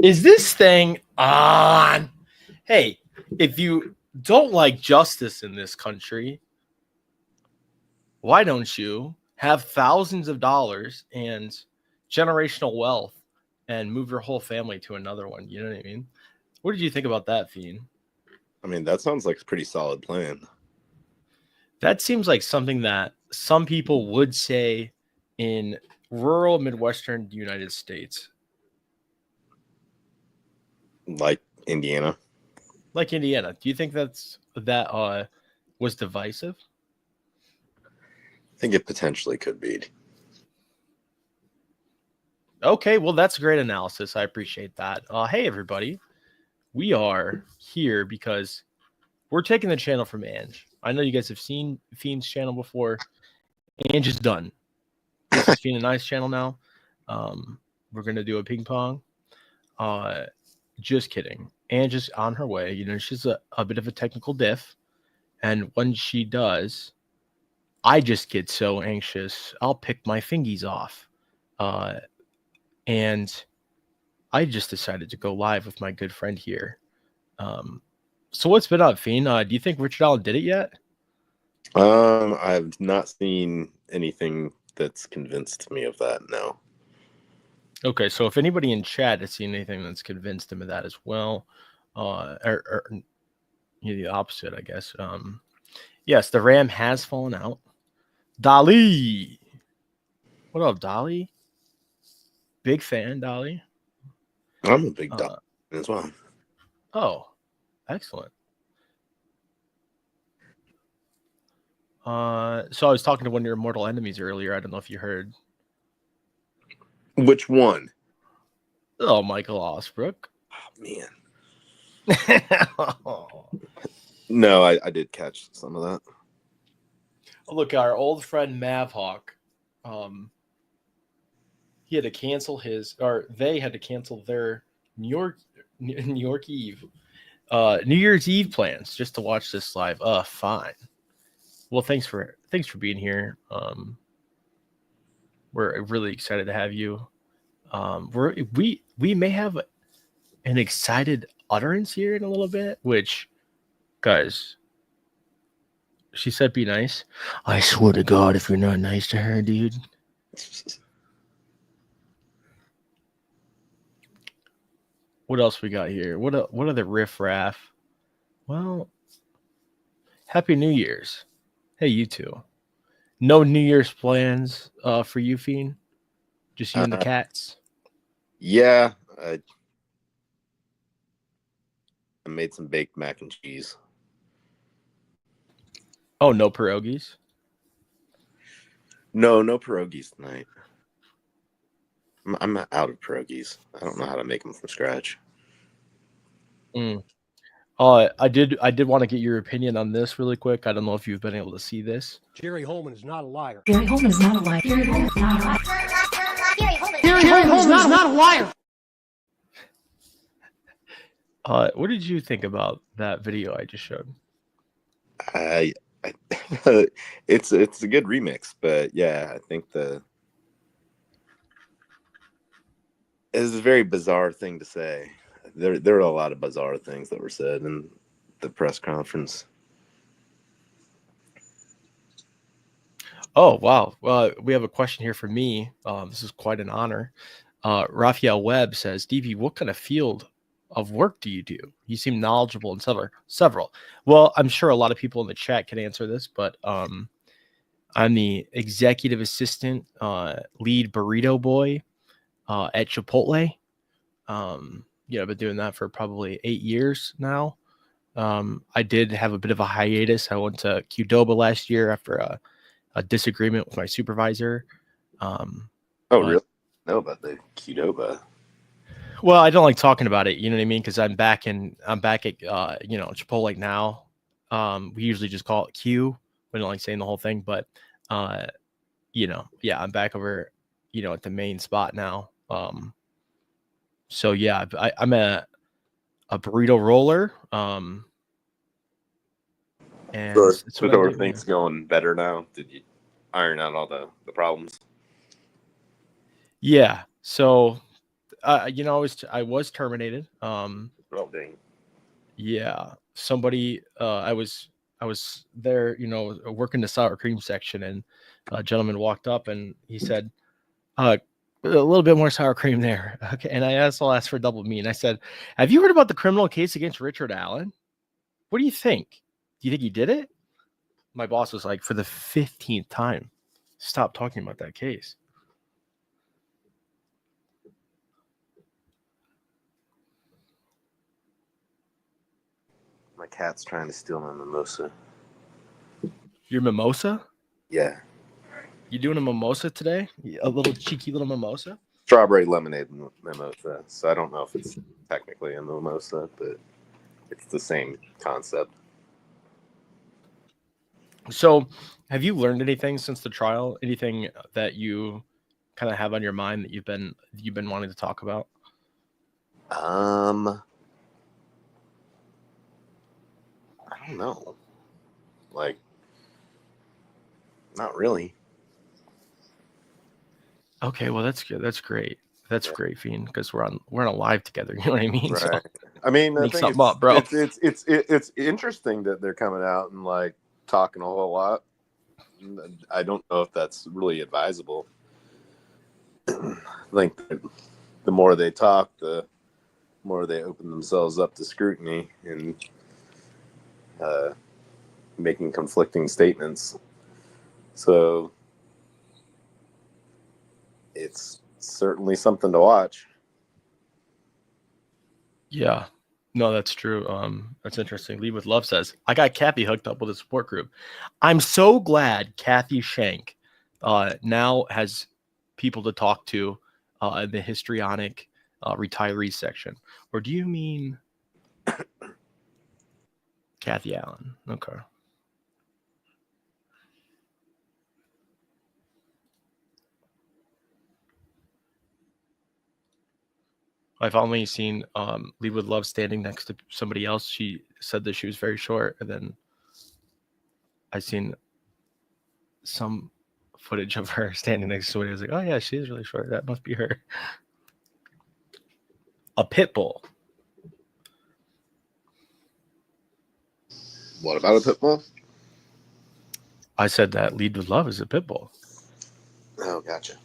Is this thing on? Hey, if you don't like justice in this country, why don't you have thousands of dollars and generational wealth and move your whole family to another one? You know what I mean? What did you think about that, Fien? I mean, that sounds like a pretty solid plan. That seems like something that some people would say in rural Midwestern United States. Like Indiana. Like Indiana. Do you think that was divisive? I think it potentially could be. Okay, well, that's great analysis. I appreciate that. Hey, everybody. We are here because we're taking the channel from Ange. I know you guys have seen Fiend's channel before. Ange is done. This is Fien and I's channel now. We're going to do a ping pong. Just kidding. Ange is on her way. You know, she's a bit of a technical diff. And when she does, I just get so anxious. I'll pick my fingies off. And I just decided to go live with my good friend here. So what's been up, Fien? Do you think Richard Allen did it yet? I've not seen anything that's convinced me of that, no. Okay, so if anybody in chat has seen anything that's convinced him of that as well, or the opposite, I guess. Yes, the RAM has fallen out. Dolly! What up, Dolly? Big fan, Dolly. I'm a big Dolly as well. Oh, excellent. So I was talking to one of your mortal enemies earlier. I don't know if you heard. Which one? Oh, Michael Ausbrook. Oh, man. No, I did catch some of that. Oh, look, our old friend Mavhawk. He had to cancel they had to cancel their New Year's Eve plans just to watch this live. Fine. Well, thanks for being here. We're really excited to have you. We may have an excited utterance here in a little bit, which, guys, she said be nice. I swear to God, if you're not nice to her, dude. What else we got here? What are the riff-raff? Well, Happy New Year's. Hey, you two. No New Year's plans for you, Fien? Just you and the cats? Yeah. I made some baked mac and cheese. Oh, no pierogies? No pierogies tonight. I'm out of pierogies. I don't know how to make them from scratch. I did want to get your opinion on this really quick. I don't know if you've been able to see this. Jerry Holman is not a liar. Jerry Holman is not a liar. Jerry Holman is not a liar. Jerry Holman is not a liar. What did you think about that video I just showed? It's a good remix, but yeah, I think it's a very bizarre thing to say. There are a lot of bizarre things that were said in the press conference. Oh, wow. Well, we have a question here for me. This is quite an honor. Raphael Webb says, DB, what kind of field of work do you do? You seem knowledgeable in several. Well, I'm sure a lot of people in the chat can answer this, but I'm the executive assistant, lead burrito boy at Chipotle. I've been doing that for probably 8 years now. I did have a bit of a hiatus. I went to Qdoba last year after a disagreement with my supervisor. Really? I know about the Qdoba. Well, I don't like talking about it. You know what I mean? Because I'm back at Chipotle now. We usually just call it Q. We don't like saying the whole thing, but I'm back over, at the main spot now. So yeah, I'm a burrito roller. And so are things going better now? Did you iron out all the problems? Yeah. So I was terminated. Oh, dang. Yeah, somebody. I was there, working the sour cream section, and a gentleman walked up and he said, "A little bit more sour cream there." Okay, and I asked for double meat. And I said, "Have you heard about the criminal case against Richard Allen? What do you think? Do you think he did it?" My boss was like, "For the 15th time, stop talking about that case." My cat's trying to steal my mimosa. Your mimosa? Yeah. You doing a mimosa today? A little cheeky little mimosa? Strawberry lemonade mimosa. So I don't know if it's technically a mimosa, but it's the same concept. So, have you learned anything since the trial? Anything that you kind of have on your mind that you've been wanting to talk about? I don't know. Like, not really. Okay, well that's good. That's great. That's great, Fien, because we're on a live together. You know what I mean? Right. So I mean, I make think something up, bro. it's interesting that they're coming out and like talking a whole lot. I don't know if that's really advisable. I think the more they talk, the more they open themselves up to scrutiny and making conflicting statements. So it's certainly something to watch. Yeah. No, that's true. That's interesting. Lead with Love says, I got Kathy hooked up with a support group. I'm so glad Kathy Shank now has people to talk to in the histrionic retirees section. Or do you mean Kathy Allen? Okay. I've only seen Lead with Love standing next to somebody else. She said that she was very short, and then I've seen some footage of her standing next to somebody. I was like, oh yeah, she is really short. That must be her. A pit bull. What about a pit bull? I said that Lead with Love is a pit bull. Oh, gotcha.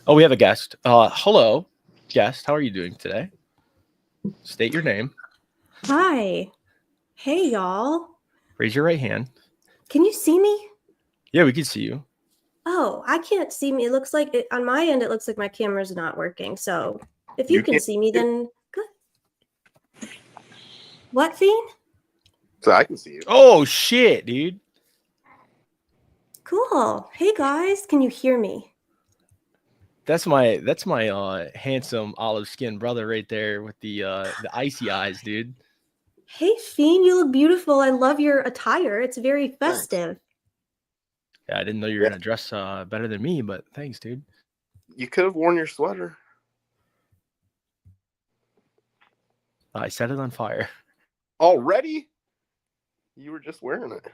Oh, we have a guest. Hello, guest. How are you doing today? State your name. Hi. Hey, y'all. Raise your right hand. Can you see me? Yeah, we can see you. Oh, I can't see me. It looks like on my end, it looks like my camera's not working. So if you can see me, then good. What, Fien? So I can see you. Oh shit, dude. Cool. Hey, guys. Can you hear me? That's my handsome olive skinned brother right there with the icy eyes, dude. Hey, Fien, you look beautiful. I love your attire. It's very festive. Yeah, I didn't know you were gonna dress better than me, but thanks, dude. You could have worn your sweater. I set it on fire. Already? You were just wearing it.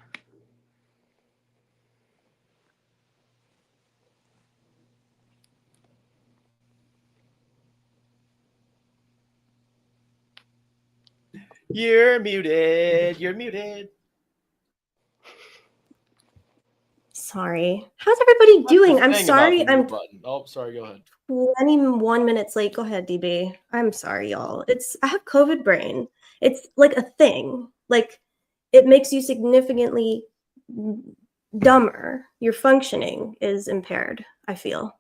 You're muted. You're muted. Sorry. How's everybody doing? I'm sorry. I'm Oh, sorry. Go ahead. 21 minutes late. Go ahead, DB. I'm sorry, y'all. I have COVID brain. It's like a thing. Like it makes you significantly dumber. Your functioning is impaired, I feel.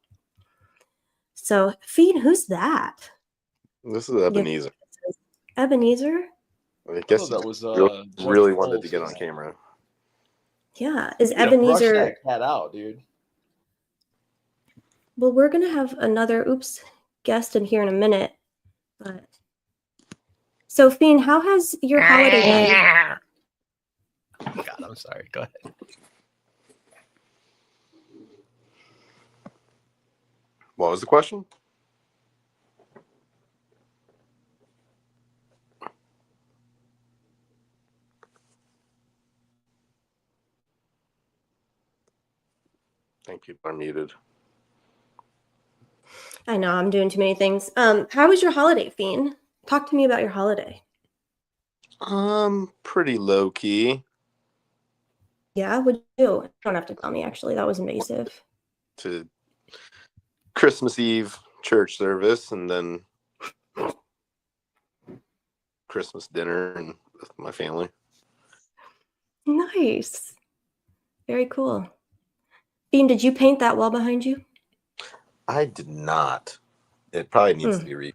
So, Fien, who's that? This is Ebenezer. Ebenezer? I guess that was really wanted to get on camera. Yeah. Is Ebenezer brush that cat out, dude? Well, we're gonna have another guest in here in a minute. But so Fien, how has your holiday been? Oh God, I'm sorry. Go ahead. What was the question? I think people are muted. I know I'm doing too many things. How was your holiday, Fien? Talk to me about your holiday. Pretty low key. Yeah, what'd you do? You don't have to tell me, actually. That was invasive. To Christmas Eve church service, and then Christmas dinner and with my family. Nice. Very cool. Fien, did you paint that wall behind you? I did not. It probably needs to be re.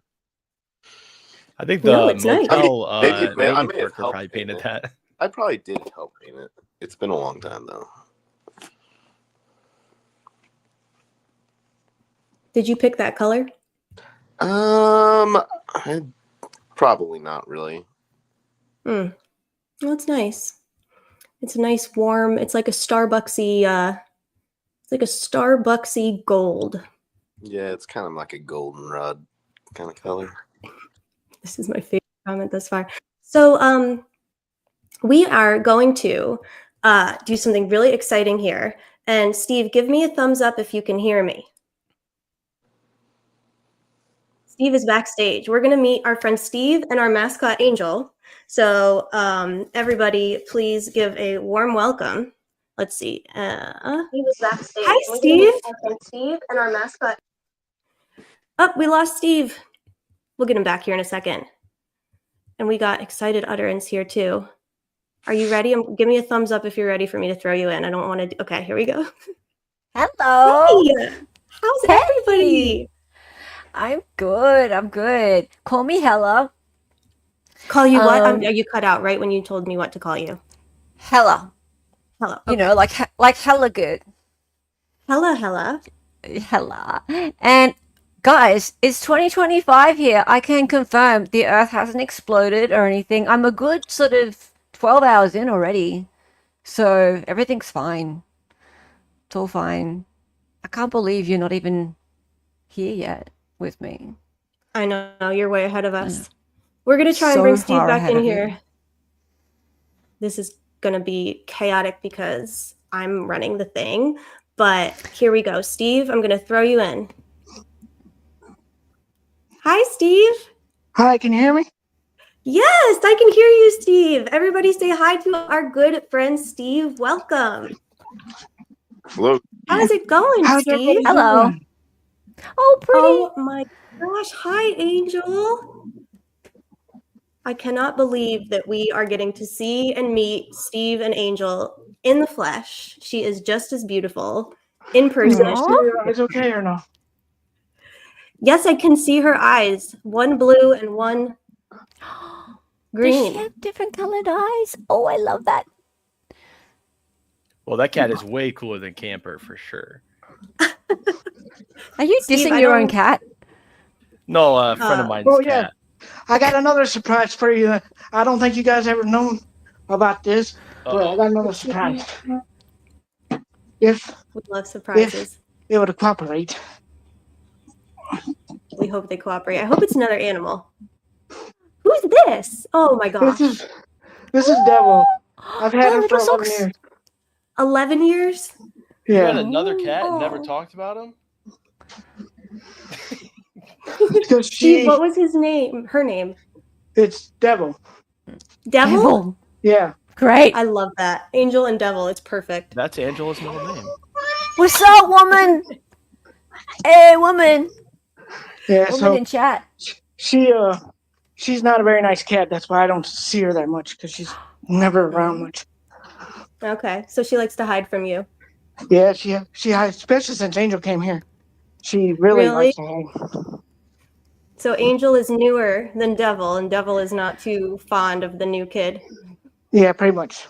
I think No, the it's nice. motel I may have maintenance worker helped probably paint painted it. that. I probably did help paint it. It's been a long time though. Did you pick that color? I probably not really. Well, it's nice. It's a nice warm. It's like a Starbucksy. It's like a Starbucksy gold. Yeah, it's kind of like a goldenrod kind of color. This is my favorite comment thus far. So, we are going to do something really exciting here. And Steve, give me a thumbs up if you can hear me. Steve is backstage. We're going to meet our friend Steve and our mascot Angel. So everybody, please give a warm welcome. Let's see. Steve is backstage. Hi, Steve. Our friend Steve and our mascot. Oh, we lost Steve. We'll get him back here in a second. And we got excited Utterance here too. Are you ready? Give me a thumbs up if you're ready for me to throw you in. I don't want to. Okay, here we go. Hello. Hey, how's everybody? I'm good. I'm good. Call me Hella. Call you what? You cut out right when you told me what to call you. Hella. Hello. You know, like hella good. Hella. Hella. And guys, it's 2025 here. I can confirm the Earth hasn't exploded or anything. I'm a good sort of 12 hours in already. So everything's fine. It's all fine. I can't believe you're not even here yet with me. I know, you're way ahead of us. We're going to try and bring Steve back in here. This is going to be chaotic because I'm running the thing. But here we go. Steve, I'm going to throw you in. Hi, Steve. Hi, can you hear me? Yes, I can hear you, Steve. Everybody say hi to our good friend, Steve. Welcome. Hello. How's it going, How's Steve? everybody Hello. doing? Oh, pretty. Oh my gosh. Hi, Angel. I cannot believe that we are getting to see and meet Steve and Angel in the flesh. She is just as beautiful in person. Can I see your eyes okay or no? Yes, I can see her eyes. One blue and one green. Does she have different colored eyes? Oh, I love that. Well, that cat is way cooler than Camper for sure. Are you Steve, dissing your own cat? No, a friend of mine's Oh, yeah. cat. I got another surprise for you. I don't think you guys ever known about this, but I got another surprise. If We love surprises. it would cooperate. We hope they cooperate. I hope it's another animal. Who's this? Oh my gosh. This is Devil. I've had him for little 11 socks. years. 11 years? You had Yeah. another cat and never talked about him? Because Steve, what was his name? Her name? it's Devil. Devil? Yeah. Great. I love that. Angel and Devil. It's perfect. That's Angela's middle name. What's up, woman? Hey, woman. Yeah, Woman so in chat. she's not a very nice cat. That's why I don't see her that much, because she's never around much. Okay, so she likes to hide from you. Yeah, she hides, especially since Angel came here. She really likes to hide. So Angel is newer than Devil, and Devil is not too fond of the new kid. Yeah, pretty much.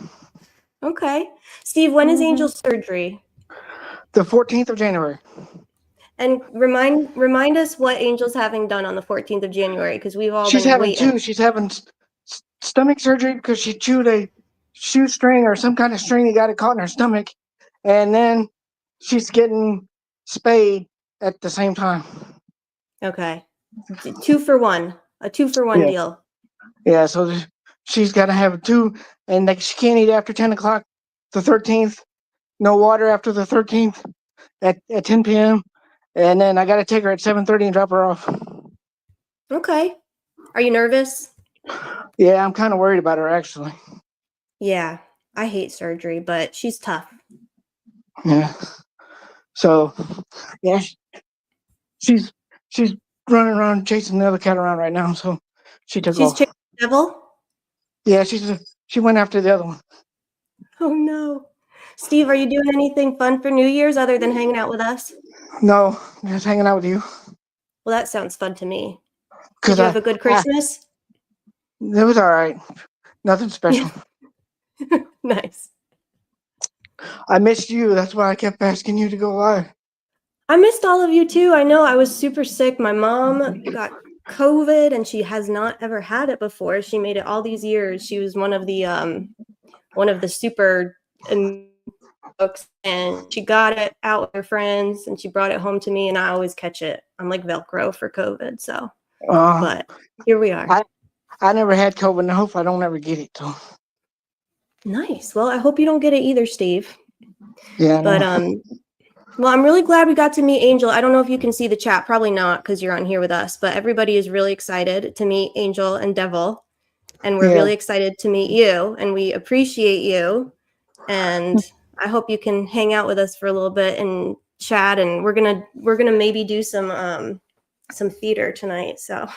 Okay. Steve, when is Angel's surgery? The 14th of January. And remind us what Angel's having done on the 14th of January, because we've all She's been having waiting. two. She's having stomach surgery because she chewed a shoestring or some kind of string that got it caught in her stomach. And then she's getting spayed at the same time. Okay. 2 for 1. A 2 for 1 Yeah. deal. Yeah, so she's got to have two, and like she can't eat after 10 o'clock the 13th. No water after the 13th at 10 p.m. and then I got to take her at 7:30 and drop her off. Okay. Are you nervous? Yeah, I'm kind of worried about her actually. Yeah, I hate surgery, but she's tough. Yeah. So, yeah, she's running around chasing the other cat around right now. So she took She's off. chasing the devil? Yeah, she went after the other one. Oh no. Steve, are you doing anything fun for New Year's other than hanging out with us? No, just hanging out with you. Well, that sounds fun to me. Did Cause you have a good Christmas? it was all right. Nothing special. Nice. I missed you. That's why I kept asking you to go live. I missed all of you too. I know I was super sick. My mom got COVID and she has not ever had it before. She made it all these years. She was one of the super books, and she got it out with her friends and she brought it home to me, and I always catch it. I'm like Velcro for COVID. So but here we are. I never had COVID, and I hope I don't ever get it. So Nice. Well, I hope you don't get it either, Steve. yeah. But No. well, I'm really glad we got to meet Angel. I don't know if you can see the chat. Probably not because you're on here with us. But everybody is really excited to meet Angel and Devil. And we're really excited to meet you. And we appreciate you. And I hope you can hang out with us for a little bit and chat. And we're gonna maybe do some theater tonight. So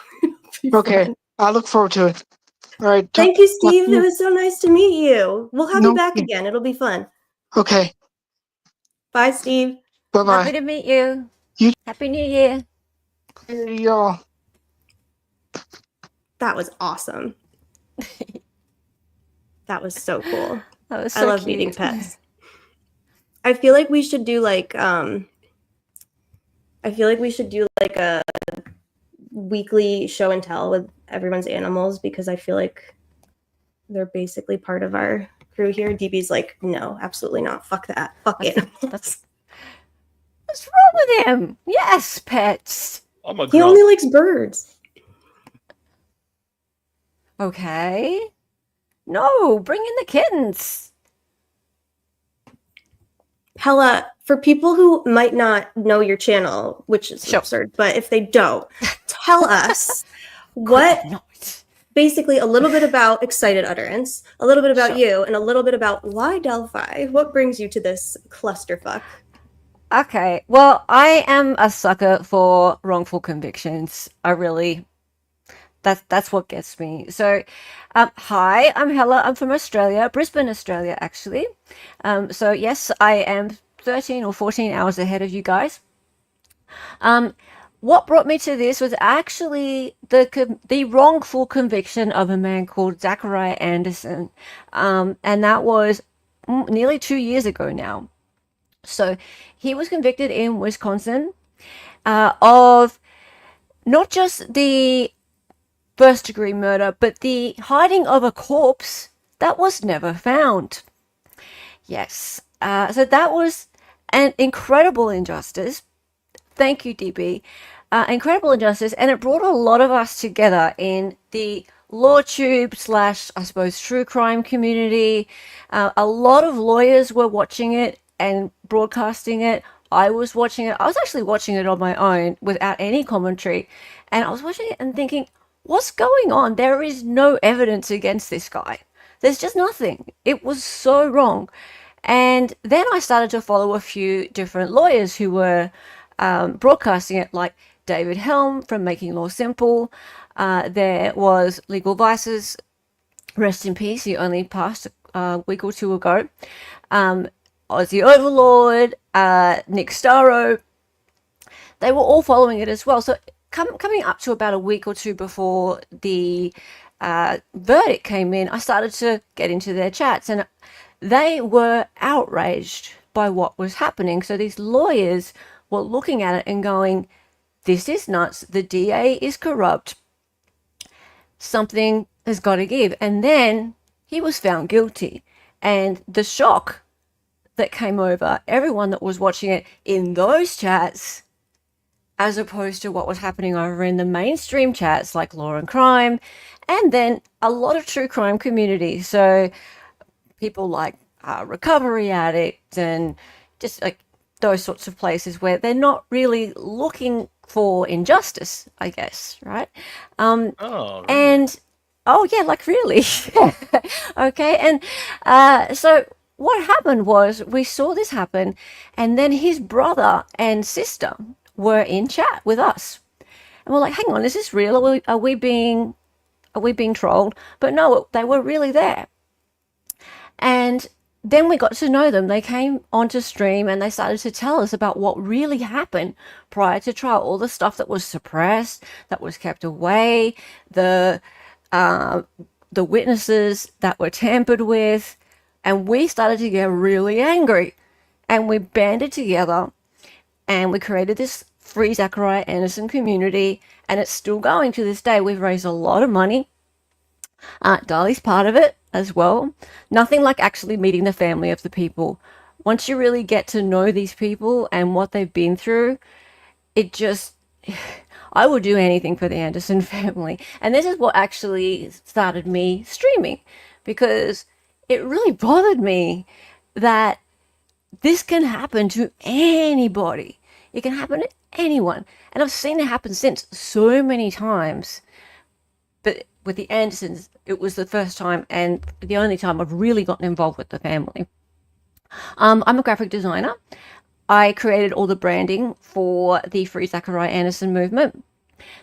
Okay. I look forward to it. All right. Thank you, Steve. It was so nice to meet you. We'll have you back again. It'll be fun. Okay. Bye, Steve. Bye-bye. Happy to meet you. You- Happy New Year. Hey, y'all. That was awesome. That was so cool. That was so I love cute. meeting pets. I feel like we should do like a weekly show and tell with everyone's animals, because I feel like they're basically part of our crew here. DB's like, no, absolutely not. Fuck that. Fuck animals. What's wrong with him? Yes, pets. I'm a He only likes birds. Okay. No, bring in the kittens. Hella, for people who might not know your channel, which is absurd, but if they don't, tell us basically a little bit about Excited Utterance, a little bit about you, and a little bit about why Delphi. What brings you to this clusterfuck? Okay, well, I am a sucker for wrongful convictions. That's what gets me. So, hi, I'm Hella. I'm from Australia, Brisbane, Australia, actually. So yes, I am 13 or 14 hours ahead of you guys. What brought me to this was actually the wrongful conviction of a man called Zachariah Anderson, and that was nearly 2 years ago now. So he was convicted in Wisconsin of not just the first-degree murder, but the hiding of a corpse that was never found. Yes, so that was an incredible injustice. Thank you, DB. Incredible injustice, and it brought a lot of us together in the LawTube / I suppose true crime community. A lot of lawyers were watching it and broadcasting it. I was watching it. I was actually watching it on my own without any commentary, and I was watching it and thinking, what's going on? There is no evidence against this guy. There's just nothing. It was so wrong. And then I started to follow a few different lawyers who were broadcasting it, like David Helm from Making Law Simple. There was Legal Vices, rest in peace, he only passed a week or two ago. Aussie Overlord, Nick Starro, they were all following it as well. So coming up to about a week or two before the verdict came in, I started to get into their chats, and they were outraged by what was happening. So these lawyers were looking at it and going, this is nuts. The DA is corrupt. Something has got to give. And then he was found guilty. And the shock that came over everyone that was watching it in those chats, as opposed to what was happening over in the mainstream chats like Law and Crime, and then a lot of true crime community. So people like Recovery Addict and just like those sorts of places where they're not really looking for injustice, I guess, right? Oh, really? And oh yeah, like really. Okay, and so what happened was we saw this happen, and then his brother and sister were in chat with us, and we're like, hang on, is this real? Are we being trolled? But no, they were really there. And then we got to know them. They came onto stream and they started to tell us about what really happened prior to trial. All the stuff that was suppressed, that was kept away, the witnesses that were tampered with. And we started to get really angry. And we banded together and we created this FreeZachariahAnderson community. And it's still going to this day. We've raised a lot of money. Darlie's part of it as well. Nothing like actually meeting the family of the people. Once you really get to know these people and what they've been through, it just, I would do anything for the Anderson family. And this is what actually started me streaming, because it really bothered me that this can happen to anybody. It can happen to anyone. And I've seen it happen since so many times. But with the Andersons, it was the first time and the only time I've really gotten involved with the family. I'm a graphic designer. I created all the branding for the Free Zachariah Anderson movement.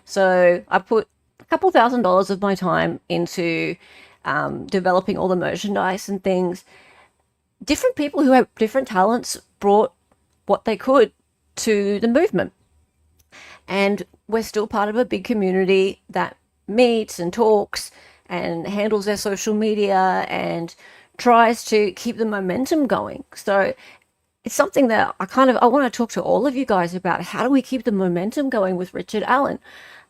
So I put a couple $1,000s of my time into developing all the merchandise and things. Different people who have different talents brought what they could to the movement. And we're still part of a big community that meets and talks and handles their social media and tries to keep the momentum going. So it's something that I want to talk to all of you guys about. How do we keep the momentum going with Richard Allen?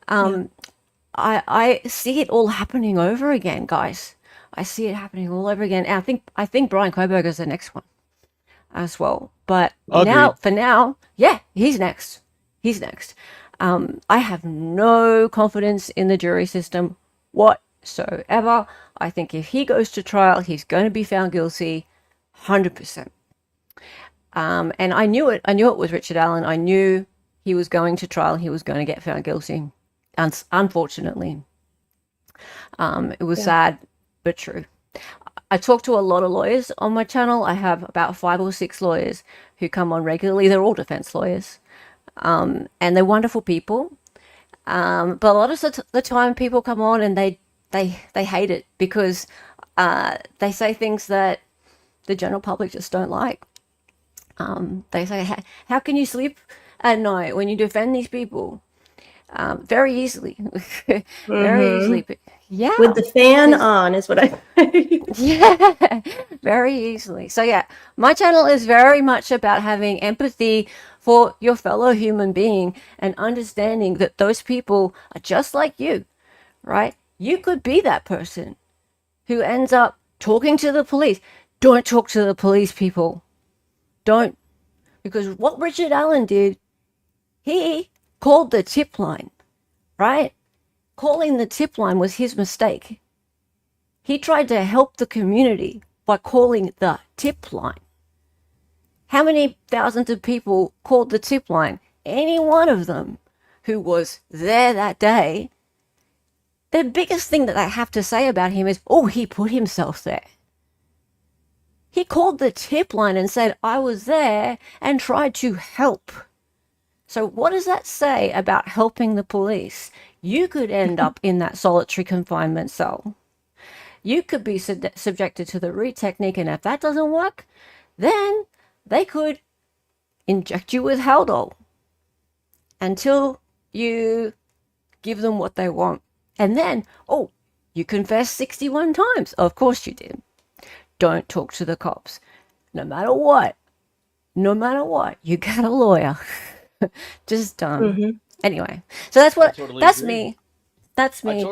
I see it all happening over again, guys. I see it happening all over again. And I think Brian Koberger is the next one as well. But for now, yeah, he's next. I have no confidence in the jury system whatsoever. I think if he goes to trial, he's going to be found guilty 100%. And I knew it was Richard Allen. I knew he was going to trial. He was going to get found guilty. Unfortunately. It was sad, but true. I talk to a lot of lawyers on my channel. I have about 5 or 6 lawyers who come on regularly. They're all defense lawyers. And they're wonderful people. But a lot of the time people come on and they hate it because they say things that the general public just don't like. They say, how can you sleep at night when you defend these people? Very easily. Very easily. Yeah. With the fan on is what I yeah, very easily. So yeah, my channel is very much about having empathy for your fellow human being and understanding that those people are just like you, right? You could be that person who ends up talking to the police. Don't talk to the police, people. Don't. Because what Richard Allen did, he called the tip line, right? Calling the tip line was his mistake. He tried to help the community by calling the tip line. How many thousands of people called the tip line? Any one of them who was there that day, the biggest thing that they have to say about him is, oh, he put himself there. He called the tip line and said, I was there and tried to help. So what does that say about helping the police? You could end up in that solitary confinement cell. You could be subjected to the read technique, and if that doesn't work, then they could inject you with Haldol until you give them what they want. And then, oh, you confessed 61 times. Of course you did. Don't talk to the cops. No matter what, you got a lawyer. Just done. Anyway, so that's me. That's me.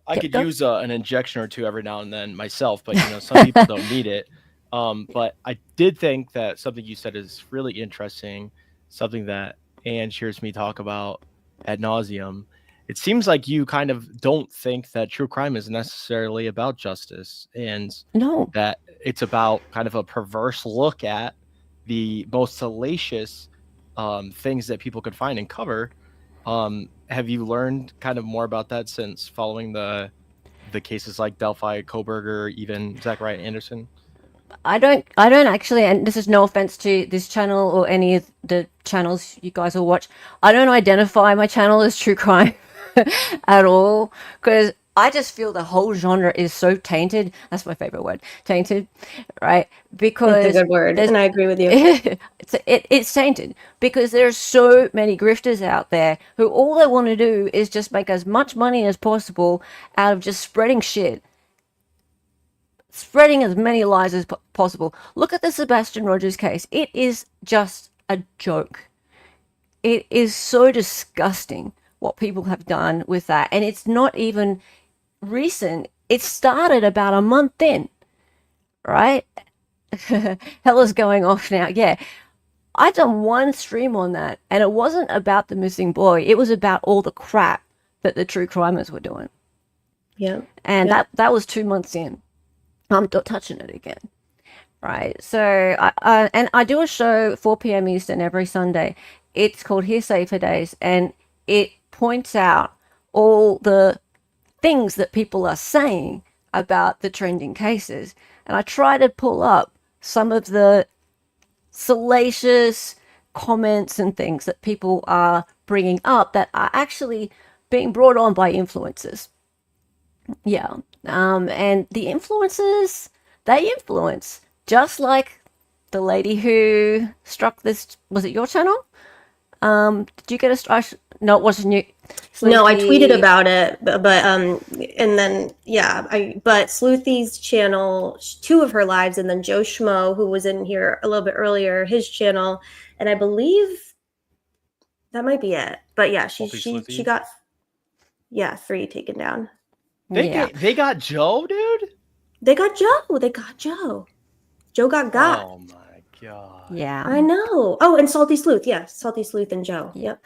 I could use an injection or two every now and then myself, but some people don't need it. But I did think that something you said is really interesting, something that Anne hears me talk about ad nauseum. It seems like you kind of don't think that true crime is necessarily about justice, and that it's about kind of a perverse look at the most salacious things that people could find and cover. Have you learned kind of more about that since following the cases like Delphi, Koberger, even Zachariah Anderson? I don't actually, and this is no offense to this channel or any of the channels you guys will watch. I don't identify my channel as true crime at all, because I just feel the whole genre is so tainted. That's my favorite word, tainted, right? Because That's a good word, and I agree with you. it's tainted because there's so many grifters out there who all they want to do is just make as much money as possible out of just spreading shit. Spreading as many lies as possible. Look at the Sebastian Rogers case. It is just a joke. It is so disgusting what people have done with that. And it's not even recent. It started about a month in, right? Hella's going off now. Yeah. I done one stream on that, and it wasn't about the missing boy. It was about all the crap that the true crimers were doing. Yeah. And that was 2 months in. I'm not touching it again, right? So I do a show 4 p.m. Eastern every Sunday. It's called Hearsay for Days, and it points out all the things that people are saying about the trending cases, and I try to pull up some of the salacious comments and things that people are bringing up that are actually being brought on by influencers. Yeah. And the influencers, they influence, just like the lady who struck this. Was it your channel? Did you get a strike? No, it wasn't you. No, I tweeted about it, but and then but Sleuthy's channel, 2 of her lives, and then Joe Schmo, who was in here a little bit earlier, his channel, and I believe that might be it. But yeah, she got 3 taken down. They got Joe, dude. They got Joe. Joe got. Oh my god. Yeah. I know. Oh, and Salty Sleuth. Yeah, Salty Sleuth and Joe. Yep.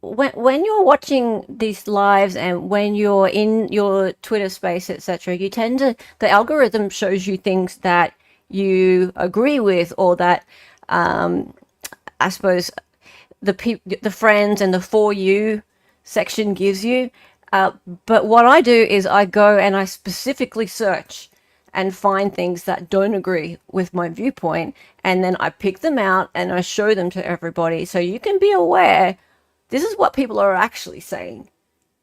When you're watching these lives and when you're in your Twitter space, etc., you tend to, the algorithm shows you things that you agree with, or that I suppose the friends and the for you section gives you. But what I do is I go and I specifically search and find things that don't agree with my viewpoint, and then I pick them out and I show them to everybody, so you can be aware this is what people are actually saying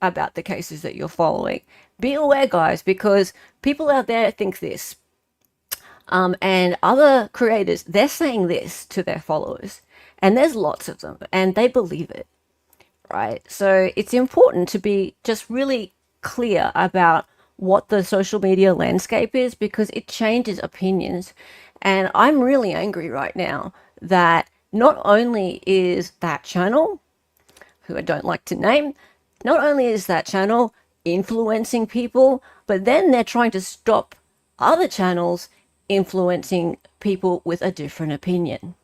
about the cases that you're following. Be aware, guys, because people out there think this, and other creators, they're saying this to their followers, and there's lots of them, and they believe it. Right. So it's important to be just really clear about what the social media landscape is, because it changes opinions. And I'm really angry right now that not only is that channel, who I don't like to name, not only is that channel influencing people, but then they're trying to stop other channels influencing people with a different opinion.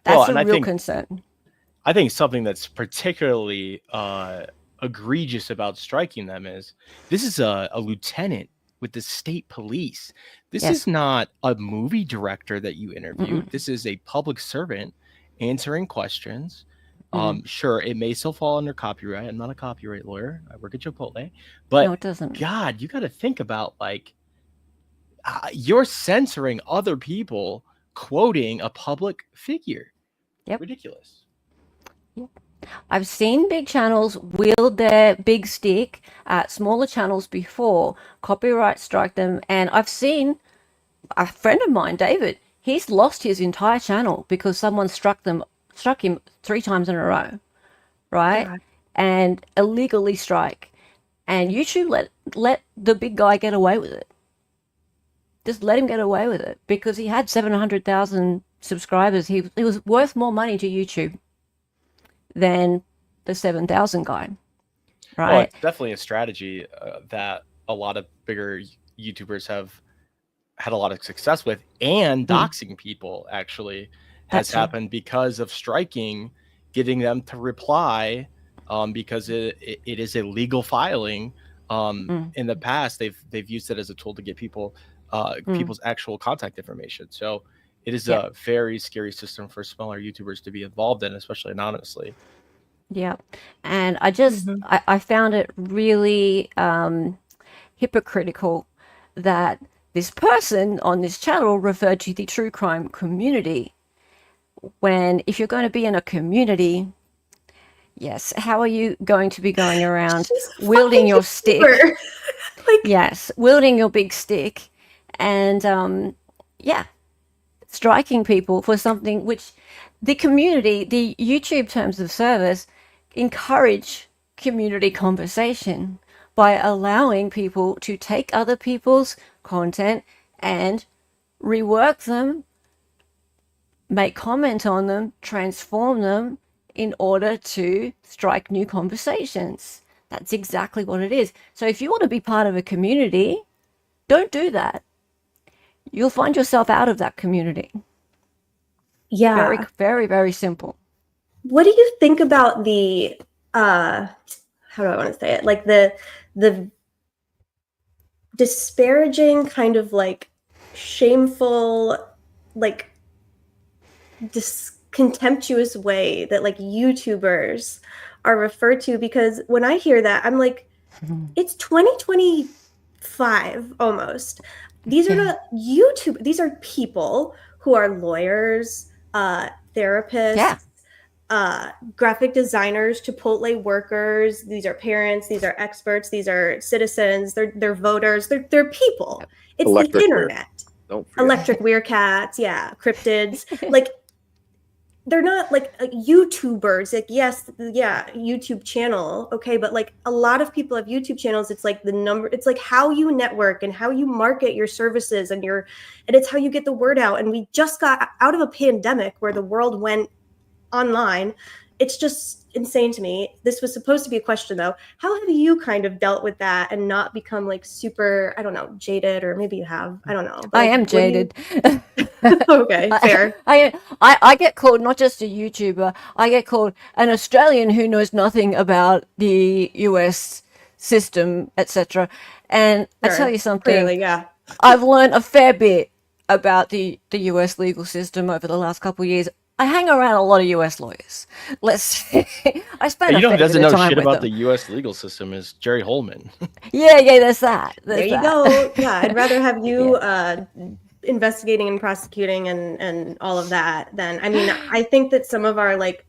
That's a real concern. I think something that's particularly egregious about striking them is this is a lieutenant with the state police. This is not a movie director that you interviewed. Mm-hmm. This is a public servant answering questions. Mm-hmm. Sure, it may still fall under copyright. I'm not a copyright lawyer. I work at Chipotle. But no, it doesn't. God, you got to think about, like, you're censoring other people quoting a public figure. Yep. Ridiculous. I've seen big channels wield their big stick at smaller channels before, copyright strike them, and I've seen a friend of mine, David, he's lost his entire channel because someone struck him 3 times in a row, right? God. And illegally strike. And YouTube let the big guy get away with it. Just let him get away with it because he had 700,000 subscribers. He was worth more money to YouTube than the 7,000 guy, right? Well, it's definitely a strategy that a lot of bigger YouTubers have had a lot of success with, and doxing people actually has happened because of striking, getting them to reply, because it is a legal filing. In the past, they've used it as a tool to get people people's actual contact information. So it is Yeah. a very scary system for smaller YouTubers to be involved in, especially anonymously. Yeah. And I found it really hypocritical that this person on this channel referred to the true crime community, when if you're going to be in a community, yes, how are you going to be going around She's a wielding fucking your stick? YouTuber. Like, Yes, wielding your big stick and yeah, striking people for something which the community, the YouTube terms of service encourage community conversation by allowing people to take other people's content and rework them, make comment on them, transform them in order to strike new conversations. That's exactly what it is. So if you want to be part of a community, don't do that. You'll find yourself out of that community. yeah. Very, very, very simple. What do you think about the how do I want to say it? Like the disparaging kind of like shameful, like contemptuous way that like YouTubers are referred to? Because when I hear that, I'm like, it's 2025 almost. These are not YouTube. These are people who are lawyers, therapists, graphic designers, Chipotle workers. These are parents. These are experts. These are citizens. They're voters. They're people. It's Electric the internet. Don't forget. Electric Weircats, cryptids. Like, they're not like YouTubers. Like, yes, YouTube channel, okay, but like a lot of people have YouTube channels. It's like it's like how you network and how you market your services and it's how you get the word out. And we just got out of a pandemic where the world went online. It's just insane to me. This was supposed to be a question though. How have you kind of dealt with that and not become like super, I don't know, jaded, or maybe you have, I don't know. I am jaded. Okay, fair. I get called not just a YouTuber, I get called an Australian who knows nothing about the US system, etc. And I tell you something, Clearly, yeah. I've learned a fair bit about the US legal system over the last couple of years. I hang around a lot of US lawyers. Let's say I spend You know who doesn't know shit about them. the U.S. legal system is Jerry Holman. Yeah, there's that. There you go. Yeah, I'd rather have you investigating and prosecuting and all of that than, I mean, I think that some of our like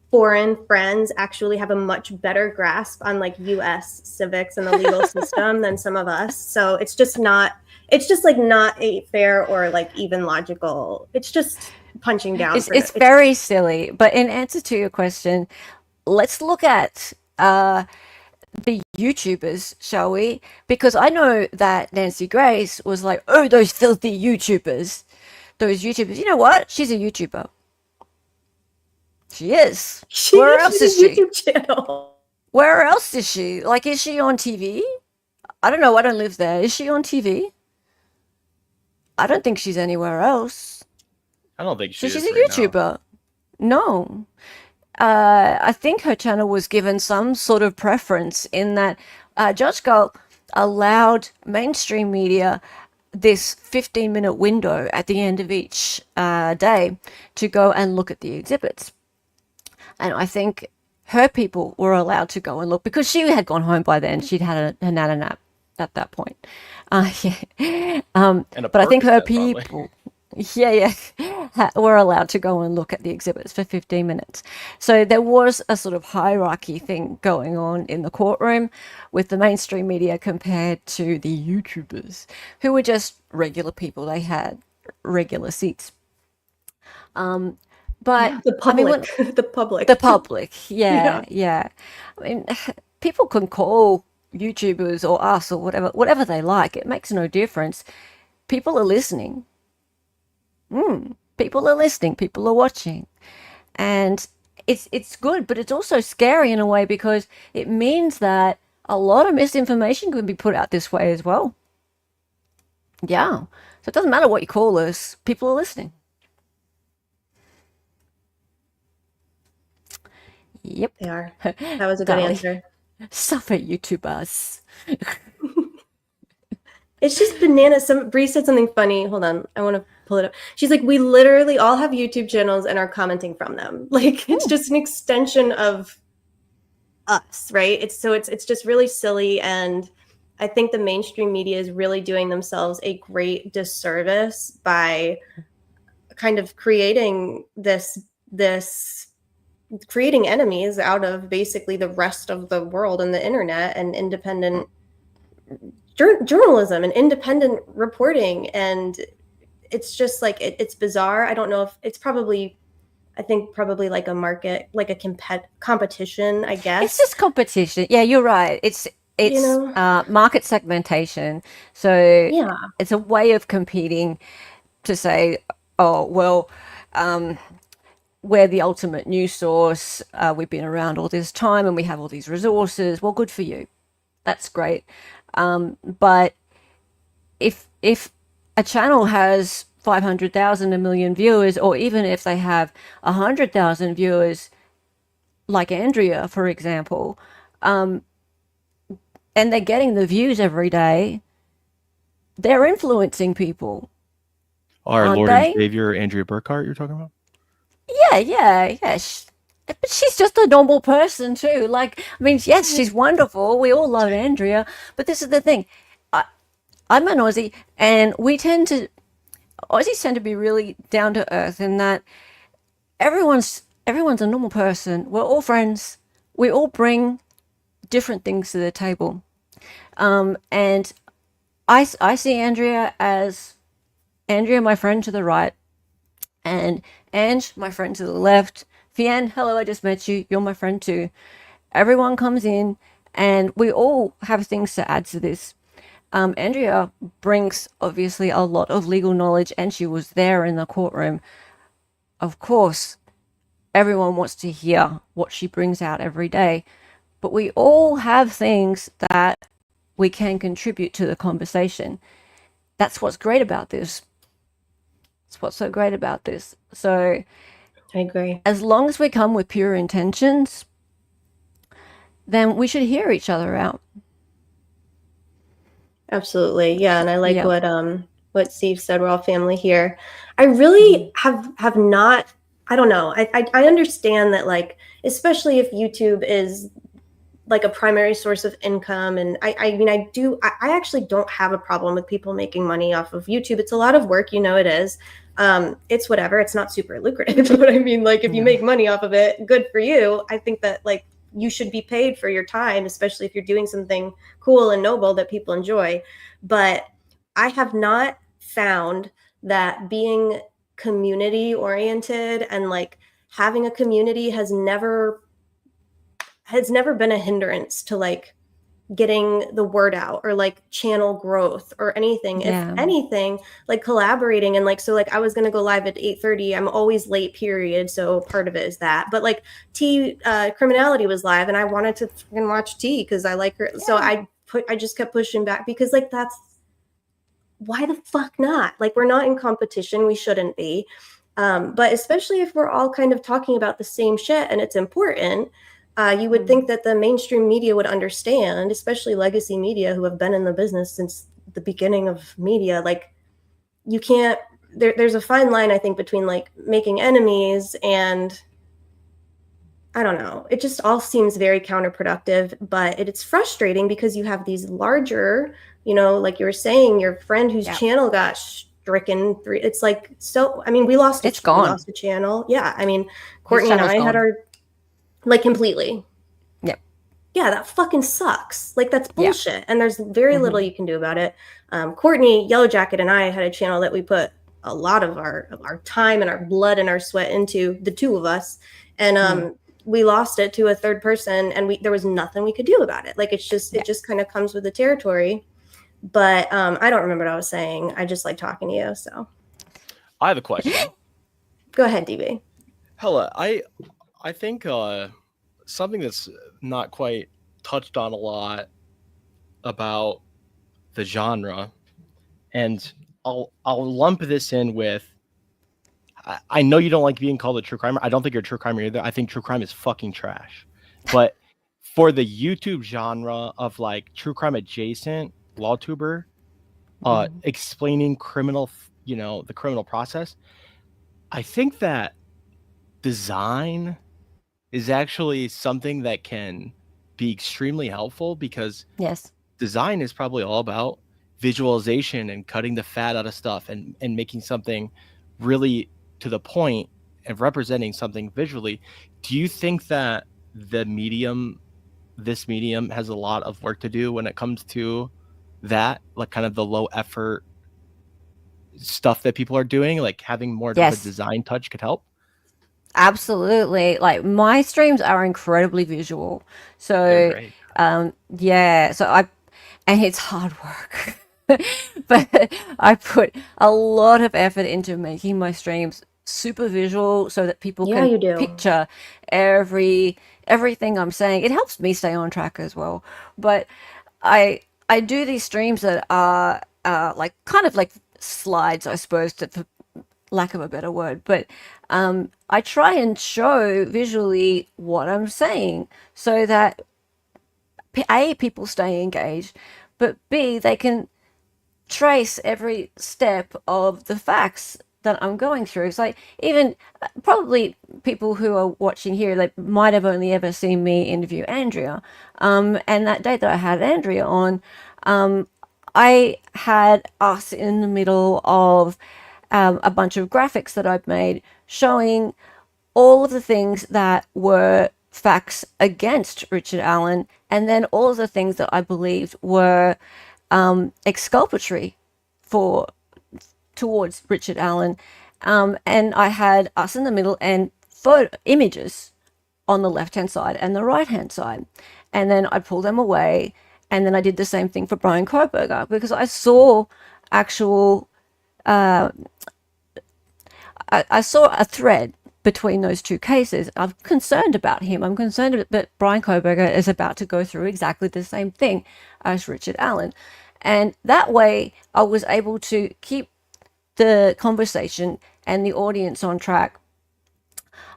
foreign friends actually have a much better grasp on like US civics and the legal system than some of us. So it's just not a fair or like even logical. It's just punching down. It's very silly. But in answer to your question, let's look at the YouTubers, shall we? Because I know that Nancy Grace was like, oh, those filthy YouTubers. You know what? She's a YouTuber. She is. Where else is she? YouTube channel. Where else is she? Like, is she on TV? I don't know. I don't live there. Is she on TV? I don't think she's anywhere else. I don't think She's is a right YouTuber. No. I think her channel was given some sort of preference in that Judge Gull allowed mainstream media this 15-minute window at the end of each day to go and look at the exhibits. And I think her people were allowed to go and look because she had gone home by then. She'd had a nana nap at that point. But I think her people... were allowed to go and look at the exhibits for 15 minutes. So there was a sort of hierarchy thing going on in the courtroom with the mainstream media compared to the YouTubers, who were just regular people. They had regular seats. But the public, I mean, the public, yeah. I mean, people can call YouTubers or us or whatever they like. It makes no difference. People are listening. People are listening, people are watching, and it's good, but it's also scary in a way because it means that a lot of misinformation can be put out this way as well. Yeah, so it doesn't matter what you call us, people are listening. Yep, they are. That was a good answer. Suffer, YouTubers. It's just bananas. Bree said something funny. Hold on, I want to pull it up. She's like, we literally all have YouTube channels and are commenting from them. Like, it's just an extension of us, right? It's just really silly, and I think the mainstream media is really doing themselves a great disservice by kind of creating creating enemies out of basically the rest of the world and the internet and independent journalism and independent reporting. And it's just like it's bizarre. I don't know if it's probably like a market, like a competition, I guess. It's just competition. Yeah, you're right. It's market segmentation. So Yeah. it's a way of competing to say, oh, well, we're the ultimate news source. We've been around all this time and we have all these resources. Well, good for you. That's great. But if a channel has 500,000, 1 million viewers, or even if they have 100,000 viewers, like Andrea, for example, and they're getting the views every day, they're influencing people. Our Lord they? and Savior Andrea Burkhart, you're talking about? Yeah. But she's just a normal person too. Like, I mean, yes, she's wonderful. We all love Andrea, but this is the thing. I'm an Aussie, and Aussies tend to be really down to earth in that everyone's a normal person. We're all friends. We all bring different things to the table. And I see Andrea as Andrea, my friend to the right, and Ange, my friend to the left. Fien, hello, I just met you. You're my friend too. Everyone comes in, and we all have things to add to this. Andrea brings obviously a lot of legal knowledge, and she was there in the courtroom. Of course, everyone wants to hear what she brings out every day, but we all have things that we can contribute to the conversation. That's what's great about this. That's what's so great about this. So I agree. As long as we come with pure intentions, then we should hear each other out. Absolutely. Yeah. And I like what Steve said, we're all family here. I really have not, I don't know. I understand that, like, especially if YouTube is like a primary source of income. And I actually don't have a problem with people making money off of YouTube. It's a lot of work, it is. It's whatever. It's not super lucrative, but I mean, like, if you make money off of it, good for you. I think that, like, you should be paid for your time, especially if you're doing something cool and noble that people enjoy. But I have not found that being community oriented and like having a community has never been a hindrance to like getting the word out or like channel growth or anything. Yeah. If anything, like collaborating and like, so like I was going to go live at 8:30. I'm always late, period. So part of it is that, but like Criminality was live and I wanted to fucking watch T because I like her. Yeah. So I just kept pushing back because like, that's why the fuck not? Like, we're not in competition. We shouldn't be. But especially if we're all kind of talking about the same shit and it's important, you would think that the mainstream media would understand, especially legacy media who have been in the business since the beginning of media. Like, you can't, there's a fine line, I think, between like making enemies and I don't know. It just all seems very counterproductive, but it's frustrating because you have these larger, like you were saying, your friend whose channel got stricken. It's like, so, I mean, we lost it's gone. We lost a channel. Yeah. I mean, Courtney and I had our, like, completely. Yep. Yeah, that fucking sucks. Like, that's bullshit. And there's very little you can do about it. Courtney, Yellow Jacket, and I had a channel that we put a lot of our time and our blood and our sweat into, the two of us. And we lost it to a third person, and there was nothing we could do about it. Like, it's just, it just kind of comes with the territory. But I don't remember what I was saying. I just like talking to you, so. I have a question. Go ahead, DB. Hella, I think something that's not quite touched on a lot about the genre, and I'll lump this in with, I know you don't like being called a true crimer. I don't think you're a true crimer either. I think true crime is fucking trash. But for the YouTube genre of like true crime adjacent LawTuber, explaining criminal the criminal process. I think that design is actually something that can be extremely helpful, because Yes. design is probably all about visualization and cutting the fat out of stuff and making something really to the point and representing something visually. Do you think that this medium has a lot of work to do when it comes to that, like kind of the low effort stuff that people are doing, like having more of a Yes. design touch could help? Absolutely. Like my streams are incredibly visual. They're So great. yeah, and it's hard work. But I put a lot of effort into making my streams super visual so that people Yeah, can you do. picture everything I'm saying. It helps me stay on track as well. But I do these streams that are like kind of like slides, I suppose, for lack of a better word. But I try and show visually what I'm saying so that A, people stay engaged, but B, they can trace every step of the facts that I'm going through. It's like, even probably people who are watching here, they might have only ever seen me interview Andrea. And that day that I had Andrea on, I had us in the middle of a bunch of graphics that I'd made showing all of the things that were facts against Richard Allen, and then all of the things that I believed were exculpatory towards Richard Allen. And I had us in the middle and photo images on the left-hand side and the right-hand side. And then I'd pull them away. And then I did the same thing for Brian Koberger, because I saw actual, I saw a thread between those two cases. I'm concerned about him. I'm concerned that Brian Koberger is about to go through exactly the same thing as Richard Allen. And that way I was able to keep the conversation and the audience on track.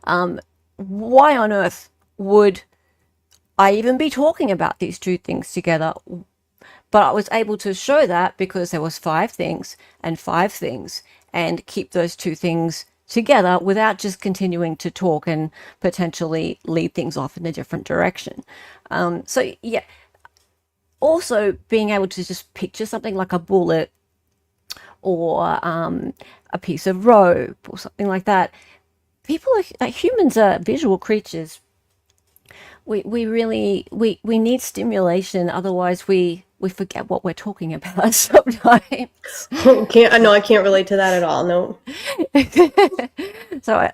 Why on earth would I even be talking about these two things together? But I was able to show that because there was 5 things and 5 things, and keep those 2 things together without just continuing to talk and potentially lead things off in a different direction. So yeah, also being able to just picture something like a bullet or a piece of rope or something like that. People are, like, humans are visual creatures. We really need stimulation, otherwise we forget what we're talking about sometimes. I can't relate to that at all. No. So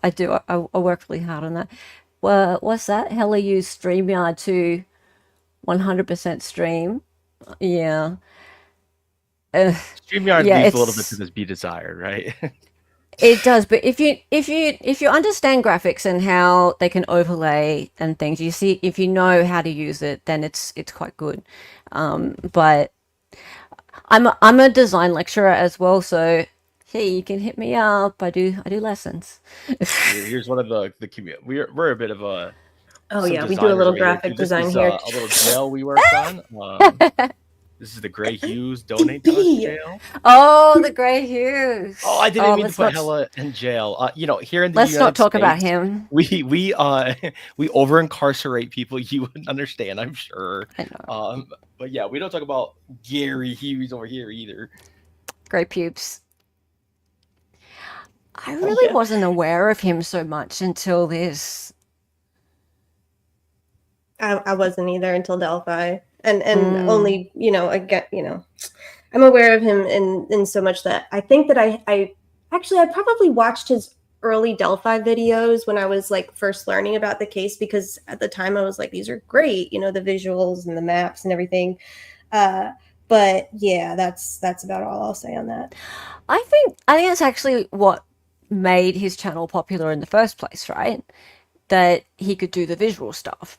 I do. I work really hard on that. Well, what's that? Hella use StreamYard to 100% stream. Yeah. StreamYard Yeah, leaves a little bit it's to this be desired, right? it does, but if you understand graphics and how they can overlay and things, you see, if you know how to use it, then it's quite good. But I'm a design lecturer as well, so hey, you can hit me up. I do lessons. Here's one of the community. We're a bit of a Oh some yeah, we do a designers little over here. graphic Dude, this design is here. a little jail we worked on. This is the Gray Hues donate to us DB. jail. Oh, the Grey Hues. Oh, I didn't mean to let's put not, Hella in jail. Here in the let's United not talk about States, him. we over incarcerate people. You wouldn't understand, I'm sure. I know. But yeah, we don't talk about Gary Hues over here either. Grey pubes. I really wasn't aware of him so much until this. I wasn't either until Delphi, and only again I'm aware of him in so much that I think that I probably watched his early Delphi videos when I was like first learning about the case, because at the time I was like, these are great, the visuals and the maps and everything. But yeah, that's about all I'll say on that. I think that's actually what made his channel popular in the first place, right? That he could do the visual stuff.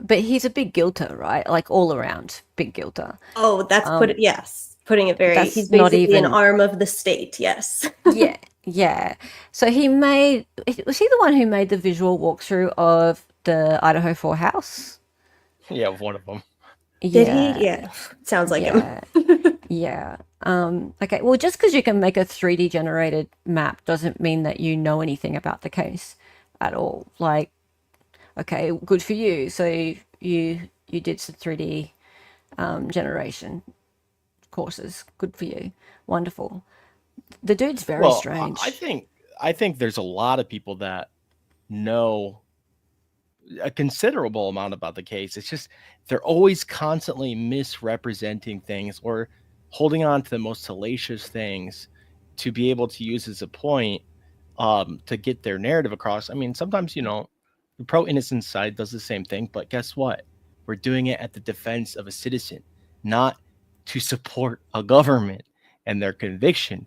But he's a big guilter, right? Like all around big guilter. Oh, that's putting it very. That's He's not basically even an arm of the state. Yes. Yeah. So was he the one who made the visual walkthrough of the Idaho 4 house? Yeah, one of them. Did he? Yeah. Sounds like him. Yeah. Okay. Well, just because you can make a 3D generated map doesn't mean that you know anything about the case at all. Like, okay, good for you. So you did some 3D generation courses. Good for you. Wonderful. The dude's very Well, strange. I think there's a lot of people that know a considerable amount about the case. It's just they're always constantly misrepresenting things or holding on to the most salacious things to be able to use as a point to get their narrative across. I mean, sometimes, you know, the pro innocence side does the same thing, but guess what? We're doing it at the defense of a citizen, not to support a government and their conviction.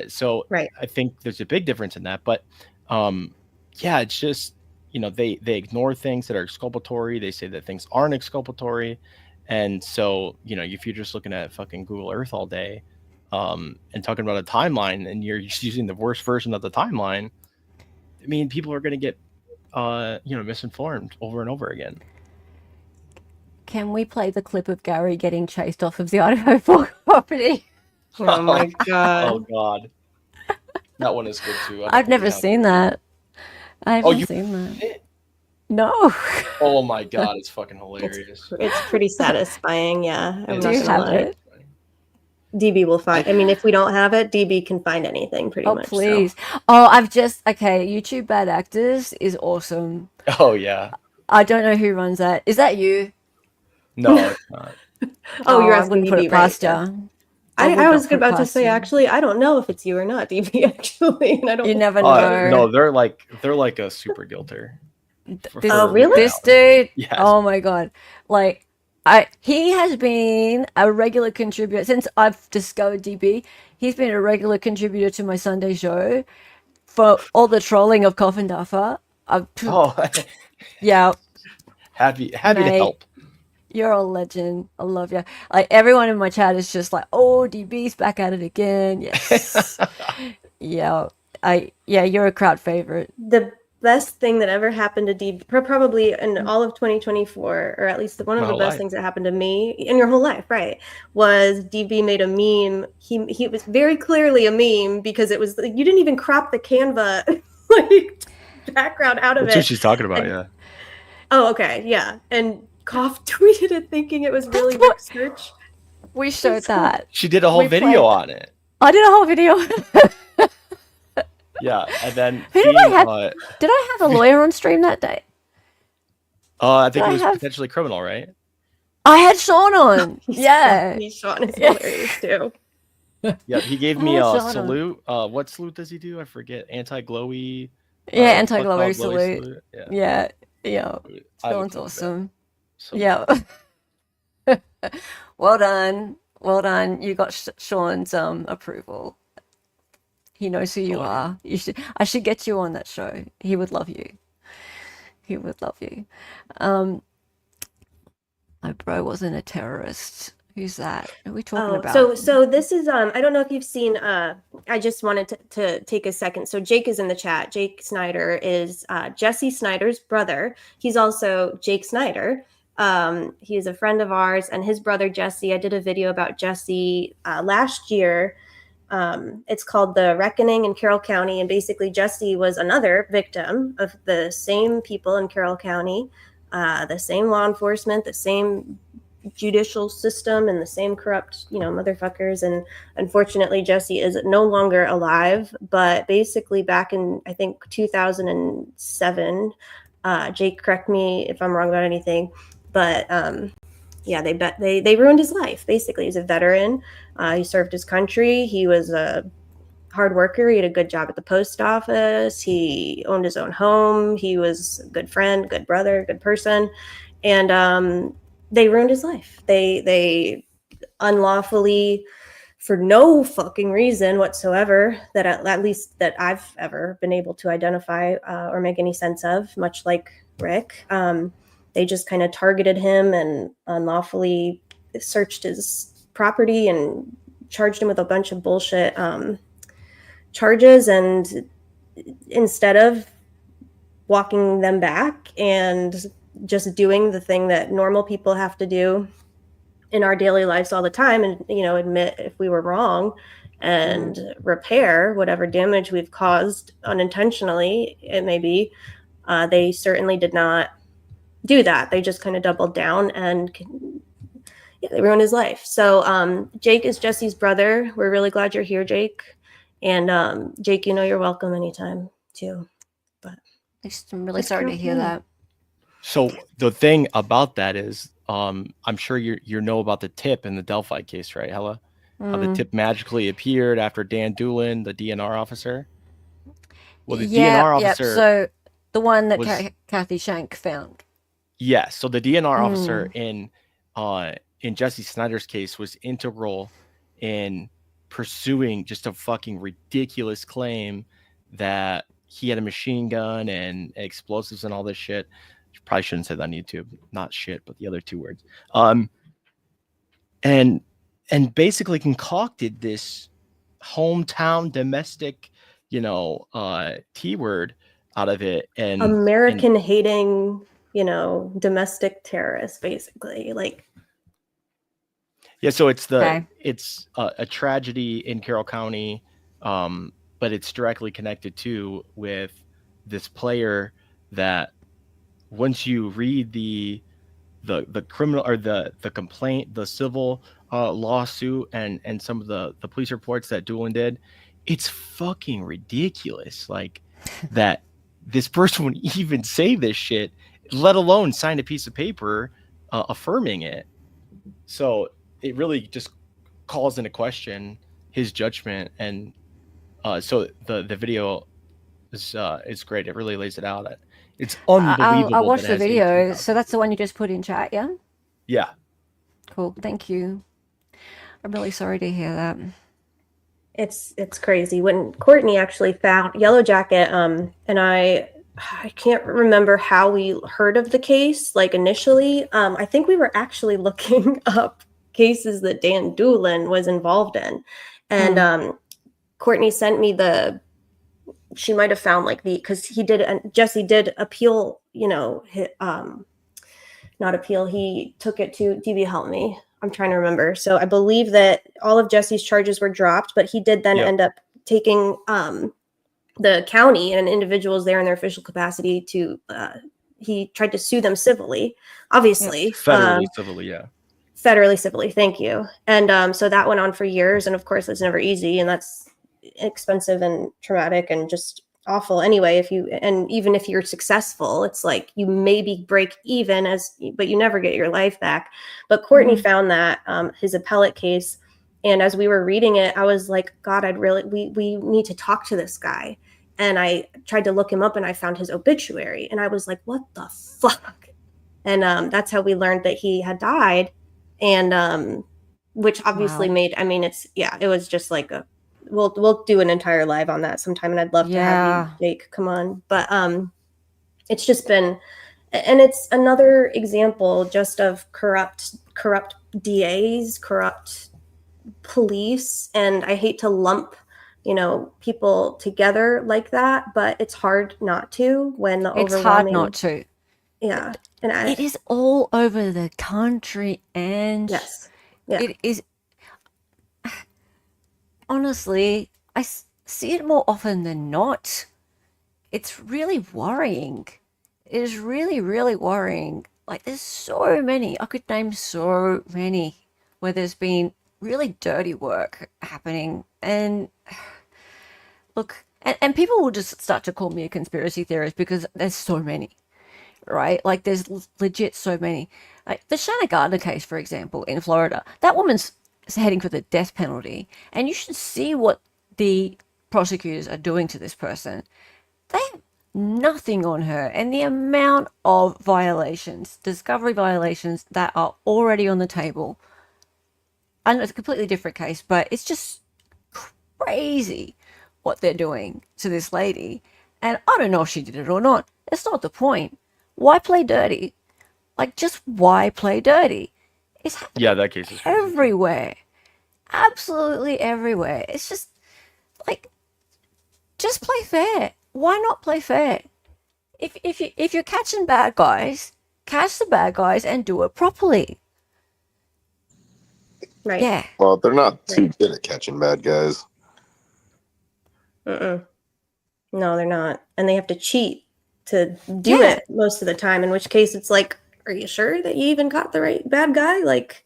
So Right. I think there's a big difference in that. But yeah, it's just, you know, they ignore things that are exculpatory. They say that things aren't exculpatory. And so, you know, if you're just looking at fucking Google Earth all day and talking about a timeline and you're just using the worst version of the timeline, I mean, people are going to get, you know, misinformed over and over again. Can we play the clip of Gary getting chased off of the Idaho property? Oh my god. Oh God, that one is good too. I've never seen that. I haven't you- seen that. No. Oh my God, it's fucking hilarious. It's pretty satisfying, yeah. I'm Do not you gonna have lie. it? DB will find. I mean, if we don't have it, DB can find anything pretty Oh, much. please. So. Oh, okay, YouTube Bad Actors is awesome. Oh yeah. I don't know who runs that. Is that you? No, it's not. Oh, you're I asking wouldn't put DB, it past right? ya. Yeah. I would I not was put it about to past say, you. actually, I don't know if it's you or not, DB, actually. And I don't You never know. No, they're like a super guilter. Oh, really? This dude, Yes. oh my god. Like, he has been a regular contributor since I've discovered DB. He's been a regular contributor to my Sunday show for all the trolling of Coffin Duffer. Oh, Yeah, happy to Mate. help. you're a legend. I love you. Like, everyone in my chat is just like, oh, DB's back at it again. Yes. Yeah. You're a crowd favorite. The best thing that ever happened to DB, probably in all of 2024, or at least one of My the whole best life. things that happened to me in your whole life, right, was DB made a meme. He was very clearly a meme because it was, you didn't even crop the Canva like background out of That's it. what she's talking about, And- yeah. Oh, okay, yeah. And Koff tweeted it thinking it was really what- research. We showed that. She did a whole We played video that. on it. I did a whole video. Yeah, and then Who did I have? uh, Did I have a lawyer on stream that day? I think I it was have- potentially criminal, right? I had Sean on. Yeah. Sean is Yeah. hilarious too. Yeah, he gave me Oh, a Shauna. salute. What salute does he do? I forget. Anti-glowy. Yeah, foot anti-glowy called salute. Yeah. Yeah. I would Sean's do that. awesome. So- Yeah. Well done. Well done. You got Sean's approval. He knows who you are. I should get you on that show. He would love you. He would love you. My bro wasn't a terrorist. Who's that? Who are we talking about? So this is I don't know if you've seen I just wanted to take a second. So Jake is in the chat. Jake Snyder is Jesse Snyder's brother. He's also Jake Snyder. He is a friend of ours, and his brother Jesse. I did a video about Jesse last year. It's called The Reckoning in Carroll County, and basically Jesse was another victim of the same people in Carroll County, the same law enforcement, the same judicial system, and the same corrupt, motherfuckers. And unfortunately, Jesse is no longer alive. But basically, back in I think 2007, Jake, correct me if I'm wrong about anything, but yeah, they ruined his life. Basically, he's a veteran. He served his country. He was a hard worker. He had a good job at the post office. He owned his own home. He was a good friend, good brother, good person. And they ruined his life. They unlawfully, for no fucking reason whatsoever, that at least that I've ever been able to identify or make any sense of, much like Rick. They just kind of targeted him and unlawfully searched his property and charged him with a bunch of bullshit charges. And instead of walking them back and just doing the thing that normal people have to do, in our daily lives all the time, and admit if we were wrong and repair whatever damage we've caused unintentionally. It may be. They certainly did not do that. They just kind of doubled down and they ruined his life. So Jake is Jesse's brother. We're really glad you're here, Jake. And Jake, you're welcome anytime too. But I'm really sorry to hear that. So the thing about that is, I'm sure you know about the tip in the Delphi case, right, Hella? How the tip magically appeared after Dan Doolin, the DNR officer. Well, the DNR officer. So the one that Kathy Shank found. Yes. So the DNR officer in Jesse Snyder's case was integral in pursuing just a fucking ridiculous claim that he had a machine gun and explosives and all this shit. Probably shouldn't say that on YouTube. Not shit, but the other two words. And basically concocted this hometown domestic, T word out of it. And American hating, domestic terrorist, basically. Like, yeah, so it's a tragedy in Carroll County, but it's directly connected with this player that once you read the criminal or the complaint, the civil lawsuit, and some of the police reports that Doolin did, it's fucking ridiculous. Like that this person would even say this shit, let alone sign a piece of paper affirming it. So it really just calls into question his judgment. And so the video is great. It really lays it out. It's unbelievable. I watched the video. So that's the one you just put in chat, yeah? Yeah. Cool. Thank you. I'm really sorry to hear that. It's crazy. When Courtney actually found Yellow Jacket, and I can't remember how we heard of the case, like initially. I think we were actually looking up cases that Dan Doolin was involved in. And Courtney sent me she might have found because Jesse did appeal, not appeal. He took it to DB, help me. I'm trying to remember. So I believe that all of Jesse's charges were dropped, but he did then end up taking the county and individuals there in their official capacity to, he tried to sue them civilly, obviously. Federally, civilly, yeah. Federally, civilly, thank you. And so that went on for years. And of course, it's never easy. And that's expensive and traumatic and just awful anyway. Even if you're successful, it's like you maybe break even but you never get your life back. But Courtney found that his appellate case, and as we were reading it, I was like, God, we need to talk to this guy. And I tried to look him up and I found his obituary and I was like, what the fuck? And that's how we learned that he had died. And which obviously it was just like we'll do an entire live on that sometime, and I'd love to have you, Jake, come on. But it's just been, and it's another example just of corrupt DAs, corrupt police, and I hate to lump people together like that, but it's hard not to when the overwhelming. It's hard not to. Yeah, and it is all over the country, and yes, it is. Honestly, I see it more often than not. It's really worrying. It is really, really worrying. Like, there's so many. I could name so many where there's been really dirty work happening. And look, and people will just start to call me a conspiracy theorist because there's so many, right? Like, there's legit so many. Like, the Shanna Gardner case, for example, in Florida, that woman's heading for the death penalty, and you should see what the prosecutors are doing to this person. They have nothing on her, and the amount of violations, discovery violations that are already on the table. I know it's a completely different case, but it's just crazy what they're doing to this lady. And I don't know if she did it or not. That's not the point. Why play dirty? Like, just why play dirty? It's happening that case is everywhere. Absolutely everywhere. It's just like, just play fair. Why not play fair? If you're catching bad guys, catch the bad guys and do it properly. Right. Yeah. Well, they're not too good at catching bad guys. No, they're not. And they have to cheat to do it most of the time, in which case it's like, are you sure that you even caught the right bad guy? Like,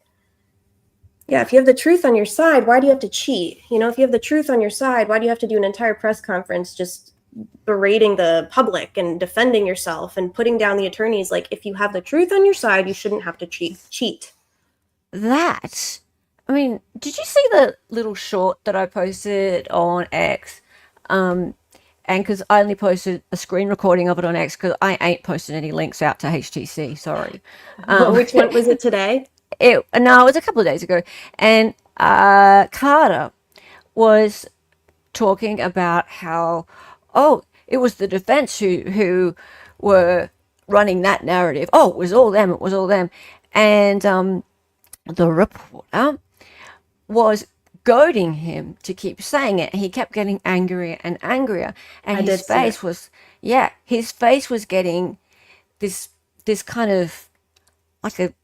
yeah, if you have the truth on your side, why do you have to cheat? You know, if you have the truth on your side, why do you have to do an entire press conference just berating the public and defending yourself and putting down the attorneys? Like, if you have the truth on your side, you shouldn't have to cheat. That, I mean, did you see the little short that I posted on X? And because I only posted a screen recording of it on X, because I ain't posted any links out to HTC, sorry. Which one was it today? No, it was a couple of days ago. And Carter was talking about how, it was the defense who were running that narrative. Oh, it was all them. And the reporter was goading him to keep saying it. He kept getting angrier and angrier. And his face was getting this kind of like it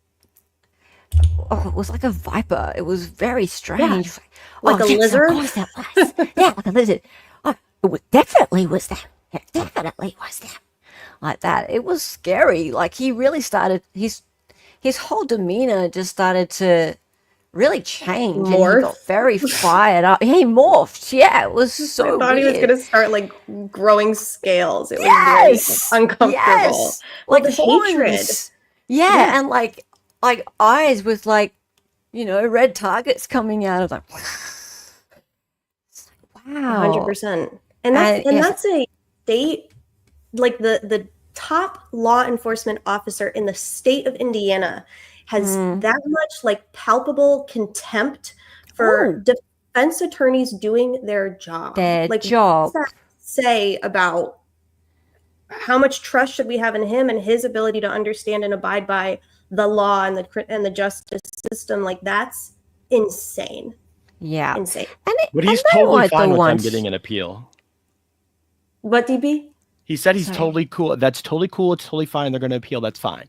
was like a viper. It was very strange. Yeah. Like a lizard? Of course that was. Yeah, like a lizard. Oh, definitely was them. It definitely was them. Like that. It was scary. Like he really started, his whole demeanor just started to really change. Morph. And he got very fired up. He morphed. Yeah, it was so I thought weird. he was gonna start like growing scales. It was very uncomfortable. Yes. Like Like hatred. horns. Yeah, and like eyes with like, red targets coming out of them. Wow. 100%. And that's a state, like the top law enforcement officer in the state of Indiana has that much like palpable contempt for defense attorneys doing their job. Their like, job. What does that say about how much trust should we have in him and his ability to understand and abide by the law and the justice system? Like, that's insane. Yeah. Insane. But he's totally fine with them getting an appeal. What, DB? He said he's totally cool. That's totally cool. It's totally fine. They're going to appeal. That's fine.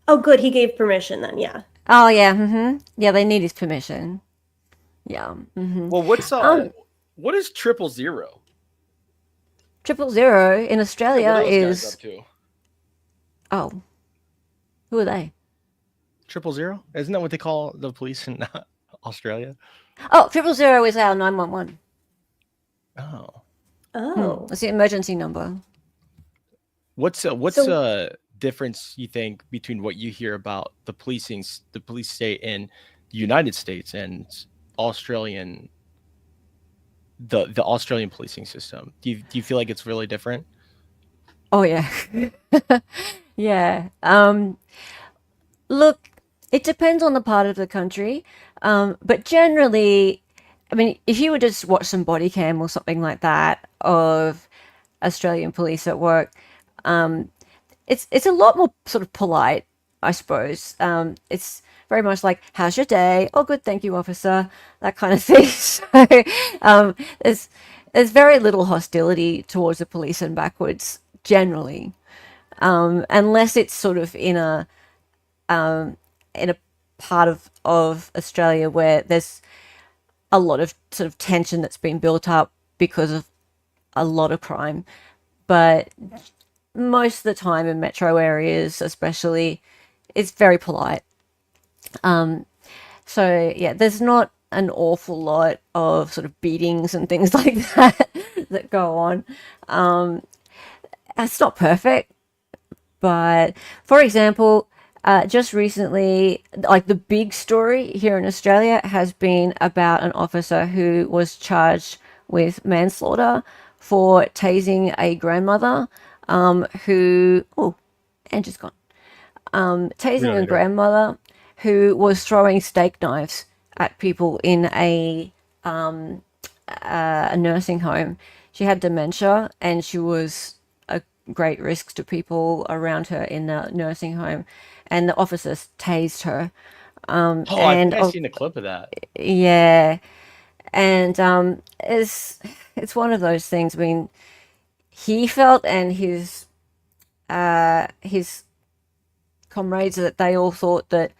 Oh, good. He gave permission then. Yeah. Oh, yeah. Yeah, they need his permission. Yeah. Well, what is 000? 000 in Australia What are those guys is. up to? Oh, who are they? 000? Isn't that what they call the police in Australia? Oh, 000 is our 911. Oh. It's the emergency number. What's a difference you think between what you hear about the police state in the United States and Australian, the Australian policing system? Do you feel like it's really different? Oh yeah. Yeah. Look, it depends on the part of the country. But generally, I mean, if you were to just watch some body cam or something like that of Australian police at work, it's a lot more sort of polite, I suppose. It's very much like, how's your day? Oh, good, thank you, officer. That kind of thing. So there's very little hostility towards the police and backwards, generally. Unless it's sort of in a part of Australia where there's a lot of sort of tension that's been built up because of a lot of crime. But most of the time in metro areas, especially, it's very polite. So yeah, there's not an awful lot of sort of beatings and things like that that go on. It's not perfect, but for example, just recently, like the big story here in Australia has been about an officer who was charged with manslaughter for tasing a grandmother Angie's gone. Tasing a grandmother who was throwing steak knives at people in a nursing home. She had dementia and she was a great risk to people around her in the nursing home, and the officers tased her. I think I've seen a clip of that. Yeah, and it's one of those things. I mean, he felt, and his comrades, that they all thought that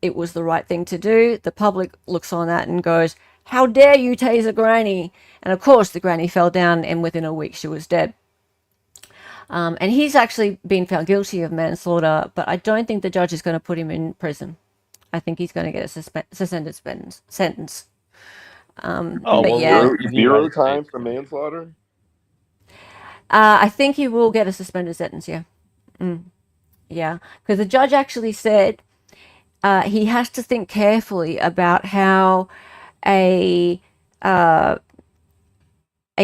it was the right thing to do. The public looks on that and goes, how dare you tase a granny? And of course, the granny fell down, and within a week she was dead. And he's actually been found guilty of manslaughter, but I don't think the judge is going to put him in prison. I think he's going to get a suspended sentence. Zero time for manslaughter? I think he will get a suspended sentence, yeah. Yeah, because the judge actually said he has to think carefully about how a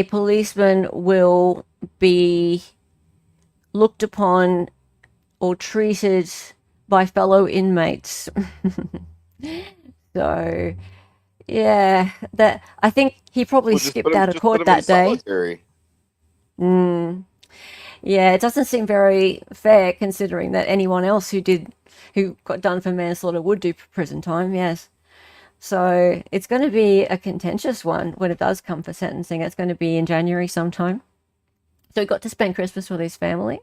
policeman will be looked upon or treated by fellow inmates. So, yeah, that I think he probably skipped out of court that day. Yeah, it doesn't seem very fair considering that anyone else who got done for manslaughter would do prison time. Yes. So it's going to be a contentious one when it does come for sentencing. It's going to be in January sometime. So he got to spend Christmas with his family.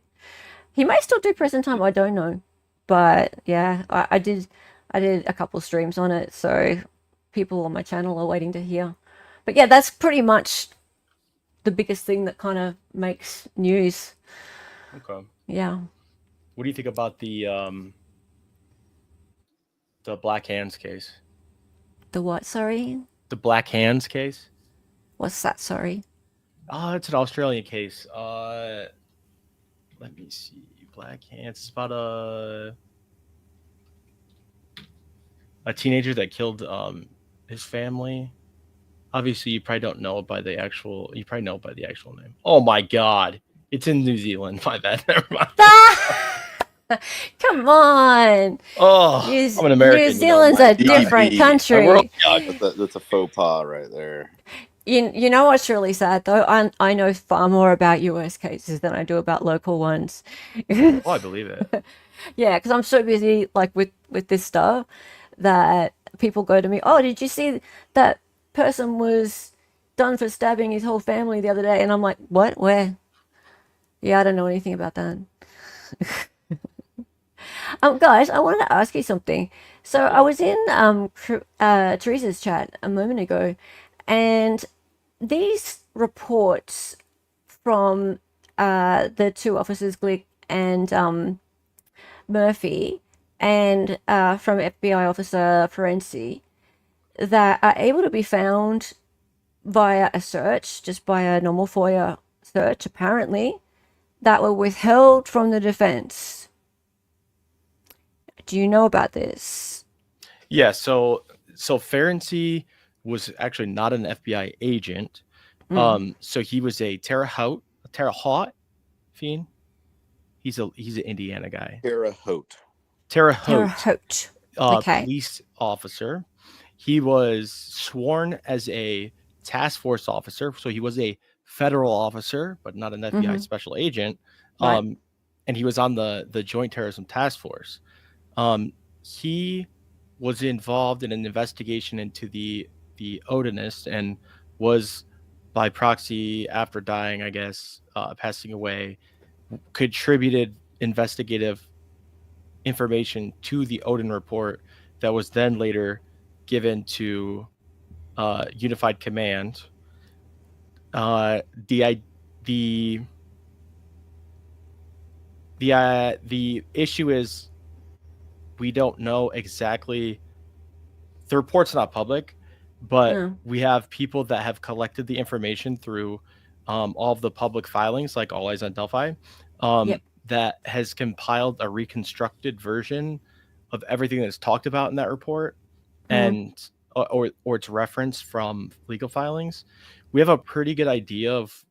He may still do prison time. I don't know. But yeah, I did a couple streams on it. So people on my channel are waiting to hear. But yeah, that's pretty much the biggest thing that kind of makes news. Okay. Yeah. What do you think about the Black Hands case? The what, sorry? The Black Hands case? What's that, sorry? Oh, it's an Australian case. Let me see. Black Hands. It's about a teenager that killed his family. Obviously, you probably don't know it by the actual. You probably know it by the actual name. Oh my God, it's in New Zealand. My bad. Never mind. Come on. Oh, I'm an American. New Zealand's a different country. That's a faux pas right there. You know what's really sad though? I know far more about US cases than I do about local ones. Oh, I believe it. Yeah, because I'm so busy like with this stuff that people go to me, oh, did you see that person was done for stabbing his whole family the other day? And I'm like, what? Where? Yeah, I don't know anything about that. Guys, I wanted to ask you something. So I was in Teresa's chat a moment ago, and these reports from the two officers, Glick and Murphy, and from FBI officer Forensi, that are able to be found via a search, just by a normal FOIA search, apparently, that were withheld from the defense. Do you know about this? Yeah, so Forensi was actually not an FBI agent. So he was a Terre Haute Fien. He's an Indiana guy. Terre Haute. Okay. Police officer. He was sworn as a task force officer, so he was a federal officer, but not an FBI special agent. Right. And he was on the Joint Terrorism Task Force. He was involved in an investigation into the Odinist and was, by proxy, after dying, I guess, passing away, contributed investigative information to the Odin report that was then later given to Unified Command. The issue is we don't know exactly. The report's not public, but we have people that have collected the information through all of the public filings, like All Eyes on Delphi, that has compiled a reconstructed version of everything that's talked about in that report, and or its reference from legal filings. We have a pretty good idea of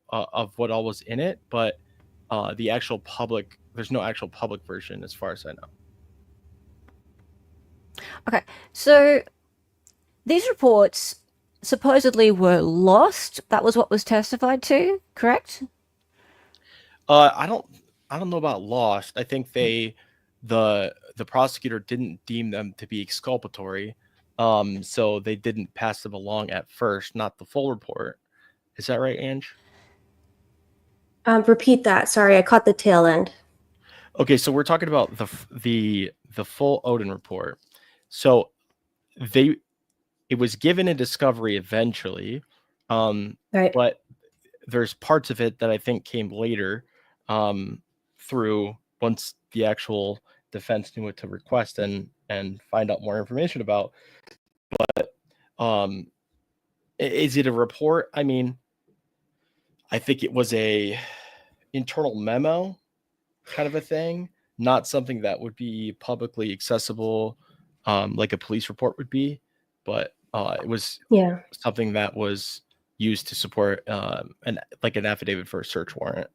what all was in it, but the actual public, there's no actual public version as far as I know. Okay, so these reports supposedly were lost. That was what was testified to, correct? I don't know about lost. I think the prosecutor didn't deem them to be exculpatory, so they didn't pass them along at first, not the full report. Is that right, Ange? Repeat that. Sorry, I caught the tail end. Okay, so we're talking about the full Odin report. So it was given in discovery eventually, Right. but there's parts of it that I think came later, through once the actual defense knew what to request and find out more information about. But is it a report? I mean, I think it was a internal memo kind of a thing, not something that would be publicly accessible, like a police report would be, but it was something that was used to support an affidavit for a search warrant.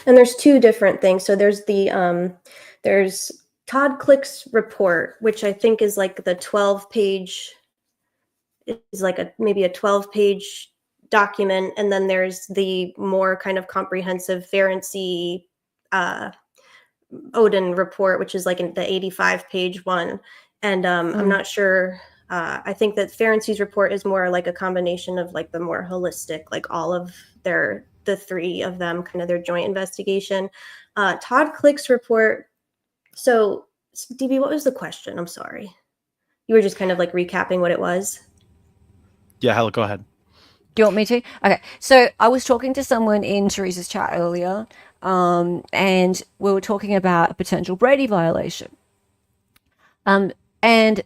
And there's two different things. So there's there's Todd Click's report, which I think is like the 12-page, is like maybe a 12-page document, and then there's the more kind of comprehensive Ferenczi Odin report, which is like the 85-page one. And I'm not sure. I think that Ferenczi's report is more like a combination of like the more holistic, like all of the three of them, kind of their joint investigation. Todd Click's report. So, DB, what was the question? I'm sorry. You were just kind of like recapping what it was. Yeah, Helen, go ahead. Do you want me to? Okay. So I was talking to someone in Teresa's chat earlier, and we were talking about a potential Brady violation. And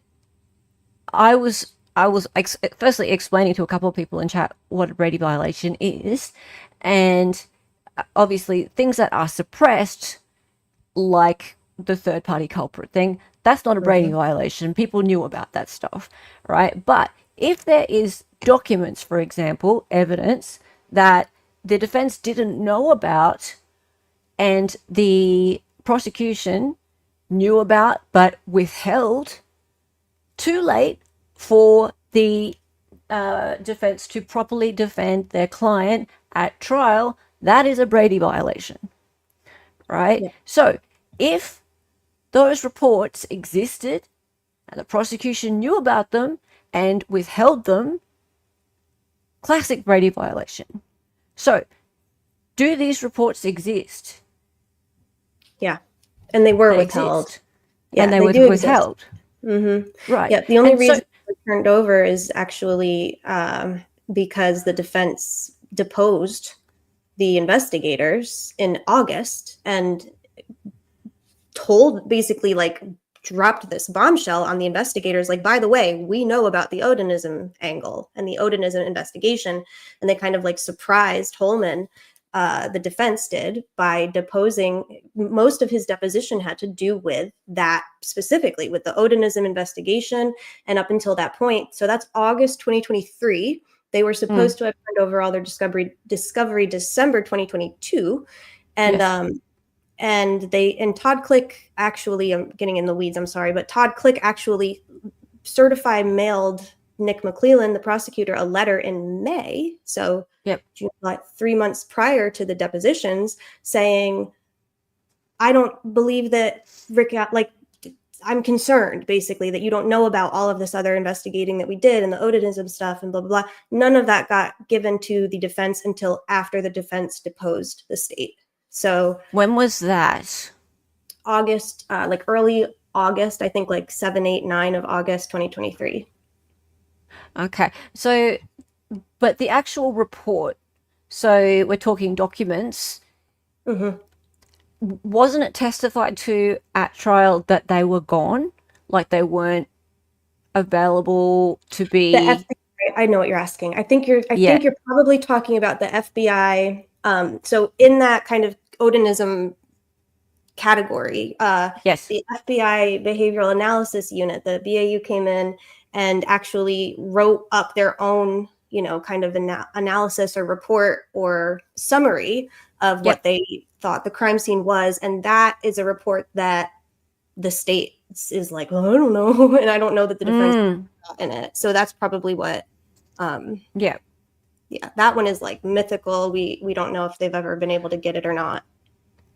I was firstly explaining to a couple of people in chat what a Brady violation is, and obviously things that are suppressed, like the third-party culprit thing, that's not a Brady violation. People knew about that stuff, right? But if there is documents, for example, evidence that the defense didn't know about and the prosecution knew about but withheld, too late for the defense to properly defend their client at trial, that is a Brady violation, right? Yeah. So if those reports existed and the prosecution knew about them and withheld them, classic Brady violation. So, do these reports exist? Yeah, and they were withheld. Exist. Yeah, and they were withheld. Mm-hmm. Right. Yeah, the only reason they were turned over is actually because the defense deposed the investigators in August and basically dropped this bombshell on the investigators, like, by the way, we know about the Odinism angle and the Odinism investigation. And they kind of surprised Holman, the defense did, by deposing. Most of his deposition had to do with that, specifically with the Odinism investigation. And up until that point, so that's August 2023. They were supposed to have turned over all their discovery December 2022. And yes. And Todd Click actually, I'm getting in the weeds, I'm sorry, but Todd Click actually certified mailed Nick Mcleland, the prosecutor, a letter in May. So like 3 months prior to the depositions, saying, I don't believe that Rick, I'm concerned basically that you don't know about all of this other investigating that we did and the Odinism stuff and blah, blah, blah. None of that got given to the defense until after the defense deposed the state. So when was that? August, early August, I think 7, 8, 9 of August 2023. Okay. So, but the actual report, so we're talking documents, wasn't it testified to at trial that they were gone? Like they weren't available to be... I know what you're asking. I think you're probably talking about the FBI. So in that kind of Odinism category, yes, the FBI Behavioral Analysis Unit, the BAU, came in and actually wrote up their own, kind of analysis or report or summary of what they thought the crime scene was. And that is a report that the state is like, well, I don't know. And I don't know that the defense in it. So that's probably what, yeah, that one is mythical. We don't know if they've ever been able to get it or not.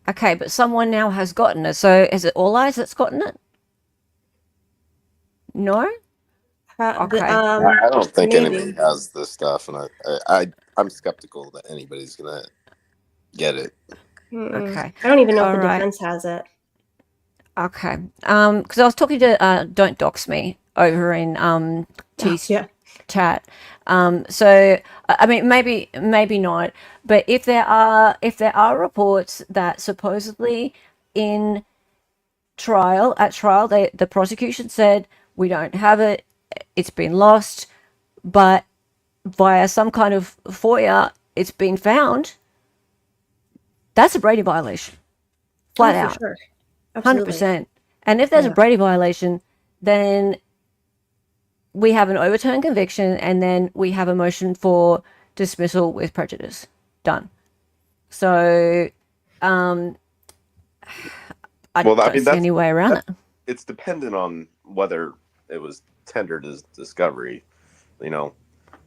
Okay, but someone now has gotten it. So is it All Eyes that's gotten it? No? Okay. I don't think anybody has this stuff, and I'm skeptical that anybody's gonna get it. Okay. I don't even know if the defense has it. Okay. Because I was talking to Don't Dox Me over in T's Yeah. chat. So I mean, maybe not. But if there are reports that supposedly in at trial, the prosecution said we don't have it, it's been lost, but via some kind of FOIA, it's been found. That's a Brady violation, flat Oh, out. for sure. Absolutely. 100%. And if there's a Yeah. Brady violation, then we have an overturned conviction and then we have a motion for dismissal with prejudice. Done. So, I don't see any way around it. It's dependent on whether it was tendered as discovery,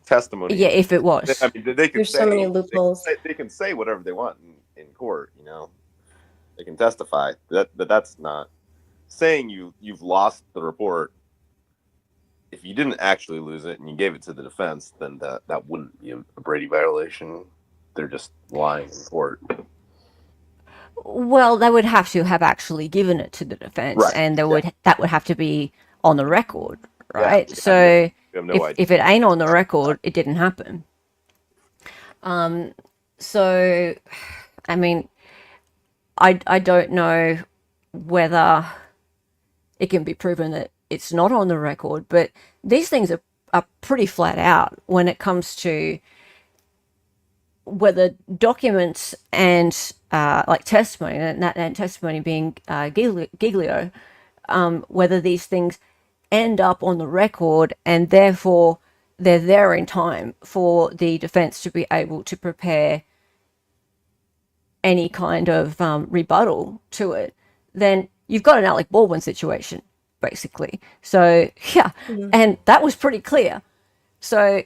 testimony. Yeah, if it was. I mean, they can There's say, so many loopholes. They can say whatever they want in court, They can testify. But that's not saying you've lost the report. If you didn't actually lose it and you gave it to the defense, then that wouldn't be a Brady violation. They're just lying in court. Well, they would have to have actually given it to the defense, Right. and that would have to be on the record, right? Yeah. So You have no idea. if it ain't on the record, it didn't happen. So, I mean, I don't know whether it can be proven that it's not on the record, but these things are pretty flat out when it comes to whether documents and like testimony, and testimony being Giglio, whether these things end up on the record and therefore they're there in time for the defense to be able to prepare any kind of rebuttal to it, then you've got an Alec Baldwin situation, basically. So, yeah, and that was pretty clear. So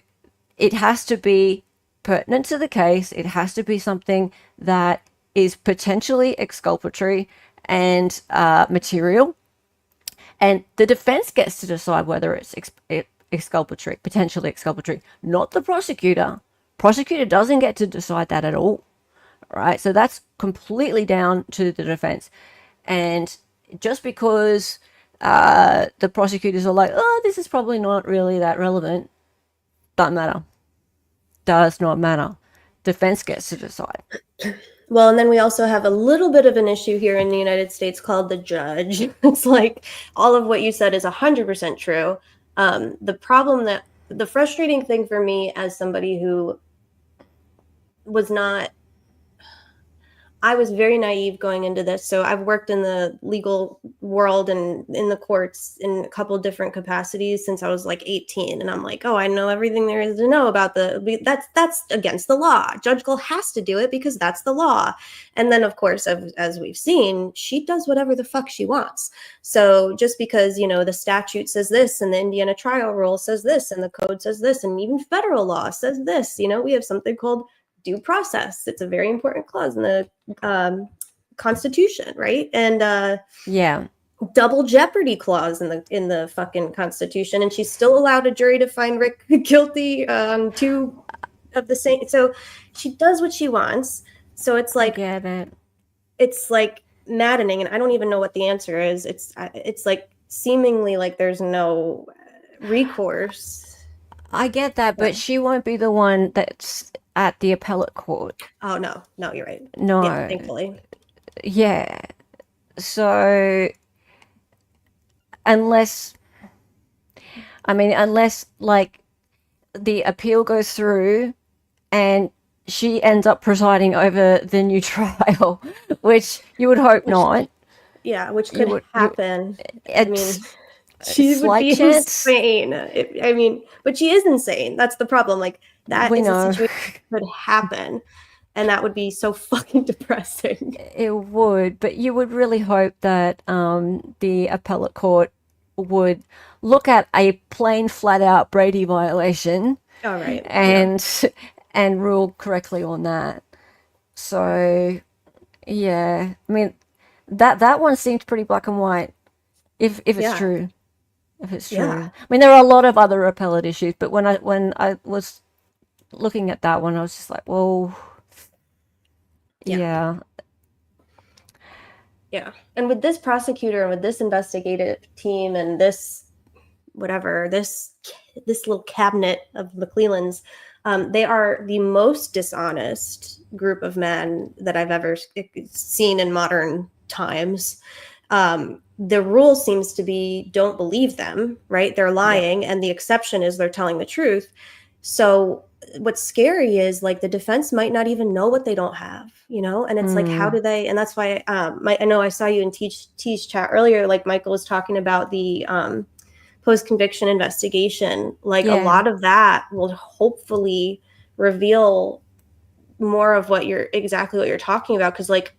it has to be pertinent to the case. It has to be something that is potentially exculpatory and material. And the defense gets to decide whether it's exculpatory, potentially exculpatory, not the prosecutor. Prosecutor doesn't get to decide that at all, right? So that's completely down to the defense. And just because the prosecutors are like, oh, this is probably not really that relevant, doesn't matter. Does not matter. Defense gets to decide. Well, and then we also have a little bit of an issue here in the United States called the judge. It's like all of what you said is 100% true. The frustrating thing for me as somebody who I was very naive going into this. So I've worked in the legal world and in the courts in a couple different capacities since I was like 18. And I'm like, oh, I know everything there is to know about that's against the law. Judge Gull has to do it because that's the law. And then, of course, as we've seen, she does whatever the fuck she wants. So just because, the statute says this and the Indiana trial rule says this and the code says this and even federal law says this, we have something called due process. It's a very important clause in the Constitution, right? And yeah, double jeopardy clause in the fucking Constitution, and she's still allowed a jury to find Rick guilty on two of the same. So she does what she wants. So it's like, it's like maddening, and I don't even know what the answer is. It's like seemingly like there's no recourse. I get that, but she won't be the one that's at the appellate court. Oh, no, you're right. No. Yeah, thankfully. Yeah. So, unless like the appeal goes through and she ends up presiding over the new trial, which you would hope not. Yeah, which could happen. She would be insane. But she is insane. That's the problem. Like, that is a situation that could happen. And that would be so fucking depressing. It would, but you would really hope that the appellate court would look at a plain, flat-out Brady violation, all right, and rule correctly on that. So, yeah, that one seems pretty black and white, if it's true. If it's true, there are a lot of other appellate issues, but when I was looking at that one, I was just like, whoa. Yeah. Yeah. And with this prosecutor and with this investigative team and this whatever, this little cabinet of Mclelands, they are the most dishonest group of men that I've ever seen in modern times. The rule seems to be don't believe them, right? They're lying, and the exception is they're telling the truth. So what's scary is like the defense might not even know what they don't have, you know? And it's like, how do they? And that's why I know I saw you in T's chat earlier, like Michael was talking about the post-conviction investigation. Like a lot of that will hopefully reveal more of exactly what you're talking about. Cause like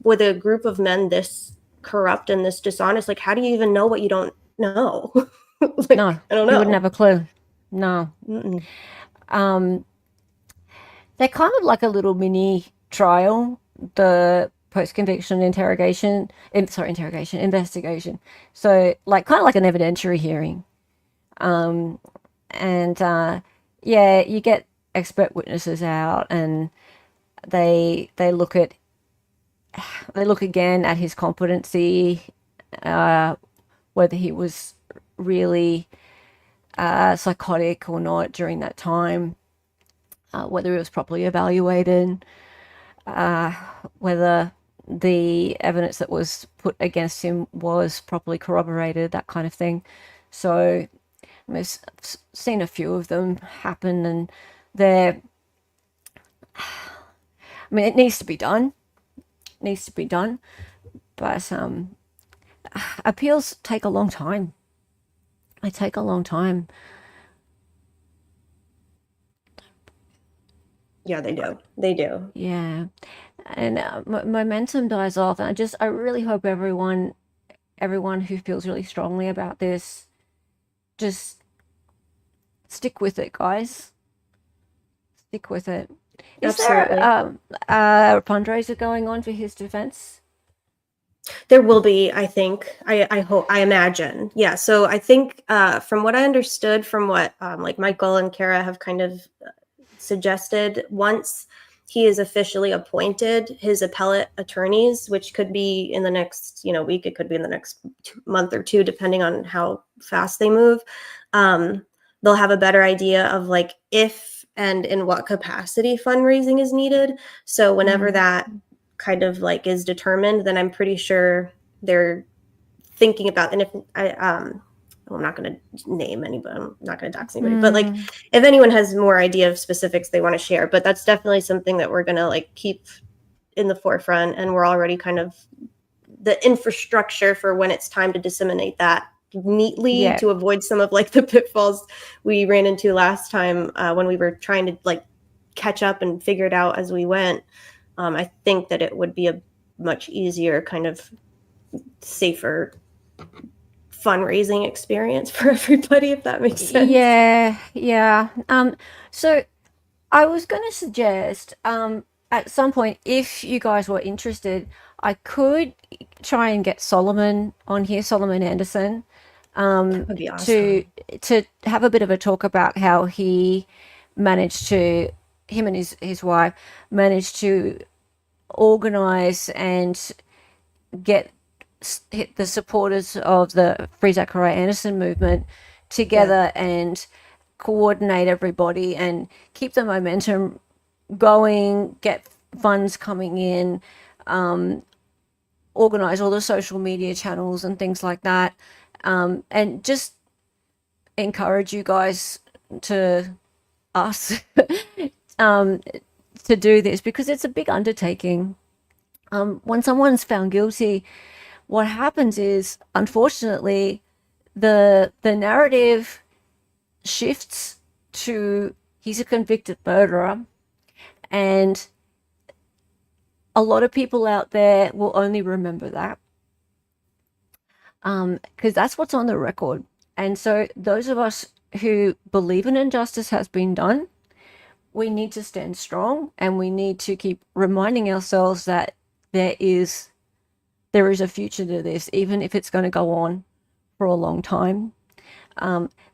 with a group of men this corrupt and this dishonest, like how do you even know what you don't know? Like, No, I don't know. you wouldn't have a clue. No. They're kind of like a little mini trial, the post-conviction investigation. So like kind of like an evidentiary hearing. You get expert witnesses out, and they look again at his competency, whether he was really psychotic or not during that time, whether he was properly evaluated, whether the evidence that was put against him was properly corroborated, that kind of thing. So I've seen a few of them happen, and it needs to be done. But appeals take a long time. They take a long time. Yeah, they do. Yeah. And momentum dies off. And I really hope everyone who feels really strongly about this, just stick with it, guys. Stick with it. Is there a fundraiser going on for his defense? There will be, I think. I hope, I imagine. Yeah. So I think from what I understood, from what like Michael and Kara have kind of suggested, once he is officially appointed, his appellate attorneys, which could be in the next week, it could be in the next month or two, depending on how fast they move, they'll have a better idea of like if and in what capacity fundraising is needed. So whenever that kind of like is determined, then I'm pretty sure they're thinking about, and if I'm not going to name anybody, I'm not going to dox anybody, but like if anyone has more idea of specifics they want to share, but that's definitely something that we're going to like keep in the forefront, and we're already kind of the infrastructure for when it's time to disseminate that neatly to avoid some of like the pitfalls we ran into last time when we were trying to like catch up and figure it out as we went. I think that it would be a much easier, kind of safer fundraising experience for everybody, if that makes sense. Yeah. So I was going to suggest at some point, if you guys were interested, I could try and get Solomon on here, Solomon Anderson, That'd be awesome. to have a bit of a talk about how he managed to, him and his wife managed to organize and get the supporters of the FreeZachariahAnderson movement together and coordinate everybody and keep the momentum going, get funds coming in, organize all the social media channels and things like that, and just encourage you guys to do this, because it's a big undertaking. When someone's found guilty, what happens is, unfortunately, the narrative shifts to he's a convicted murderer, and a lot of people out there will only remember that because that's what's on the record. And so those of us who believe an injustice has been done, we need to stand strong, and we need to keep reminding ourselves that there is a future to this, even if it's going to go on for a long time.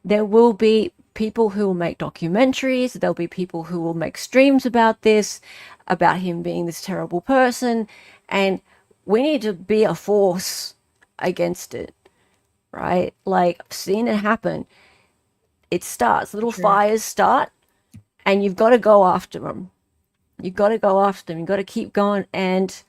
There will be people who will make documentaries. There'll be people who will make streams about this, about him being this terrible person. And we need to be a force against it, right? Like, I've seen it happen. It starts, little fires start, and you've got to go after them. You've got to go after them. You've got to keep going and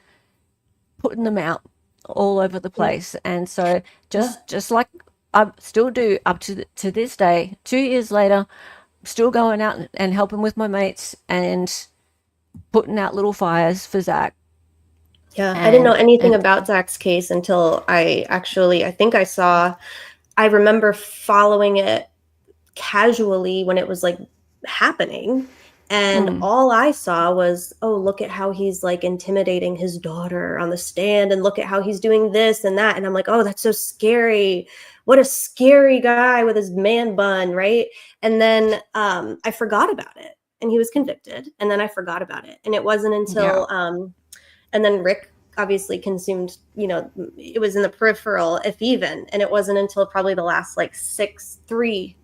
putting them out all over the place. And so just like I still do up to this day, 2 years later, still going out and helping with my mates and putting out little fires for Zach. Yeah, I didn't know anything about Zach's case until I remember following it casually when it was like happening. And all I saw was, oh, look at how he's like intimidating his daughter on the stand, and look at how he's doing this and that. And I'm like, oh, that's so scary. What a scary guy with his man bun, right? And then I forgot about it, and he was convicted, and then I forgot about it. And it wasn't until and then Rick obviously consumed, it was in the peripheral, if even, and it wasn't until probably the last like 3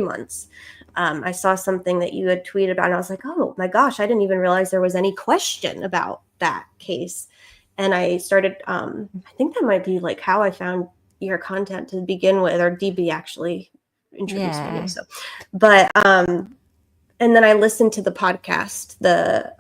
months. I saw something that you had tweeted about, and I was like, oh my gosh, I didn't even realize there was any question about that case. And I started, I think that might be like how I found your content to begin with, or DB actually introduced me. So, but, and then I listened to the podcast, the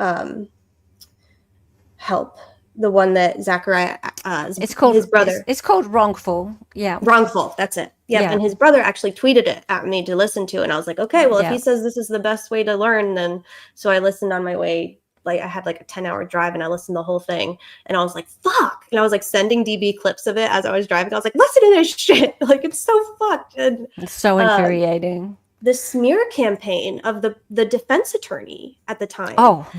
one that Zachariah, it's called his brother. It's called Wrongful. Yeah. Wrongful. That's it. Yep. Yeah. And his brother actually tweeted it at me to listen to. And I was like, okay, well, if he says this is the best way to learn, then, so I listened on my way. Like, I had like a 10-hour drive, and I listened to the whole thing, and I was like, fuck. And I was like sending DB clips of it as I was driving. I was like, listen to this shit. Like, it's so fucked. And it's so infuriating. The smear campaign of the defense attorney at the time. Oh,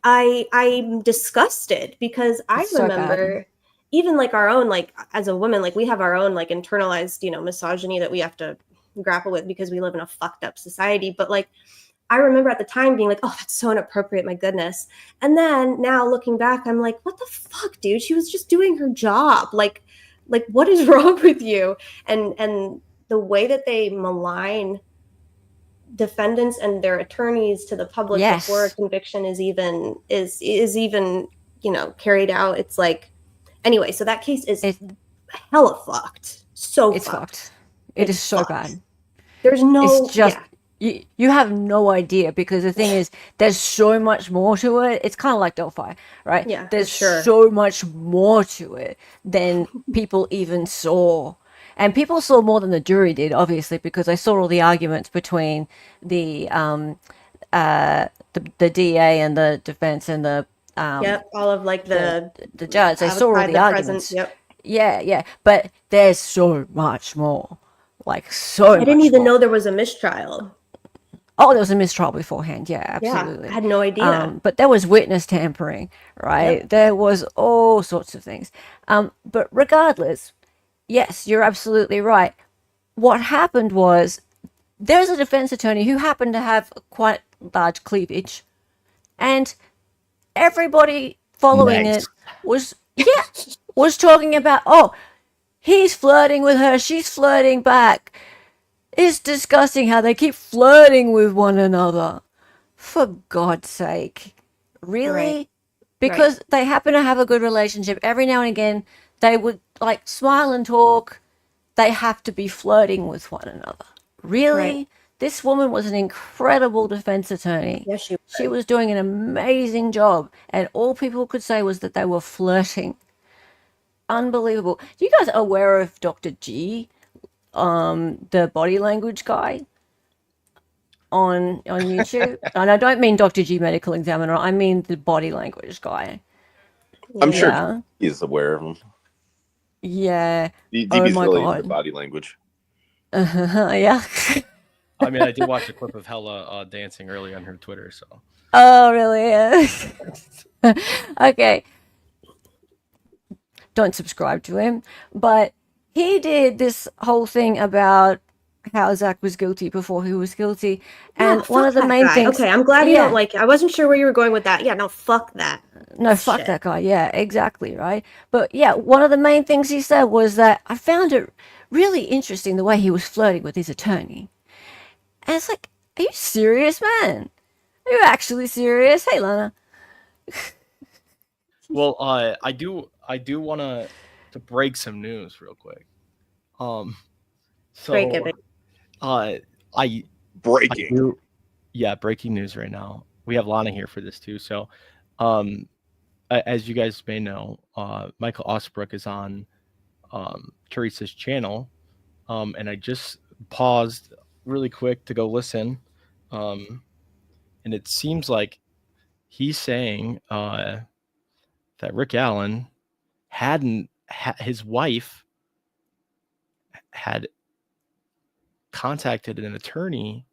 I'm disgusted, because I remember even like our own, like as a woman, like we have our own like internalized, misogyny that we have to grapple with because we live in a fucked up society. But like, I remember at the time being like, oh, that's so inappropriate. My goodness. And then now looking back, I'm like, what the fuck, dude? She was just doing her job. Like what is wrong with you? And the way that they malign defendants and their attorneys to the public before a conviction is even carried out. It's like, anyway, so that case is hella fucked. So it's fucked. It is so bad. There's no, it's just you have no idea, because the thing is, there's so much more to it. It's kind of like Delphi, right? Yeah, there's so much more to it than people even saw. And people saw more than the jury did, obviously, because they saw all the arguments between the DA and the defense and the all of like the judge. They saw all the arguments. Yeah. But there's so much more. Like so. I didn't even know there was a mistrial. Oh, there was a mistrial beforehand. Yeah, absolutely. Yeah, I had no idea. But there was witness tampering, right? Yep. There was all sorts of things. But regardless. Yes, you're absolutely right. What happened was, there's a defense attorney who happened to have quite large cleavage, and everybody following it was talking about, oh, he's flirting with her, she's flirting back. It's disgusting how they keep flirting with one another. For God's sake. Really? Right. Because they happen to have a good relationship. Every now and again, they would like smile and talk. They have to be flirting with one another. Really? Right. This woman was an incredible defense attorney. Yes, she was doing an amazing job. And all people could say was that they were flirting. Unbelievable. Are you guys aware of Dr. G, the body language guy on YouTube? And I don't mean Dr. G medical examiner. I mean the body language guy. I'm sure he's aware of him. Yeah. DB's really into body language. Yeah. I mean, I did watch a clip of Hella dancing early on her Twitter. So. Oh, really? Yeah. Okay. Don't subscribe to him, but he did this whole thing about how Zach was guilty before he was guilty, and one of the main things. Okay, I'm glad you don't like it. I wasn't sure where you were going with that. Yeah, no, fuck that. No, fuck that guy. Yeah, exactly, right? But yeah, one of the main things he said was that I found it really interesting the way he was flirting with his attorney. And it's like, are you serious, man? Are you actually serious? Hey, Lana. Well, I I do want to break some news real quick. Break it, So, baby. I Breaking. do, yeah, breaking news right now. We have Lana here for this too. So, as you guys may know, Michael Ausbrook is on Teresa's channel, and I just paused really quick to go listen, and it seems like he's saying that Rick Allen his wife had contacted an attorney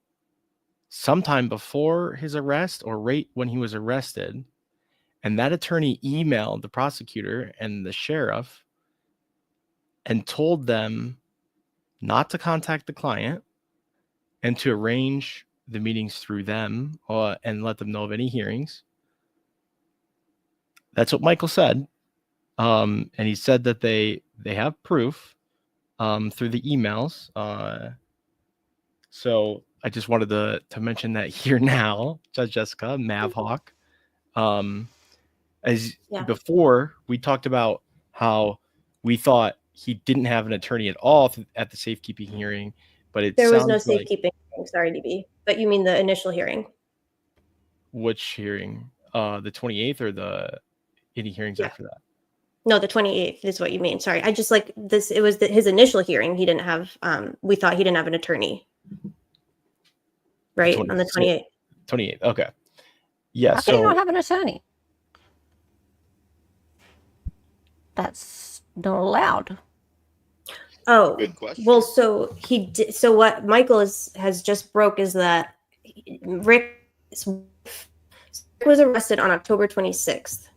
sometime before his arrest or right when he was arrested, and that attorney emailed the prosecutor and the sheriff and told them not to contact the client and to arrange the meetings through them and let them know of any hearings. That's what Michael said. And he said that they have proof through the emails. So I just wanted to mention that here now, Judge Jessica, Mavhawk. Before, we talked about how we thought he didn't have an attorney at all at the safekeeping hearing, but There was no sounds like safekeeping hearing, sorry, DB. But you mean the initial hearing? which hearing? The 28th or any hearings Yeah. after that? No, the 28th is what you mean. Sorry, I just like this. It was his initial hearing. He didn't have. We thought he didn't have an attorney. Right on the 28th. 28th. Okay. Yeah. How can you So not have an attorney? That's not allowed. Oh, Good question. well, so he did. So what Michael has just broke is that Rick was arrested on October 26th.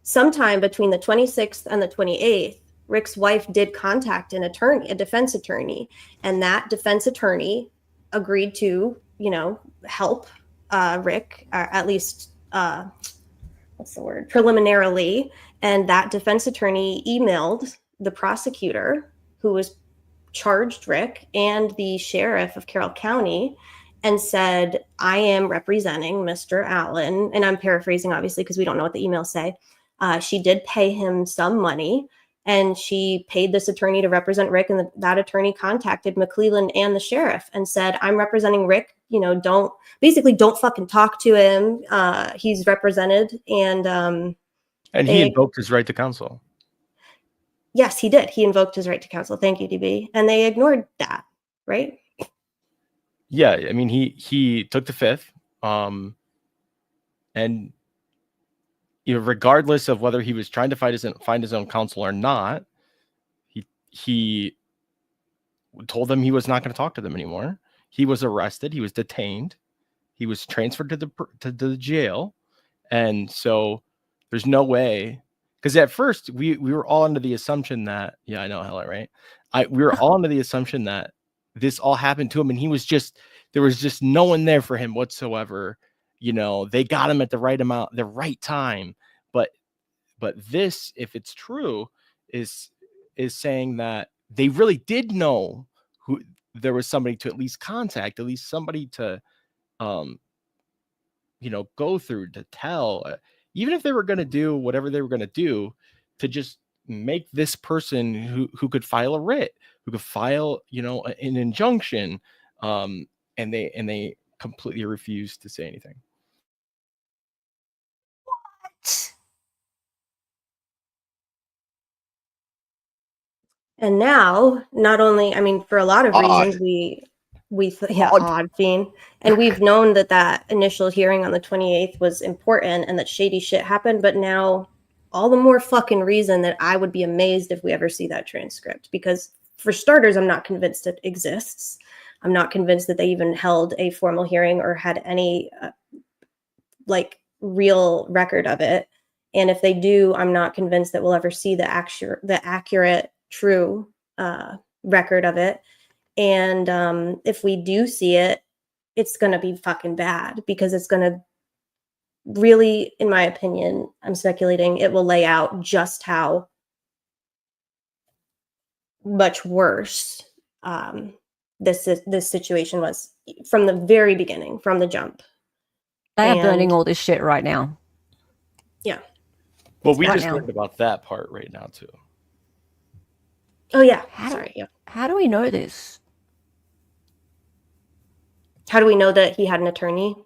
Sometime between the 26th and the 28th, Rick's wife did contact an attorney, a defense attorney, and that defense attorney agreed to, help Rick, or at least what's the word, preliminarily. And that defense attorney emailed the prosecutor who was charged Rick and the sheriff of Carroll County and said, I am representing Mr. Allen. And I'm paraphrasing, obviously, because we don't know what the emails say. She did pay him some money, and she paid this attorney to represent Rick. And that attorney contacted Mcleland and the sheriff and said, I'm representing Rick. Don't fucking talk to him. He's represented. And he invoked his right to counsel. Yes, he did. He invoked his right to counsel. Thank you, DB. And they ignored that, right? Yeah, I mean, he took the fifth, and regardless of whether he was trying to find his own counsel or not, he told them he was not going to talk to them anymore. He was arrested. He was detained. He was transferred to the jail, and so there's no way. Because at first we were all under the assumption that, yeah, I know, Hella, right? We were all under the assumption that this all happened to him, and there was just no one there for him whatsoever. They got him at the right amount, the right time. But this, if it's true, is saying that they really did know who there was somebody to at least contact, at least somebody to, go through to tell. Even if they were going to do whatever they were going to do to just make this person who could file a writ, who could file, an injunction, and they completely refused to say anything. What? And now, not only, I mean, for a lot of reasons, odd Fien. And we've known that initial hearing on the 28th was important and that shady shit happened. But now, all the more fucking reason that I would be amazed if we ever see that transcript. Because for starters, I'm not convinced it exists. I'm not convinced that they even held a formal hearing or had any real record of it. And if they do, I'm not convinced that we'll ever see the accurate, true record of it. And if we do see it, it's going to be fucking bad, because it's going to really, in my opinion, I'm speculating, it will lay out just how much worse this situation was from the very beginning, from the jump. They are burning all this shit right now. Yeah. Well, we Start just now. learned about that part right now too. Oh yeah. How do- Sorry. Yeah. How do we know this? How do we know that he had an attorney?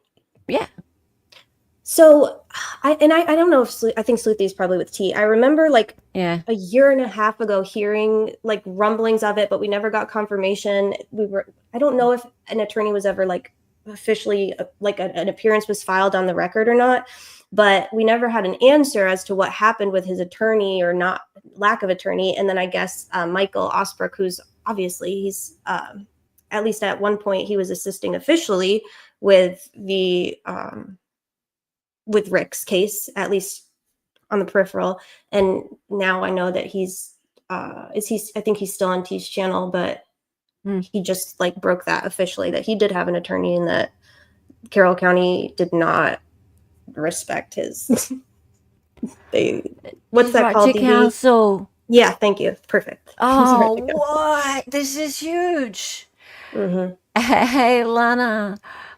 Yeah. So, I don't know if I think Sleuthy is probably with T. I remember like Yeah. a year and a half ago hearing like rumblings of it, but we never got confirmation. I don't know if an attorney was ever like officially like an appearance was filed on the record or not, but we never had an answer as to what happened with his attorney or not lack of attorney. And then I guess Michael Ausbrook, who's obviously he's at least at one point he was assisting officially with the with Rick's case, at least on the peripheral. And now I know that I think he's still on T's channel, but he just like broke that officially that he did have an attorney and that Carroll County did not respect his what's that Right called? to DB? counsel. Yeah, thank you. Perfect. Oh, what? This is huge. Hey, Lana.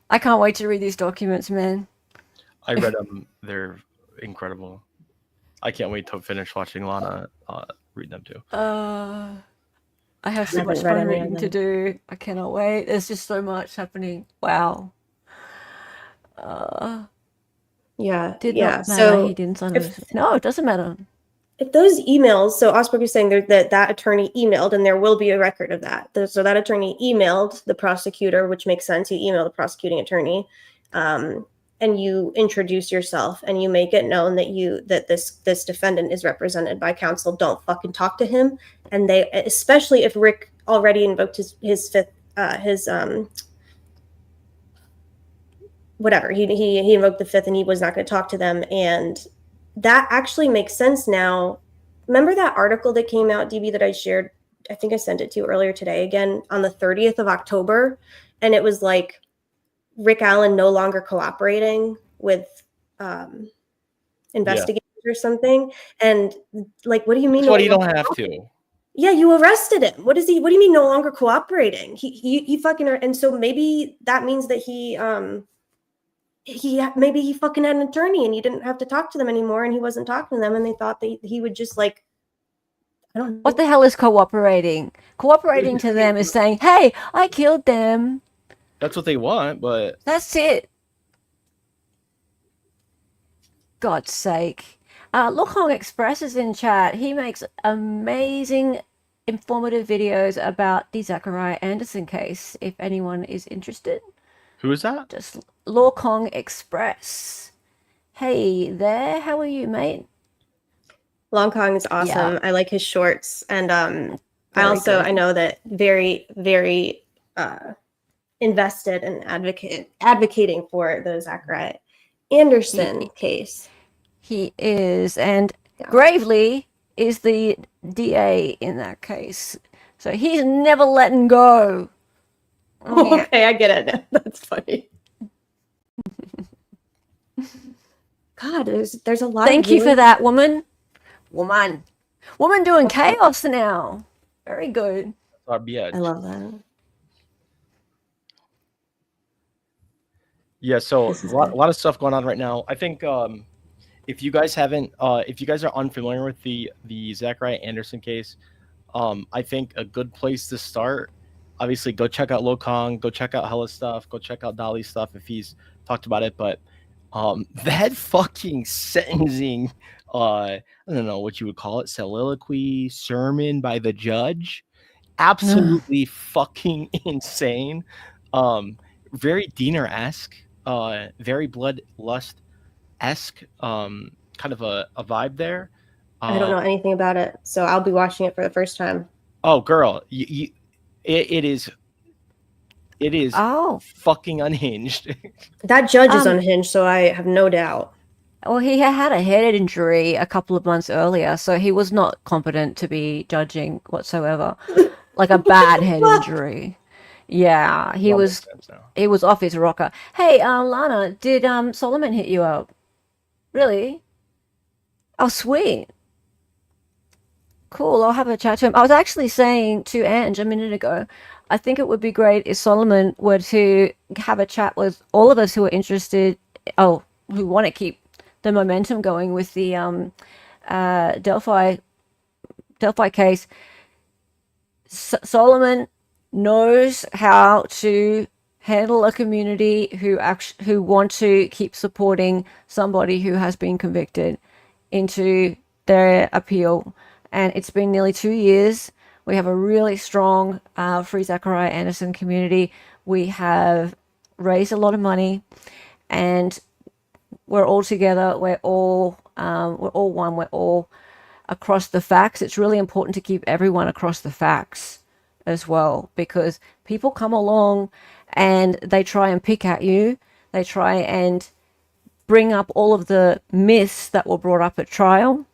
I can't wait to read these documents, man. I read them; they're incredible. I can't wait to finish watching Lana read them too. I have so Haven't much read fun any of reading to them. do. I cannot wait. There's just so much happening. Wow. Yeah. Did yeah. not matter. So He didn't sign it. No, it doesn't matter. if those emails, so Ausbrook is saying that attorney emailed, and there will be a record of that. So that attorney emailed the prosecutor, which makes sense. You email the prosecuting attorney, and you introduce yourself, and you make it known that this defendant is represented by counsel. Don't fucking talk to him. And they, especially if Rick already invoked his fifth, whatever he invoked the fifth, and he was not going to talk to them, and that actually makes sense now. Remember that article that came out, DB, that I shared? I think I sent it to you earlier today, again, on the 30th of October. And it was like Rick Allen no longer cooperating with investigators or something. And like, what do you mean? That's what you don't have to. Yeah, you arrested him. What do you mean no longer cooperating? He fucking, and so maybe that means that maybe he fucking had an attorney and you didn't have to talk to them anymore, and he wasn't talking to them, and they thought that he would just like, I don't know. What the hell is cooperating? Cooperating to them is saying, hey, I killed them. That's what they want, but That's it. God's sake. Look Express is in chat. He makes amazing, informative videos about the Zachariah-Anderson case, if anyone is interested. who is that? Just Look Express. Hey there, how are you, mate? Long Kong is awesome. Yeah. I like his shorts, and I Very also good. I know that very invested and advocating for the Zachariah Anderson case. He is, and Yeah. Gravely is the DA in that case. So he's never letting go. Okay, I get it. That's funny. God, there's a lot. Thank of you for really- that, woman. Woman doing chaos now. Very good. RBH. I love that. Yeah, so This is a lot good. lot of stuff going on right now. I think if you guys are unfamiliar with the Zachariah-Anderson case, I think a good place to start, obviously, go check out Lokong, go check out Hella's stuff, go check out Dolly's stuff if he's talked about it. But that fucking sentencing, I don't know what you would call it, soliloquy, sermon by the judge, absolutely fucking insane. Very Diener-esque, very bloodlust-esque, kind of a vibe there. I don't know anything about it, so I'll be watching it for the first time. Oh, girl, it is Oh, fucking unhinged. That judge is Um, unhinged, so I have no doubt. well, he had a head injury a couple of months earlier, so he was not competent to be judging whatsoever. Like a bad head injury. Yeah, he All was makes sense now. he was off his rocker. Hey, Lana, did Solomon hit you up? Really? Oh, sweet. Cool, I'll have a chat to him. I was actually saying to Ange a minute ago, I think it would be great if Solomon were to have a chat with all of us who are interested, who want to keep the momentum going with the Delphi case, Solomon knows how to handle a community who want to keep supporting somebody who has been convicted into their appeal. And it's been nearly 2 years. We have a really strong FreeZachariahAnderson community. We have raised a lot of money, and we're all together. We're all one. We're all across the facts. It's really important to keep everyone across the facts as well, because people come along and they try and pick at you. They try and bring up all of the myths that were brought up at trial.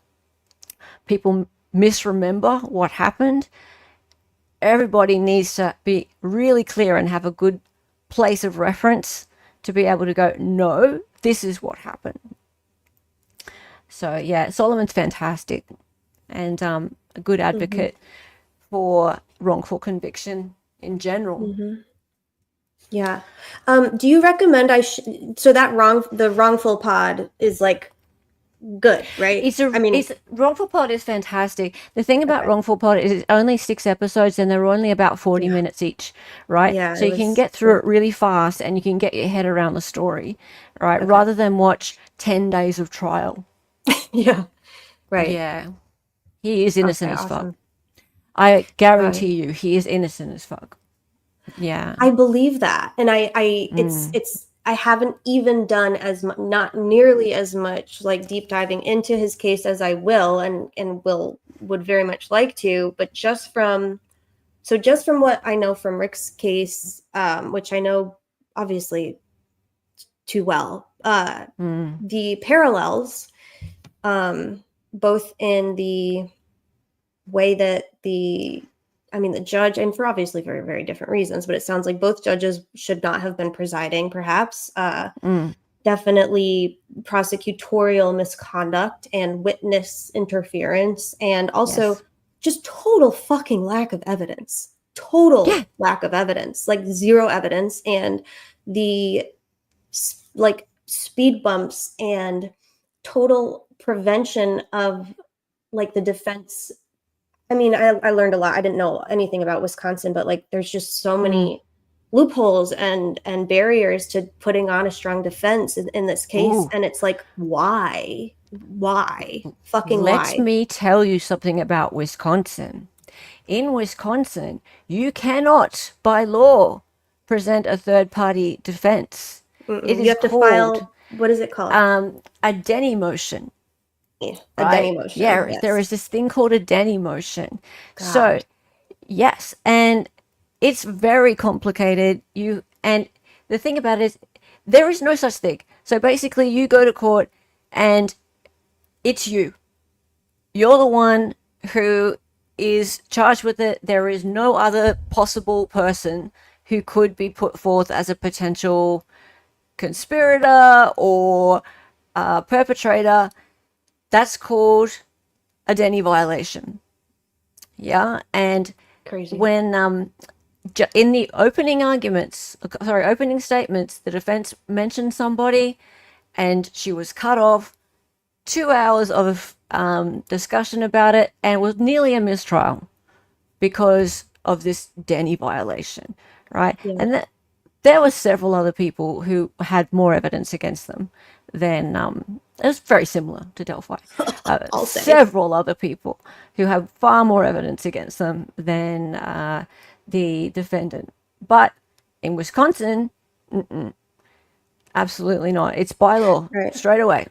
People misremember what happened. Everybody needs to be really clear and have a good place of reference to be able to go, no, this is what happened. So yeah, Solomon's fantastic, and a good advocate for wrongful conviction in general. Yeah. Do you recommend so that the wrongful pod is like good, right? It's wrongful pod is fantastic. The thing about wrongful pod is it's only 6 episodes and they're only about 40 minutes each, right? Yeah, so you can get through it really fast and you can get your head around the story, right? Rather than watch 10 days of trial. Yeah. Right. Yeah. He is innocent as fuck. I guarantee you he is innocent as fuck. Yeah. I believe that. And I haven't even done not nearly as much like deep diving into his case as I will and would very much like to, but just from what I know from Rick's case, which I know obviously too well, the parallels, both in the way that the judge, and for obviously very, very different reasons, but it sounds like both judges should not have been presiding, perhaps. Definitely prosecutorial misconduct and witness interference, and also just total fucking lack of evidence. Lack of evidence, like zero evidence, and the like speed bumps and total prevention of like the defense. I mean, I learned a lot. I didn't know anything about Wisconsin, but like there's just so many loopholes and barriers to putting on a strong defense in this case. And it's like, why? Fucking why? Let me tell you something about Wisconsin. In Wisconsin, you cannot, by law, present a third-party defense. It you have to file, what is it called? A Denny motion. A Denny motion. Yeah, yes. There is this thing called a Denny motion. God. So, yes, and it's very complicated. And the thing about it is, there is no such thing. So basically, you go to court, and it's you. You're the one who is charged with it. There is no other possible person who could be put forth as a potential conspirator or perpetrator. That's called a Denny violation. Yeah, and crazy. When in the opening statements, the defense mentioned somebody, and she was cut off. 2 hours of discussion about it, and was nearly a mistrial because of this Denny violation, right? Yeah. And there were several other people who had more evidence against them than it was very similar to Delphi. Several other people who have far more evidence against them than the defendant. But in Wisconsin, absolutely not. It's by law, straight away.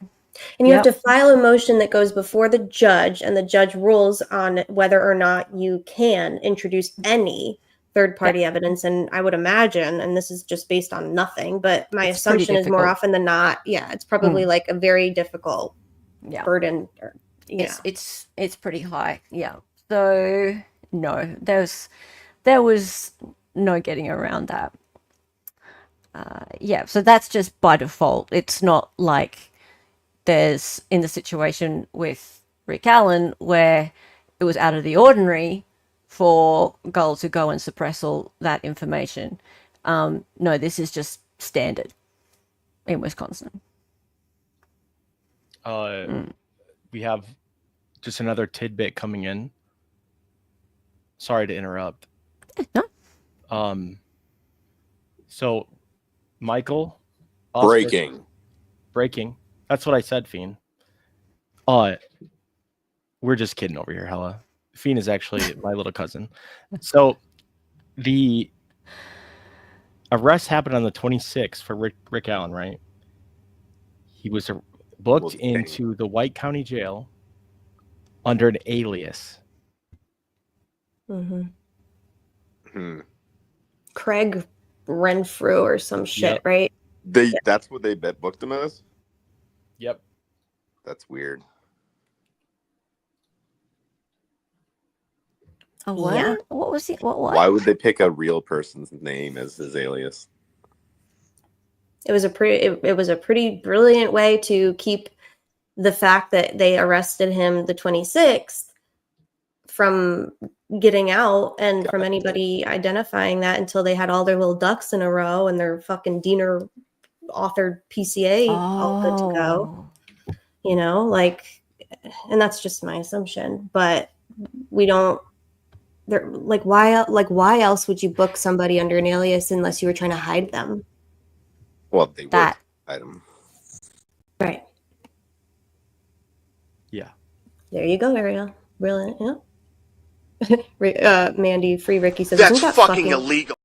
And you have to file a motion that goes before the judge, and the judge rules on whether or not you can introduce any third-party evidence. And I would imagine, and this is just based on nothing, but my assumption is more often than not, it's probably like a very difficult burden. It's pretty high. Yeah. So no, there was no getting around that. So that's just by default. It's not like there's in the situation with Rick Allen where it was out of the ordinary for Gull to go and suppress all that information. No, this is just standard in Wisconsin. We have just another tidbit coming in. Sorry to interrupt. No. So Michael, Ausbrook, breaking. That's what I said, Fien. We're just kidding over here, Hella. Fien is actually my little cousin. So the arrest happened on the 26th for Rick Allen, right? He was booked into the White County Jail under an alias. Craig Renfrew or some shit, right? That's what they booked him as? Yep. That's weird. What? Yeah. What was he? What? Why would they pick a real person's name as his alias? It was a pretty brilliant way to keep the fact that they arrested him the 26th from getting out and from anybody identifying that until they had all their little ducks in a row and their fucking Diener authored PCA all good to go. You know, like, and that's just my assumption, but we don't. Why else would you book somebody under an alias unless you were trying to hide them? Well, they would hide them. Right. Yeah. There you go, Ariel. Brilliant. Yeah. Mandy, Free Ricky says that's isn't that fucking illegal.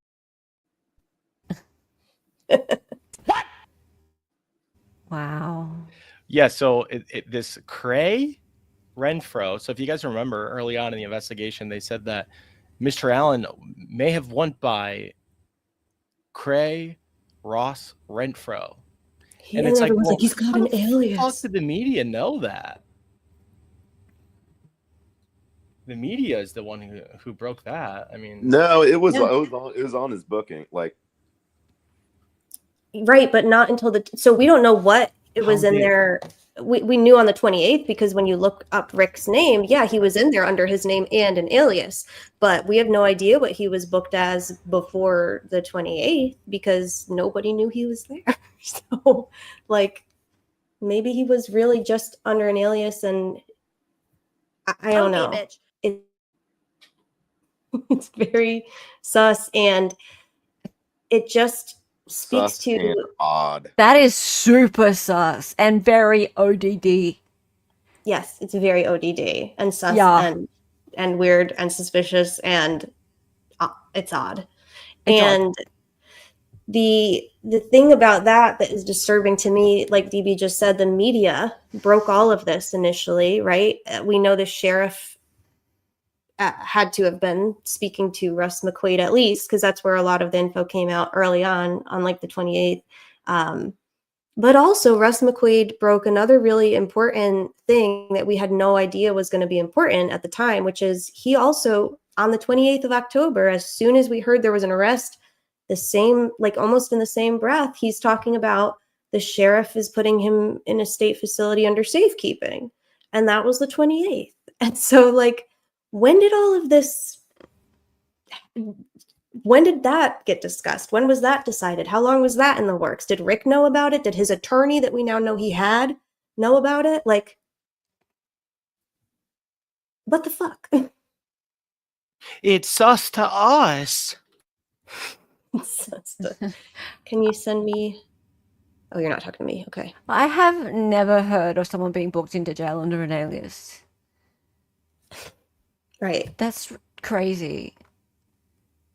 Wow. Yeah. So this Cray Renfro. So if you guys remember early on in the investigation, they said that Mr. Allen may have went by Cray Ross Renfro. And it's like, well, he's got an alias. How did the media know that? The media is the one who broke that. I mean, no, it was on his booking, like, right, but not until so we don't know what it was in there. We knew on the 28th because when you look up Rick's name, yeah, he was in there under his name and an alias, but we have no idea what he was booked as before the 28th because nobody knew he was there. So, like, maybe he was really just under an alias, and I don't know. It's very sus, and it just speaks to odd. That is super sus and very ODD. Yes, it's very ODD and sus and weird and suspicious, and it's odd. The thing about that is disturbing to me, like DB just said, the media broke all of this initially, right? We know the sheriff had to have been speaking to Russ McQuaid at least, because that's where a lot of the info came out early on like the 28th. But also Russ McQuaid broke another really important thing that we had no idea was going to be important at the time, which is he also, on the 28th of October, as soon as we heard there was an arrest, the same, like almost in the same breath, he's talking about the sheriff is putting him in a state facility under safekeeping. And that was the 28th. And so, like, when did that get discussed? When was that decided? How long was that in the works? Did Rick know about it? Did his attorney that we now know he had know about it? Like, what the fuck? It's sus to us. Can you send me? Oh, you're not talking to me. Okay. I have never heard of someone being booked into jail under an alias. Right. That's crazy.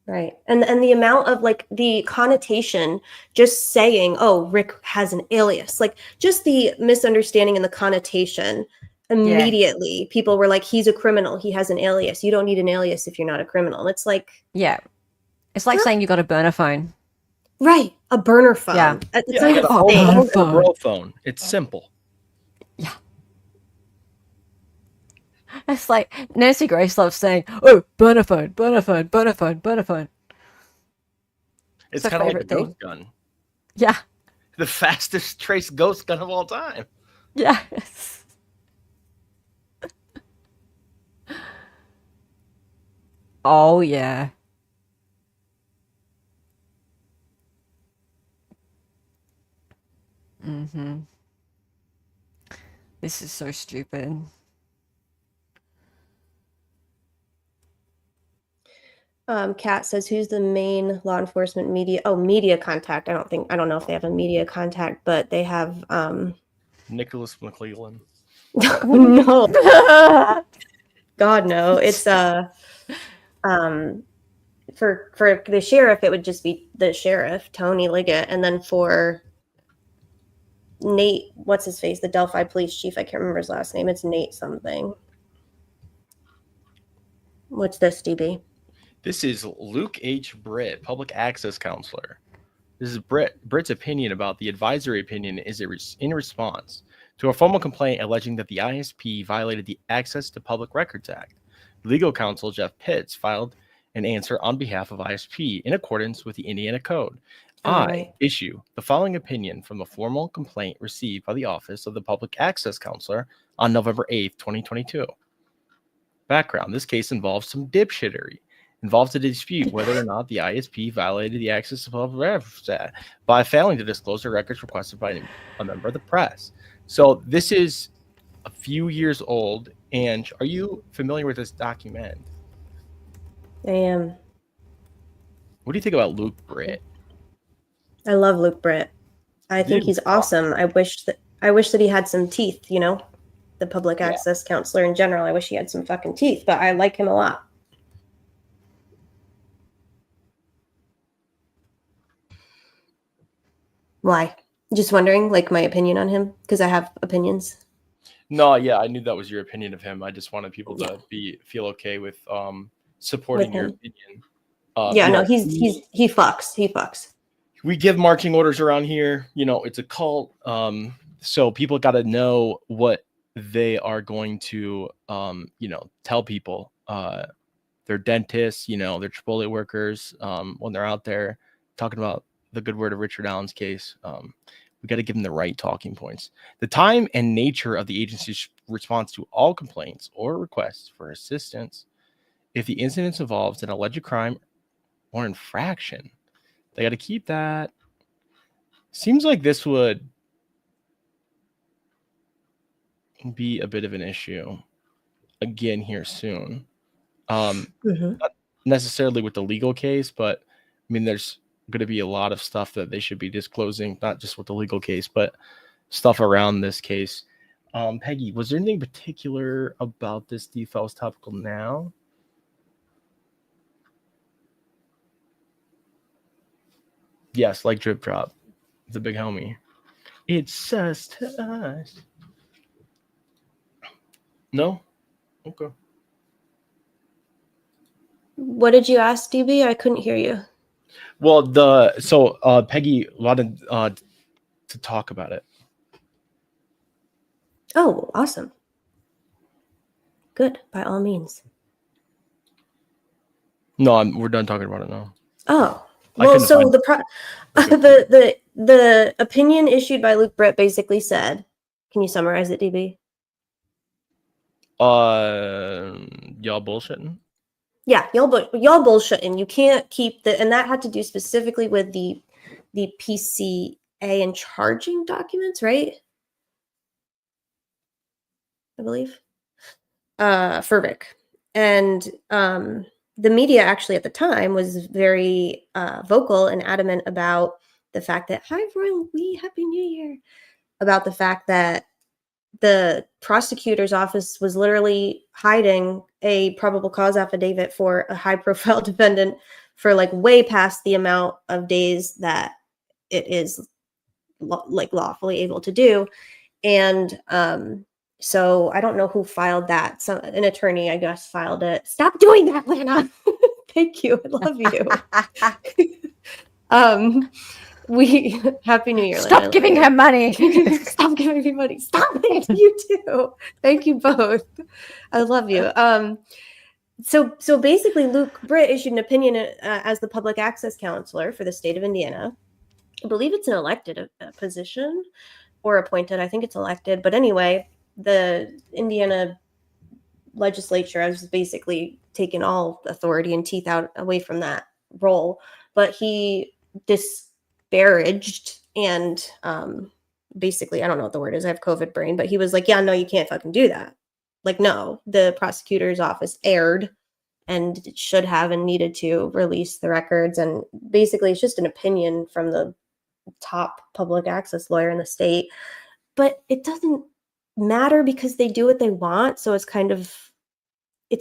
Right. And the amount of, like, the connotation, just saying, oh, Rick has an alias, like, just the misunderstanding and the connotation, immediately people were like, he's a criminal, he has an alias. You don't need an alias if you're not a criminal. And it's like, yeah, it's like saying you got a burner phone. Right. A burner phone. Yeah. It's I like got a bro phone. It's simple. Yeah. It's like Nancy Grace loves saying, oh, burner phone, burner phone, burner phone, burner phone. It's kind of like a ghost gun. Yeah. The fastest trace ghost gun of all time. Yeah. Oh, yeah. Mm-hmm. This is so stupid. Kat says, who's the main law enforcement media? Oh, media contact. I don't know if they have a media contact, but they have Nicholas Mcleland. no. God no. It's for the sheriff, it would just be the sheriff, Tony Liggett, and then for Nate, what's his face, the Delphi police chief, I can't remember his last name. It's Nate something. What's this, DB? This is Luke H. Britt, public access counselor. This is Britt's opinion about the advisory opinion is in response to a formal complaint alleging that the ISP violated the Access to Public Records Act. Legal counsel Jeff Pitts filed an answer on behalf of ISP in accordance with the Indiana Code. I issue the following opinion from the formal complaint received by the Office of the Public Access Counselor on November 8th, 2022. Background: this case involves some dipshittery. Involves a dispute whether or not the ISP violated the Access to Public Records Act by failing to disclose the records requested by a member of the press. So this is a few years old. And are you familiar with this document? I am. What do you think about Luke Britt? I love Luke Britt. I think he's awesome. I wish that he had some teeth, you know, the public access counselor in general. I wish he had some fucking teeth, but I like him a lot. Why? Just wondering, like, my opinion on him, because I have opinions. No, yeah, I knew that was your opinion of him. I just wanted people to feel okay with supporting your opinion. No, he fucks. He fucks. We give marching orders around here. You know, it's a cult. So people got to know what they are going to, tell people. They're dentists, they're Chipotle workers. When they're out there talking about the good word of Richard Allen's case, we got to give them the right talking points. The time and nature of the agency's response to all complaints or requests for assistance, if the incident involves an alleged crime or infraction, they got to keep that. Seems like this would be a bit of an issue again here soon. Not necessarily with the legal case, but I mean, there's going to be a lot of stuff that they should be disclosing, not just with the legal case, but stuff around this case. Peggy, was there anything particular about this do you feel is topical now? Yes, like Drip Drop, the big homie. It's just us. No? Okay. What did you ask, DB? I couldn't hear you. Well, Peggy wanted to talk about it. Oh, awesome. Good, by all means. No, we're done talking about it now. Oh, well, so the opinion issued by Luke Britt basically said, can you summarize it, DB? Y'all bullshitting? Yeah, y'all bullshitting. You can't keep and that had to do specifically with the PCA and charging documents, right? I believe. Furbic. And the media actually at the time was very vocal and adamant about the fact that, hi, Royal We, Happy New Year, about the fact that the prosecutor's office was literally hiding a probable cause affidavit for a high profile defendant for like way past the amount of days that it is lawfully able to do. And so I don't know who filed that. An attorney, I guess, filed it. Stop doing that, Lana. Thank you. I love you. Happy New Year. Stop giving her money. Stop giving me money. Stop it. You too. Thank you both. I love you. So basically, Luke Britt issued an opinion as the public access counselor for the state of Indiana. I believe it's an elected position or appointed. I think it's elected. But anyway, the Indiana legislature has basically taken all authority and teeth away from that role. But he disparaged and basically, I don't know what the word is. I have COVID brain, but he was like, yeah, no, you can't fucking do that. Like, no, the prosecutor's office erred and should have and needed to release the records. And basically, it's just an opinion from the top public access lawyer in the state. But it doesn't matter because they do what they want. So it's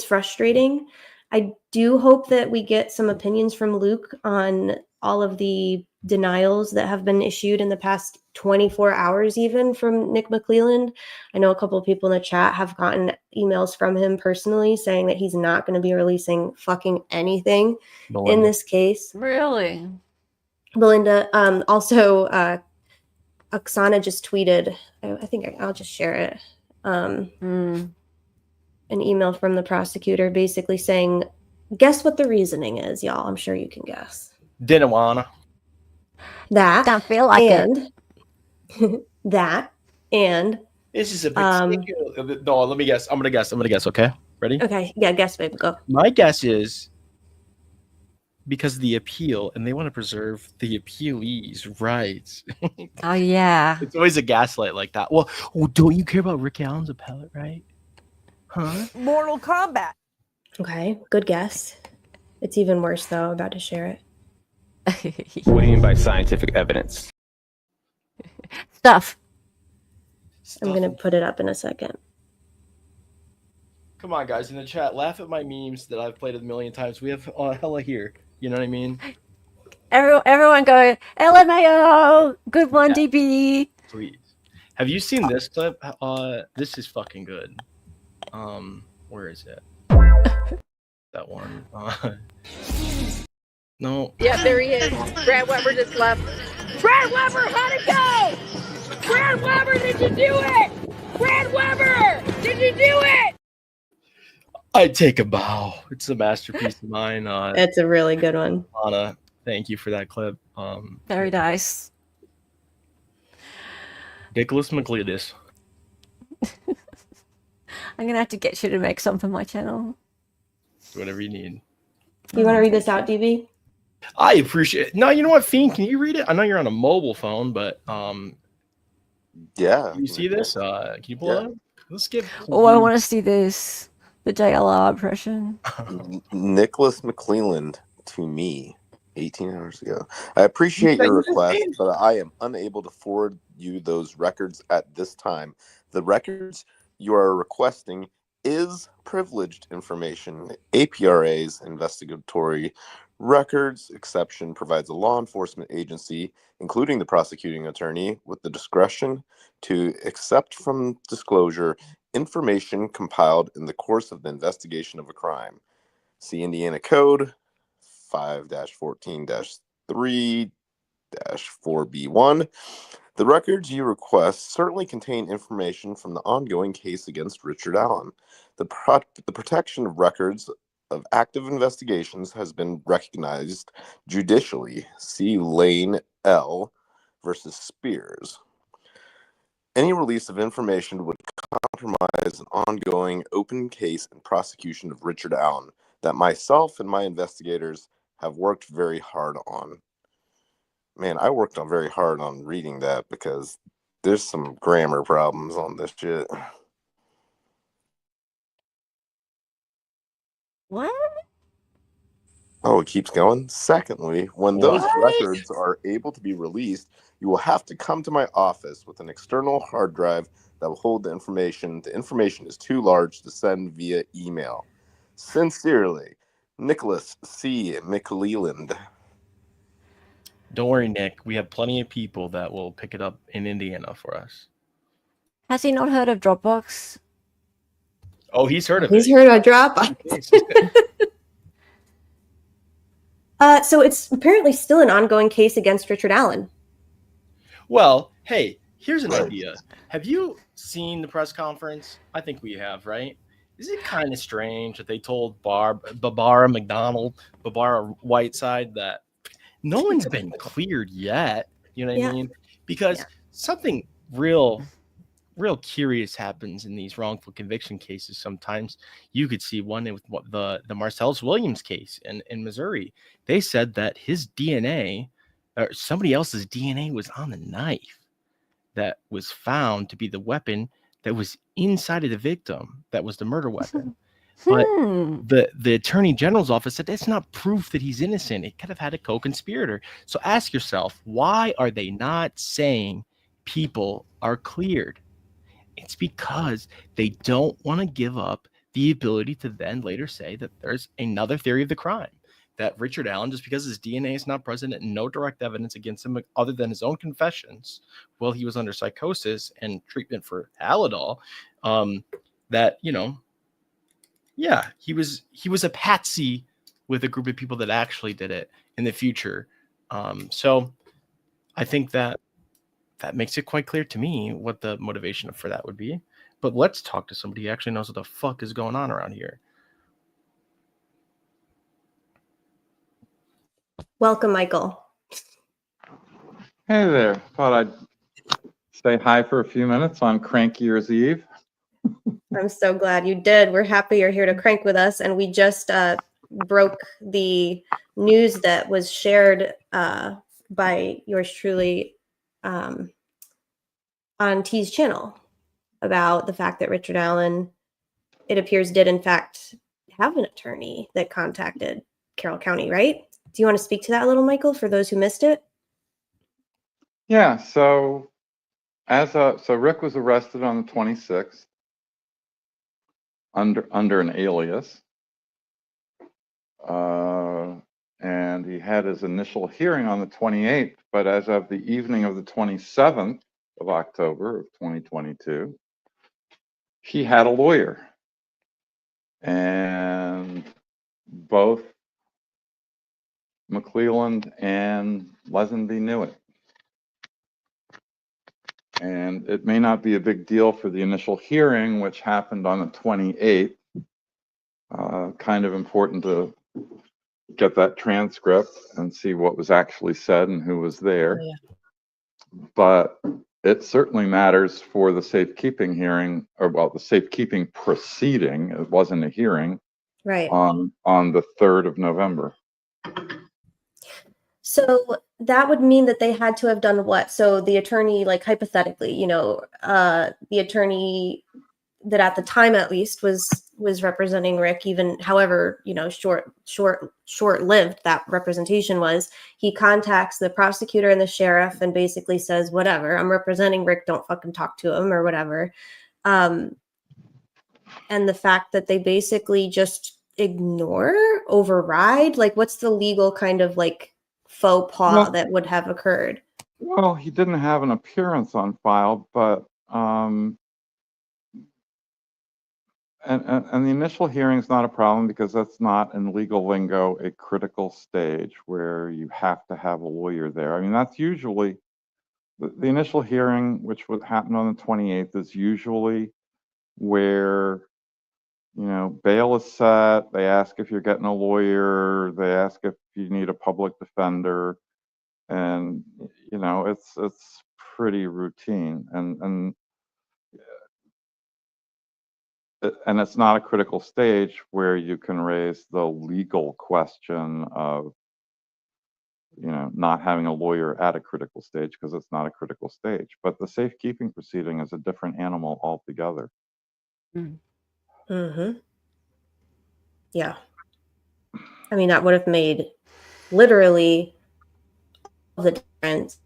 frustrating. I do hope that we get some opinions from Luke on all of the denials that have been issued in the past 24 hours, even from Nick Mcleland. I know a couple of people in the chat have gotten emails from him personally saying that he's not going to be releasing fucking anything in this case. Really? Belinda, also, Oksana just tweeted, I think I'll just share it. An email from the prosecutor basically saying, guess what the reasoning is, y'all. I'm sure you can guess. Didn't wanna. That. Don't feel like and that. And This is a particular. No, let me guess. I'm gonna guess. Okay, ready? okay, yeah, guess, babe, go. My guess is because of the appeal, and they want to preserve the appealee's rights. Oh, yeah. It's always a gaslight like that. Well, don't you care about Rick Allen's appellate right? Huh? Mortal Kombat. Okay, good guess. It's even worse though. I'm about to share it. What do you mean by scientific evidence? Stuff. I'm gonna put it up in a second. Come on, guys, in the chat, laugh at my memes that I've played a million times. We have hella here. You know what I mean? Everyone go, LMAO! Good one, DB! Please. Have you seen this clip? This is fucking good. Where is it? That one. No. Yeah, there he is. Brad Weber just left. Brad Weber, how'd it go? Brad Weber, did you do it? Brad Weber, did you do it? I take a bow. It's a masterpiece of mine. It's a really good one. Anna, thank you for that clip. Very nice. Nicholas McLeod. I'm gonna have to get you to make some for my channel. Whatever you need. You want to read this out, DB? I appreciate it. No, you know what, Fiend? Can you read it? I know you're on a mobile phone, but Yeah. you see this? Can you pull it up? Let's give. Oh, I want to see this. The JLR impression. Nicholas Mcleland to me 18 hours ago. I appreciate your request, but I am unable to forward you those records at this time. The records you are requesting is privileged information. APRA's investigatory records exception provides a law enforcement agency, including the prosecuting attorney, with the discretion to accept from disclosure information compiled in the course of the investigation of a crime. See Indiana Code 5-14-3-4B1. The records you request certainly contain information from the ongoing case against Richard Allen. The protection of records of active investigations has been recognized judicially. See Lane L. versus Spears. Any release of information would compromise an ongoing open case and prosecution of Richard Allen that myself and my investigators have worked very hard on. Man, I worked on very hard on reading that because there's some grammar problems on this shit. What? Oh, it keeps going. Secondly, when those records are able to be released, you will have to come to my office with an external hard drive that will hold the information. The information is too large to send via email. Sincerely, Nicholas C. Mcleland. Don't worry, Nick. We have plenty of people that will pick it up in Indiana for us. Has he not heard of Dropbox? Oh, he's heard of He's it. heard of Dropbox. So it's apparently still an ongoing case against Richard Allen. Well, hey, here's an idea. Have you seen the press conference? I think we have, right? Is it kind of strange that they told Barbara Whiteside that no one's been cleared yet? You know what I mean? Because something real curious happens in these wrongful conviction cases. Sometimes you could see one with the Marcellus Williams case in Missouri. They said that his DNA or somebody else's DNA was on the knife that was found to be the weapon that was inside of the victim. That was the murder weapon. But the attorney general's office said it's not proof that he's innocent. It could have had a co-conspirator. So ask yourself, why are they not saying people are cleared? It's because they don't want to give up the ability to then later say that there's another theory of the crime, that Richard Allen, just because his DNA is not present and no direct evidence against him other than his own confessions while he was under psychosis and treatment for Halidol, that, you know, yeah, he was a patsy with a group of people that actually did it in the future. So I think that makes it quite clear to me what the motivation for that would be. But let's talk to somebody who actually knows what the fuck is going on around here. Welcome, Michael. Hey there. Thought I'd say hi for a few minutes on Crank Year's Eve. I'm so glad you did. We're happy you're here to crank with us. And we just broke the news that was shared by yours truly on T's channel about the fact that Richard Allen, it appears, did in fact have an attorney that contacted Carroll County, right? Do you want to speak to that a little, Michael, for those who missed it? Yeah, so Rick was arrested on the 26th under an alias. And he had his initial hearing on the 28th, but as of the evening of the 27th of October of 2022, he had a lawyer. And both Mcleland and Lesenby knew it. And it may not be a big deal for the initial hearing, which happened on the 28th. Kind of important to get that transcript and see what was actually said and who was there. Oh, yeah. But it certainly matters for the safekeeping hearing, or well, the safekeeping proceeding. It wasn't a hearing, right? On the 3rd of November. So that would mean that they had to have done what? So the attorney, like hypothetically, you know, the attorney that at the time at least was representing Rick, even however, you know, short-lived that representation was, he contacts the prosecutor and the sheriff and basically says, whatever, I'm representing Rick, don't fucking talk to him or whatever. And the fact that they basically just override, like what's the legal kind of like faux pas that would have occurred? Well, he didn't have an appearance on file, but and the initial hearing is not a problem because that's not, in legal lingo, a critical stage where you have to have a lawyer there. I mean, that's usually the initial hearing, which would happen on the 28th, is usually where, you know, bail is set. They ask if you're getting a lawyer. They ask if you need a public defender, and you know, it's pretty routine, and it's not a critical stage where you can raise the legal question of, you know, not having a lawyer at a critical stage, because it's not a critical stage. But the safekeeping proceeding is a different animal altogether. Mm-hmm. Yeah. I mean, that would have made literally the difference.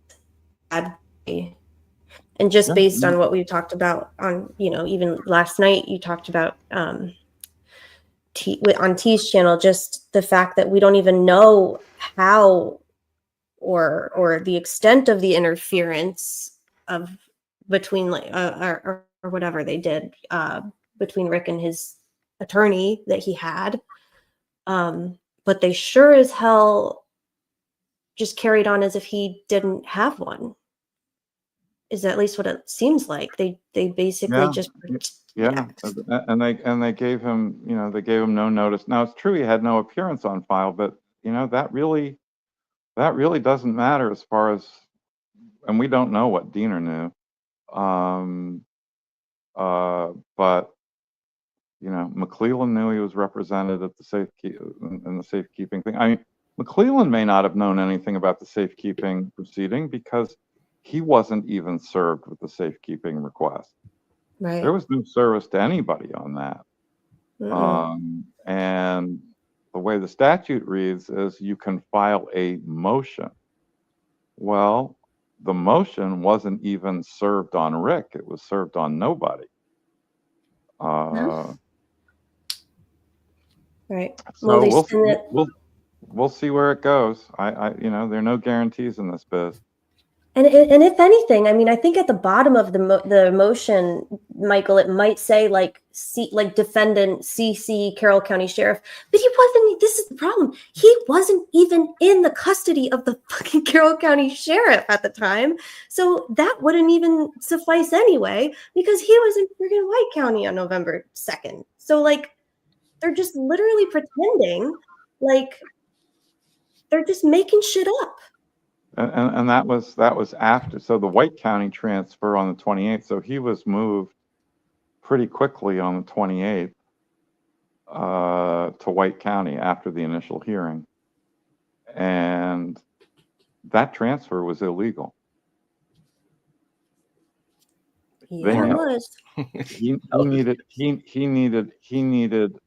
And just based on what we've talked about on, you know, even last night, you talked about on T's channel, just the fact that we don't even know how or the extent of the interference of between like or whatever they did between Rick and his attorney that he had. But they sure as hell just carried on as if he didn't have one. Is at least what it seems like. They basically just and they gave him, you know, they gave him no notice. Now it's true he had no appearance on file, but you know, that really doesn't matter as far as, and we don't know what Diener knew. But you know, Mcleland knew he was represented at the in the safekeeping thing. I mean, Mcleland may not have known anything about the safekeeping proceeding because he wasn't even served with the safekeeping request. Right. There was no service to anybody on that. And the way the statute reads is you can file a motion. Well, the motion wasn't even served on Rick. It was served on nobody. Right. So we'll see where it goes. You know, there are no guarantees in this biz. And if anything, I mean, I think at the bottom of the motion, Michael, it might say like defendant CC Carroll County Sheriff, but he wasn't. This is the problem. He wasn't even in the custody of the fucking Carroll County Sheriff at the time, so that wouldn't even suffice anyway because he was in freaking White County on November 2nd. So like, they're just literally pretending like they're just making shit up. And that was after. So the White County transfer on the 28th. So he was moved pretty quickly on the 28th to White County after the initial hearing, and that transfer was illegal. Yeah, it was. He needed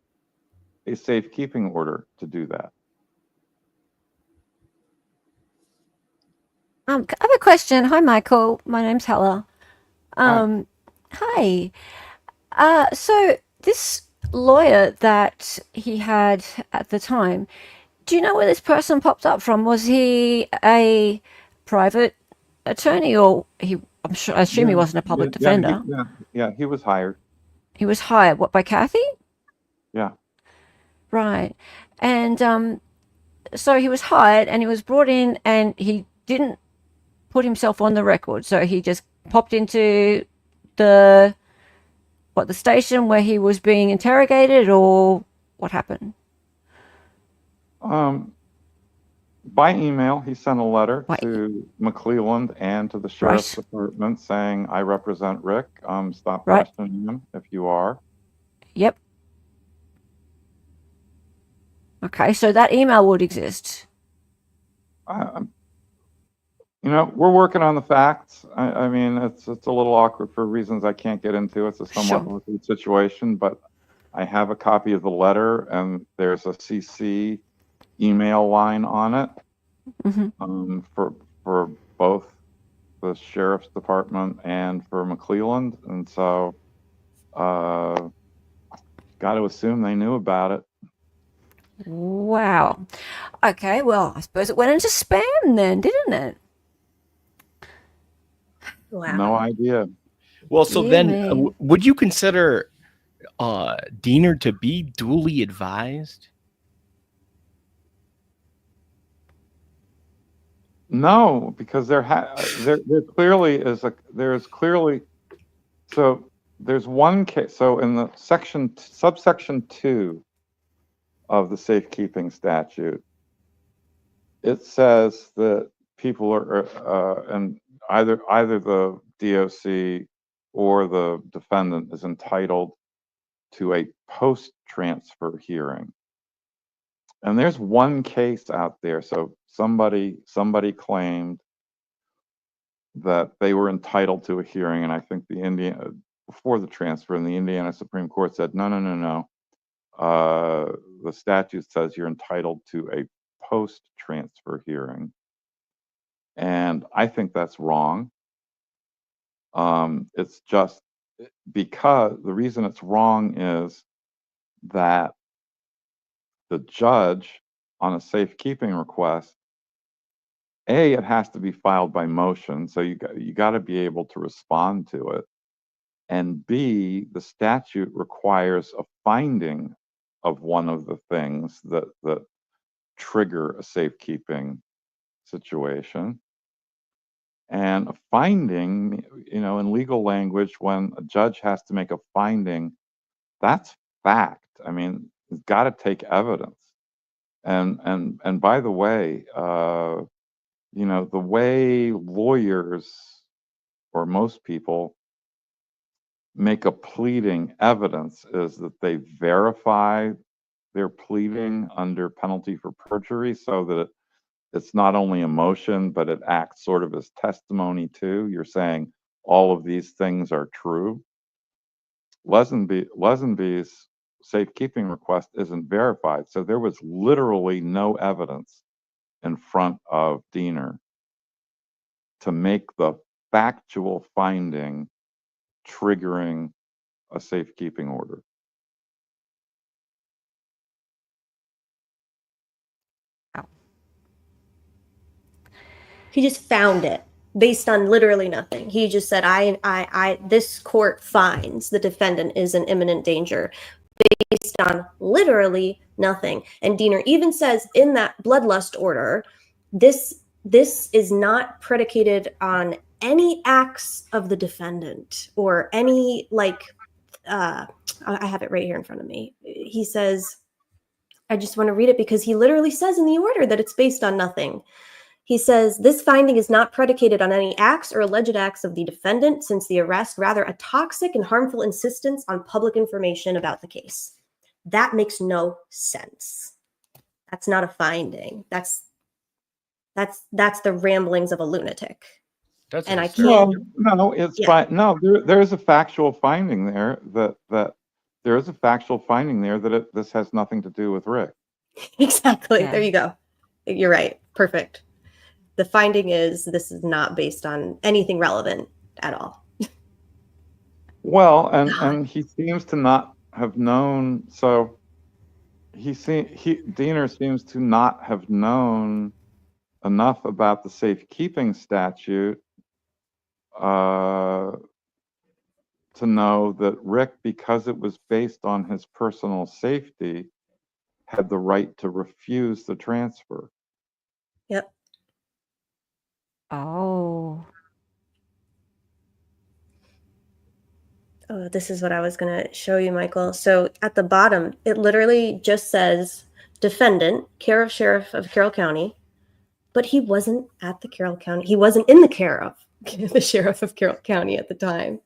a safekeeping order to do that. I have a question. Hi, Michael. My name's Hella. Hi. So this lawyer that he had at the time, do you know where this person popped up from? Was he a private attorney, or I assume he wasn't a public defender? Yeah, he was hired. He was hired, what, by Kathy? Yeah. Right. And so he was hired and he was brought in and he didn't put himself on the record. So he just popped into the station where he was being interrogated, or what happened? By email, he sent a letter to Mcleland and to the sheriff's department saying, "I represent Rick. Stop questioning him if you are." Yep. Okay, so that email would exist. You know, we're working on the facts. I mean, it's a little awkward for reasons I can't get into. It's a somewhat awkward situation, but I have a copy of the letter, and there's a CC email line on it for both the sheriff's department and for Mcleland, and so got to assume they knew about it. Wow. Okay, well, I suppose it went into spam then, didn't it? Wow. No idea. Well, so then would you consider Diener to be duly advised? No, because there clearly is so there's one case. So in the subsection 2 of the safekeeping statute, it says that people are and either the DOC or the defendant is entitled to a post-transfer hearing. And there's one case out there. So somebody claimed that they were entitled to a hearing, and I think before the transfer, and the Indiana Supreme Court said, no. The statute says you're entitled to a post-transfer hearing. And I think that's wrong. It's just because the reason it's wrong is that the judge on a safekeeping request, A, it has to be filed by motion, so you got to be able to respond to it. And B, the statute requires a finding of one of the things that trigger a safekeeping situation. And a finding, in legal language, when a judge has to make a finding, that's fact. I mean, it's got to take evidence. And by the way, the way lawyers or most people make a pleading evidence is that they verify their pleading under penalty for perjury, so that it's not only a motion, but it acts sort of as testimony too. You're saying all of these things are true. Lesenby's safekeeping request isn't verified. So there was literally no evidence in front of Diener to make the factual finding triggering a safekeeping order. He just found it based on literally nothing. He just said, this court finds the defendant is in imminent danger based on literally nothing. And Diener even says in that bloodlust order, this is not predicated on any acts of the defendant or any, like, I have it right here in front of me. He says, I just want to read it because he literally says in the order that it's based on nothing. He says, this finding is not predicated on any acts or alleged acts of the defendant since the arrest, rather a toxic and harmful insistence on public information about the case. That makes no sense. That's not a finding. That's the ramblings of a lunatic. That's and I can't. No, it's fine. No, there's a factual finding there that there is a factual finding there that this has nothing to do with Rick. Exactly. Yeah. There you go. You're right. Perfect. The finding is this is not based on anything relevant at all. Well, and he seems to not have known. So Diener seems to not have known enough about the safekeeping statute to know that Rick, because it was based on his personal safety, had the right to refuse the transfer. Yep. Oh, this is what I was going to show you, Michael. So at the bottom, it literally just says defendant, care of sheriff of Carroll County, but he wasn't at the Carroll County. He wasn't in the care of the sheriff of Carroll County at the time.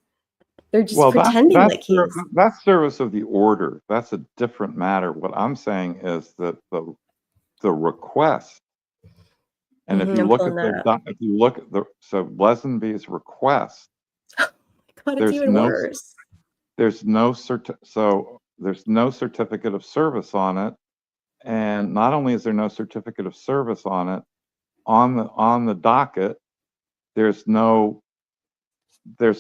They're just pretending like he is. That's service of the order. That's a different matter. What I'm saying is that the request. And if you look at Lesenby's request, God, it's even worse. There's no certificate of service on it, and not only is there no certificate of service on it, on the docket, there's no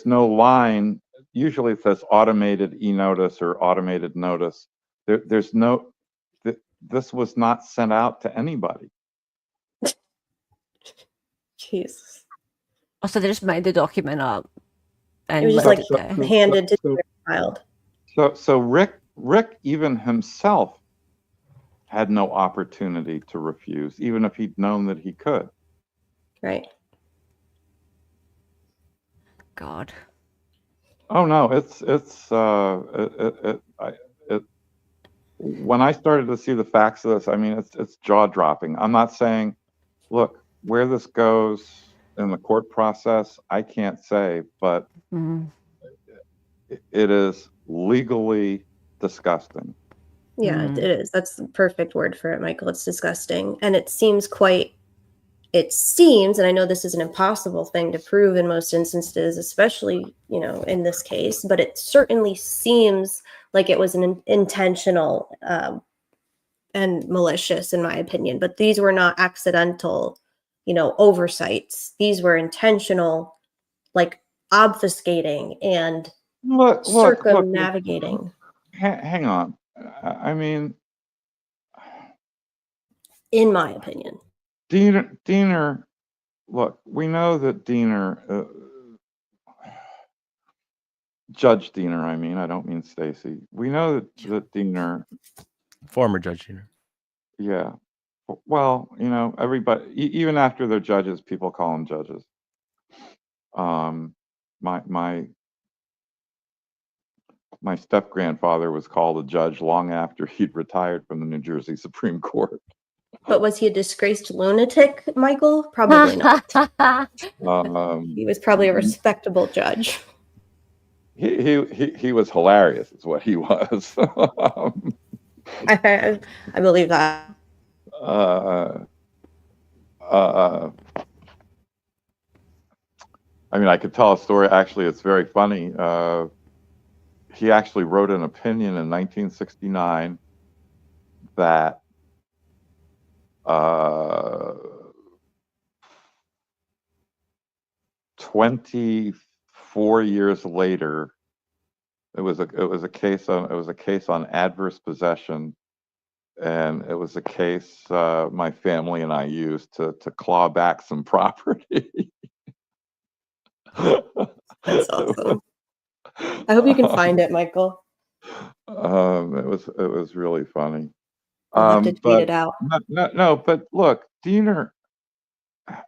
line. Usually it says automated e-notice or automated notice. There's no. This was not sent out to anybody. Jeez. Oh, so they just made the document up and it was just handed to the child. So Rick even himself had no opportunity to refuse, even if he'd known that he could. Right. God. Oh no, when I started to see the facts of this, I mean, it's jaw dropping. I'm not saying, look, where this goes in the court process, I can't say, but it is legally disgusting. Yeah, it is. That's the perfect word for it, Michael. It's disgusting. And it seems, and I know this is an impossible thing to prove in most instances, especially, in this case, but it certainly seems like it was an intentional and malicious, in my opinion. But these were not accidental oversights. These were intentional, like obfuscating and circumnavigating. Hang on. I mean, in my opinion, Diener, look, we know that Diener, Judge Diener, I mean, I don't mean Stacy. We know that Diener, former Judge Diener. Yeah. Well, everybody, even after they're judges, people call them judges. My step-grandfather was called a judge long after he'd retired from the New Jersey Supreme Court. But was he a disgraced lunatic, Michael? Probably not. He was probably a respectable judge. He was hilarious, is what he was. I believe that. I mean, I could tell a story. Actually, it's very funny. he actually wrote an opinion in 1969 that 24 years later, it was a case on adverse possession, and it was a case my family and I used to claw back some property. That's awesome. I hope you can find it, Michael. It was really funny. I'll have to tweet But it out. no, but look, Diener,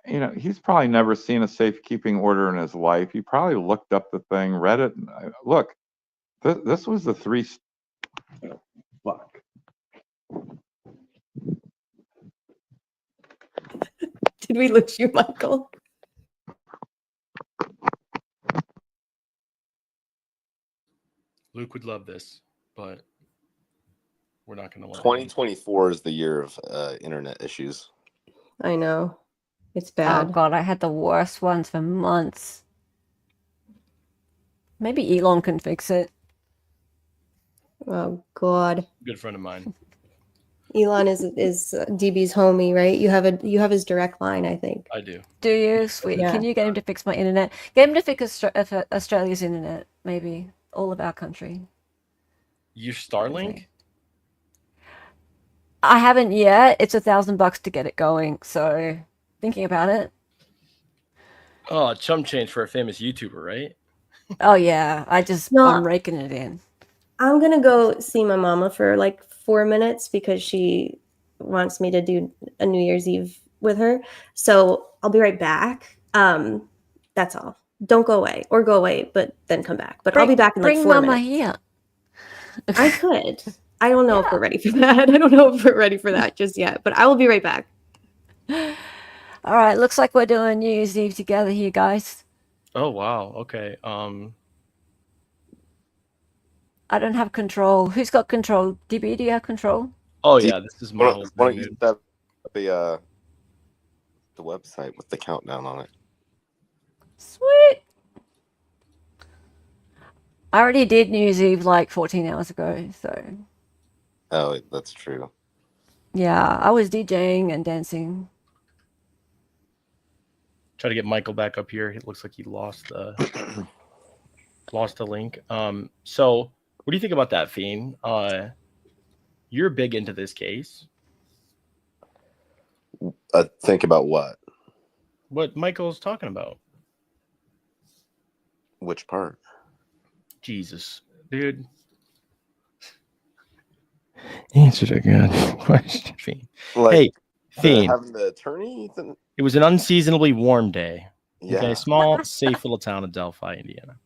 he's probably never seen a safekeeping order in his life. He probably looked up the thing, read it, and look, this was the three. Fuck. Did we lose you, Michael? Luke would love this, but we're not going to let 2024 is the year of internet issues. I know. It's Oh bad. god, I had the worst ones for months. Maybe Elon can fix it. Oh god. Good friend of mine. Elon is DB's homie, right? You have his direct line, I think. I do. Do you? Sweet. Yeah. Can you get him to fix my internet? Get him to fix Australia's internet, maybe. All of our country. You Starlink? I haven't yet. It's $1,000 to get it going, so thinking about it. Oh, chump change for a famous YouTuber, right? Oh yeah, I'm raking it in. I'm gonna go see my mama for like 4 minutes because she wants me to do a New Year's Eve with her. So I'll be right back. That's all. Don't go away, or go away, but then come back. But I'll be back in like 4 Bring Mama minutes. here. I could. I don't know if we're ready for that. I don't know if we're ready for that just yet, but I will be right back. All right, looks like we're doing New Year's Eve together here, guys. Oh wow. Okay. I don't have control. Who's got control? DB, do you have control? Oh yeah, this is my whole Why don't thing, you dude. set up the website with the countdown on it? Sweet. I already did New Year's Eve like 14 hours ago, so Oh, that's true. Yeah, I was DJing and dancing. Try to get Michael back up here. It looks like he lost the link. So what do you think about that, Fien? You're big into this case. Think about what? What Michael's talking about. Which part? Jesus, dude. Answer a good question, Fien. Like, hey, Fien. having the attorney? It was an unseasonably warm day. Yeah. Okay, small, safe little town of Delphi, Indiana.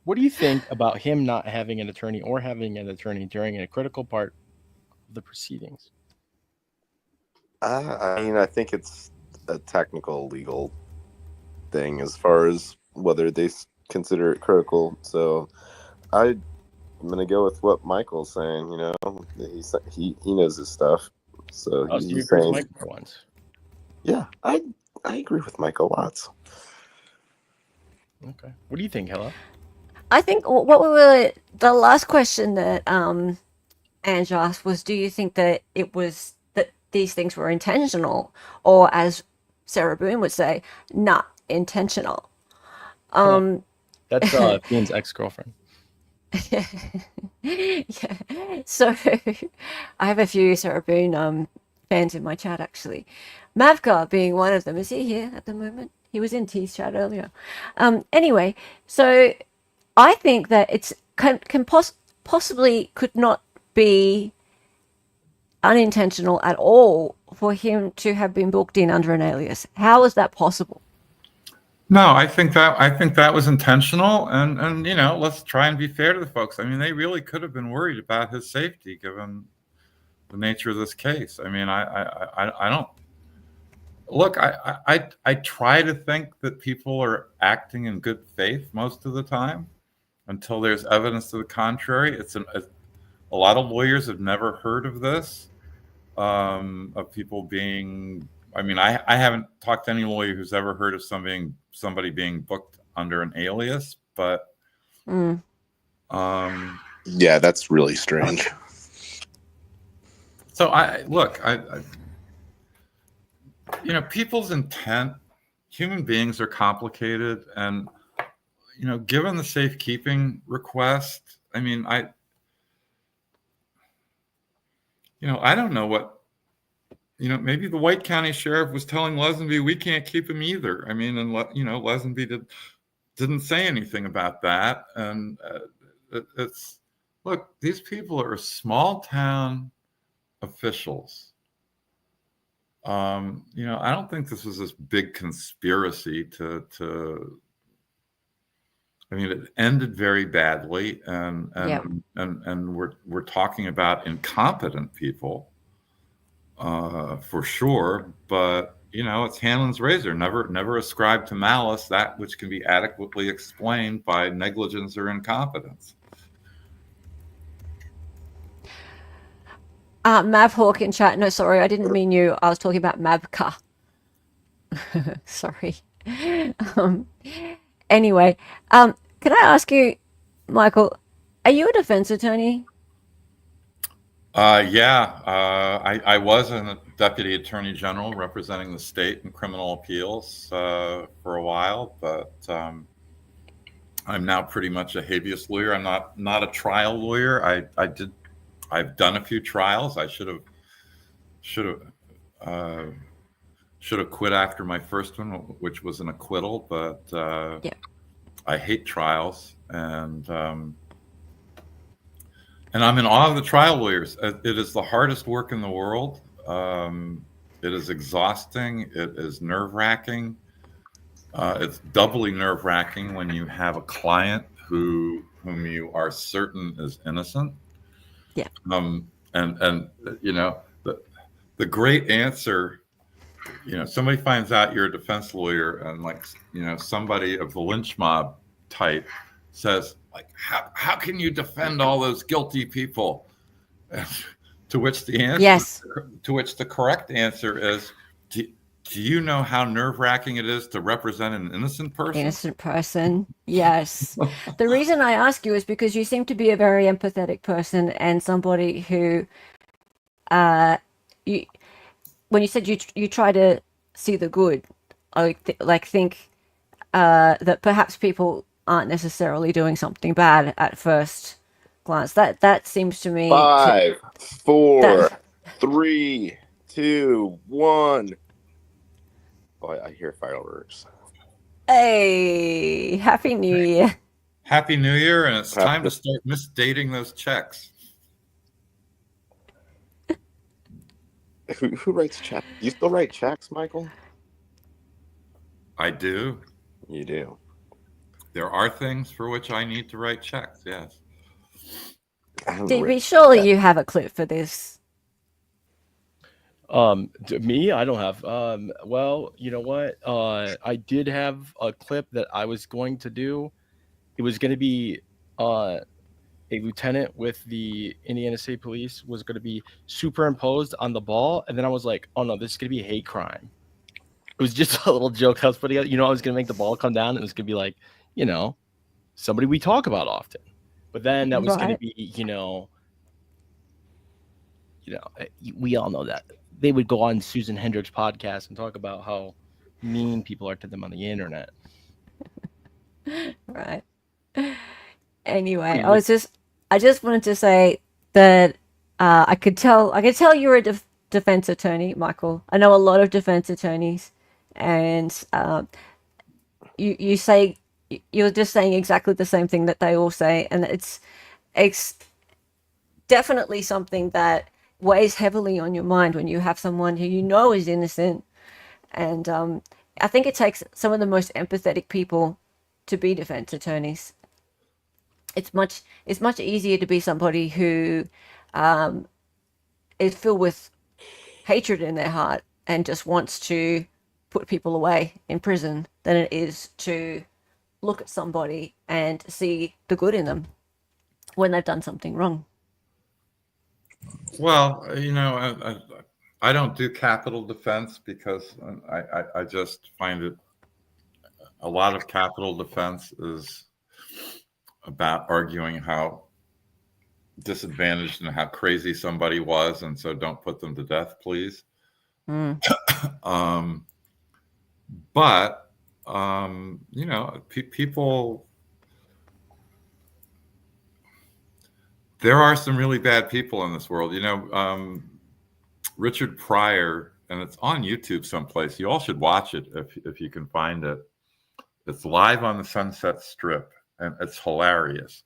What do you think about him not having an attorney or having an attorney during a critical part of the proceedings? I mean, I think it's a technical legal thing as far as whether they consider it critical. So I'm going to go with what Michael's saying. You know, he knows his stuff. So he's saying, Michael for once. Yeah, I agree with Michael lots. Okay. What do you think, Hella? I think the last question that Ange asked was, do you think that that these things were intentional, or as Sarah Boone would say, not intentional? That's Fien's ex-girlfriend. Yeah. So I have a few Sarah Boone fans in my chat, actually. Mavka being one of them. Is he here at the moment? He was in T's chat earlier. Anyway, so I think that it's possibly could not be unintentional at all for him to have been booked in under an alias. How is that possible? No, I think that was intentional, and let's try and be fair to the folks. I mean, they really could have been worried about his safety given the nature of this case. I mean, I don't look. I try to think that people are acting in good faith most of the time until there's evidence to the contrary. A lot of lawyers have never heard of this, of people being. I mean, I haven't talked to any lawyer who's ever heard of somebody being booked under an alias, but Yeah, that's really strange. So people's intent, human beings are complicated, and given the safekeeping request, I mean, I don't know what, maybe the White County sheriff was telling Lesenby we can't keep him either. I mean, and Lesenby didn't say anything about that, and it's look, these people are small town officials. I don't think this was this big conspiracy to. I mean, it ended very badly, and we're talking about incompetent people, for sure. But it's Hanlon's razor. Never ascribe to malice that which can be adequately explained by negligence or incompetence. Mav Hawk in chat. No, sorry, I didn't mean you. I was talking about Mavka. Sorry. Anyway, can I ask you, Michael, are you a defense attorney? Yeah, I was a deputy attorney general representing the state in criminal appeals for a while, but I'm now pretty much a habeas lawyer. I'm not a trial lawyer. I've done a few trials. I should have quit after my first one, which was an acquittal. But I hate trials, and I'm in awe of the trial lawyers. It is the hardest work in the world. It is exhausting. It is nerve-wracking. It's doubly nerve-wracking when you have a client whom you are certain is innocent. Yeah. And the great answer, somebody finds out you're a defense lawyer, and somebody of the lynch mob type says, how can you defend all those guilty people? To which the answer, yes. To which the correct answer is, do you know how nerve-wracking it is to represent an innocent person? Innocent person, yes. The reason I ask you is because you seem to be a very empathetic person, and somebody who, when you said you try to see the good, I think that perhaps people aren't necessarily doing something bad at first glance. That seems to me. 5, 4, 3, 2, 1. Oh, I hear fireworks. Hey, Happy New Year. Happy New Year, and it's time to start misdating those checks. Who writes checks? You still write checks, Michael? I do. You do. There are things for which I need to write checks, yes. DB, surely you have a clip for this. Me, I don't have. Well, you know what? I did have a clip that I was going to do. It was going to be a lieutenant with the Indiana State Police was going to be superimposed on the ball, and then I was like, oh no, this is going to be a hate crime. It was just a little joke I was putting out. I was going to make the ball come down, and it was going to be like, somebody we talk about often. But then that was going to be, we all know that. They would go on Susan Hendricks' podcast and talk about how mean people are to them on the internet. Right. Anyway, I just wanted to say that I could tell you're a defense attorney, Michael. I know a lot of defense attorneys, and you say you're just saying exactly the same thing that they all say, and it's definitely something that weighs heavily on your mind when you have someone who is innocent. And I think it takes some of the most empathetic people to be defense attorneys. It's much easier to be somebody who is filled with hatred in their heart and just wants to put people away in prison than it is to look at somebody and see the good in them when they've done something wrong. Well, I don't do capital defense because I just find it, a lot of capital defense is about arguing how disadvantaged and how crazy somebody was, and so don't put them to death, please. But people, there are some really bad people in this world. Richard Pryor, and it's on YouTube someplace. You all should watch it if you can find it. It's live on the Sunset Strip, and it's hilarious.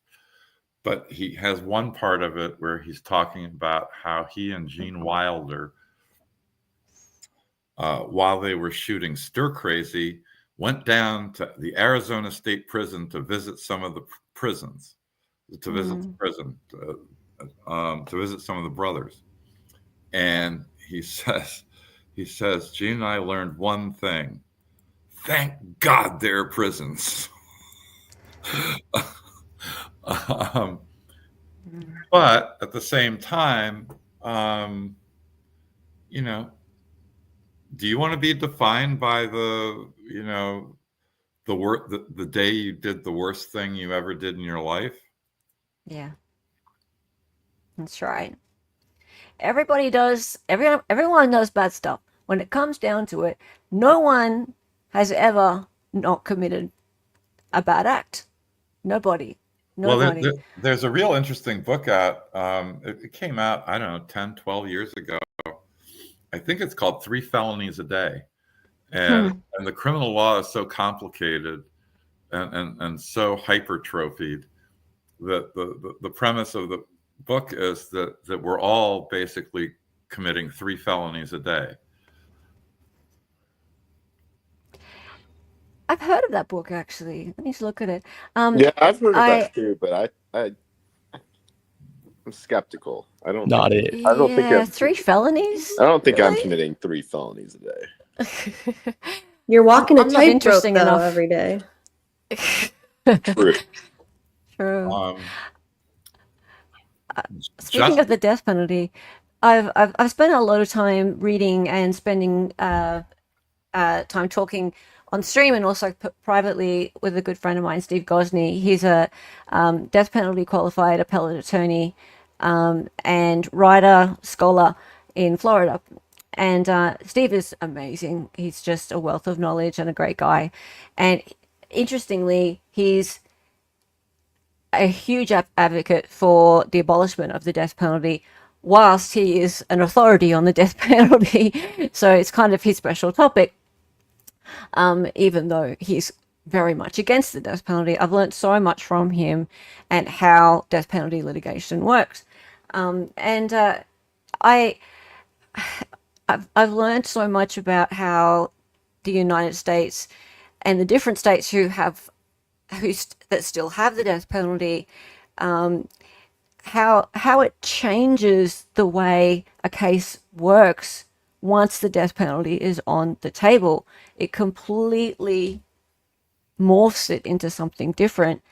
But he has one part of it where he's talking about how he and Gene Wilder, while they were shooting Stir Crazy, went down to the Arizona State Prison to visit some of the prisons, to visit the prison, to visit some of the brothers. And he says, Gene and I learned one thing. Thank God there are prisons. But at the same time, do you want to be defined by the day you did the worst thing you ever did in your life? Yeah, that's right. Everybody does. Everyone does bad stuff. When it comes down to it, no one has ever not committed a bad act. Nobody. Well, there's a real interesting book out. It came out, I don't know, 10, 12 years ago. I think it's called 3 Felonies a Day. And the criminal law is so complicated and so hypertrophied that the premise of the book is that we're all basically committing 3 felonies a day. I've heard of that book, actually. I need to look at it. Yeah, I've heard of that too, but I'm skeptical. I don't think 3 felonies. I don't think I'm committing 3 felonies a day. You're walking a tightrope interesting enough every day. True. True. Speaking of the death penalty, I've spent a lot of time reading and spending time talking on stream and also privately with a good friend of mine, Steve Gosney. He's a death penalty qualified appellate attorney and writer, scholar in Florida. And Steve is amazing. He's just a wealth of knowledge and a great guy. And interestingly, he's a huge advocate for the abolishment of the death penalty, whilst he is an authority on the death penalty. So it's kind of his special topic. Even though he's very much against the death penalty, I've learned so much from him and how death penalty litigation works. I've learned so much about how the United States and the different states that still have the death penalty, how it changes the way a case works. Once the death penalty is on the table, it completely morphs it into something different.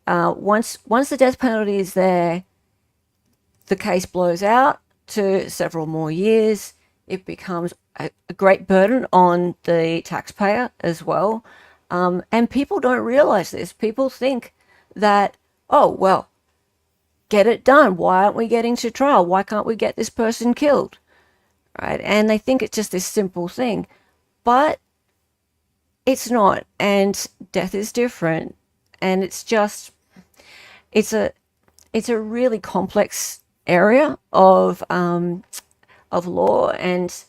Once the death penalty is there, the case blows out to several more years. It becomes a great burden on the taxpayer as well. And people don't realize this. People think that, oh, well, get it done. Why aren't we getting to trial? Why can't we get this person killed? Right? And they think it's just this simple thing, but it's not. And death is different. And it's a really complex area of law. And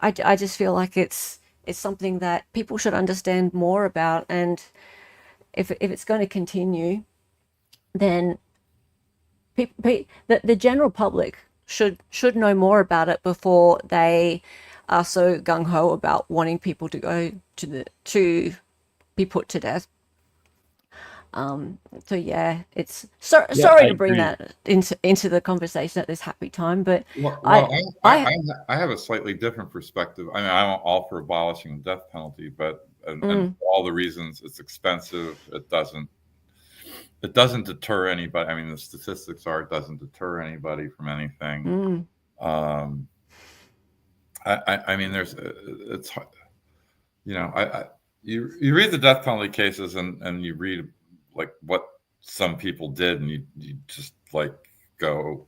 I just feel like it's something that people should understand more about. And if it's going to continue, then the general public should know more about it before they are so gung-ho about wanting people to go to be put to death. So yeah, it's sorry to bring that into the conversation at this happy time, but I have a slightly different perspective. I mean, I'm all for abolishing the death penalty, but and for all the reasons, it's expensive. It doesn't deter anybody. I mean, the statistics are it doesn't deter anybody from anything. I mean, it's you read the death penalty cases and you read like what some people did, and you just like go,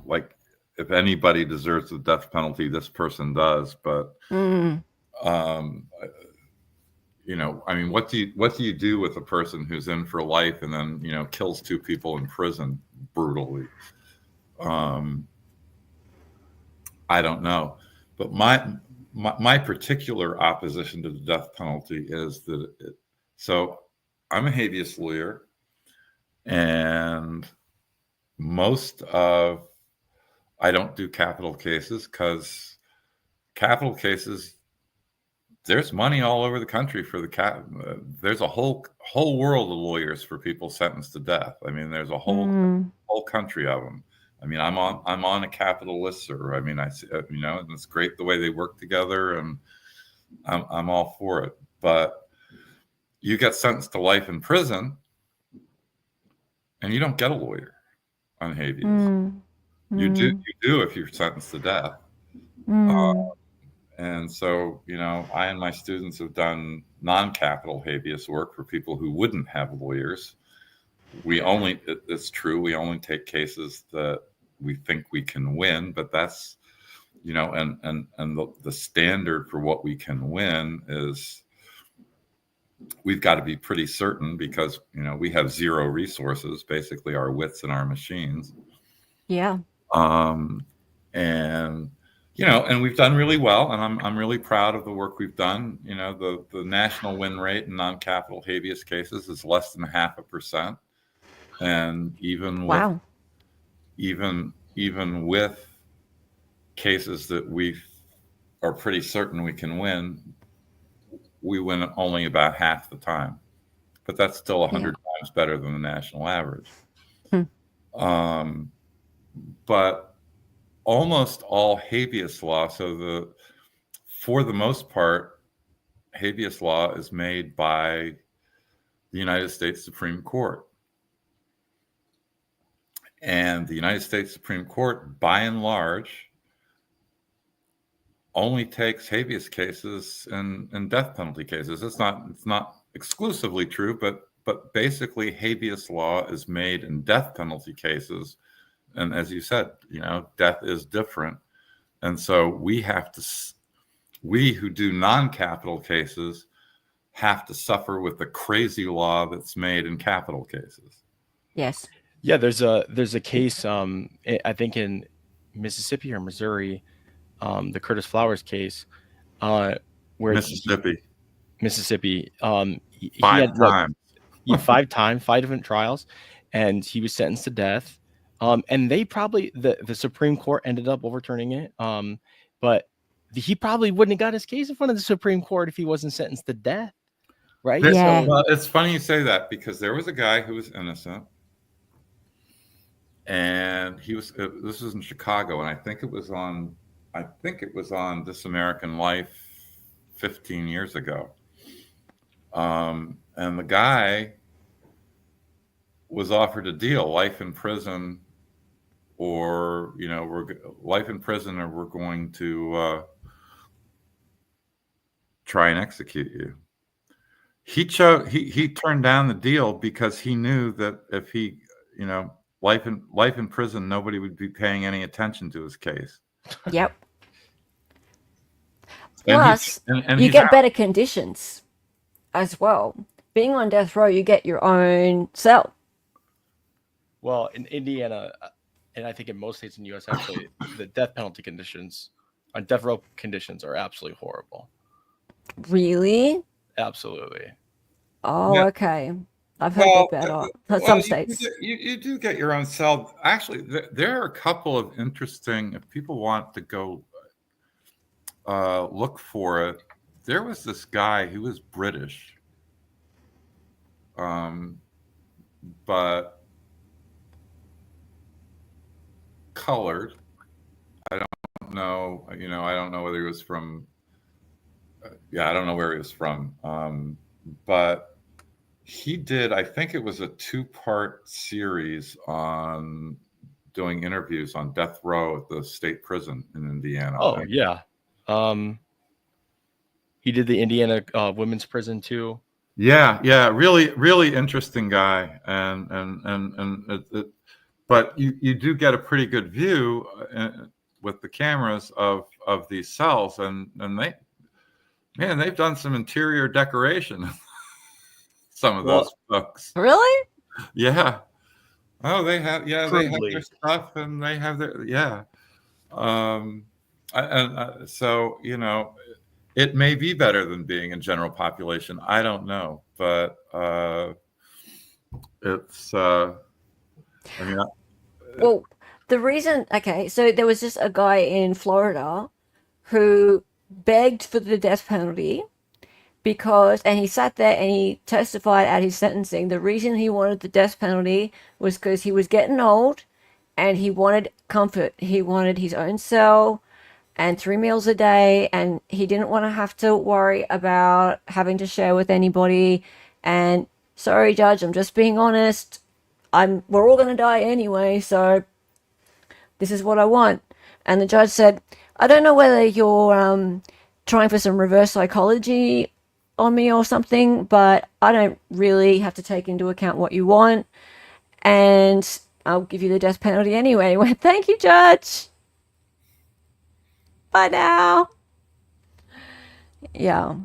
like, if anybody deserves the death penalty, this person does. But you know, I mean, what do you do with a person who's in for life and then, you know, kills 2 people in prison brutally? I don't know. But my particular opposition to the death penalty is that so I'm a habeas lawyer, and I don't do capital cases because capital cases, there's money all over the country for there's a whole world of lawyers for people sentenced to death. I mean, there's a whole country of them. I mean, I'm on a capital listserv. I mean, I see, you know, and it's great the way they work together, and I'm all for it. But you get sentenced to life in prison, and you don't get a lawyer on habeas. You do if you're sentenced to death. And so, you know, I and my students have done non-capital habeas work for people who wouldn't have lawyers. It's true, we only take cases that we think we can win, but that's, you know, and the standard for what we can win is we've got to be pretty certain, because, you know, we have 0 resources, basically our wits and our machines. Yeah. And, you know, and we've done really well, and I'm really proud of the work we've done. You know, the national win rate in non-capital habeas cases is less than 0.5%. And even with cases that we are pretty certain we can win, we win only about half the time. But that's still 100 times better than the national average. But almost all habeas law, for the most part, habeas law is made by the United States Supreme Court. And the United States Supreme Court, by and large, only takes habeas cases and death penalty cases. It's not exclusively true, but basically habeas law is made in death penalty cases. And as you said, you know, death is different. And so we who do non-capital cases have to suffer with the crazy law that's made in capital cases. Yes. Yeah, there's a case, I think in Mississippi or Missouri, the Curtis Flowers case, where Mississippi. He 5 had times. 5 different trials, and he was sentenced to death. And they probably the Supreme Court ended up overturning it. But he probably wouldn't have got his case in front of the Supreme Court if he wasn't sentenced to death, right? Yeah. Well, it's funny you say that, because there was a guy who was innocent, and this was in Chicago, and I think it was on This American Life 15 years ago. And the guy was offered a deal, life in prison, or, you know, we're life in prison, or we're going to try and execute you. He turned down the deal because he knew that if he, you know, life in prison, nobody would be paying any attention to his case. Yep. Plus, you get better conditions as well. Being on death row, you get your own cell. Well, in Indiana, and I think in most states in the U.S., actually, the death penalty conditions, death row conditions, are absolutely horrible. Really? Absolutely. Oh, yeah. Okay. I've heard that better. Some states. You do get your own cell. Actually, there are a couple of interesting, if people want to go look for it, there was this guy who was British, but colored. I don't know, you know, I don't know whether he was from, I don't know where he was from, but he did, I think it was a 2-part series on doing interviews on death row at the state prison in Indiana. Oh, yeah. He did the Indiana women's prison too. Yeah, really interesting guy, but you do get a pretty good view with the cameras of these cells, and they've done some interior decoration. Some of those folks. Really? Yeah. Oh, they have Crudely. their stuff, and they have their so it may be better than being in general population. I don't know, but it's Well, the reason, okay, so there was just a guy in Florida who begged for the death penalty and he sat there and he testified at his sentencing. The reason he wanted the death penalty was because he was getting old and he wanted comfort. He wanted his own cell and 3 meals a day, and he didn't want to have to worry about having to share with anybody. And sorry, Judge, I'm just being honest. We're all gonna die anyway, so this is what I want. And the judge said, I don't know whether you're trying for some reverse psychology on me or something, but I don't really have to take into account what you want, and I'll give you the death penalty anyway. Well, thank you, Judge. Bye now. Yeah.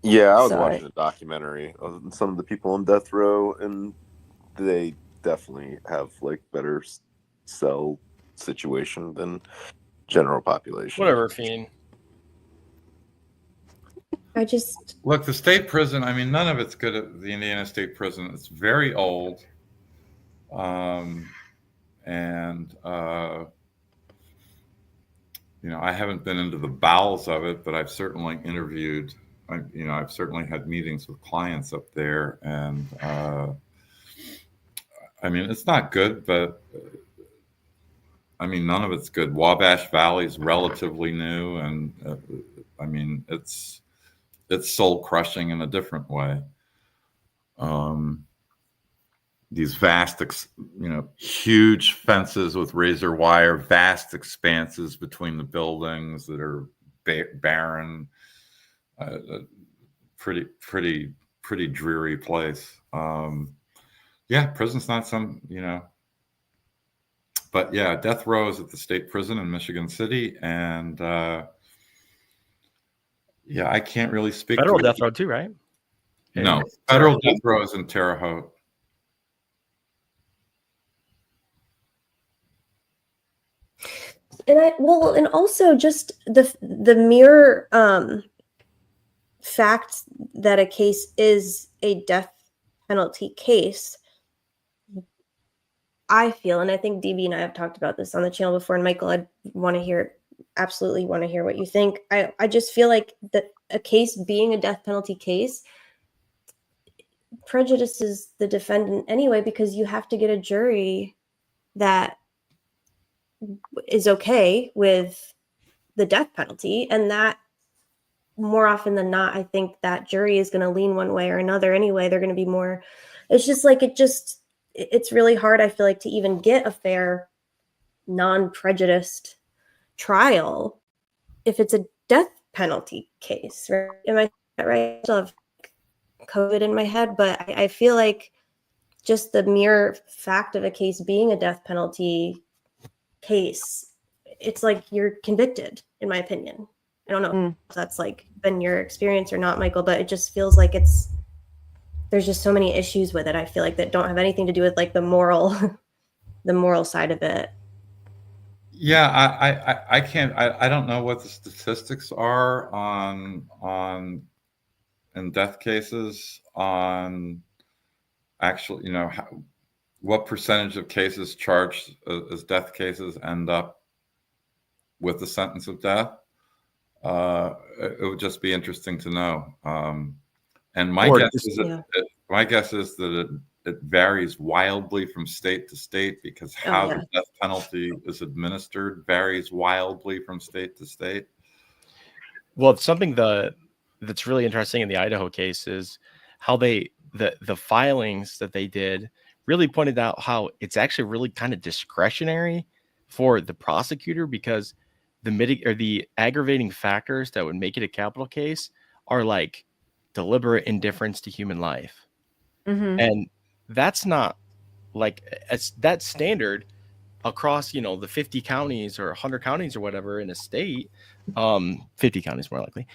Yeah, I was So- watching a documentary of some of the people on death row, and they definitely have like better cell situation than general population. Whatever, Fien. I just look, the state prison. I mean, none of it's good at the Indiana State Prison. It's very old, and I haven't been into the bowels of it, but I've certainly interviewed. I've certainly had meetings with clients up there, and I mean, it's not good, but I mean, none of it's good. Wabash Valley is relatively new, and I mean, it's soul crushing in a different way. These vast, huge fences with razor wire, vast expanses between the buildings that are barren. Pretty dreary place. Yeah, prison's not some, but yeah, death row is at the state prison in Michigan City, and yeah, I can't really speak. Federal to death row too, right? No, federal death row is in Terre Haute. And also just the mere fact that a case is a death penalty case, I feel, and I think DB and I have talked about this on the channel before, and Michael, I'd absolutely want to hear what you think. I just feel like that a case being a death penalty case prejudices the defendant anyway, because you have to get a jury that is okay with the death penalty, and that more often than not, I think that jury is going to lean one way or another anyway. They're going to be more, it's just like, it's really hard, I feel like, to even get a fair, non-prejudiced trial if it's a death penalty case, right? Am I right? I still have COVID in my head, but I feel like just the mere fact of a case being a death penalty case, it's like you're convicted, in my opinion. I don't know if that's like been your experience or not, Michael, but it just feels like there's just so many issues with it, I feel like, that don't have anything to do with like the moral side of it. Yeah, I can't, I don't know what the statistics are on in death cases, on actually, what percentage of cases charged as death cases end up with the sentence of death. It would just be interesting to know. And my guess is that it varies wildly from state to state, because how the death penalty is administered varies wildly from state to state. Well, something that's really interesting in the Idaho case is how the filings that they did really pointed out how it's actually really kind of discretionary for the prosecutor, because the aggravating factors that would make it a capital case are like deliberate indifference to human life. Mm-hmm. And that's not like that standard across, the 50 counties or 100 counties or whatever in a state. 50 counties more likely.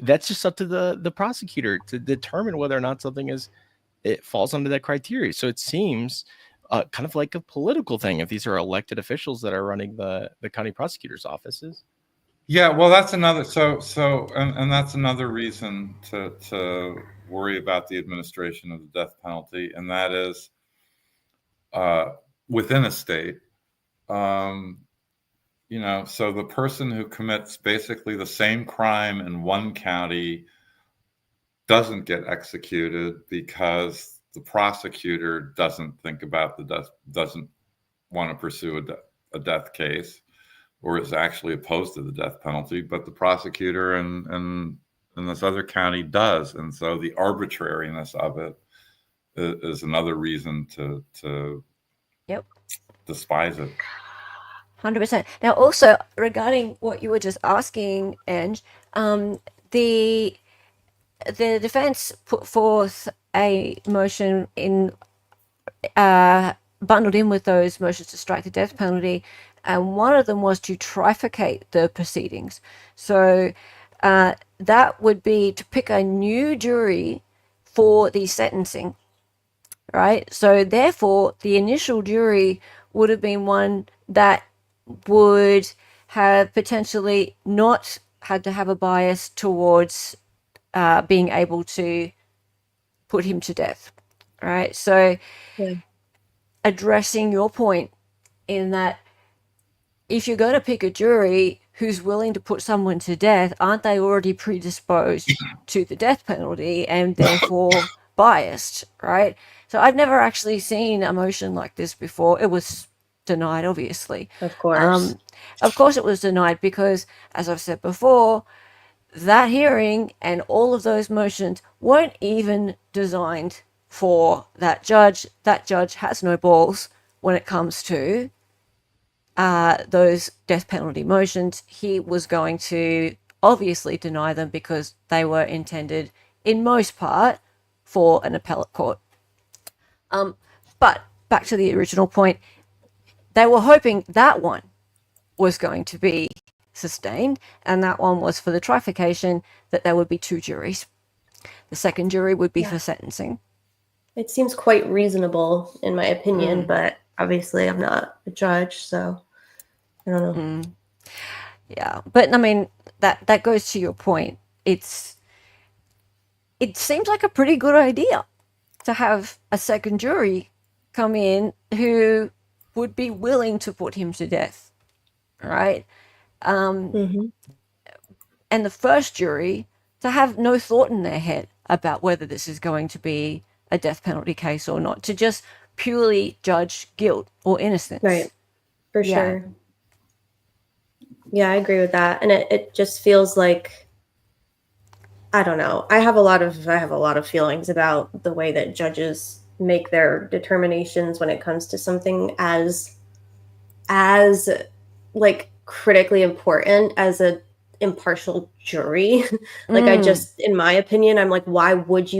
That's just up to the prosecutor to determine whether or not something it falls under that criteria. So it seems kind of like a political thing if these are elected officials that are running the county prosecutor's offices. Yeah, well, that's another and that's another reason to worry about the administration of the death penalty, and that is within a state. So the person who commits basically the same crime in one county doesn't get executed because the prosecutor doesn't think about doesn't want to pursue a death case, or is actually opposed to the death penalty, but the prosecutor in this other county does. And so the arbitrariness of it is another reason to despise it. 100%. Now, also regarding what you were just asking, Ange, the defense put forth a motion bundled in with those motions to strike the death penalty, and one of them was to trifurcate the proceedings. So that would be to pick a new jury for the sentencing, right? So therefore, the initial jury would have been one that would have potentially not had to have a bias towards being able to put him to death, right? So addressing your point in that if you're going to pick a jury who's willing to put someone to death, aren't they already predisposed to the death penalty and therefore biased, right? So I've never actually seen a motion like this before. It was denied, obviously. Of course. Of course it was denied because, as I've said before, that hearing and all of those motions weren't even designed for that judge. That judge has no balls when it comes to those death penalty motions. He was going to obviously deny them because they were intended, in most part, for an appellate court. But back to the original point, they were hoping that one was going to be sustained, and that one was for the trifurcation, that there would be two juries. The second jury would be for sentencing. It seems quite reasonable, in my opinion, but obviously I'm not a judge, so I don't know. Yeah, but I mean, that goes to your point. It seems like a pretty good idea to have a second jury come in who would be willing to put him to death, right? And the first jury to have no thought in their head about whether this is going to be a death penalty case or not, to just purely judge guilt or innocence. Right, for sure. Yeah, I agree with that. And it just feels like, I don't know. I have a lot of feelings about the way that judges make their determinations when it comes to something as like critically important as a impartial jury. Like I just, in my opinion, I'm like, why wouldn't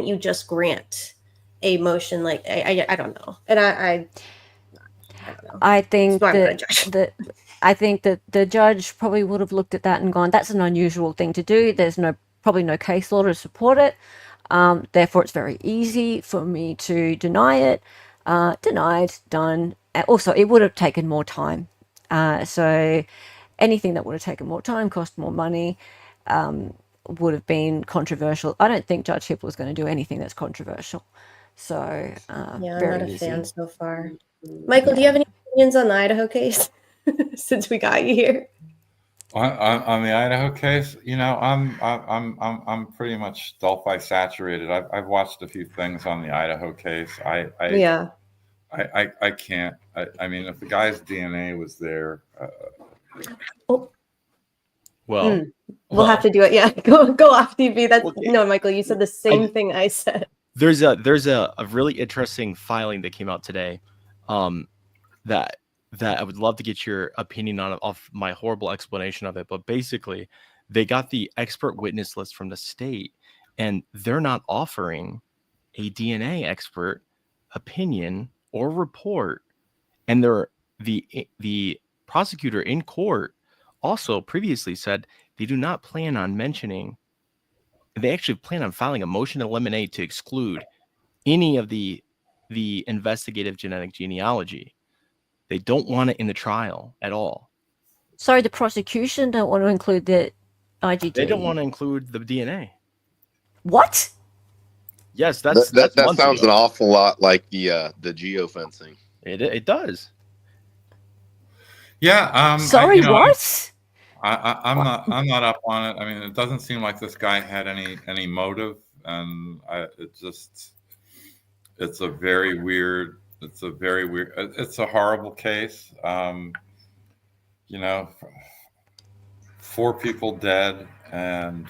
you just grant a motion? Like I don't know. And I don't know. I think that the judge probably would have looked at that and gone, that's an unusual thing to do. There's probably no case law to support it. Therefore, it's very easy for me to deny it. Denied, done. Also, it would have taken more time. So anything that would have taken more time, cost more money, would have been controversial. I don't think Judge Hipp was going to do anything that's controversial. So I'm very not a easy. fan so far. Michael, do you have any opinions on the Idaho case since we got you here? On the Idaho case, I'm pretty much Delphi saturated. I've watched a few things on the Idaho case. I can't. I mean, if the guy's DNA was there. We'll have to do it. Yeah, go off DB. No, Michael, you said the same thing I said. There's a really interesting filing that came out today, that I would love to get your opinion on, off my horrible explanation of it. But basically, they got the expert witness list from the state, and they're not offering a DNA expert opinion or report. And the prosecutor in court also previously said they do not plan on mentioning. They actually plan on filing a motion to eliminate to exclude any of the investigative genetic genealogy. They don't want it in the trial at all. Sorry, the prosecution don't want to include the IgG. They don't want to include the DNA. What? Yes, That that's sounds an awful lot like the geofencing. It does. Yeah. Sorry, what? I'm not up on it. I mean, it doesn't seem like this guy had any motive, and it's a very weird. It's a horrible case. 4 people dead, and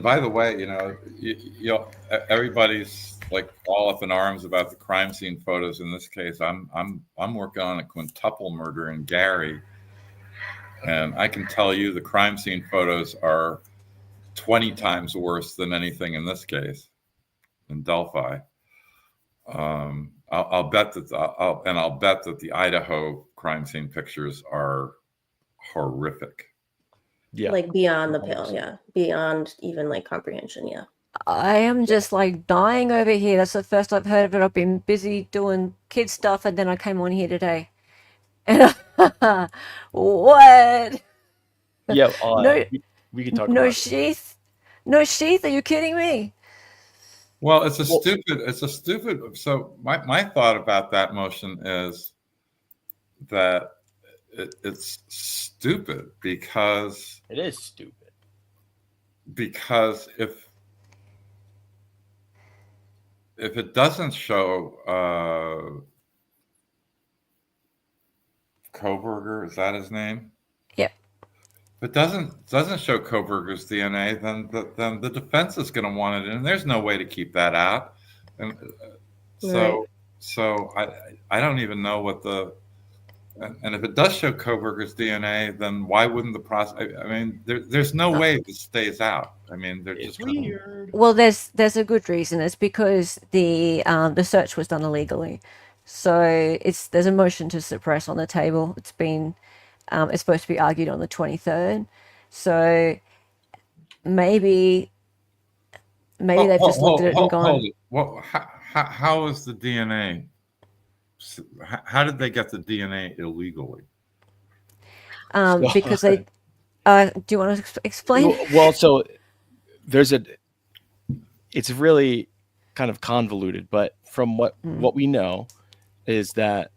by the way, everybody's like all up in arms about the crime scene photos. In this case, I'm working on a quintuple murder in Gary, and I can tell you the crime scene photos are 20 times worse than anything in this case in Delphi. I'll bet that the Idaho crime scene pictures are horrific. Yeah, like beyond the pale. Yeah, beyond even like comprehension. Yeah. I am just like dying over here. That's the first I've heard of it. I've been busy doing kid stuff, and then I came on here today. And what? Yeah, no, we can talk. No about sheath. No sheath. Are you kidding me? Well, it's a stupid. So my thought about that motion is that it's stupid because it is stupid. Because if it doesn't show Koberger, is that his name? Yeah. If it doesn't show Koberger's DNA, then the defense is going to want it in. There's no way to keep that out, and so I don't even know what the. And if it does show Koberger's DNA, then why wouldn't the process? I mean, there's no way this stays out. I mean, they're just weird. Well, there's a good reason. It's because the search was done illegally, so there's a motion to suppress on the table. It's been it's supposed to be argued on the 23rd, so maybe they've just looked at it and gone. Well, how is the DNA? How did they get the DNA illegally? Because they. Do you want to explain? Well, so it's really kind of convoluted, but from what we know is that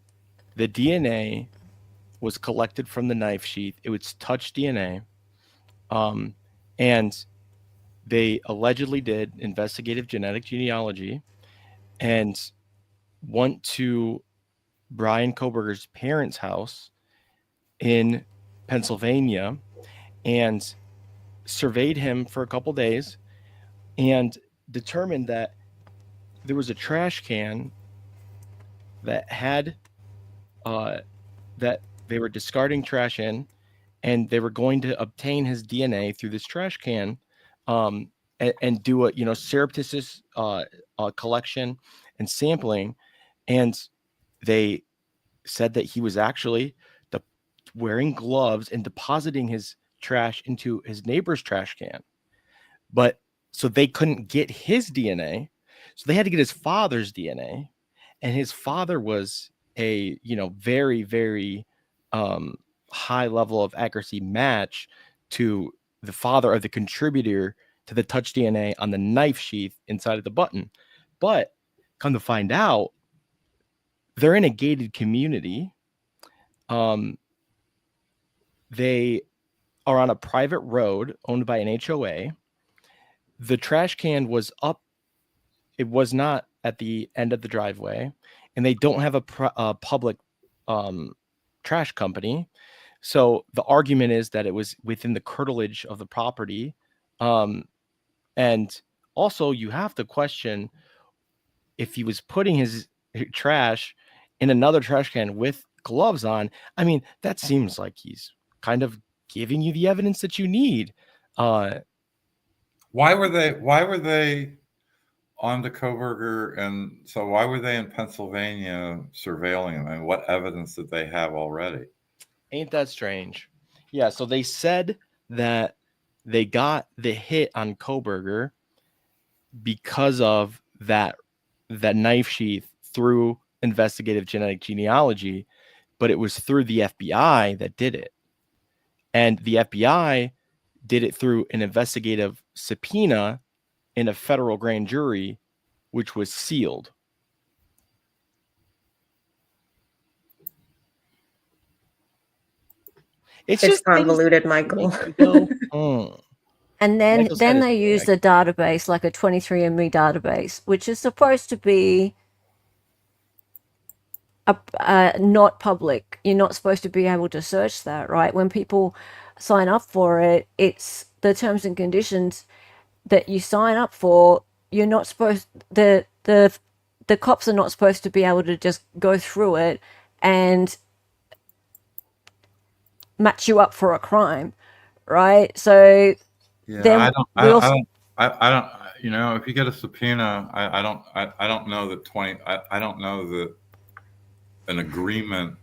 the DNA was collected from the knife sheath. It was touch DNA, and they allegedly did investigative genetic genealogy and went to Brian Koberger's parents' house in Pennsylvania and surveyed him for a couple days and determined that there was a trash can that had that they were discarding trash in, and they were going to obtain his DNA through this trash can and do a surreptitious collection and sampling. And they said that he was actually wearing gloves and depositing his trash into his neighbor's trash can. But so they couldn't get his DNA. So they had to get his father's DNA. And his father was a, very, very high level of accuracy match to the father of the contributor to the touch DNA on the knife sheath inside of the button. But come to find out, they're in a gated community. They are on a private road owned by an HOA. The trash can was up. It was not at the end of the driveway, and they don't have a public trash company. So the argument is that it was within the curtilage of the property. And also you have to question if he was putting his trash in another trash can with gloves on. I mean, that seems like he's kind of giving you the evidence that you need. Why were they on to Koberger, and so why were they in Pennsylvania surveilling him? And what evidence did they have already? Ain't that strange? Yeah, so they said that they got the hit on Koberger because of that knife sheath through investigative genetic genealogy, but it was through the FBI that did it. And the FBI did it through an investigative subpoena in a federal grand jury, which was sealed. It's just convoluted, Michael. And then they use a database like a 23andMe database, which is supposed to be not public. You're not supposed to be able to search that, right? When people sign up for it, it's the terms and conditions that you sign up for. You're not supposed the cops are not supposed to be able to just go through it and match you up for a crime, right? So yeah, then I don't. You know, if you get a subpoena, I don't know that I don't know that an agreement.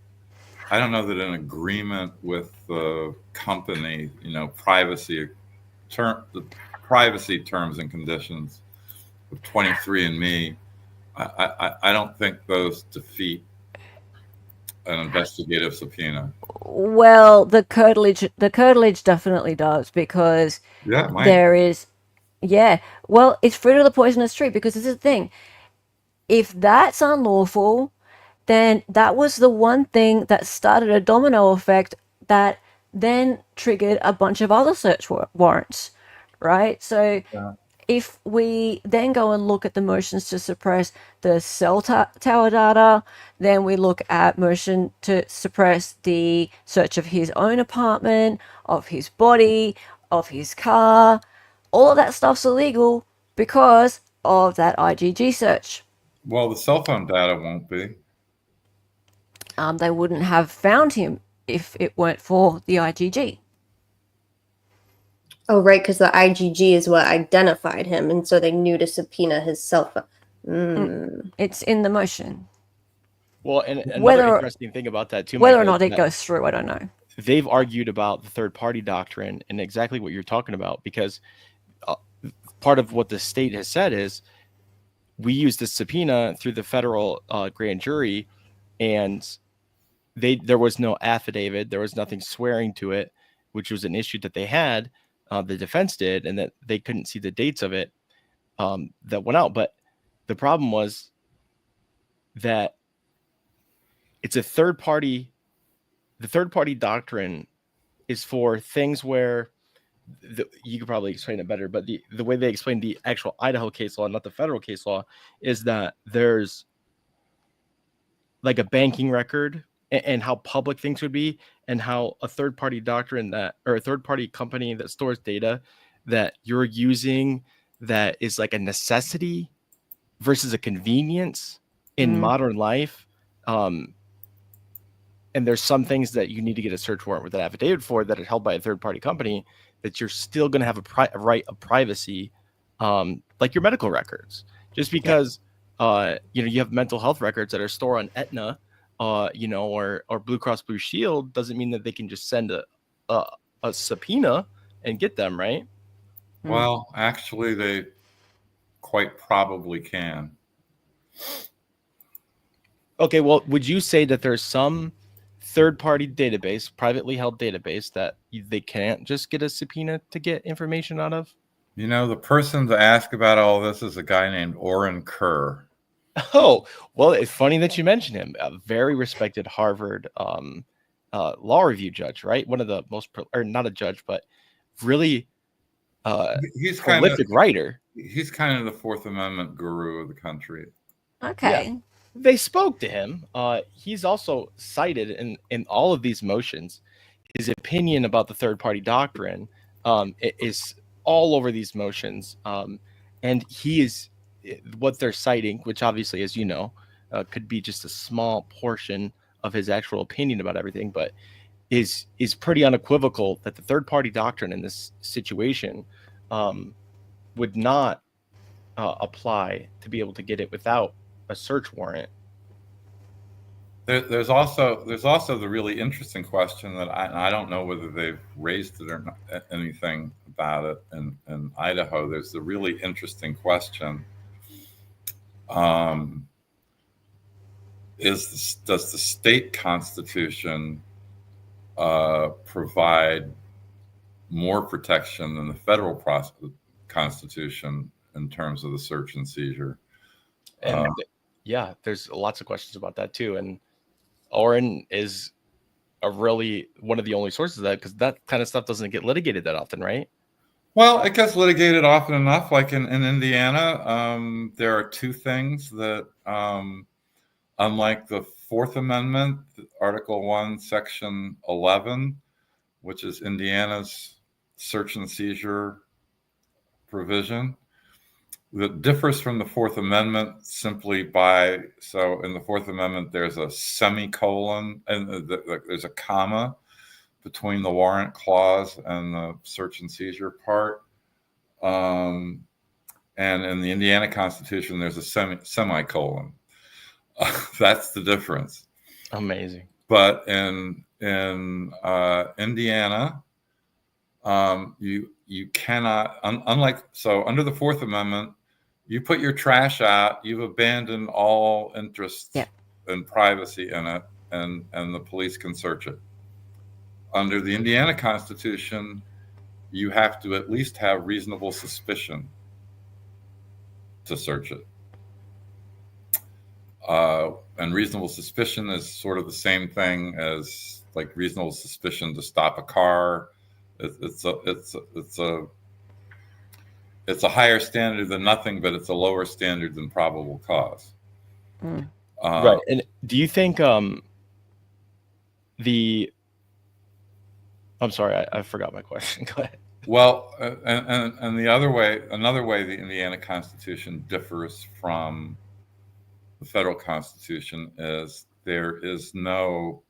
I don't know that an agreement with the company, you know, the privacy terms and conditions of 23andMe. I don't think those defeat an investigative subpoena. Well, the curtilage definitely does, because there is, well, it's fruit of the poisonous tree, because this is the thing. If that's unlawful, then that was the one thing that started a domino effect that then triggered a bunch of other search warrants, right? So if we then go and look at the motions to suppress the cell tower data, then we look at motion to suppress the search of his own apartment, of his body, of his car. All of that stuff's illegal because of that IgG search. Well, the cell phone data won't be. They wouldn't have found him if it weren't for the IgG. Oh, right, because the IgG is what identified him, and so they knew to subpoena his cell phone. It's in the motion. Well, and another interesting thing about that too, whether or not it goes through, I don't know. They've argued about the third-party doctrine and exactly what you're talking about, because part of what the state has said is we used the subpoena through the federal grand jury, and there was no affidavit, there was nothing swearing to it, which was an issue that they had. The defense did, and that they couldn't see the dates of it that went out. But the problem was that it's a third party. The third party doctrine is for things where you could probably explain it better, but the way they explain the actual Idaho case law, not the federal case law, is that there's like a banking record and how public things would be, and how a third-party doctrine or a third-party company that stores data that you're using that is like a necessity versus a convenience in modern life. And there's some things that you need to get a search warrant with an affidavit for that are held by a third-party company that you're still going to have a right of privacy, like your medical records. Just because you have mental health records that are stored on Aetna, or Blue Cross Blue Shield, doesn't mean that they can just send a subpoena and get them, right? Well, actually, they quite probably can. Okay, well, would you say that there's some third-party database, privately held database, that they can't just get a subpoena to get information out of? You know, the person to ask about all this is a guy named Orrin Kerr. Oh, well, it's funny that you mentioned him. A very respected Harvard law review judge, right? One of the most, or not a judge, but really he's prolific writer. He's kind of the Fourth Amendment guru of the country. Okay. Yeah. They spoke to him. He's also cited in all of these motions. His opinion about the third-party doctrine is all over these motions. And he is what they're citing, which obviously, as you know, could be just a small portion of his actual opinion about everything. But is pretty unequivocal that the third party doctrine in this situation would not apply to be able to get it without a search warrant. There's also the really interesting question that I don't know whether they've raised it or not, anything about it in Idaho. There's the really interesting question: does the state constitution provide more protection than the federal constitution in terms of the search and seizure? And yeah, there's lots of questions about that too. And Oren is one of the only sources of that, because that kind of stuff doesn't get litigated that often, right? Well, it gets litigated often enough. Like in Indiana, there are two things that, unlike the Fourth Amendment, Article 1, Section 11, which is Indiana's search and seizure provision, that differs from the Fourth Amendment simply so in the Fourth Amendment, there's a semicolon and there's a comma between the warrant clause and the search and seizure part. And in the Indiana Constitution, there's a semicolon. That's the difference. Amazing. But in Indiana, you cannot, under the Fourth Amendment, you put your trash out, you've abandoned all interest in privacy in it, and the police can search it. Under the Indiana Constitution, you have to at least have reasonable suspicion to search it. And reasonable suspicion is sort of the same thing as like reasonable suspicion to stop a car. It's a higher standard than nothing, but it's a lower standard than probable cause. Right. And do you think I'm sorry, I forgot my question. Go ahead. Well, and another way the Indiana Constitution differs from the federal Constitution is there is no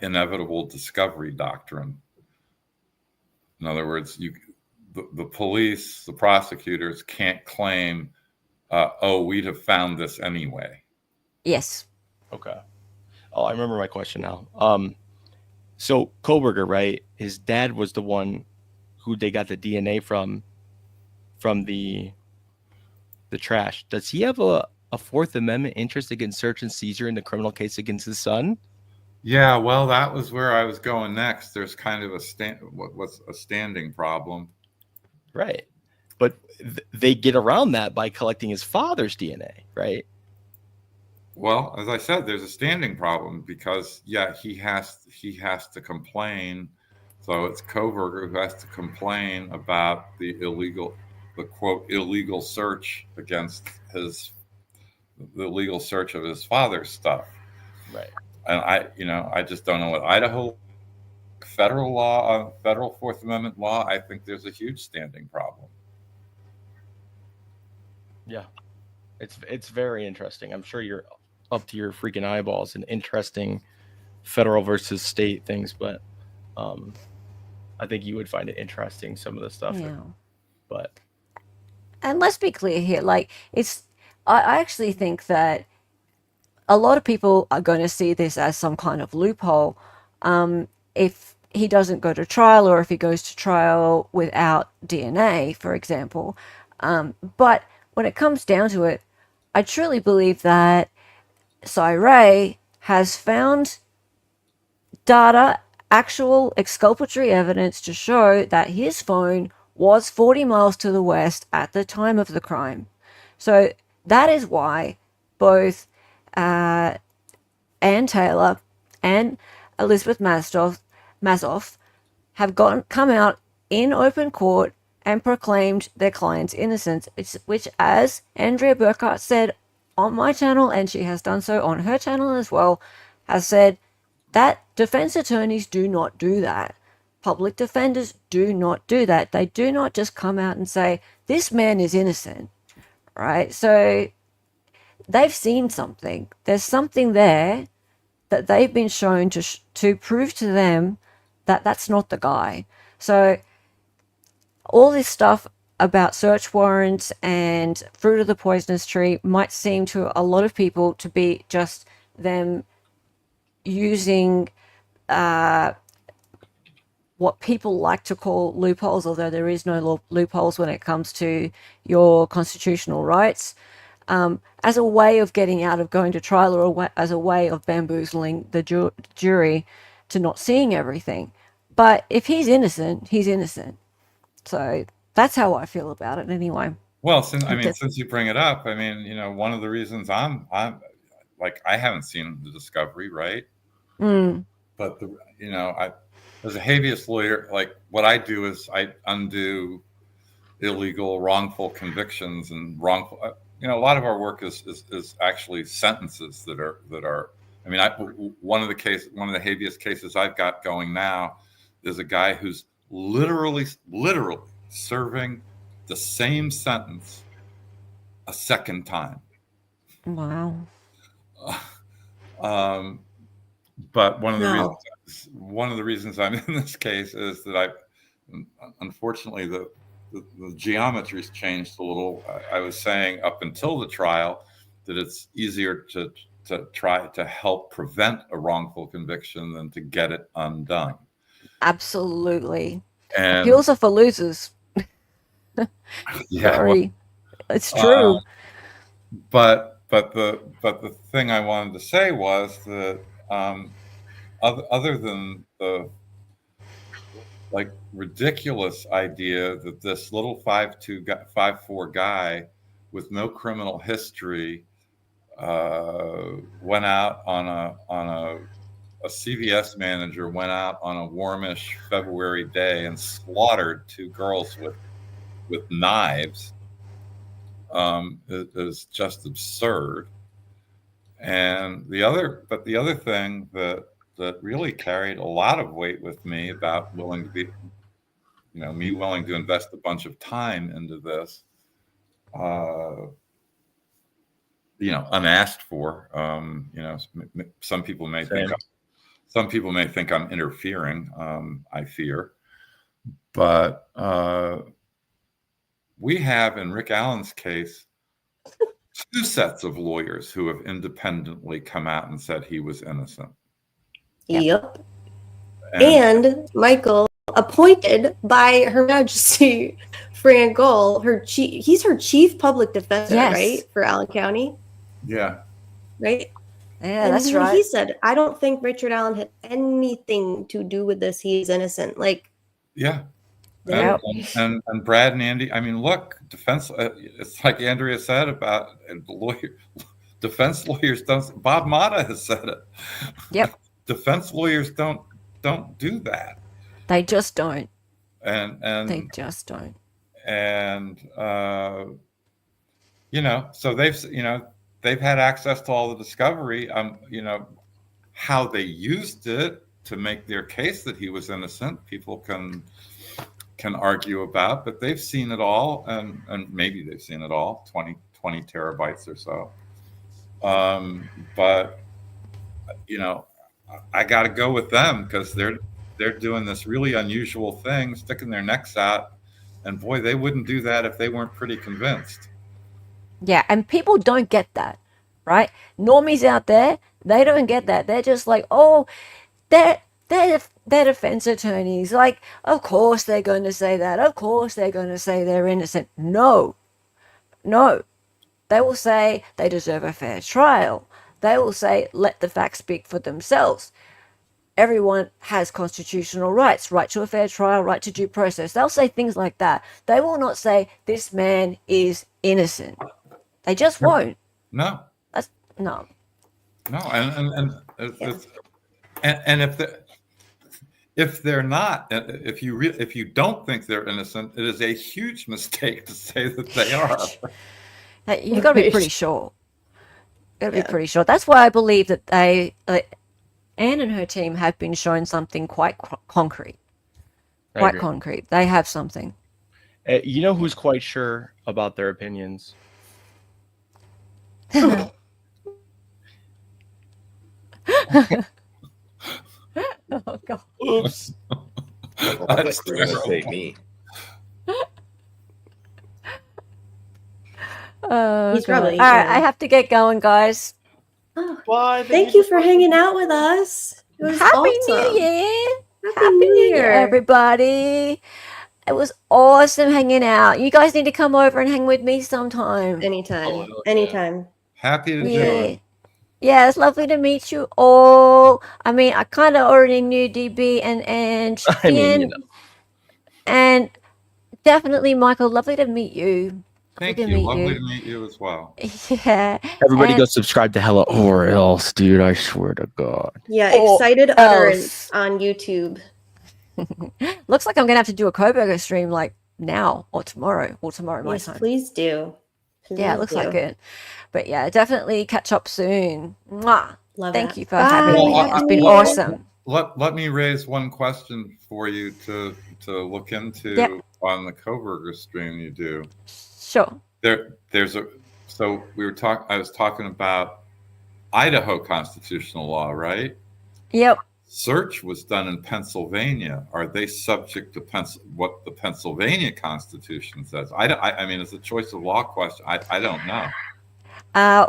inevitable discovery doctrine. In other words, the police, the prosecutors can't claim, we'd have found this anyway. Yes. Okay. Oh, I remember my question now. So Koberger, right? His dad was the one who they got the DNA from the trash. Does he have a Fourth Amendment interest against search and seizure in the criminal case against his son? Yeah, well, that was where I was going next. There's kind of what's a standing problem. Right. But they get around that by collecting his father's DNA, right? Well, as I said, there's a standing problem because, he has to complain. So it's Koberger who has to complain about the quote illegal search against the legal search of his father's stuff. Right. And I just don't know what Idaho federal law, federal Fourth Amendment law. I think there's a huge standing problem. Yeah, it's very interesting. I'm sure you're up to your freaking eyeballs in interesting federal versus state things, but I think you would find it interesting, some of the stuff. And let's be clear here, like I actually think that a lot of people are going to see this as some kind of loophole. If he doesn't go to trial, or if he goes to trial without DNA, for example. But when it comes down to it, I truly believe that ckery has found data, actual exculpatory evidence to show that his phone was 40 miles to the west at the time of the crime. So that is why both Ann Taylor and Elizabeth Mazoff have come out in open court and proclaimed their client's innocence, which, as Andrea Burkhart said on my channel, and she has done so on her channel as well, has said that defense attorneys do not do that. Public defenders do not do that. They do not just come out and say, this man is innocent, right? So they've seen something. There's something there that they've been shown to prove to them that that's not the guy. So all this stuff about search warrants and fruit of the poisonous tree might seem to a lot of people to be just them using what people like to call loopholes, although there is no loopholes when it comes to your constitutional rights, as a way of getting out of going to trial, or as a way of bamboozling the jury to not seeing everything. But if he's innocent, he's innocent. So that's how I feel about it anyway. Well, since you bring it up, I mean, you know, one of the reasons I'm like, I haven't seen the discovery, right? But as a habeas lawyer, like, what I do is I undo illegal, wrongful convictions and wrongful. A lot of our work is actually sentences that are. I mean, one of the habeas cases I've got going now is a guy who's literally serving the same sentence a second time. Wow. But one of the reasons I'm in this case is that unfortunately the geometry's changed a little. I was saying up until the trial that it's easier to try to help prevent a wrongful conviction than to get it undone. Absolutely. And appeals are for losers. Yeah, sorry, it's true. But the thing I wanted to say was that other than the ridiculous idea that this little 5'4" guy with no criminal history went out on a CVS manager went out on a warmish February day and slaughtered 2 girls with knives is just absurd. And the other thing that really carried a lot of weight with me about willing to invest a bunch of time into this, unasked for. Some people may think I'm interfering. I fear, but we have in Rick Allen's case 2 sets of lawyers who have independently come out and said he was innocent. Yep. And Michael, appointed by Her Majesty Fran Gull, he's her chief public defender, right, for Allen County. Yeah. Right. Yeah, and that's right. He said, "I don't think Richard Allen had anything to do with this. He is innocent." Yeah. And Brad and Andy. I mean, look, defense. It's like Andrea said about defense lawyers don't. Bob Mata has said it. Yep. Defense lawyers don't do that. They just don't. And they just don't. And so they've had access to all the discovery. How they used it to make their case that he was innocent, people can argue about, but they've seen it all, and maybe they've seen it all, 20 terabytes or so. But I got to go with them because they're doing this really unusual thing, sticking their necks out, and boy, they wouldn't do that if they weren't pretty convinced. Yeah, and people don't get that, right? Normies out there, they don't get that. They're just like, oh, they're defense attorneys. Like, of course they're going to say that. Of course they're going to say they're innocent. No. They will say they deserve a fair trial. They will say, let the facts speak for themselves. Everyone has constitutional rights, right to a fair trial, right to due process. They'll say things like that. They will not say this man is innocent. They just won't. No. No. And if they're not, if you don't think they're innocent, it is a huge mistake to say that they are. You've got to be pretty sure. Be pretty sure. That's why I believe that Anne and her team have been shown something quite concrete. Concrete. They have something. You know who's quite sure about their opinions? Oh God. Oops. Well, I That's thought you were going to say terrible. me. Oh, He's God. probably, All right, yeah. I have to get going, guys. Oh, Bye. thank you for hanging out with us. It was Happy awesome. New Year. Happy New Year. Everybody. It was awesome hanging out. You guys need to come over and hang with me sometime. Anytime. Oh, hell yeah. Anytime. Happy to Yeah. join. Yeah, it's lovely to meet you all. I mean, I kind of already knew DB and I mean, Fien, you know. and definitely Michael. Lovely to meet you. Thank to you. meet Lovely you. to meet you as well. Yeah. Everybody And- go subscribe to Hella or else, dude. I swear to God. Yeah, Or excited else. utterance on YouTube. Looks like I'm gonna have to do a co-burger stream like now or tomorrow my Yes, time. please do. Yeah, it Please looks do. like it. But yeah, definitely catch up soon. Mwah. Love Thank that. you for having me. Well, It's been New Year. awesome. Let me raise one question for you to look into Yep. on the Coburger stream you do. Sure. There's a so I was talking about Idaho constitutional law, right? Yep. Search was done in Pennsylvania. Are they subject to what the Pennsylvania Constitution says? I mean, it's a choice of law question. I don't know.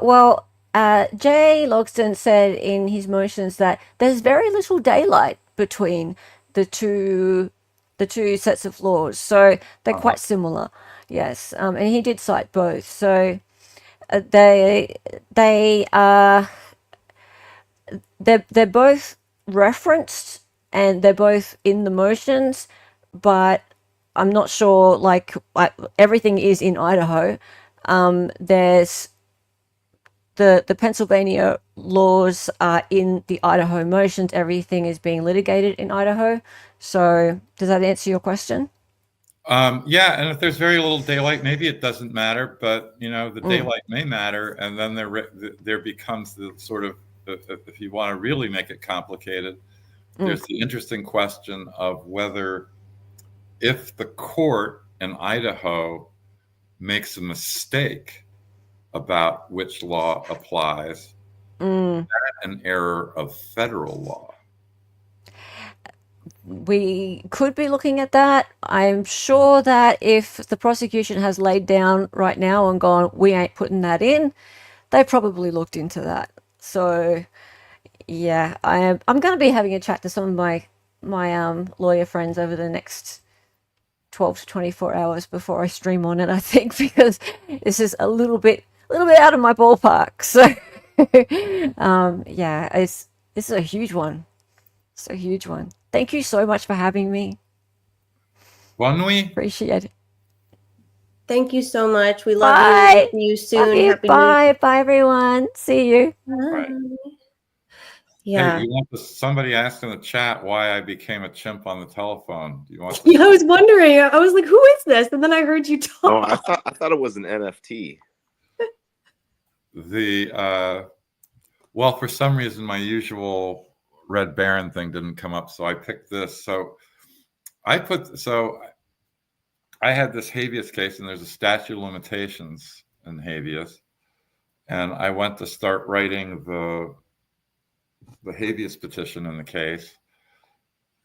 Well, Jay Logston said in his motions that there's very little daylight between the two sets of laws, so they're quite similar. Yes, and he did cite both. So they're both referenced and they're both in the motions, but I'm not sure. Like everything is in Idaho. There's the Pennsylvania laws are in the Idaho motions. Everything is being litigated in Idaho. So does that answer your question? Yeah, and if there's very little daylight, maybe it doesn't matter, but the daylight may matter, and then there becomes the sort of, if you want to really make it complicated, there's the interesting question of whether, if the court in Idaho makes a mistake about which law applies, is that an error of federal law? We could be looking at that. I'm sure that if the prosecution has laid down right now and gone, we ain't putting that in, they probably looked into that. So yeah, I'm going to be having a chat to some of my lawyer friends over the next 12 to 24 hours before I stream on it, I think, because this is a little bit out of my ballpark. So yeah, this is a huge one. It's a huge one. Thank you so much for having me. Bonne nuit. Appreciate it. Thank you so much. We love Bye. you. See you soon. Love you. Happy New Year. Bye, everyone. See you. Right. Yeah. Hey, you want somebody asked in the chat why I became a chimp on the telephone. Do you want? Yeah, I was wondering. I was like, "Who is this?" And then I heard you talk. Oh, I thought it was an NFT. Well, for some reason, my usual Red Baron thing didn't come up, so I picked this. So I had this habeas case, and there's a statute of limitations in habeas, and I went to start writing the habeas petition in the case,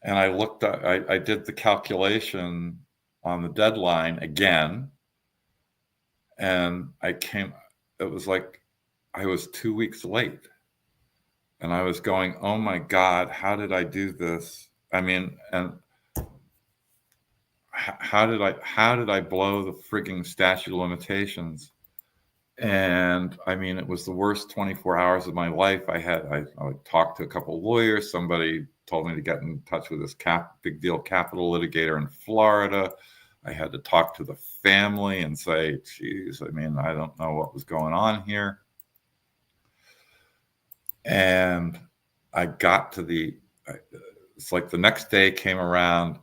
and I did the calculation on the deadline again, and it was like I was 2 weeks late. And I was going, oh my God, how did I do this? I mean, and how did I blow the frigging statute of limitations? And I mean, it was the worst 24 hours of my life. I talked to a couple of lawyers. Somebody told me to get in touch with this big deal capital litigator in Florida. I had to talk to the family and say, geez, I mean, I don't know what was going on here. And I got to it's like the next day came around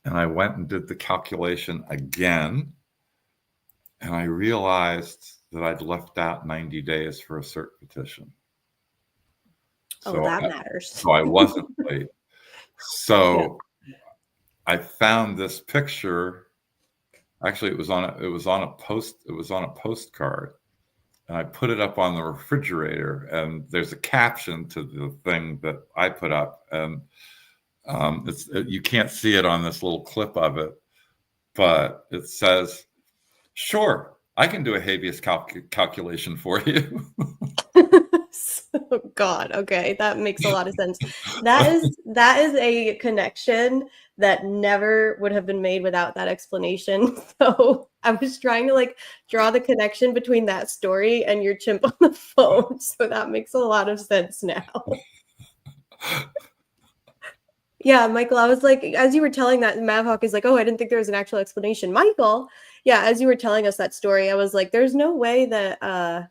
and I went and did the calculation again. And I realized that I'd left out 90 days for a cert petition. So that matters. So I wasn't late. So I found this picture. Actually, it was on a postcard. and I put it up on the refrigerator, and there's a caption to the thing that I put up, and you can't see it on this little clip of it, but it says, "Sure, I can do a habeas calculation for you." Oh God. Okay, that makes a lot of sense. That is a connection that never would have been made without that explanation. So I was trying to like draw the connection between that story and your chimp on the phone. So that makes a lot of sense now. Yeah, Michael, I was like, as you were telling that, Mavhawk is like, oh, I didn't think there was an actual explanation. Michael, yeah, as you were telling us that story, I was like, there's no way that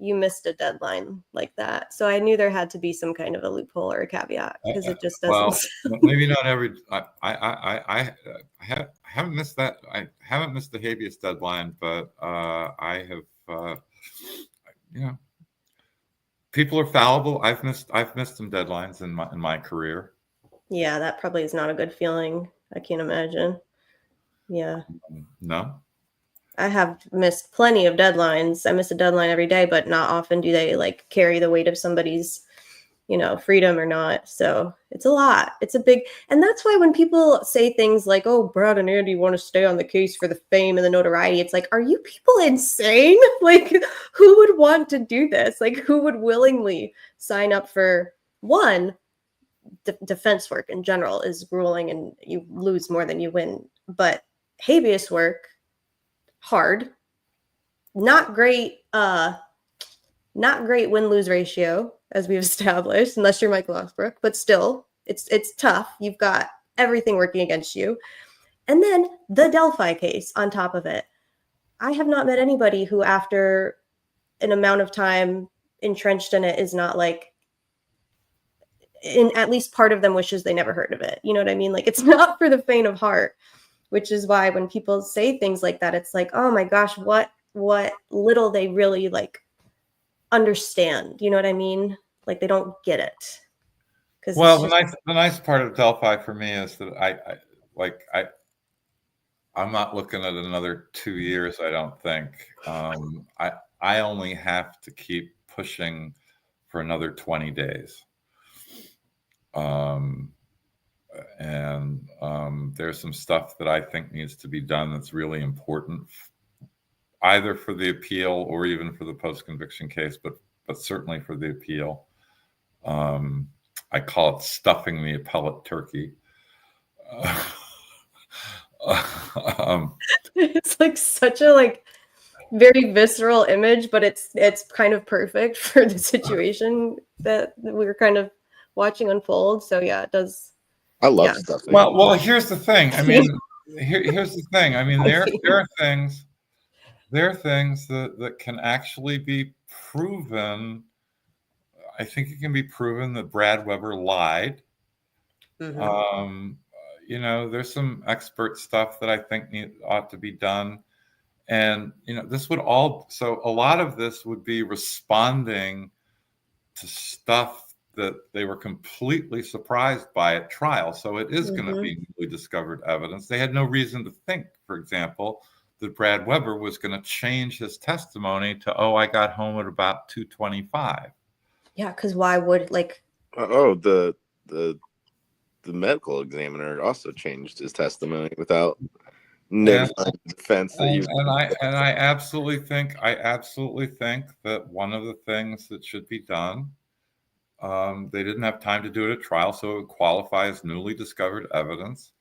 you missed a deadline like that. So I knew there had to be some kind of a loophole or a caveat, because it just doesn't. Well, maybe not every. I haven't missed that. I haven't missed the habeas deadline, but I have. People are fallible. I've missed some deadlines in my career. Yeah, that probably is not a good feeling. I can't imagine. Yeah. No. I have missed plenty of deadlines. I miss a deadline every day, but not often do they like carry the weight of somebody's, freedom or not. So it's a lot. It's a big, and that's why when people say things like, oh, Brad and Andy want to stay on the case for the fame and the notoriety, it's like, are you people insane? Like, who would want to do this? Like, who would willingly sign up for one? Defense work in general is grueling and you lose more than you win, but habeas work, hard, not great win-lose ratio, as we've established, unless you're Michael Ausbrook, but still it's tough. You've got everything working against you. And then the Delphi case on top of it. I have not met anybody who, after an amount of time entrenched in it, is not like, in at least part of them wishes they never heard of it. You know what I mean? Like, it's not for the faint of heart, which is why when people say things like that, it's like, oh my gosh, what little they really like understand. You know what I mean? Like, they don't get it. Well, the nice part of Delphi for me is that I'm not looking at another 2 years. I don't think. I only have to keep pushing for another 20 days. There's some stuff that I think needs to be done that's really important, either for the appeal or even for the post-conviction case, but certainly for the appeal. I call it stuffing the appellate turkey. It's like such a very visceral image, but it's kind of perfect for the situation that we're kind of watching unfold. So yeah, it does. I love stuffing. Well, here's the thing. I mean, here's the thing. I mean, there are things that can actually be proven. I think it can be proven that Brad Weber lied. Mm-hmm. There's some expert stuff that I think ought to be done. And, this would so a lot of this would be responding to stuff that they were completely surprised by at trial. So it is going to be newly discovered evidence. They had no reason to think, for example, that Brad Weber was going to change his testimony to, oh, I got home at about 2:25. Yeah, because why would the medical examiner also changed his testimony without defense. I absolutely think that one of the things that should be done, they didn't have time to do it at trial, so it would qualify as newly discovered evidence,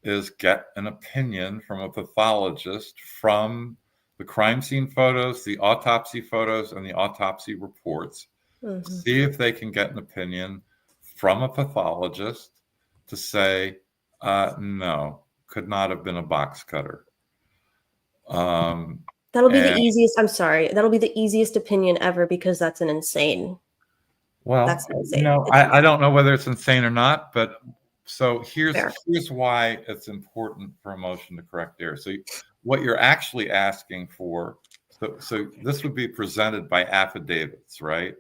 is get an opinion from a pathologist from the crime scene photos, the autopsy photos, and the autopsy reports. Mm-hmm. See if they can get an opinion from a pathologist to say, no, could not have been a box cutter. That'll be the easiest. I'm sorry. That'll be the easiest opinion ever, because that's an insane. Well, that's insane. I don't know whether it's insane or not, but so here's why it's important for a motion to correct error. So what you're actually asking for, so this would be presented by affidavits, right?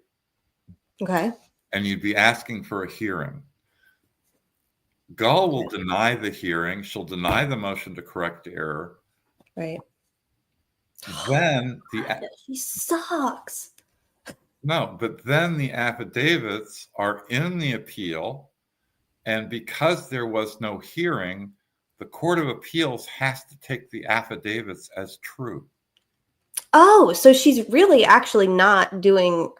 Okay. And you'd be asking for a hearing. Gull will deny the hearing. She'll deny the motion to correct error. Right. then He sucks. no, but then the affidavits are in the appeal, and because there was no hearing, the Court of Appeals has to take the affidavits as true. Oh, so she's really actually not doing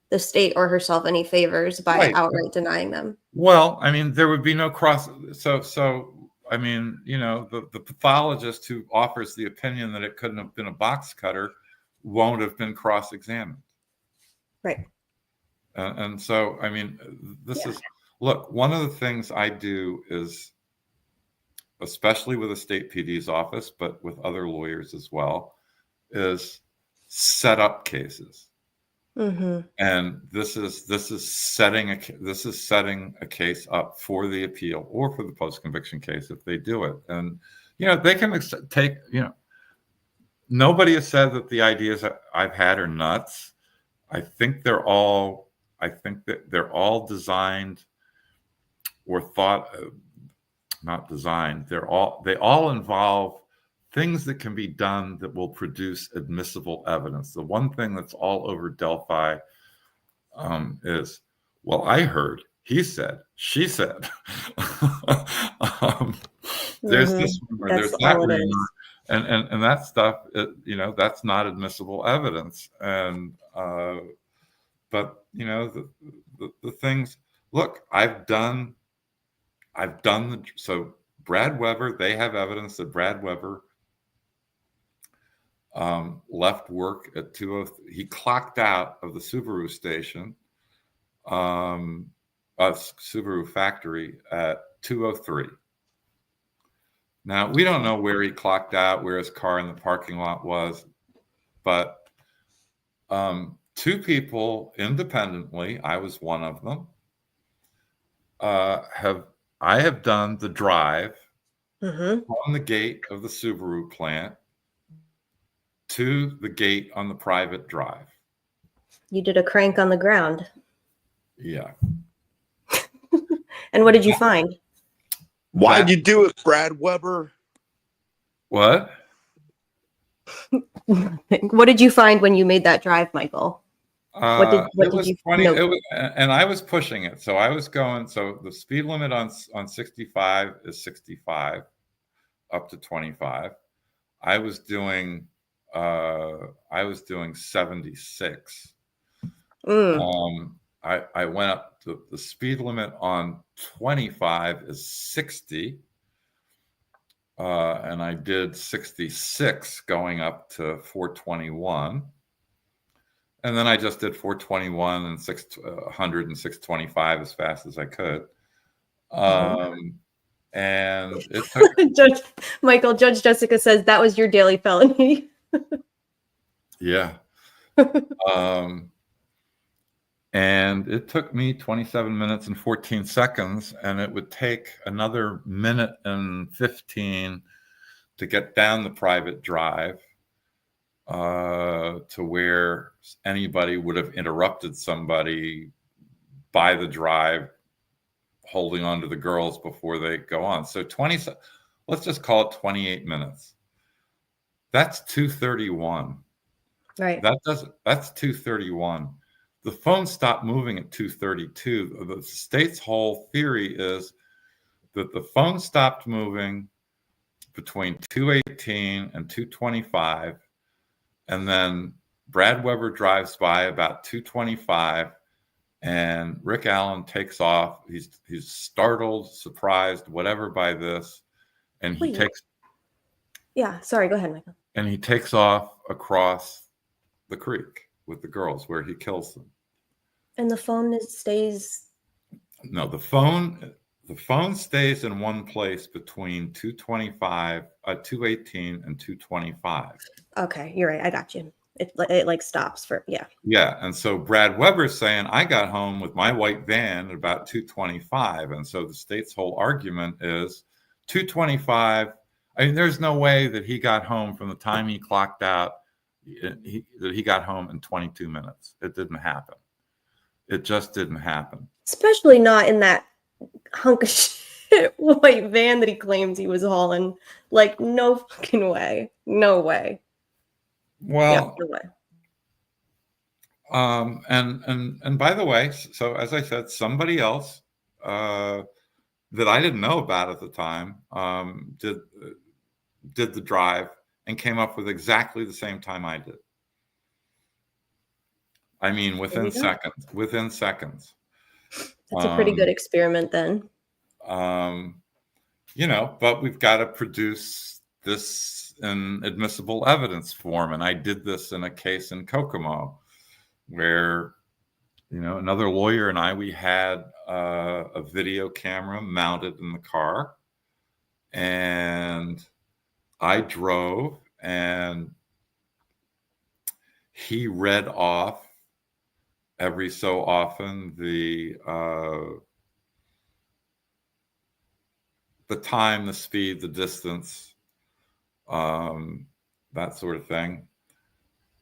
the state or herself any favors by outright denying them. Well, I mean, there would be no cross. So I mean, you know, the pathologist who offers the opinion that it couldn't have been a box cutter won't have been cross-examined. Right. And so, I mean, this is, look, one of the things I do is, especially with the state PD's office, but with other lawyers as well, is set up cases. Mm-hmm. And this is setting a case up for the appeal or for the post-conviction case if they do it. And you know, they can take, you know, nobody has said that the ideas that I've had are nuts. I think that they're all designed or thought, not designed. They all involve things that can be done that will produce admissible evidence. The one thing that's all over Delphi is, well, I heard, he said, she said. There's this rumor, there's that rumor, and that stuff, you know, that's not admissible evidence. And but you know, the things. Look, I've done so. Brad Weber, they have evidence that Brad Weber left work at 2:03. He clocked out of the Subaru station, Subaru factory at 2:03. Now, we don't know where he clocked out, where his car in the parking lot was, but two people independently, I was one of them, I have done the drive from the gate of the Subaru plant to the gate on the private drive. You did a crank on the ground. Yeah. And what did you find? Why'd you do it, Brad Weber? What? What did you find when you made that drive, Michael? What did you note? It was, and I was pushing it. So I was going, so the speed limit on 65 is 65 up to 25. I was doing 76. I went up to the speed limit on 25 is 60. And I did 66 going up to 421. And then I just did 421 and 600 and 625 as fast as I could. And it took Judge Jessica says that was your daily felony. Yeah. And it took me 27 minutes and 14 seconds, and it would take another minute and 15 to get down the private drive to where anybody would have interrupted somebody by the drive holding on to the girls before they go on. So let's just call it 28 minutes. That's 2:31. Right. That's 2:31. The phone stopped moving at 2:32. The state's whole theory is that the phone stopped moving between 2:18 and 2:25, and then Brad Weber drives by about 2:25, and Rick Allen takes off. He's startled, surprised, whatever by this, and he takes. Yeah, sorry. Go ahead, Michael. And he takes off across the creek with the girls, where he kills them. And the phone stays. No, the phone stays in one place between 2:18 and 2:25. Okay, you're right. I got you. It like stops for Yeah. And so Brad Weber's saying, I got home with my white van at about 2:25, and so the state's whole argument is 2:25. I mean, there's no way that he got home from the time he clocked out. That he got home in 22 minutes. It didn't happen. It just didn't happen. Especially not in that hunk of shit white van that he claims he was hauling. Like, no fucking way. No way. Well, the way. And by the way, so as I said, somebody else that I didn't know about at the time did the drive and came up with exactly the same time I did. I mean, within seconds. Within seconds. That's a pretty good experiment, then. You know, but we've got to produce this in admissible evidence form, and I did this in a case in Kokomo, where, you know, another lawyer and I, we had a video camera mounted in the car, and I drove, and he read off every so often the time, the speed, the distance, that sort of thing.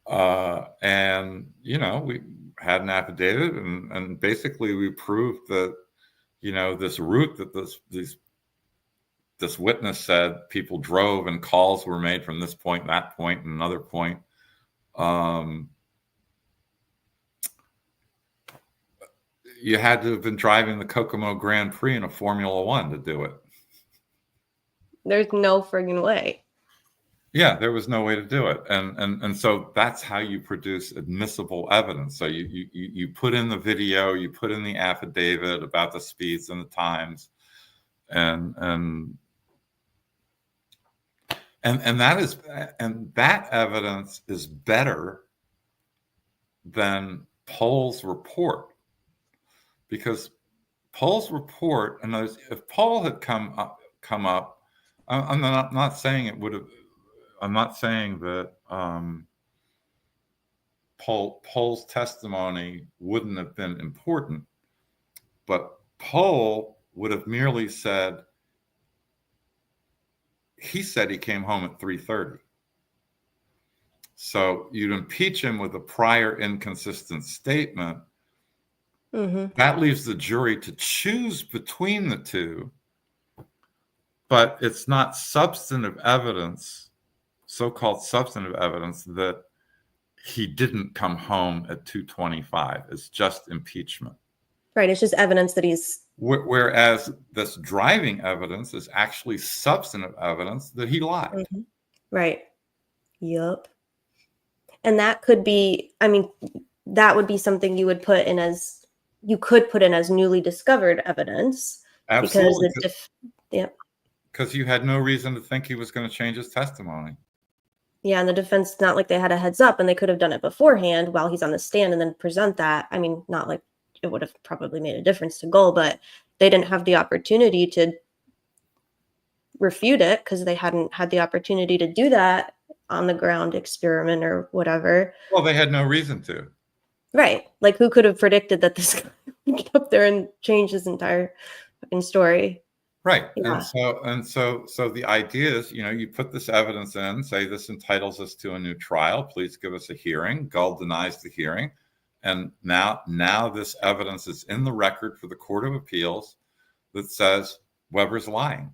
And, you know, we had an affidavit, and basically we proved that, you know, this route that this witness said people drove and calls were made from this point, that point, and another point. You had to have been driving the Kokomo Grand Prix in a Formula One to do it. There's no friggin' way. Yeah, there was no way to do it, and so that's how you produce admissible evidence. So you put in the video, you put in the affidavit about the speeds and the times, and that evidence is better than Pohl's report, because Pohl's report, and if Pohl had come up, I'm not saying it would have. I'm not saying that Pohl's testimony wouldn't have been important, but Pohl would have merely said, he said he came home at 3:30. So you'd impeach him with a prior inconsistent statement. Mm-hmm. That leaves the jury to choose between the two, but it's not substantive evidence, so-called substantive evidence, that he didn't come home at 2:25. It's just impeachment. Right. It's just evidence that he's. Whereas this driving evidence is actually substantive evidence that he lied. Mm-hmm. Right. Yup. And that could be, I mean, that would be something you would put in as, you could put in as newly discovered evidence. Absolutely. Because you had no reason to think he was going to change his testimony. Yeah, and the defense, not like they had a heads up, and they could have done it beforehand while he's on the stand and then present that. I mean, not like it would have probably made a difference to Gull, but they didn't have the opportunity to refute it because they hadn't had the opportunity to do that on the ground experiment or whatever. Well, they had no reason to. Right. Like, who could have predicted that this guy would get up there and change his entire fucking story? Right. Yeah. And so the idea is, you know, you put this evidence in, say this entitles us to a new trial. Please give us a hearing. Gull denies the hearing. And now this evidence is in the record for the Court of Appeals that says Weber's lying.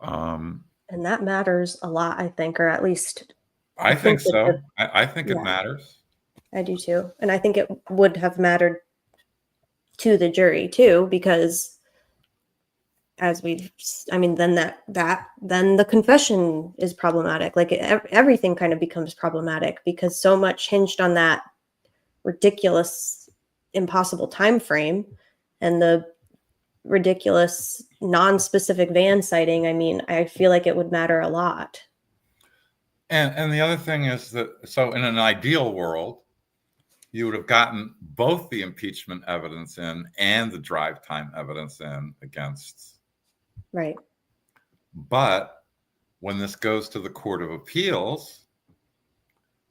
And that matters a lot, I think, or at least I think so. I think it matters. I do too. And I think it would have mattered to the jury too, because then the confession is problematic. Like everything kind of becomes problematic because so much hinged on that ridiculous, impossible time frame and the ridiculous non-specific van sighting. I mean, I feel like it would matter a lot. And the other thing is that, so in an ideal world, you would have gotten both the impeachment evidence in and the drive time evidence in against. Right. But when this goes to the Court of Appeals,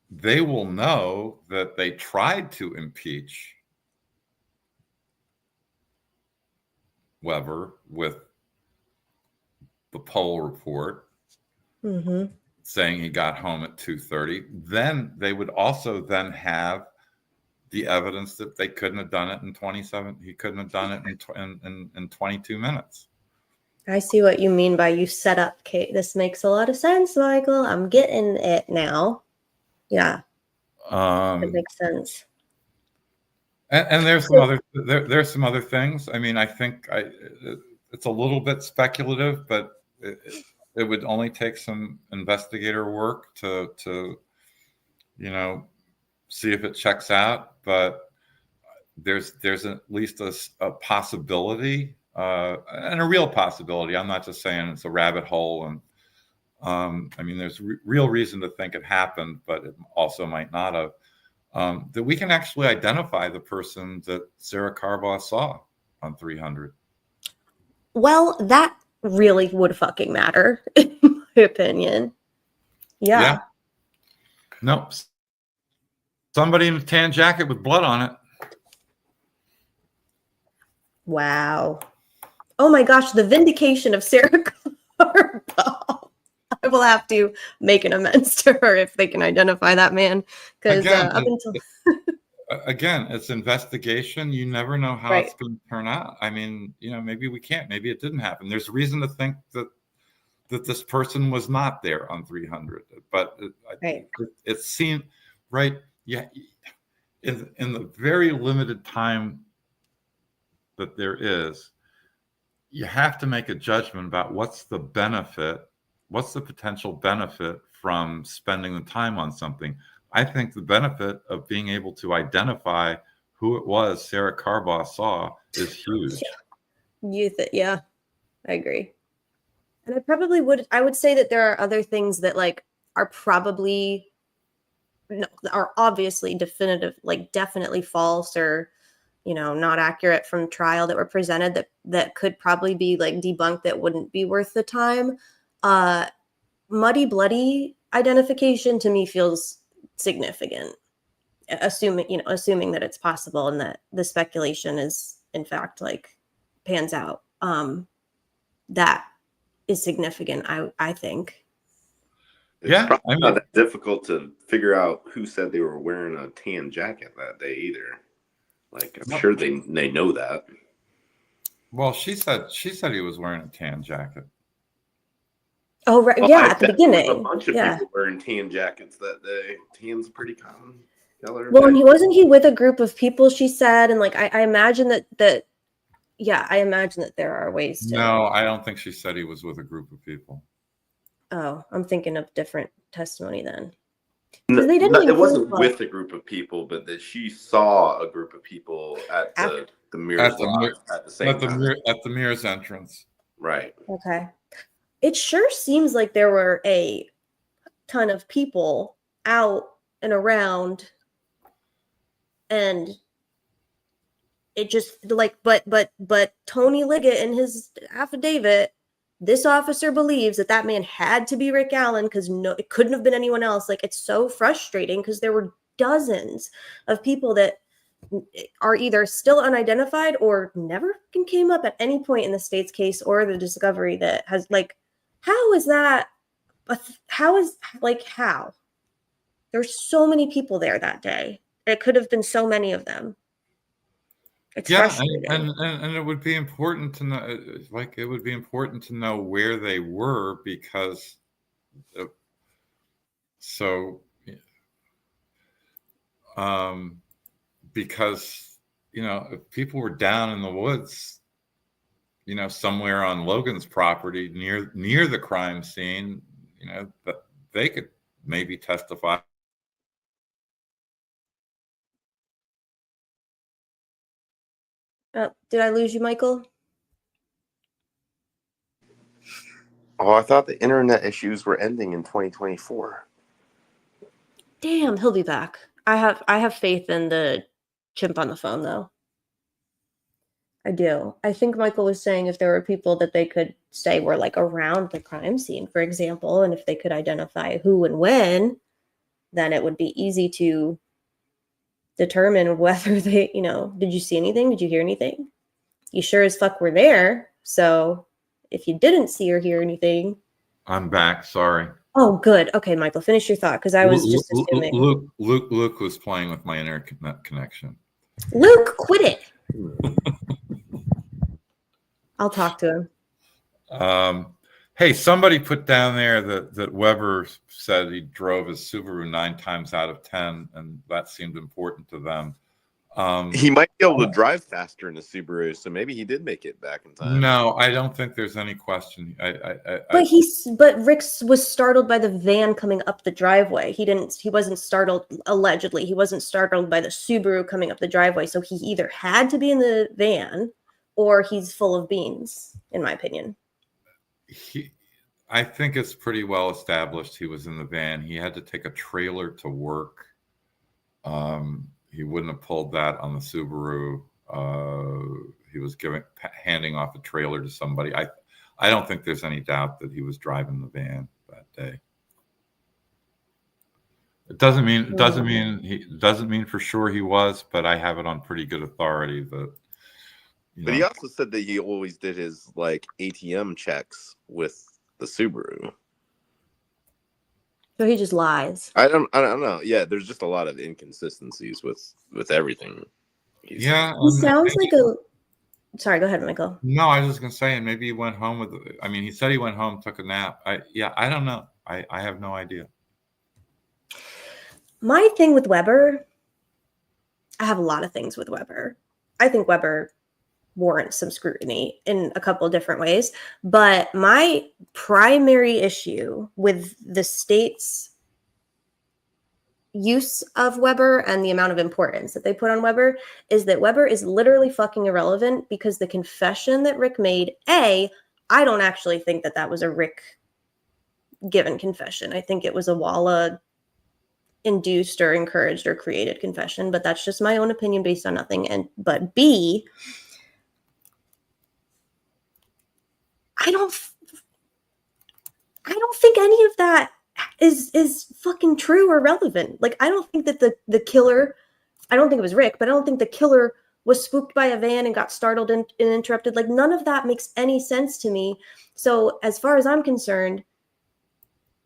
they will know that they tried to impeach Weber with the poll report, saying he got home at 2:30. Then they would also then have the evidence that they couldn't have done it in 27. He couldn't have done it in 22 minutes. I see what you mean by you set up, Kate. This makes a lot of sense, Michael. I'm getting it now. Yeah, it makes sense. And there's some other there's some other things. I mean, I think it's a little bit speculative, but it would only take some investigator work to see if it checks out. But there's at least a possibility, and a real possibility. I'm not just saying it's a rabbit hole. And I mean, there's real reason to think it happened, but it also might not have. That we can actually identify the person that Sarah Carbaugh saw on 300. Well, that really would fucking matter, in my opinion. Yeah. No. Somebody in a tan jacket with blood on it. Wow. Oh my gosh, the vindication of Sarah Carbaugh. I will have to make an amends to her if they can identify that man. Because up until again, it's investigation. You never know how Right. it's going to turn out. I mean, maybe we can't. Maybe it didn't happen. There's reason to think that this person was not there on 300. But it seemed right. Yeah, in the very limited time that there is, you have to make a judgment about what's the benefit. What's the potential benefit from spending the time on something? I think the benefit of being able to identify who it was Sarah Carbaugh saw is huge. yeah, I agree. And I would say that there are other things that are probably are obviously definitely false or not accurate from trial that were presented that could probably be debunked, that wouldn't be worth the time. Muddy bloody identification to me feels significant, assuming that it's possible and that the speculation is in fact pans out. That is significant, I think. It's probably not that difficult to figure out who said they were wearing a tan jacket that day either. I'm sure they know that. Well, she said he was wearing a tan jacket. Oh, right. Well, yeah, at the beginning. A bunch of people wearing tan jackets that day. Tan's pretty common color. Well, and wasn't he with a group of people, she said? And I imagine that I imagine that there are ways to. No, I don't think she said he was with a group of people. Oh, I'm thinking of different testimony then. No, they didn't it wasn't with a group of people, but that she saw a group of people at the mirrors at the same time. At the mirrors entrance. Right. Okay. It sure seems like there were a ton of people out and around, and it just but Tony Liggett in his affidavit, this officer believes that man had to be Rick Allen because it couldn't have been anyone else. It's so frustrating because there were dozens of people that are either still unidentified or never came up at any point in the state's case or the discovery that has how is that? How? There's so many people there that day. It could have been so many of them. It's frustrating. And it would be important to know, it would be important to know where they were because, because if people were down in the woods, somewhere on Logan's property near the crime scene, but they could maybe testify. Did I lose you, Michael? Oh, I thought the internet issues were ending in 2024. Damn, he'll be back. I have faith in the chimp on the phone, though. I do. I think Michael was saying if there were people that they could say were around the crime scene, for example, and if they could identify who and when, then it would be easy to determine whether they, did you see anything? Did you hear anything? You sure as fuck were there. So if you didn't see or hear anything. I'm back. Sorry. Oh, good. Okay, Michael, finish your thought because I was just assuming. Luke was playing with my internet connection. Luke, quit it. I'll talk to him. Hey, somebody put down there that Weber said he drove his Subaru 9 times out of 10, and that seemed important to them. He might be able to drive faster in a Subaru, so maybe he did make it back in time. No, I don't think there's any question. But Rick was startled by the van coming up the driveway. He wasn't startled, allegedly. He wasn't startled by the Subaru coming up the driveway. So he either had to be in the van or he's full of beans, in my opinion. I think it's pretty well established he was in the van. He had to take a trailer to work. He wouldn't have pulled that on the Subaru. He was handing off a trailer to somebody. I don't think there's any doubt that he was driving the van that day. It doesn't mean for sure he was, but I have it on pretty good authority that. But he also said that he always did his like ATM checks with the Subaru. So he just lies. I don't know. Yeah, there's just a lot of inconsistencies with everything. He sounds like a. Sorry, go ahead, Michael. No, I was just gonna say, and maybe he went home he said he went home, took a nap. I don't know. I have no idea. My thing with Weber, I have a lot of things with Weber. I think Weber warrants some scrutiny in a couple of different ways. But my primary issue with the state's use of Weber and the amount of importance that they put on Weber is that Weber is literally fucking irrelevant because the confession that Rick made, I don't actually think that was a Rick given confession. I think it was a Walla induced or encouraged or created confession, but that's just my own opinion based on nothing. But B, I don't think any of that is fucking true or relevant. Like, I don't think that the killer, I don't think it was Rick, but I don't think the killer was spooked by a van and got startled and interrupted. Like, none of that makes any sense to me. So as far as I'm concerned,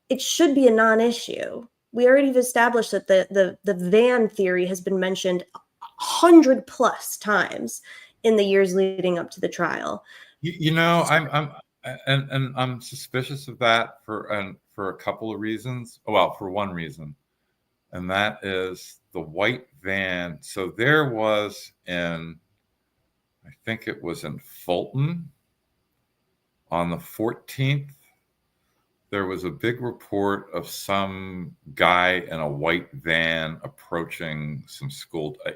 it should be a non-issue. We already have established that the van theory has been mentioned 100+ times in the years leading up to the trial. I'm suspicious of that for a couple of reasons. Well, for one reason, and that is the white van. So there was I think it was in Fulton on the 14th. There was a big report of some guy in a white van approaching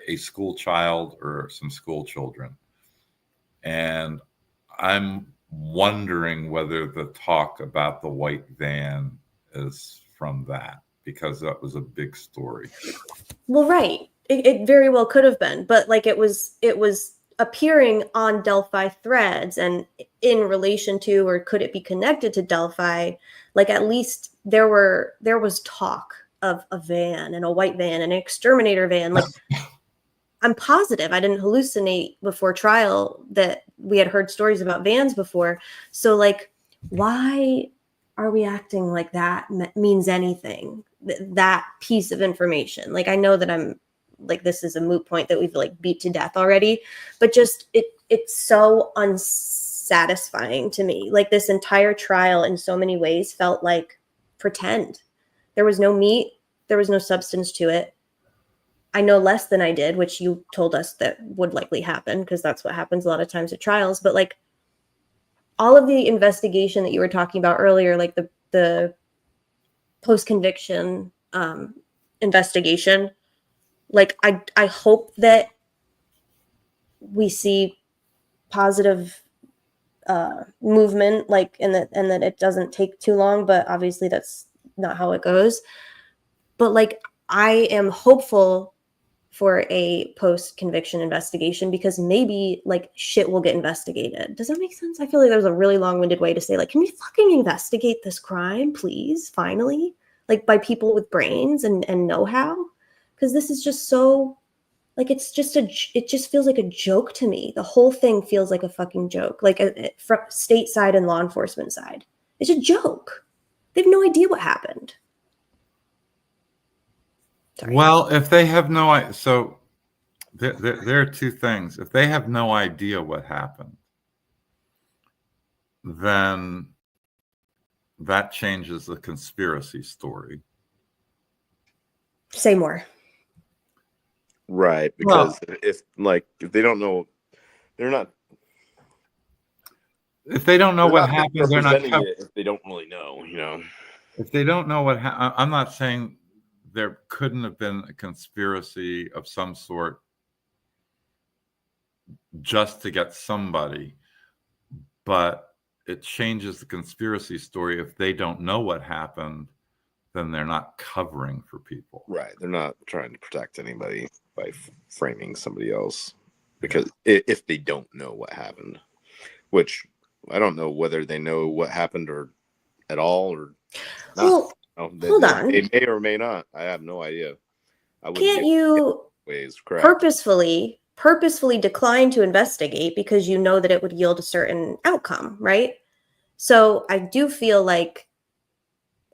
a school child or some school children. And I'm wondering whether the talk about the white van is from that, because that was a big story. Well, right. It very well could have been, but like it was appearing on Delphi threads and in relation to, or could it be connected to Delphi? Like, at least there was talk of a van and a white van and an exterminator van. Like, I'm positive I didn't hallucinate before trial that we had heard stories about vans before. So like, why are we acting like that means anything? That piece of information. Like, I know that I'm like, this is a moot point that we've like beat to death already, but just it's so unsatisfying to me. Like, this entire trial in so many ways felt like pretend. There was no meat. There was no substance to it. I know less than I did, which you told us that would likely happen because that's what happens a lot of times at trials. But like, all of the investigation that you were talking about earlier, like the post-conviction investigation, like I hope that we see positive movement, like, and that it doesn't take too long. But obviously that's not how it goes. But like, I am hopeful for a post-conviction investigation because maybe like shit will get investigated. Does that make sense? I feel like that was a really long-winded way to say, like, can we fucking investigate this crime, please? Finally, like, by people with brains and know-how, because this is just so, like, it just feels like a joke to me. The whole thing feels like a fucking joke, like from state side and law enforcement side. It's a joke. They have no idea what happened. Sorry. Well, if they have no idea, so there are two things. If they have no idea what happened, then that changes the conspiracy story. Say more. Right, because if they don't know, they're not. If they don't know They're what not happened, they're not. representing it if they don't really know, you know. If they don't know what happened, I'm not saying there couldn't have been a conspiracy of some sort just to get somebody, but it changes the conspiracy story. If they don't know what happened, then they're not covering for people. Right. They're not trying to protect anybody by framing somebody else, because if they don't know what happened, which I don't know whether they know what happened or at all or not. Well, hold on. They may or may not. I have no idea. Can't you purposefully decline to investigate because you know that it would yield a certain outcome, right? So I do feel like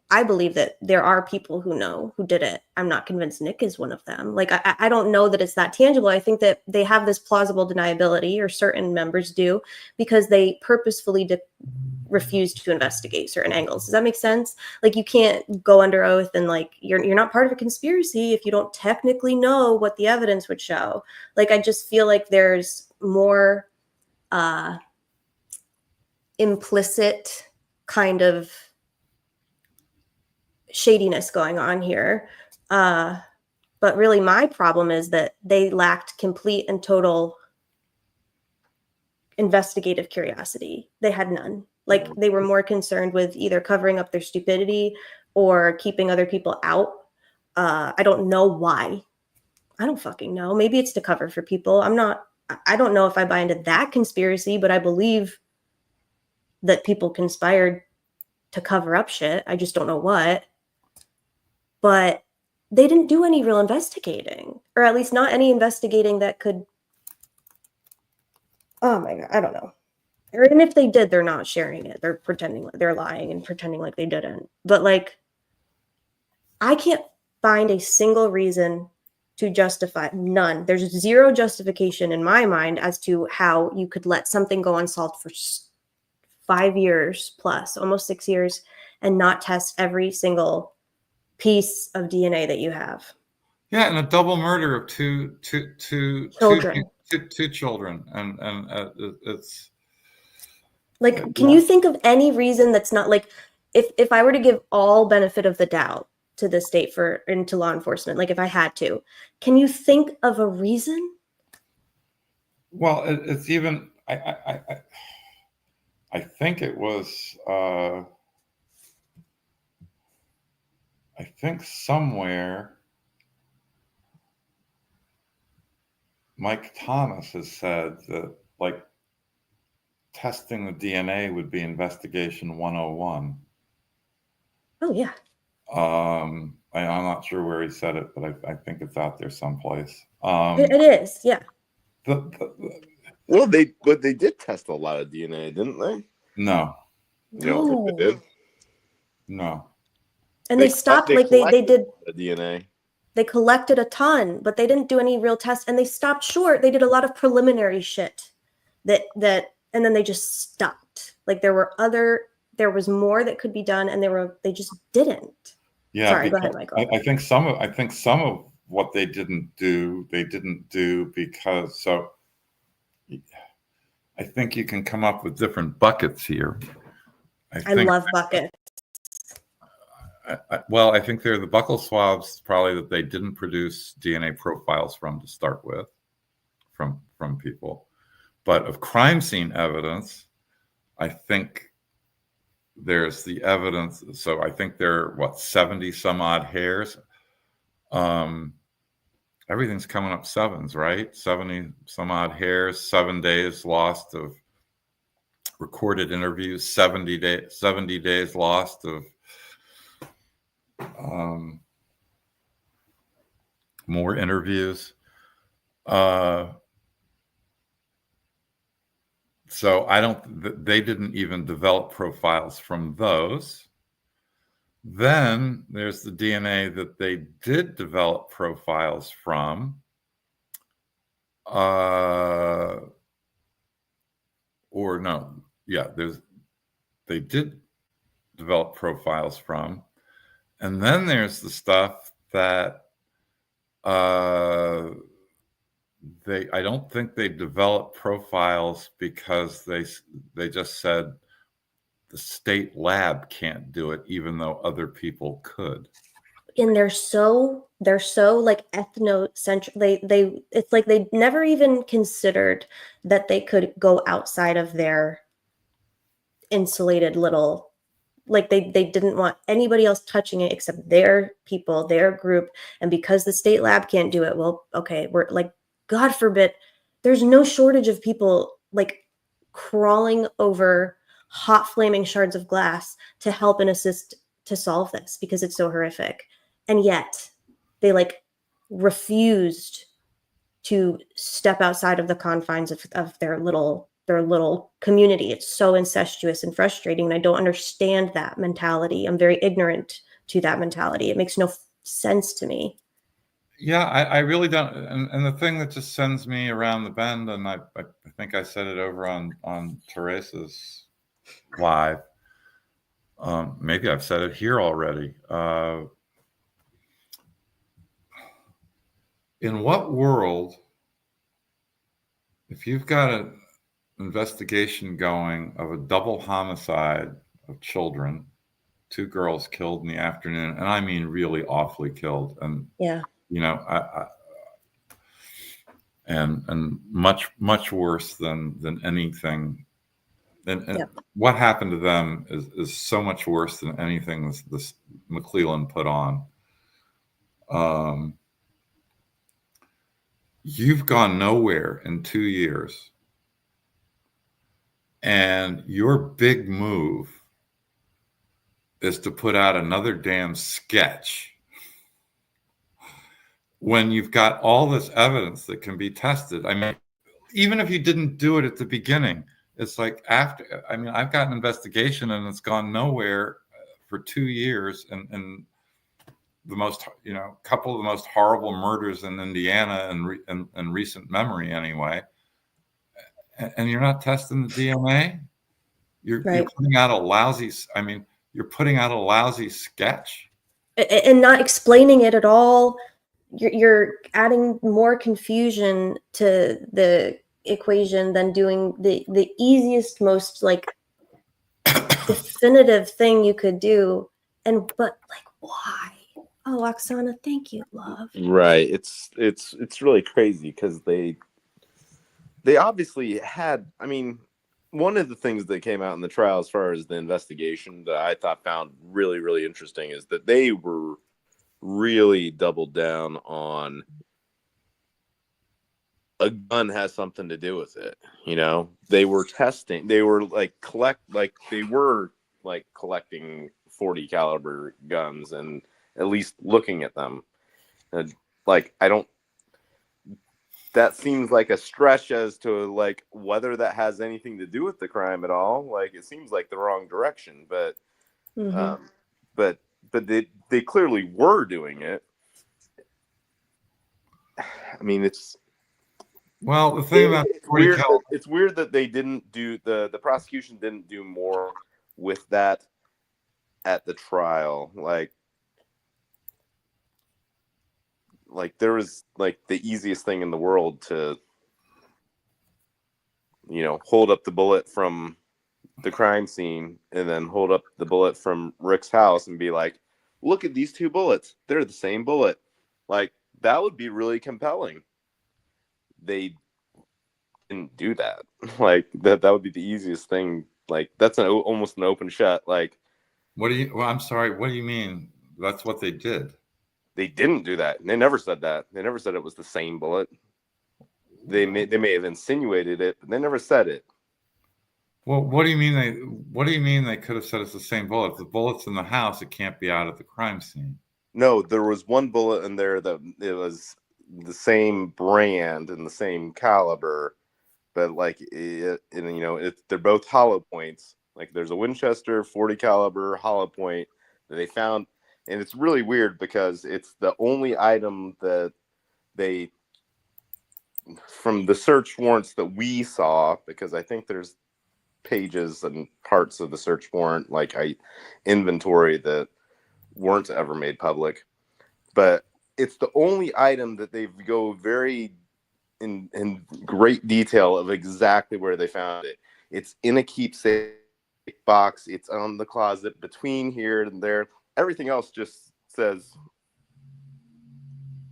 I believe that there are people who know who did it. I'm not convinced Nick is one of them. Like, I don't know that it's that tangible. I think that they have this plausible deniability, or certain members do, because they purposefully refuse to investigate certain angles. Does that make sense? Like, you can't go under oath and like, you're not part of a conspiracy if you don't technically know what the evidence would show. Like, I just feel like there's more implicit kind of shadiness going on here. But really my problem is that they lacked complete and total investigative curiosity. They had none. Like, they were more concerned with either covering up their stupidity or keeping other people out. I don't know why. I don't fucking know. Maybe it's to cover for people. I don't know if I buy into that conspiracy, but I believe that people conspired to cover up shit. I just don't know what. But they didn't do any real investigating, or at least not any investigating that could. Oh my God, I don't know. And if they did, they're not sharing it. They're pretending like they're lying and pretending like they didn't. But like, I can't find a single reason to justify, none. There's zero justification in my mind as to how you could let something go unsolved for 5 years plus, almost 6 years, and not test every single piece of DNA that you have. Yeah, and a double murder of two children, and it's like, can you think of any reason that's not like, if I were to give all benefit of the doubt to the state and to law enforcement, like if I had to, can you think of a reason? Well, it's even I think it was. I think somewhere Mike Thomas has said that, like, testing the DNA would be investigation 101. Oh, yeah. I'm not sure where he said it, but I think it's out there someplace. It is, yeah. Well, they did test a lot of DNA, didn't they? No. You don't think they did? No. And they stopped, like they did the DNA. They collected a ton, but they didn't do any real tests, and they stopped short. They did a lot of preliminary shit that and then they just stopped. Like, there was more that could be done, and they just didn't. Yeah. Sorry, go ahead, Michael. I think some of what they didn't do because, so I think you can come up with different buckets here. I love buckets. I think they're the buccal swabs, probably, that they didn't produce DNA profiles from to start with, from people. But of crime scene evidence, I think there's the evidence. So I think there are 70 some odd hairs. Everything's coming up sevens, right? 70 some odd hairs, 7 days lost of recorded interviews, 70 days lost of more interviews. So they didn't even develop profiles from those. Then there's the DNA that they did develop profiles from. There's they did develop profiles from. And then there's the stuff that I don't think they developed profiles because they just said the state lab can't do it, even though other people could. And they're so like ethnocentric. They it's like they never even considered that they could go outside of their insulated little, like they didn't want anybody else touching it except their people, their group. And because the state lab can't do it, well, okay, we're like, God forbid, there's no shortage of people like crawling over hot flaming shards of glass to help and assist to solve this because it's so horrific. And yet they like refused to step outside of the confines of their little community. It's so incestuous and frustrating. And I don't understand that mentality. I'm very ignorant to that mentality. It makes no sense to me. Yeah, I really don't. And the thing that just sends me around the bend, and I think I said it over on Teresa's live. Maybe I've said it here already. In what world, if you've got an investigation going of a double homicide of children, 2 girls killed in the afternoon, and I mean really awfully killed, and yeah, you know, and much worse than anything. And yep. What happened to them is so much worse than anything this Mcleland put on. You've gone nowhere in 2 years, and your big move is to put out another damn sketch when you've got all this evidence that can be tested. I mean, even if you didn't do it at the beginning, it's like after, I mean, I've got an investigation and it's gone nowhere for 2 years, and the most, you know, couple of the most horrible murders in Indiana in recent memory anyway. And you're not testing the DNA. You're putting out a lousy, I mean, you're putting out a lousy sketch. And not explaining it at all. You're adding more confusion to the equation than doing the easiest, most like definitive thing you could do. But like, why? Oh, Oksana, thank you, love. Right. It's really crazy because they obviously had, I mean, one of the things that came out in the trial as far as the investigation that I thought found really, really interesting is that they were really doubled down on a gun has something to do with it. You know, they were testing, they were collecting 40 caliber guns and at least looking at them. And that seems like a stretch as to like whether that has anything to do with the crime at all. Like it seems like the wrong direction, but but they clearly were doing it. I mean, it's well, the thing about it's weird that they didn't do the prosecution didn't do more with that at the trial. Like there was like the easiest thing in the world to, you know, hold up the bullet from the crime scene and then hold up the bullet from Rick's house and be like, look at these 2 bullets. They're the same bullet. Like that would be really compelling. They didn't do that. Like that would be the easiest thing. Like that's almost an open shut. Like, I'm sorry. What do you mean? That's what they did. They didn't do that. They never said that. They never said it was the same bullet. They may have insinuated it, but they never said it. Well, what do you mean they could have said it's the same bullet? If the bullet's in the house, it can't be out at the crime scene. No, there was one bullet in there that it was the same brand and the same caliber, but like they're both hollow points. Like there's a Winchester 40 caliber hollow point that they found. And it's really weird because it's the only item that they, from the search warrants that we saw, because I think there's pages and parts of the search warrant, like inventory that weren't ever made public. But it's the only item that they go very in great detail of exactly where they found it. It's in a keepsake box. It's on the closet between here and there. Everything else just says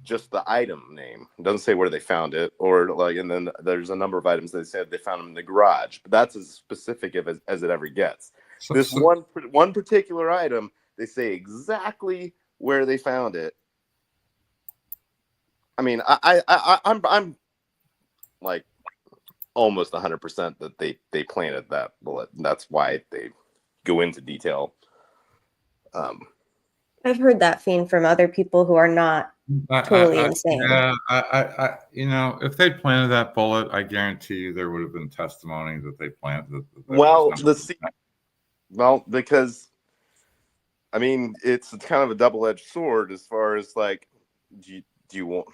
just the item name. It doesn't say where they found it, or like, and then there's a number of items that said they found them in the garage, but that's as specific as it ever gets. This one particular item, they say exactly where they found it. I mean, I'm like almost 100% that they planted that bullet. And that's why they go into detail. I've heard that, Fien, from other people who are not totally insane. Yeah, you know, if they planted that bullet, I guarantee you there would have been testimony that they planted. Well, because I mean, it's kind of a double-edged sword as far as like, do you want,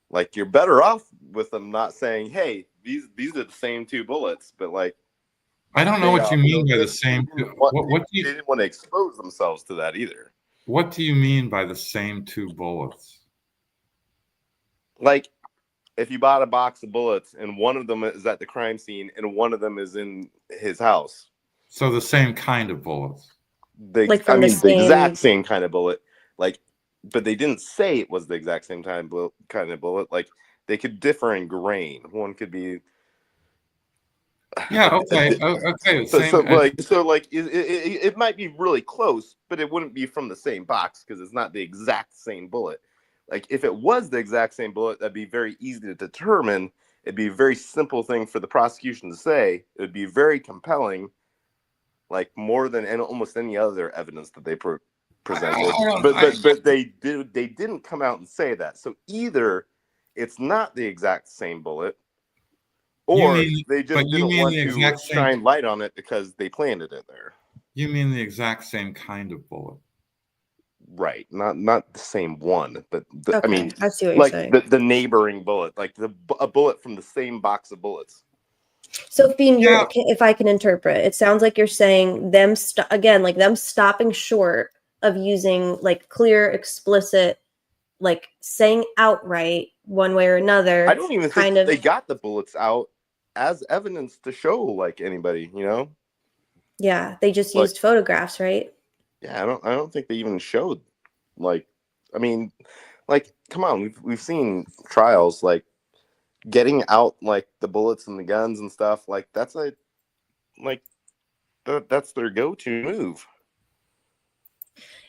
like, you're better off with them not saying, hey, these are the same two bullets, but like, I don't know what you mean by the same two. They didn't want to expose themselves to that either. What do you mean by the same two bullets? Like, if you bought a box of bullets and one of them is at the crime scene and one of them is in his house. So the same kind of bullets. The exact same kind of bullet. Like, but they didn't say it was the exact same kind of bullet. Like, they could differ in grain. One could be. Yeah. Okay. Okay. It might be really close, but it wouldn't be from the same box because it's not the exact same bullet. Like, if it was the exact same bullet, that'd be very easy to determine. It'd be a very simple thing for the prosecution to say. It would be very compelling, like more than almost any other evidence that they presented. But they didn't come out and say that. So either it's not the exact same bullet, or they just didn't want to shine light on it because they planted it there. You mean the exact same kind of bullet? Right, not the same one, but Okay, I mean, I see what like you're saying. the neighboring bullet, like a bullet from the same box of bullets. So, Fien, if I can interpret, it sounds like you're saying them stopping short of using like clear, explicit, like saying outright one way or another. I don't even think they got the bullets out as evidence to show like anybody, you know. Yeah, they just used photographs, right? Yeah, I don't think they even showed, like, I mean, like, come on, we've seen trials like getting out like the bullets and the guns and stuff, like that's that's their go-to move.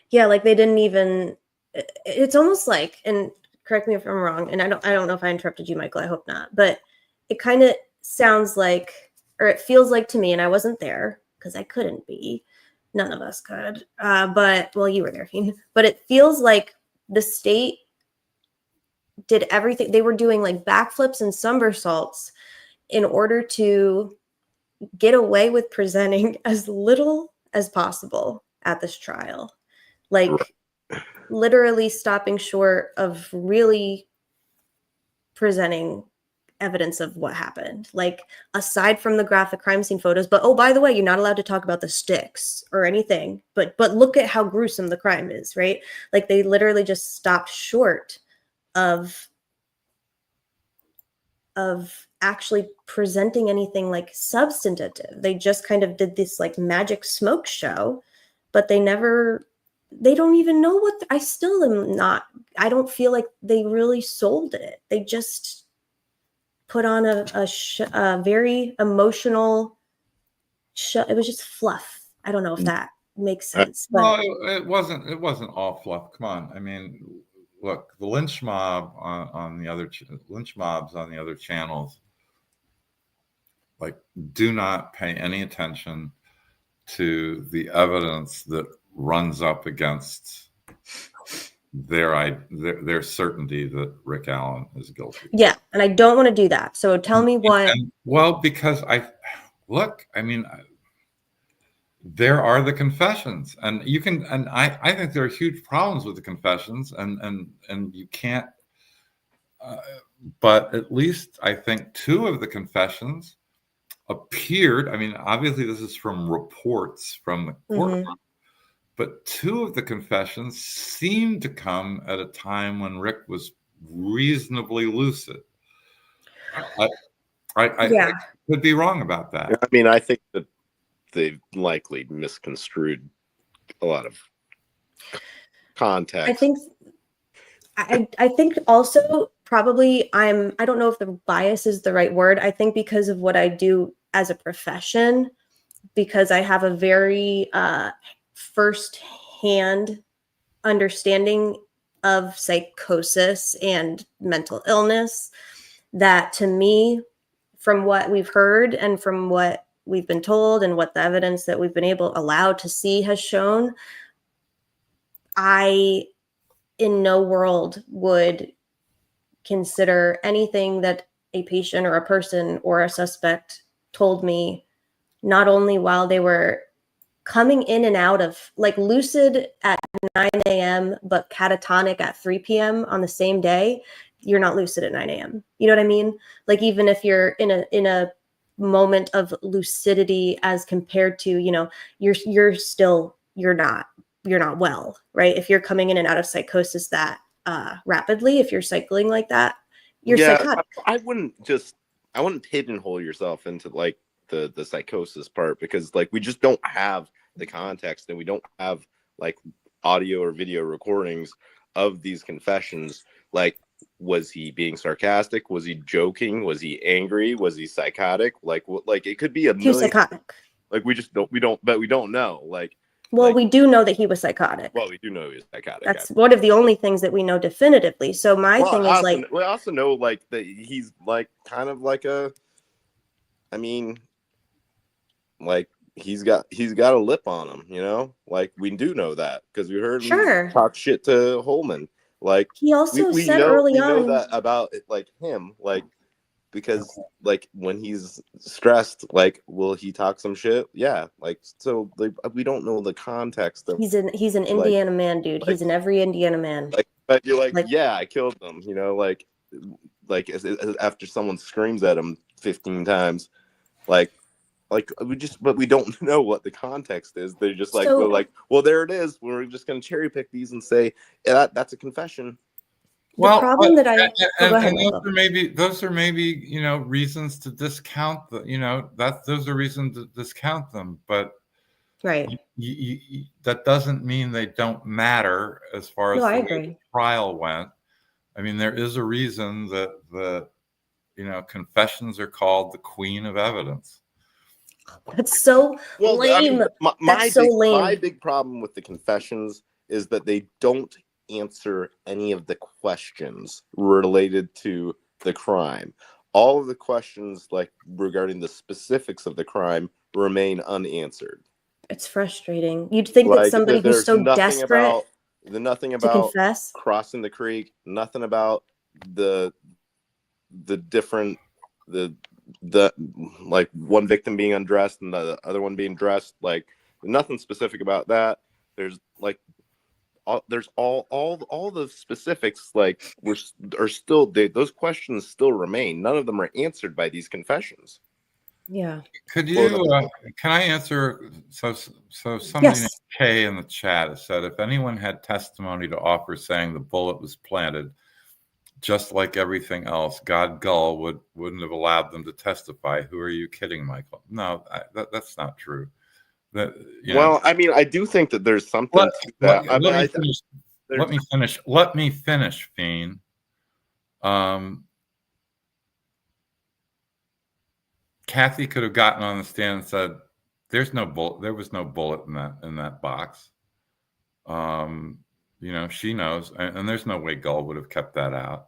Yeah, like they didn't even. It's almost like, and correct me if I'm wrong, and I don't know if I interrupted you, Michael. I hope not, but it kind of sounds like, or it feels like to me, and I wasn't there because I couldn't be. None of us could. But well, you were there, Fien. But it feels like the state did everything. They were doing like backflips and somersaults in order to get away with presenting as little as possible at this trial. Like literally stopping short of really presenting evidence of what happened, like aside from the graphic crime scene photos. But oh, by the way, you're not allowed to talk about the sticks or anything, but look at how gruesome the crime is, right? Like they literally just stopped short of actually presenting anything like substantive. They just kind of did this like magic smoke show, but they don't even know what I don't feel like they really sold it. They just put on a very emotional show. It was just fluff. I don't know if that makes sense. But no, it wasn't all fluff. Come on. I mean, look, the lynch mobs on the other channels, like, do not pay any attention to the evidence that runs up against their certainty that Rick Allen is guilty. Yeah, and I don't want to do that. So tell me what. Because I mean, there are the confessions, and you can, and I think there are huge problems with the confessions, and you can't. But at least I think two of the confessions appeared, I mean, obviously this is from reports from the courtroom, but 2 of the confessions seemed to come at a time when Rick was reasonably lucid. I could be wrong about that. I mean, I think that they've likely misconstrued a lot of context. I think also probably I don't know if the bias is the right word. I think because of what I do as a profession, because I have a very first-hand understanding of psychosis and mental illness, that to me, from what we've heard and from what we've been told and what the evidence that we've been allowed to see has shown, I in no world would consider anything that a patient or a person or a suspect told me, not only while they were coming in and out of, like, lucid at 9 a.m. but catatonic at 3 p.m. on the same day, you're not lucid at 9 a.m. You know what I mean? Like, even if you're in a moment of lucidity as compared to, you know, you're not well, right? If you're coming in and out of psychosis that rapidly, if you're cycling like that, you're psychotic. I wouldn't pigeonhole yourself into like the psychosis part, because like we just don't have the context, and we don't have like audio or video recordings of these confessions. Like, was he being sarcastic? Was he joking? Was he angry? Was he psychotic? Like, it could be a million. Psychotic. Like, we don't know. Like, well, we do know that he was psychotic. Well, we do know he was psychotic. That's one of the only things that we know definitively. So my thing is, like, we also know like that he's like kind of like I mean, like he's got a lip on him, you know? Like, we do know that because we heard him talk shit to Holman. Like, he also we said know, early we on know that about it, like him, like, because like when he's stressed, like, will he talk some shit? Yeah, like, so like we don't know the context of. He's an Indiana man, dude. He's in every Indiana man. Like, but you're like, yeah, I killed them, you know, like after someone screams at him 15 times, like but we don't know what the context is. They're just like, we're like, well, there it is. We're just gonna cherry pick these and say, yeah, that's a confession. Well, the problem that those are maybe you know reasons to discount those are reasons to discount them, but right, that doesn't mean they don't matter as far as the trial went. I mean, there is a reason that confessions are called the queen of evidence. That's so lame. I mean, my big problem with the confessions is that they don't answer any of the questions related to the crime. All of the questions, like regarding the specifics of the crime, remain unanswered. It's frustrating. You'd think that somebody who's so desperate, nothing about confess, crossing the creek, nothing about the different like one victim being undressed and the other one being dressed, like nothing specific about that. There's like there's all the specifics, like are still those questions still remain. None of them are answered by these confessions. Yeah. Could you can I answer? So somebody named Kay in the chat has said, if anyone had testimony to offer saying the bullet was planted just like everything else, God Gull wouldn't have allowed them to testify. Who are you kidding, Michael? No, that's not true. Well, I mean, I do think that there's something to that. Let me finish, Fien. Kathy could have gotten on the stand and said, "There's no bullet. There was no bullet in that box." She knows, and there's no way Gull would have kept that out.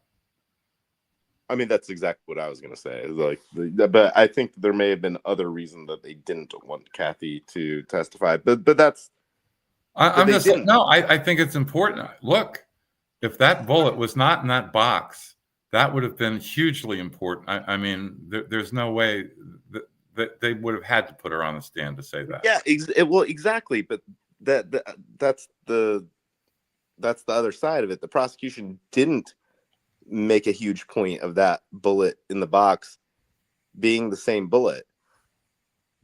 I mean, that's exactly what I was going to say. Like, but I think there may have been other reasons that they didn't want Kathy to testify. But that's. I think it's important. Look, if that bullet was not in that box, that would have been hugely important. I mean, there's no way that they would have had to put her on the stand to say that. Yeah, well, exactly. But that's the other side of it. The prosecution didn't make a huge point of that bullet in the box being the same bullet.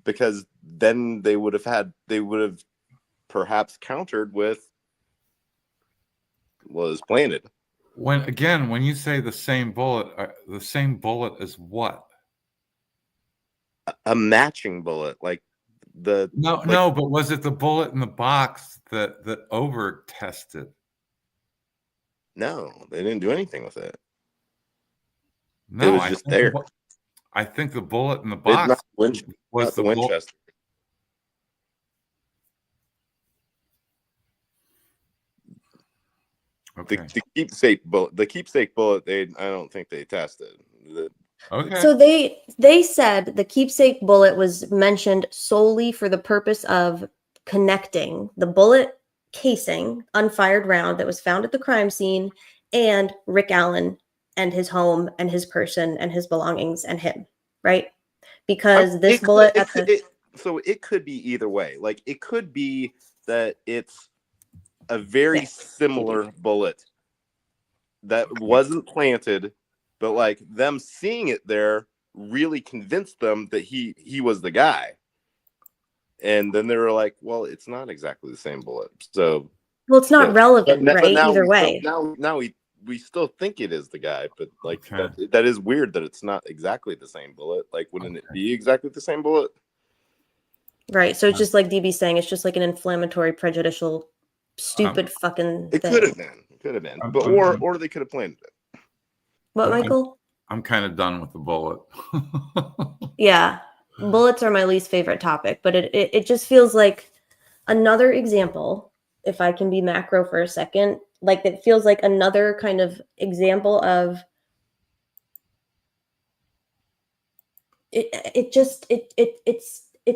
because then they would have perhaps countered with was planted. When you say the same bullet as what? A matching bullet, like the no, but was it the bullet in the box that over tested? No, they didn't do anything with it. No, it was just there. I think the bullet in the box was the Winchester. Okay. The keepsake bullet. I don't think they tested. Okay. So they said the keepsake bullet was mentioned solely for the purpose of connecting the bullet casing, unfired round that was found at the crime scene, and Rick Allen and his home and his person and his belongings and him, right? Because this bullet so it could be either way. Like it could be that it's a very similar bullet that wasn't planted, but like them seeing it there really convinced them that he was the guy. And then they were like, well, it's not exactly the same bullet. So well, it's not relevant, right? Either way. Now we still think it is the guy, but like that is weird that it's not exactly the same bullet. Like, wouldn't it be exactly the same bullet? Right. So it's just like DB's saying, it's just like an inflammatory, prejudicial, stupid fucking thing. It could have been. But or they could have planned it. What, Michael? I'm kind of done with the bullet. Yeah. Bullets are my least favorite topic, but it just feels like another example, if I can be macro for a second, like it feels like another kind of example of it's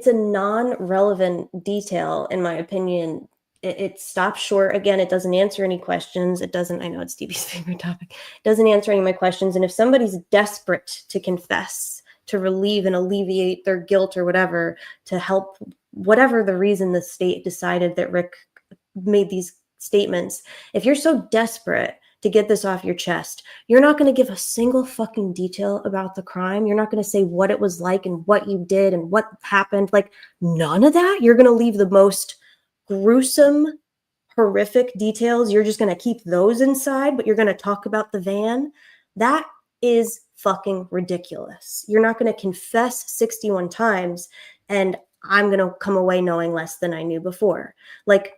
a non-relevant detail, in my opinion. It stops short. Again, it doesn't answer any questions. It doesn't, I know it's DB's favorite topic. It doesn't answer any of my questions. And if somebody's desperate to confess, to relieve and alleviate their guilt or whatever, to help whatever the reason the state decided that Rick made these statements, if you're so desperate to get this off your chest, you're not going to give a single fucking detail about the crime. You're not going to say what it was like and what you did and what happened. Like none of that. You're going to leave the most gruesome, horrific details. You're just going to keep those inside, but you're going to talk about the van. That is fucking ridiculous. You're not going to confess 61 times and I'm going to come away knowing less than I knew before. Like,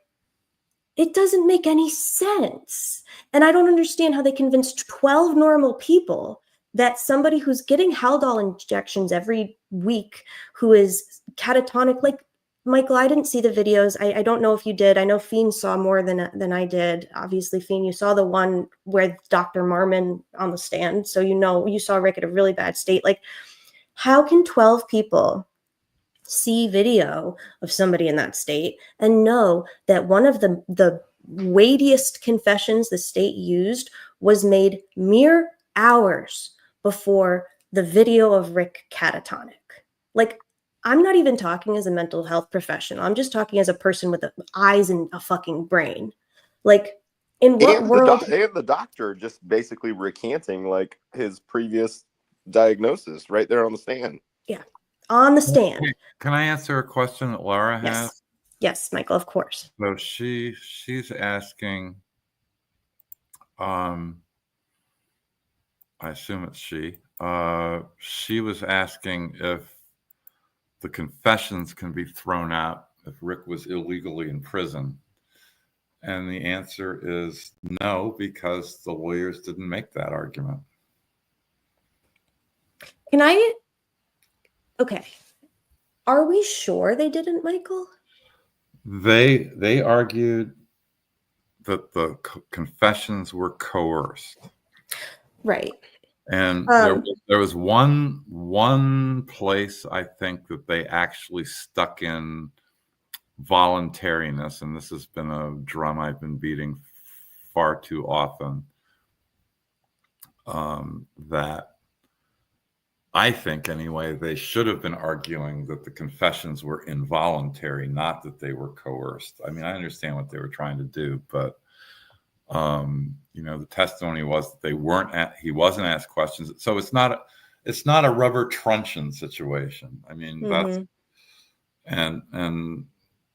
it doesn't make any sense. And I don't understand how they convinced 12 normal people that somebody who's getting Haldol injections every week, who is catatonic, like, Michael, I didn't see the videos. I don't know if you did. I know Fien saw more than I did. Obviously, Fien, you saw the one where Dr. Marmon on the stand. So you saw Rick at a really bad state. Like, how can 12 people see video of somebody in that state and know that one of the weightiest confessions the state used was made mere hours before the video of Rick catatonic? Like, I'm not even talking as a mental health professional. I'm just talking as a person with eyes and a fucking brain. Like, in what world? And the doctor just basically recanting like his previous diagnosis right there on the stand. Yeah, on the stand. Can I answer a question that Laura has? Yes, Michael, of course. So she's asking, I assume it's she. She was asking if the confessions can be thrown out if Rick was illegally in prison. And the answer is no, because the lawyers didn't make that argument. Okay. Are we sure they didn't, Michael? They argued that the confessions were coerced. Right. And there was one place, I think, that they actually stuck in voluntariness, and this has been a drum I've been beating far too often, that I think, anyway, they should have been arguing that the confessions were involuntary, not that they were coerced. I mean, I understand what they were trying to do, but the testimony was that he wasn't asked questions. So it's not a rubber truncheon situation. I mean, and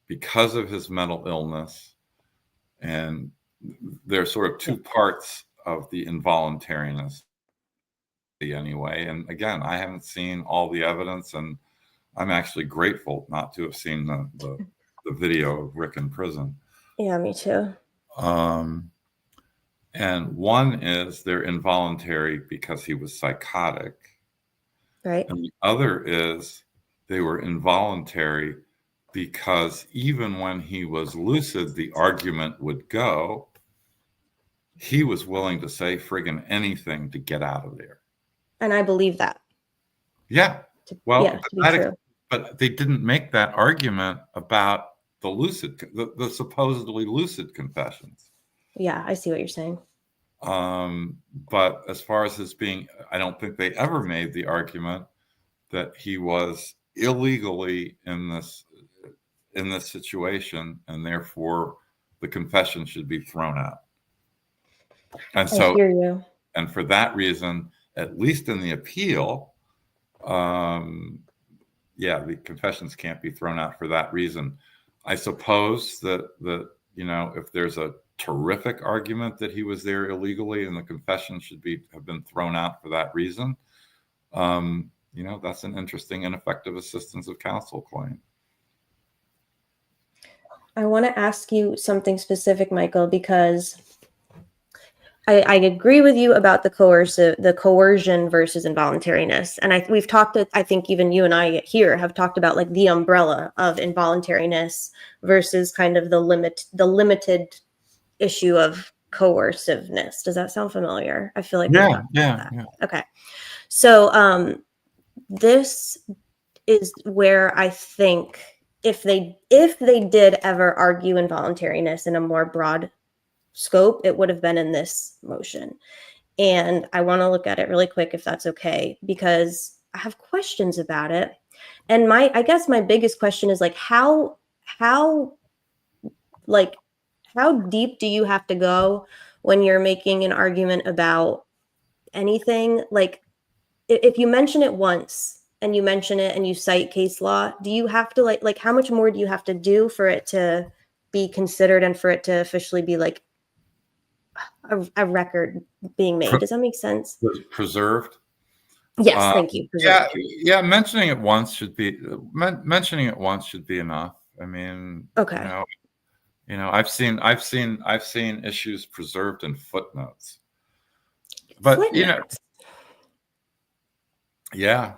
because of his mental illness, and there are sort of two parts of the involuntariness anyway. And again, I haven't seen all the evidence, and I'm actually grateful not to have seen the video of Rick in prison. Yeah, me too. And one is they're involuntary because he was psychotic. Right. And the other is they were involuntary because even when he was lucid, the argument would go, he was willing to say friggin' anything to get out of there. And I believe that. Yeah. Well, yeah, but they didn't make that argument about the supposedly lucid confessions. Yeah, I see what you're saying. But as far as his being, I don't think they ever made the argument that he was illegally in this situation, and therefore the confession should be thrown out. And so, I hear you. And for that reason, at least in the appeal, the confessions can't be thrown out for that reason. I suppose that if there's a terrific argument that he was there illegally and the confession should have been thrown out for that reason, that's an interesting ineffective assistance of counsel claim. I want to ask you something specific, Michael, because I agree with you about the coercion versus involuntariness. And we've talked, I think even you and I here have talked about like the umbrella of involuntariness versus kind of the limited issue of coerciveness. Does that sound familiar? I feel like yeah. Okay. So this is where I think if they did ever argue involuntariness in a more broad scope, it would have been in this motion. And I want to look at it really quick if that's okay, because I have questions about it. And I guess my biggest question is like how deep do you have to go when you're making an argument about anything? Like if you mention it once and you mention it and you cite case law, do you have to like how much more do you have to do for it to be considered and for it to officially be like a record being made? Does that make sense? Preserved? Yes, thank you. Preserved. Yeah. Mentioning it once should be enough. I mean, okay. I've seen issues preserved in footnotes, but footnotes. Yeah.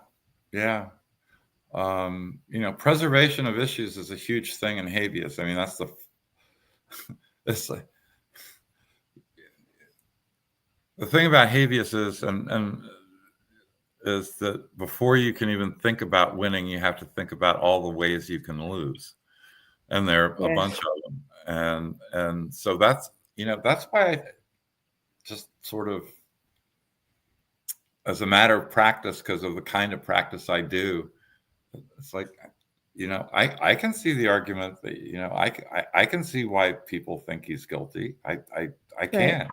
Preservation of issues is a huge thing in habeas. I mean, it's like the thing about habeas is, is that before you can even think about winning, you have to think about all the ways you can lose, and there are a bunch of them. And so that's why I just sort of, as a matter of practice, because of the kind of practice I do, it's like, I can see the argument that, I can see why people think he's guilty. I can.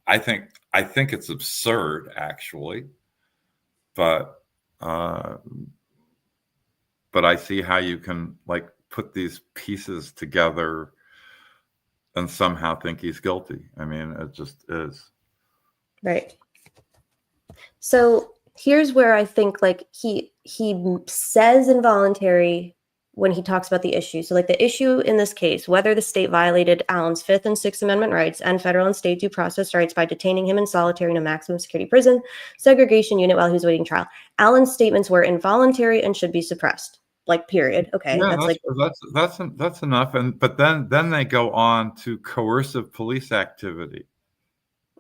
I think it's absurd, actually, but I see how you can like put these pieces together and somehow think he's guilty. I mean, it just is. Right. So here's where I think like he says involuntary when he talks about the issue. So like the issue in this case, whether the state violated Allen's 5th and 6th Amendment rights and federal and state due process rights by detaining him in solitary in a maximum security prison segregation unit while he was waiting trial. Allen's statements were involuntary and should be suppressed. Like, period. Okay. Yeah, that's enough. But then they go on to coercive police activity.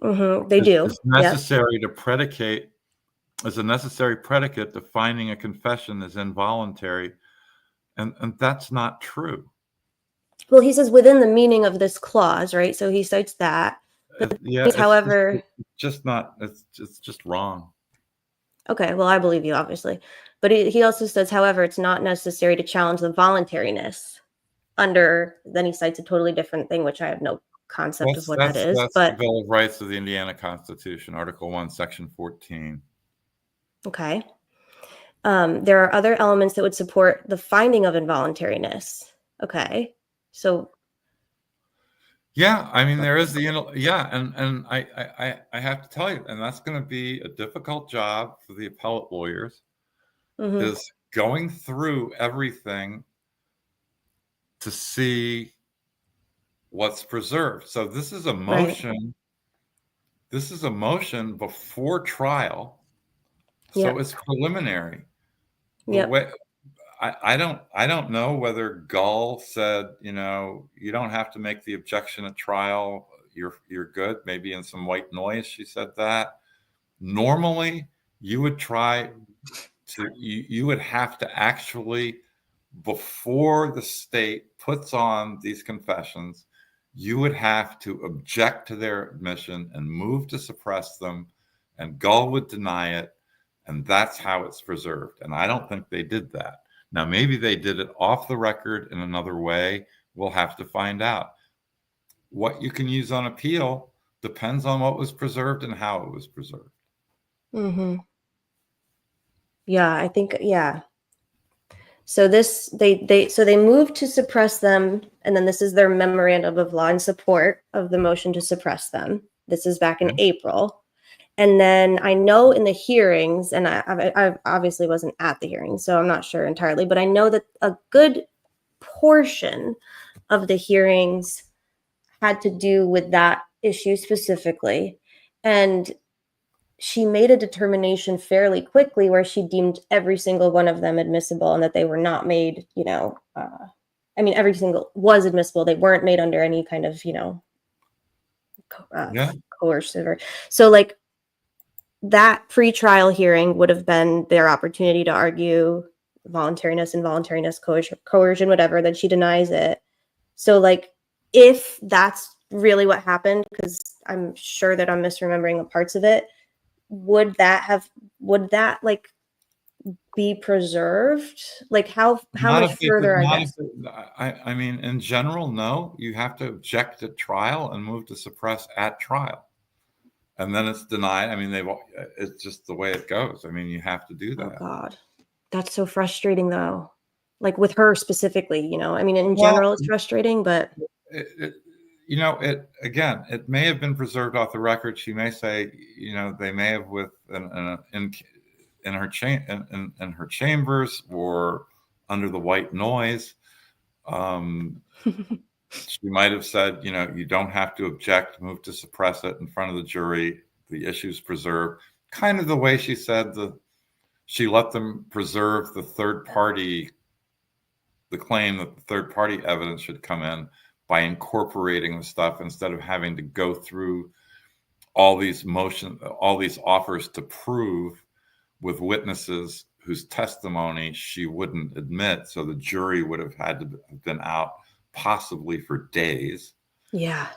They do. It's necessary to predicate, as a necessary predicate to finding a confession is involuntary. And that's not true. Well, he says within the meaning of this clause, right? So he cites that. However, it's just wrong. Okay, well, I believe you, obviously. But he also says, however, it's not necessary to challenge the voluntariness then he cites a totally different thing, which I have no concept of what that is. That's the Bill of Rights of the Indiana Constitution, Article 1, Section 14. Okay. There are other elements that would support the finding of involuntariness. Okay, so yeah, I mean, there is and I have to tell you, and that's going to be a difficult job for the appellate lawyers, is going through everything to see what's preserved. So this is a motion. Right. This is a motion before trial, so it's preliminary. Yeah. I don't know whether Gull said, you don't have to make the objection at trial. You're good. Maybe in some white noise she said that. Normally, you would try to you would have to actually, before the state puts on these confessions, you would have to object to their admission and move to suppress them, and Gull would deny it, and that's how it's preserved. And I don't think they did that. Now, maybe they did it off the record in another way. We'll have to find out. What you can use on appeal depends on what was preserved and how it was preserved. Yeah, I think, yeah. So this, they moved to suppress them, and then this is their memorandum of law in support of the motion to suppress them. This is back in April. And then I know in the hearings, and I obviously wasn't at the hearing, so I'm not sure entirely, but I know that a good portion of the hearings had to do with that issue specifically. And she made a determination fairly quickly where she deemed every single one of them admissible, and that they were not made, every single was admissible. They weren't made under any kind of, coercive or so, like, that pre-trial hearing would have been their opportunity to argue voluntariness, involuntariness, coercion, whatever, that she denies it. So, like, if that's really what happened, because I'm sure that I'm misremembering parts of it, would that like be preserved? Like, how much further? I mean, in general, no. You have to object at trial and move to suppress at trial. And then it's denied. I mean, it's just the way it goes. I mean, you have to do that. Oh God, that's so frustrating, though. Like with her specifically, I mean, in general, it's frustrating, but it may have been preserved off the record. She may say, they may have in her chambers or under the white noise. She might have said, you don't have to object, move to suppress it in front of the jury. The issue's preserved. Kind of the way she said she let them preserve the claim that the third party evidence should come in by incorporating the stuff instead of having to go through all these offers to prove with witnesses whose testimony she wouldn't admit. So the jury would have had to have been out possibly for days. Yeah.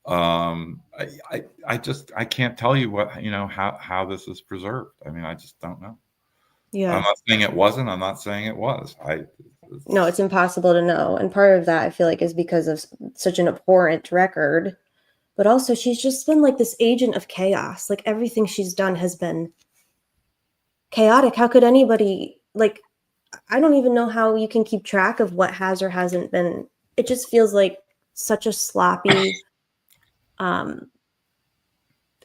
I can't tell you what, how this is preserved. I mean, I just don't know. Yeah. I'm not saying it wasn't. I'm not saying it was. No, it's impossible to know. And part of that, I feel like, is because of such an abhorrent record. But also, she's just been like this agent of chaos. Like, everything she's done has been chaotic. How could anybody, like, I don't even know how you can keep track of what has or hasn't been. It just feels like such a sloppy,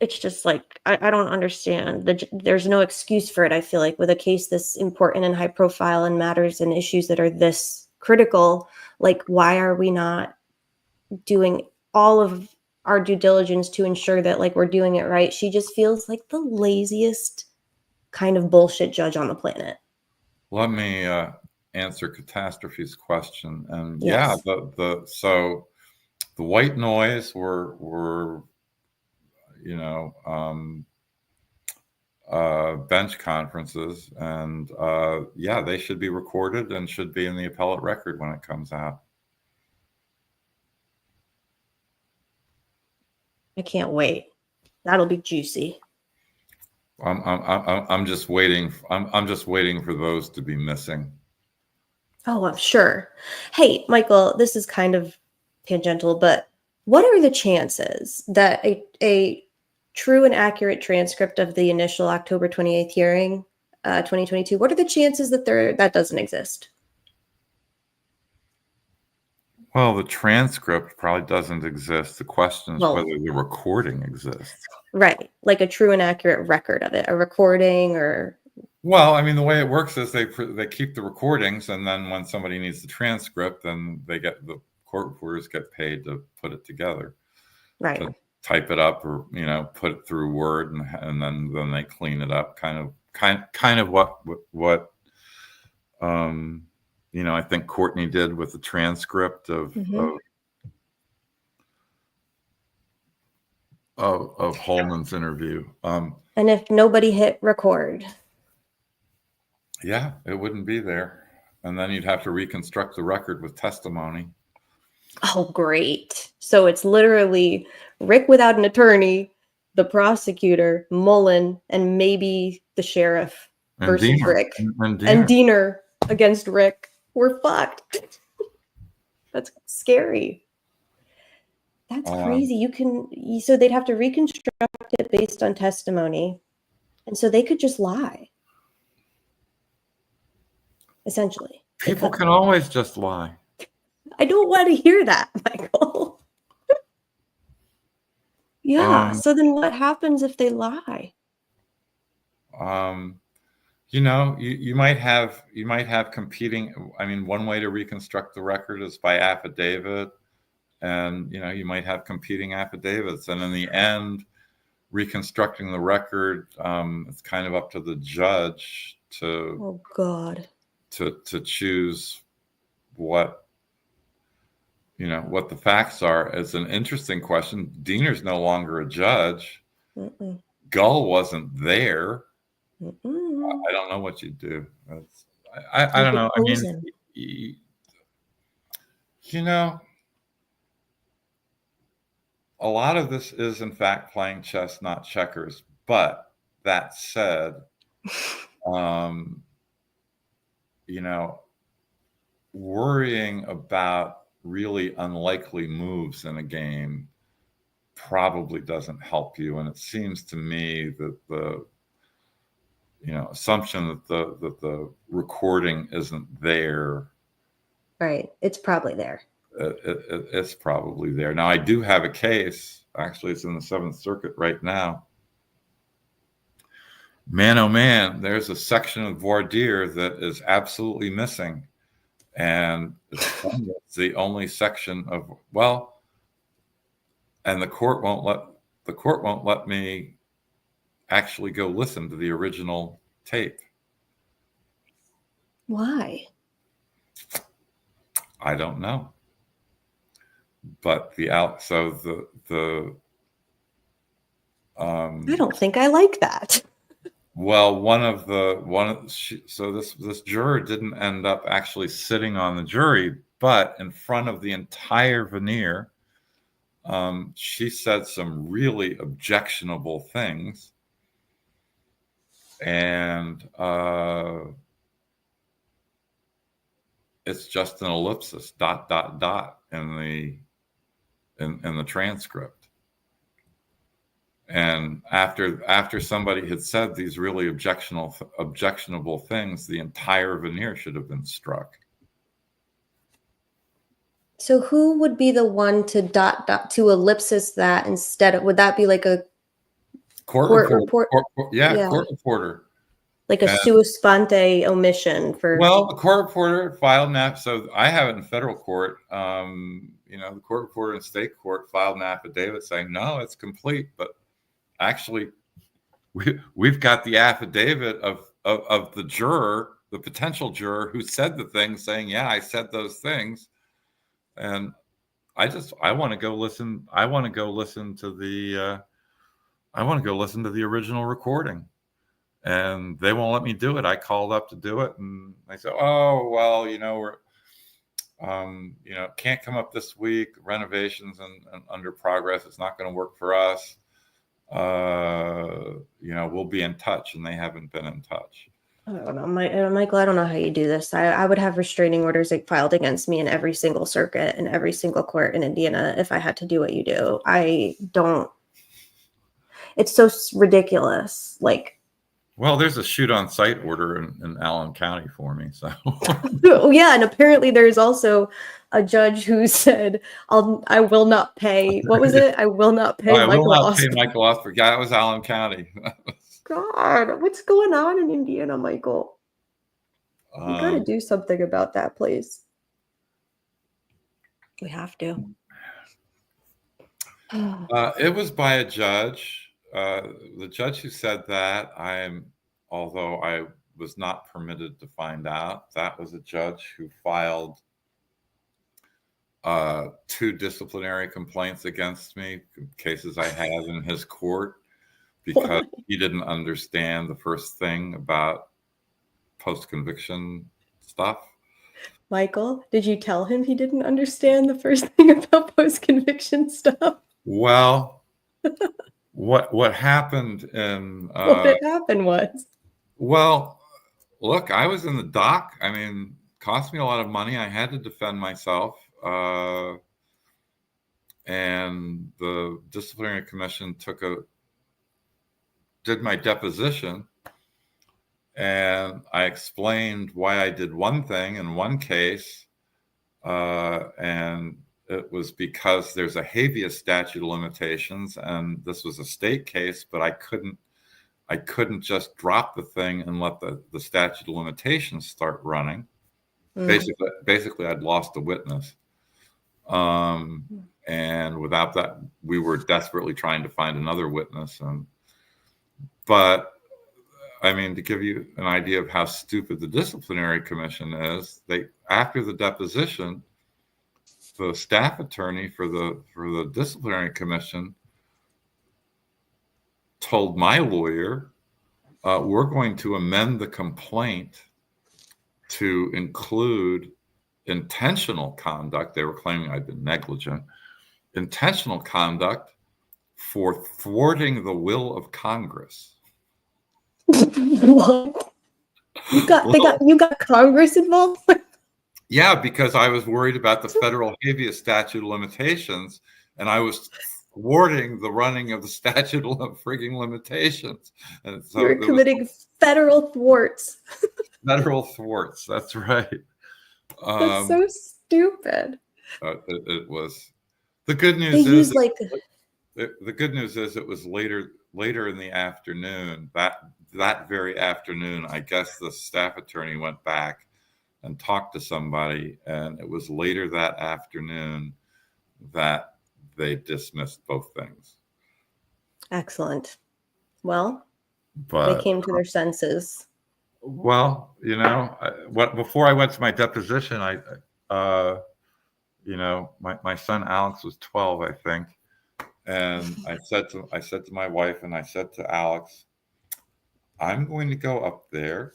it's just like, I don't understand. There's no excuse for it, I feel like, with a case this important and high profile and matters and issues that are this critical. Like, why are we not doing all of our due diligence to ensure that, like, we're doing it right? She just feels like the laziest kind of bullshit judge on the planet. Let me answer Catastrophe's question. And yes. So the white noise were bench conferences, and they should be recorded and should be in the appellate record when it comes out. I can't wait. That'll be juicy. I'm just waiting. I'm just waiting for those to be missing. Oh, I'm sure. Hey, Michael, this is kind of tangential, but what are the chances that a true and accurate transcript of the initial October 28th hearing 2022. What are the chances that that doesn't exist? Well, the transcript probably doesn't exist. The question is whether the recording exists. Right. Like a true and accurate record of it, a recording or... Well, I mean, the way it works is they keep the recordings, and then when somebody needs the transcript, then the court reporters get paid to put it together. Right. To type it up or, put it through Word and then they clean it up. Kind of what I think Courtney did with the transcript of Holman's interview. And if nobody hit record, yeah, it wouldn't be there, and then you'd have to reconstruct the record with testimony. Oh, great! So it's literally Rick without an attorney, the prosecutor, Mullen, and maybe the sheriff versus Diener. Rick, and Diener against Rick. We're fucked. That's scary. That's crazy. So they'd have to reconstruct it based on testimony. And so they could just lie. Essentially. People can always just lie. I don't want to hear that, Michael. Yeah. So then what happens if they lie? You might have competing. I mean, one way to reconstruct the record is by affidavit, and you might have competing affidavits, and in the end, reconstructing the record, it's kind of up to the judge to. Oh God. To choose what the facts are. It's an interesting question. Diener's no longer a judge. Gull wasn't there. I don't know what you do. I don't know. I mean, a lot of this is in fact playing chess, not checkers. But that said, worrying about really unlikely moves in a game probably doesn't help you. And it seems to me that the assumption that the recording isn't there. Right. It's probably there. It's probably there. Now, I do have a case. Actually, it's in the 7th Circuit right now. Man, oh man, there's a section of voir dire that is absolutely missing. And it's the only section of, and the court won't let me actually go listen to the original tape. Why? I don't know. But I don't think I like that. Well, so this juror didn't end up actually sitting on the jury, but in front of the entire veneer, she said some really objectionable things, and it's just an ellipsis, ... in the transcript. And after somebody had said these really objectionable things, the entire veneer should have been struck. So who would be the one to ellipsis that instead of, would that be like a court report? Court reporter. Like a sua sponte omission for. Well, the court reporter filed an so I have it in federal court. The court reporter in state court filed an affidavit saying, no, it's complete, but actually, we've got the affidavit of the juror, the potential juror who said the thing, saying, yeah, I said those things. And I want to go listen. I want to go listen to the original recording, and they won't let me do it. I called up to do it, and they said, oh, well, we're, can't come up this week. Renovations and under progress. It's not going to work for us. We'll be in touch, and they haven't been in touch. I don't know, Michael, I don't know how you do this. I would have restraining orders filed against me in every single circuit in every single court in Indiana if I had to do what you do. I don't. It's so ridiculous. Well, there's a shoot on site order in Allen County for me. So Oh yeah, and apparently there's also a judge who said, I will not pay. What was it? I will not pay I will Michael not pay Ausbrook. Michael Ausbrook. Yeah, that was Allen County. God, what's going on in Indiana, Michael? You gotta do something about that, please. We have to. It was by a judge. The judge who said that, although I was not permitted to find out, that was a judge who filed 2 disciplinary complaints against me, cases I had in his court, because he didn't understand the first thing about post-conviction stuff. Michael, did you tell him he didn't understand the first thing about post-conviction stuff? Well, what happened in What had happened was, well, look, I was in the dock. I mean, cost me a lot of money. I had to defend myself. And the disciplinary commission did my deposition, and I explained why I did one thing in one case, and it was because there's a habeas statute of limitations, and this was a state case, but I couldn't just drop the thing and let the statute of limitations start running. Basically, I'd lost a witness. And without that, we were desperately trying to find another witness. But I mean, to give you an idea of how stupid the disciplinary commission is, after the deposition, the staff attorney for the disciplinary commission told my lawyer, we're going to amend the complaint to include intentional conduct. They were claiming I'd been negligent. Intentional conduct for thwarting the will of Congress. what? You got Congress involved? Yeah, because I was worried about the federal habeas statute of limitations, and I was thwarting the running of the statute of frigging limitations. And so you're committing federal thwarts. Federal thwarts, that's right. That's so stupid. It was. The good news is the good news is it was later in the afternoon. That very afternoon, I guess the staff attorney went back and talked to somebody, and it was later that afternoon that they dismissed both things. Excellent. Well, they came to their senses. Well, before I went to my deposition, my son Alex was 12, I think, and I said to my wife, and I said to Alex, I'm going to go up there.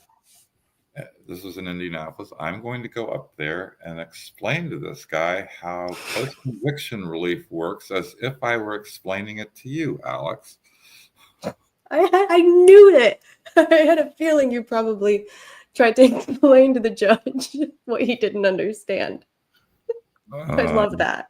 This was in Indianapolis. I'm going to go up there and explain to this guy how post-conviction relief works, as if I were explaining it to you, Alex. I knew it. I had a feeling you probably tried to explain to the judge what he didn't understand. I love that.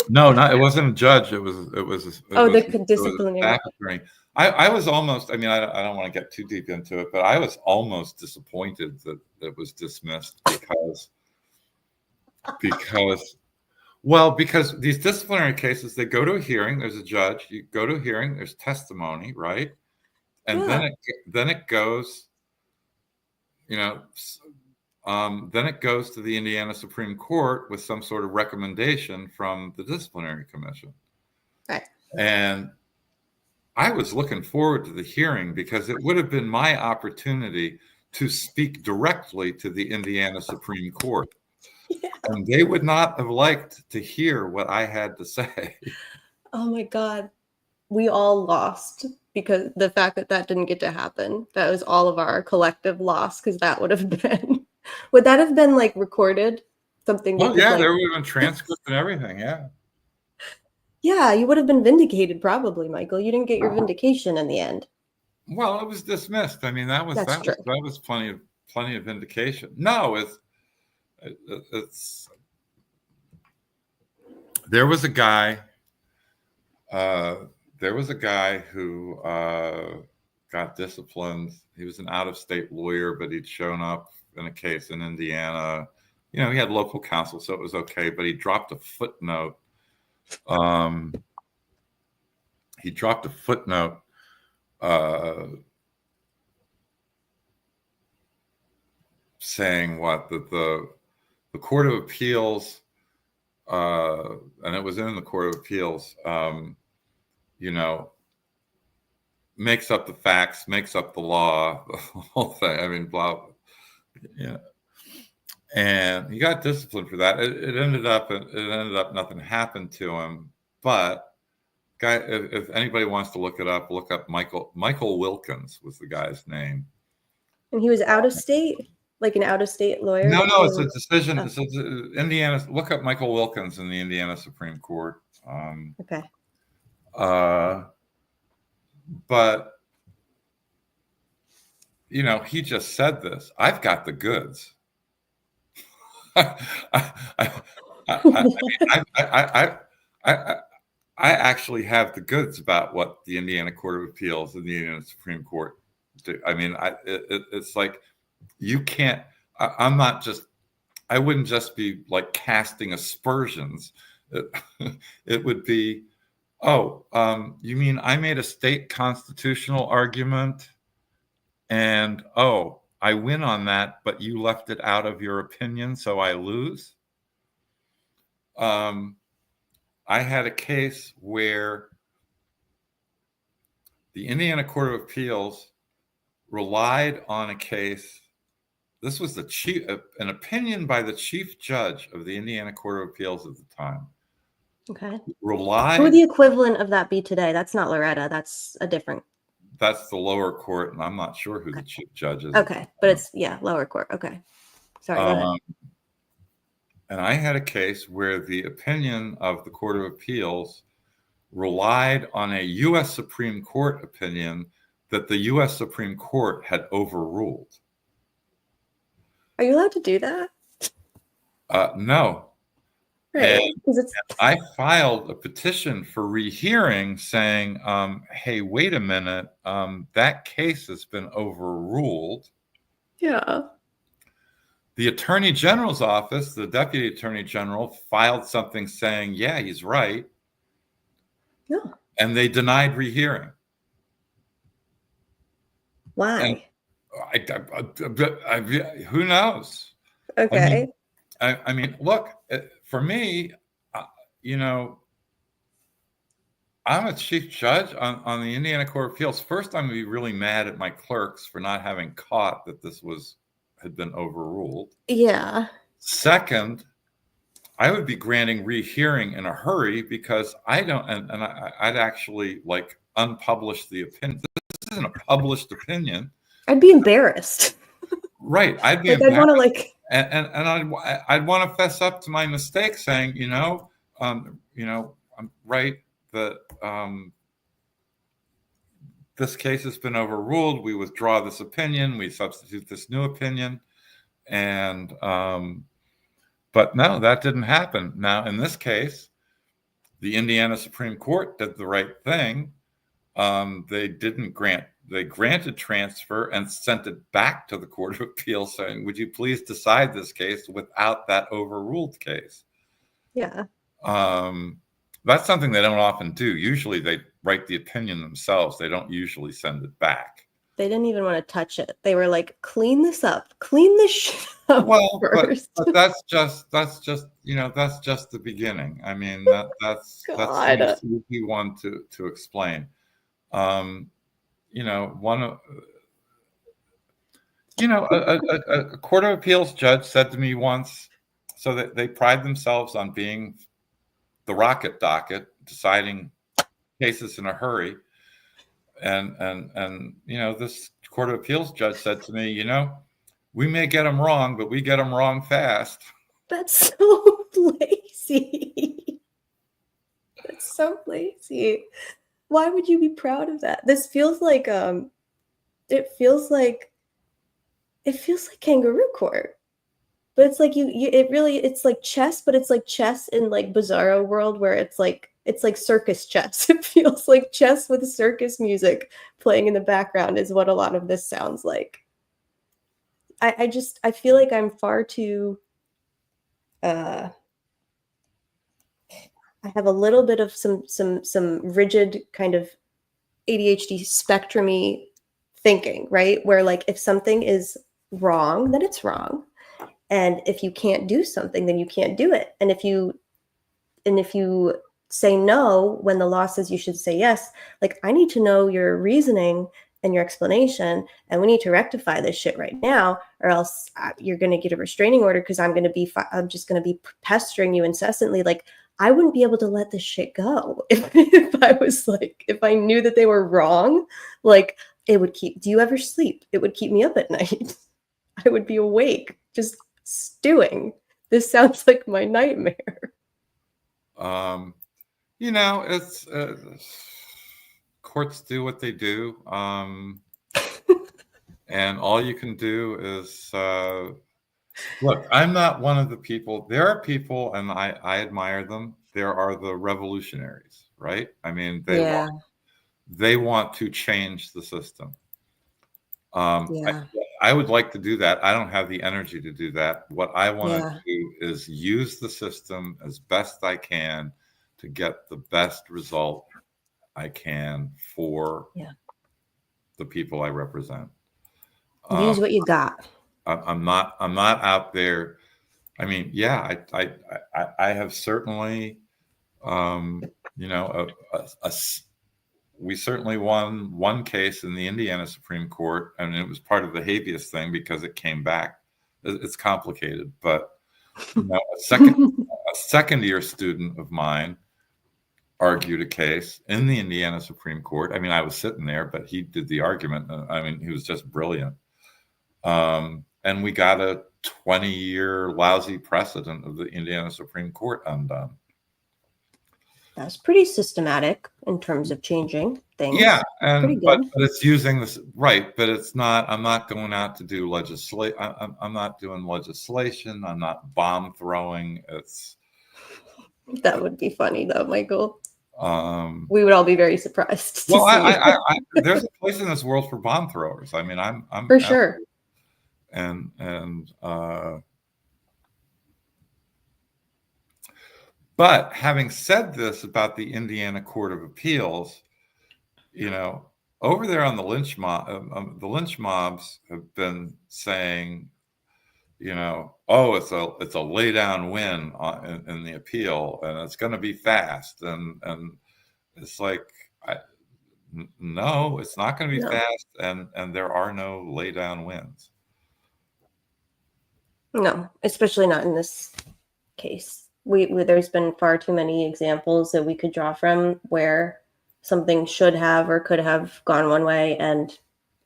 No, it wasn't a judge. It was the disciplinary staff attorney. I was almost. I mean, I don't want to get too deep into it, but I was almost disappointed that it was dismissed because these disciplinary cases, they go to a hearing. There's a judge. You go to a hearing. There's testimony, right? And then it goes. Then it goes to the Indiana Supreme Court with some sort of recommendation from the disciplinary commission. Right. And I was looking forward to the hearing because it would have been my opportunity to speak directly to the Indiana Supreme Court. Yeah. And they would not have liked to hear what I had to say. Oh my God. We all lost because the fact that didn't get to happen. That was all of our collective loss, because that would have been... Would that have been recorded? Something? Oh yeah, there would have been transcript and everything. Yeah. Yeah, you would have been vindicated, probably, Michael. You didn't get your vindication in the end. Well, it was dismissed. I mean, that was plenty of vindication. No, it's there was a guy. There was a guy who got disciplined. He was an out-of-state lawyer, but he'd shown up in a case in Indiana. You know, he had local counsel, so it was okay. But he dropped a footnote. Saying what, that the Court of Appeals, and it was in the Court of Appeals, you know, makes up the facts, makes up the law, the whole thing. I mean, blah, yeah. And he got disciplined for that. It ended up nothing happened to him. But guy, if anybody wants to look it up, look up Michael Wilkins was the guy's name. And he was out of state, like an out of state lawyer. No, it's a decision. Oh. It's Indiana. Look up Michael Wilkins in the Indiana Supreme Court. Okay. But you know, he just said this. I've got the goods. I actually have the goods about what the Indiana Court of Appeals and the Indiana Supreme Court do. I mean, it's like you can't. I wouldn't just be like casting aspersions. It would be, you mean I made a state constitutional argument, and I win on that, but you left it out of your opinion, so I lose. I had a case where the Indiana Court of Appeals relied on a case. This was an opinion by the chief judge of the Indiana Court of Appeals at the time. Okay. Who would the equivalent of that be today? That's not Loretta. That's a different. That's the lower court, and I'm not sure who the chief judge is. Okay, but it's lower court. Okay, sorry. Go ahead. And I had a case where the opinion of the Court of Appeals relied on a U.S. Supreme Court opinion that the U.S. Supreme Court had overruled. Are you allowed to do that? No. Right. And I filed a petition for rehearing saying, hey, wait a minute, that case has been overruled. Yeah. The Attorney General's office, the Deputy Attorney General, filed something saying, yeah, he's right. Yeah. And they denied rehearing. Why? And who knows? Okay. I mean, look, for me, you know, I'm a chief judge on the Indiana Court of Appeals. First, I'm going to be really mad at my clerks for not having caught that this had been overruled. Yeah. Second, I would be granting rehearing in a hurry because I don't, and I'd actually like unpublish the opinion. This isn't a published opinion. I'd be embarrassed. Right. I'd be like, I'd want to like. And I'd want to fess up to my mistake, saying, I'm right that this case has been overruled. We withdraw this opinion. We substitute this new opinion, and but no, that didn't happen. Now, in this case, the Indiana Supreme Court did the right thing. They granted transfer and sent it back to the Court of Appeals saying, would you please decide this case without that overruled case? Yeah. That's something they don't often do. Usually they write the opinion themselves. They don't usually send it back. They didn't even want to touch it. They were like, clean this up. Clean this shit up first. But that's just the beginning. I mean, that's the easy one to explain. A Court of Appeals judge said to me once, so that they pride themselves on being the rocket docket, deciding cases in a hurry. And this Court of Appeals judge said to me, we may get them wrong, but we get them wrong fast. That's so lazy. That's so lazy. Why would you be proud of that? This feels like it feels like kangaroo court. But it's like it's like chess, but it's like chess in like Bizarro world where it's like it's like circus chess. It feels like chess with circus music playing in the background is what a lot of this sounds like. I feel like I'm far too I have a little bit of some rigid kind of ADHD spectrum-y thinking, right? Where like if something is wrong, then it's wrong. And if you can't do something, then you can't do it. And if you say no when the law says you should say yes, like I need to know your reasoning and your explanation, and we need to rectify this shit right now, or else you're going to get a restraining order because I'm just going to be pestering you incessantly. Like I wouldn't be able to let this shit go if I knew that they were wrong. Like it would keep. Do you ever sleep? It would keep me up at night. I would be awake just stewing. This sounds like my nightmare. It's courts do what they do, and all you can do is look. I'm not one of the people. There are people, and I admire them. There are the revolutionaries, right? I mean, they want to change the system. I would like to do that. I don't have the energy to do that. What I want to do is use the system as best I can to get the best result I can for the people I represent. Use what you got. I'm not out there. I mean, I have certainly, we certainly won one case in the Indiana Supreme Court, and it was part of the Habeas thing because it came back. It's complicated, but a second year student of mine argued a case in the Indiana Supreme Court. I mean, I was sitting there, but he did the argument. I mean, he was just brilliant. And we got a 20-year lousy precedent of the Indiana Supreme Court undone. That's pretty systematic in terms of changing things. Yeah, but it's using this right. But it's not. I'm not going out to do legislation. I'm not doing legislation. I'm not bomb throwing. That would be funny though, Michael. We would all be very surprised. There's a place in this world for bomb throwers. I mean, I'm for sure. But having said this about the Indiana Court of Appeals, over there on the lynch mobs have been saying, oh, it's a lay down win in the appeal, and it's going to be fast, and it's like, no, it's not going to be fast, and there are no lay down wins. No, especially not in this case. There's been far too many examples that we could draw from where something should have or could have gone one way, and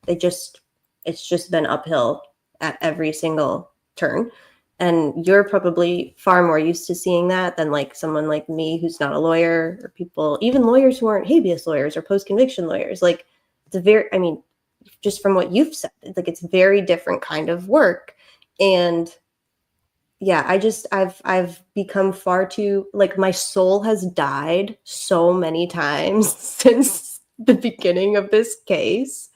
it's just been uphill at every single turn. And you're probably far more used to seeing that than like someone like me who's not a lawyer, or people, even lawyers who aren't habeas lawyers or post-conviction lawyers. Like just from what you've said, like it's very different kind of work. And I've become far too, like, my soul has died so many times since the beginning of this case.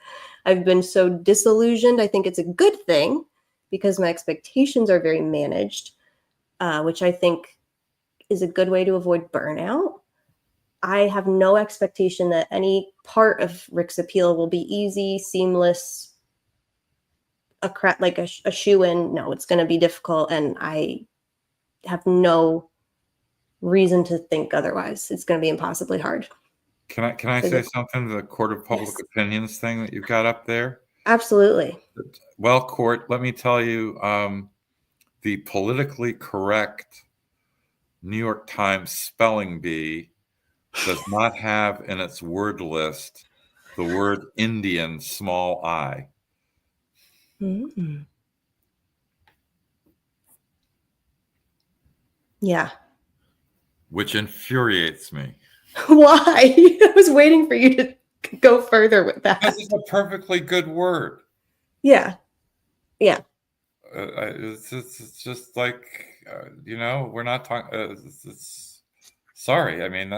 I've been so disillusioned. I think it's a good thing because my expectations are very managed, which I think is a good way to avoid burnout. I have no expectation that any part of Rick's appeal will be easy, seamless, a shoe-in. No, it's going to be difficult, and I have no reason to think otherwise. It's going to be impossibly hard. Can I say something to the Court of Public Opinions thing that you've got up there? Absolutely. Well, court, let me tell you, the politically correct New York Times spelling bee does not have in its word list the word Indian, small I. Mm-hmm. Yeah. Which infuriates me. Why? I was waiting for you to go further with that. This is a perfectly good word. Yeah. Yeah. It's just like, we're not talking, sorry. I mean,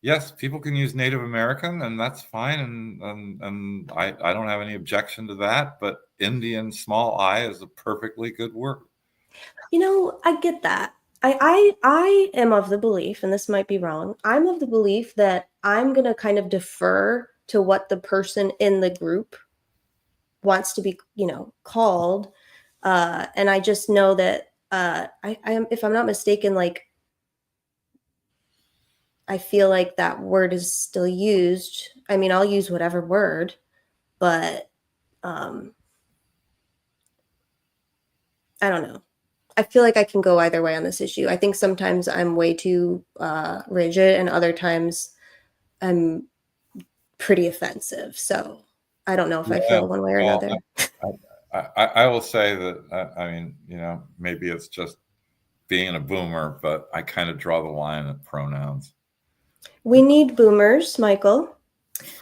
yes, people can use Native American, and that's fine, and I don't have any objection to that. But Indian, small I, is a perfectly good word. I get that. I am of the belief, and this might be wrong, I'm of the belief that I'm going to kind of defer to what the person in the group wants to be, called. And I just know that I am, if I'm not mistaken, like, I feel like that word is still used. I mean, I'll use whatever word, but I don't know. I feel like I can go either way on this issue. I think sometimes I'm way too rigid, and other times I'm pretty offensive. So I don't know if I feel one way or another. I will say that, I mean, maybe it's just being a boomer, but I kind of draw the line at pronouns. We need boomers, Michael.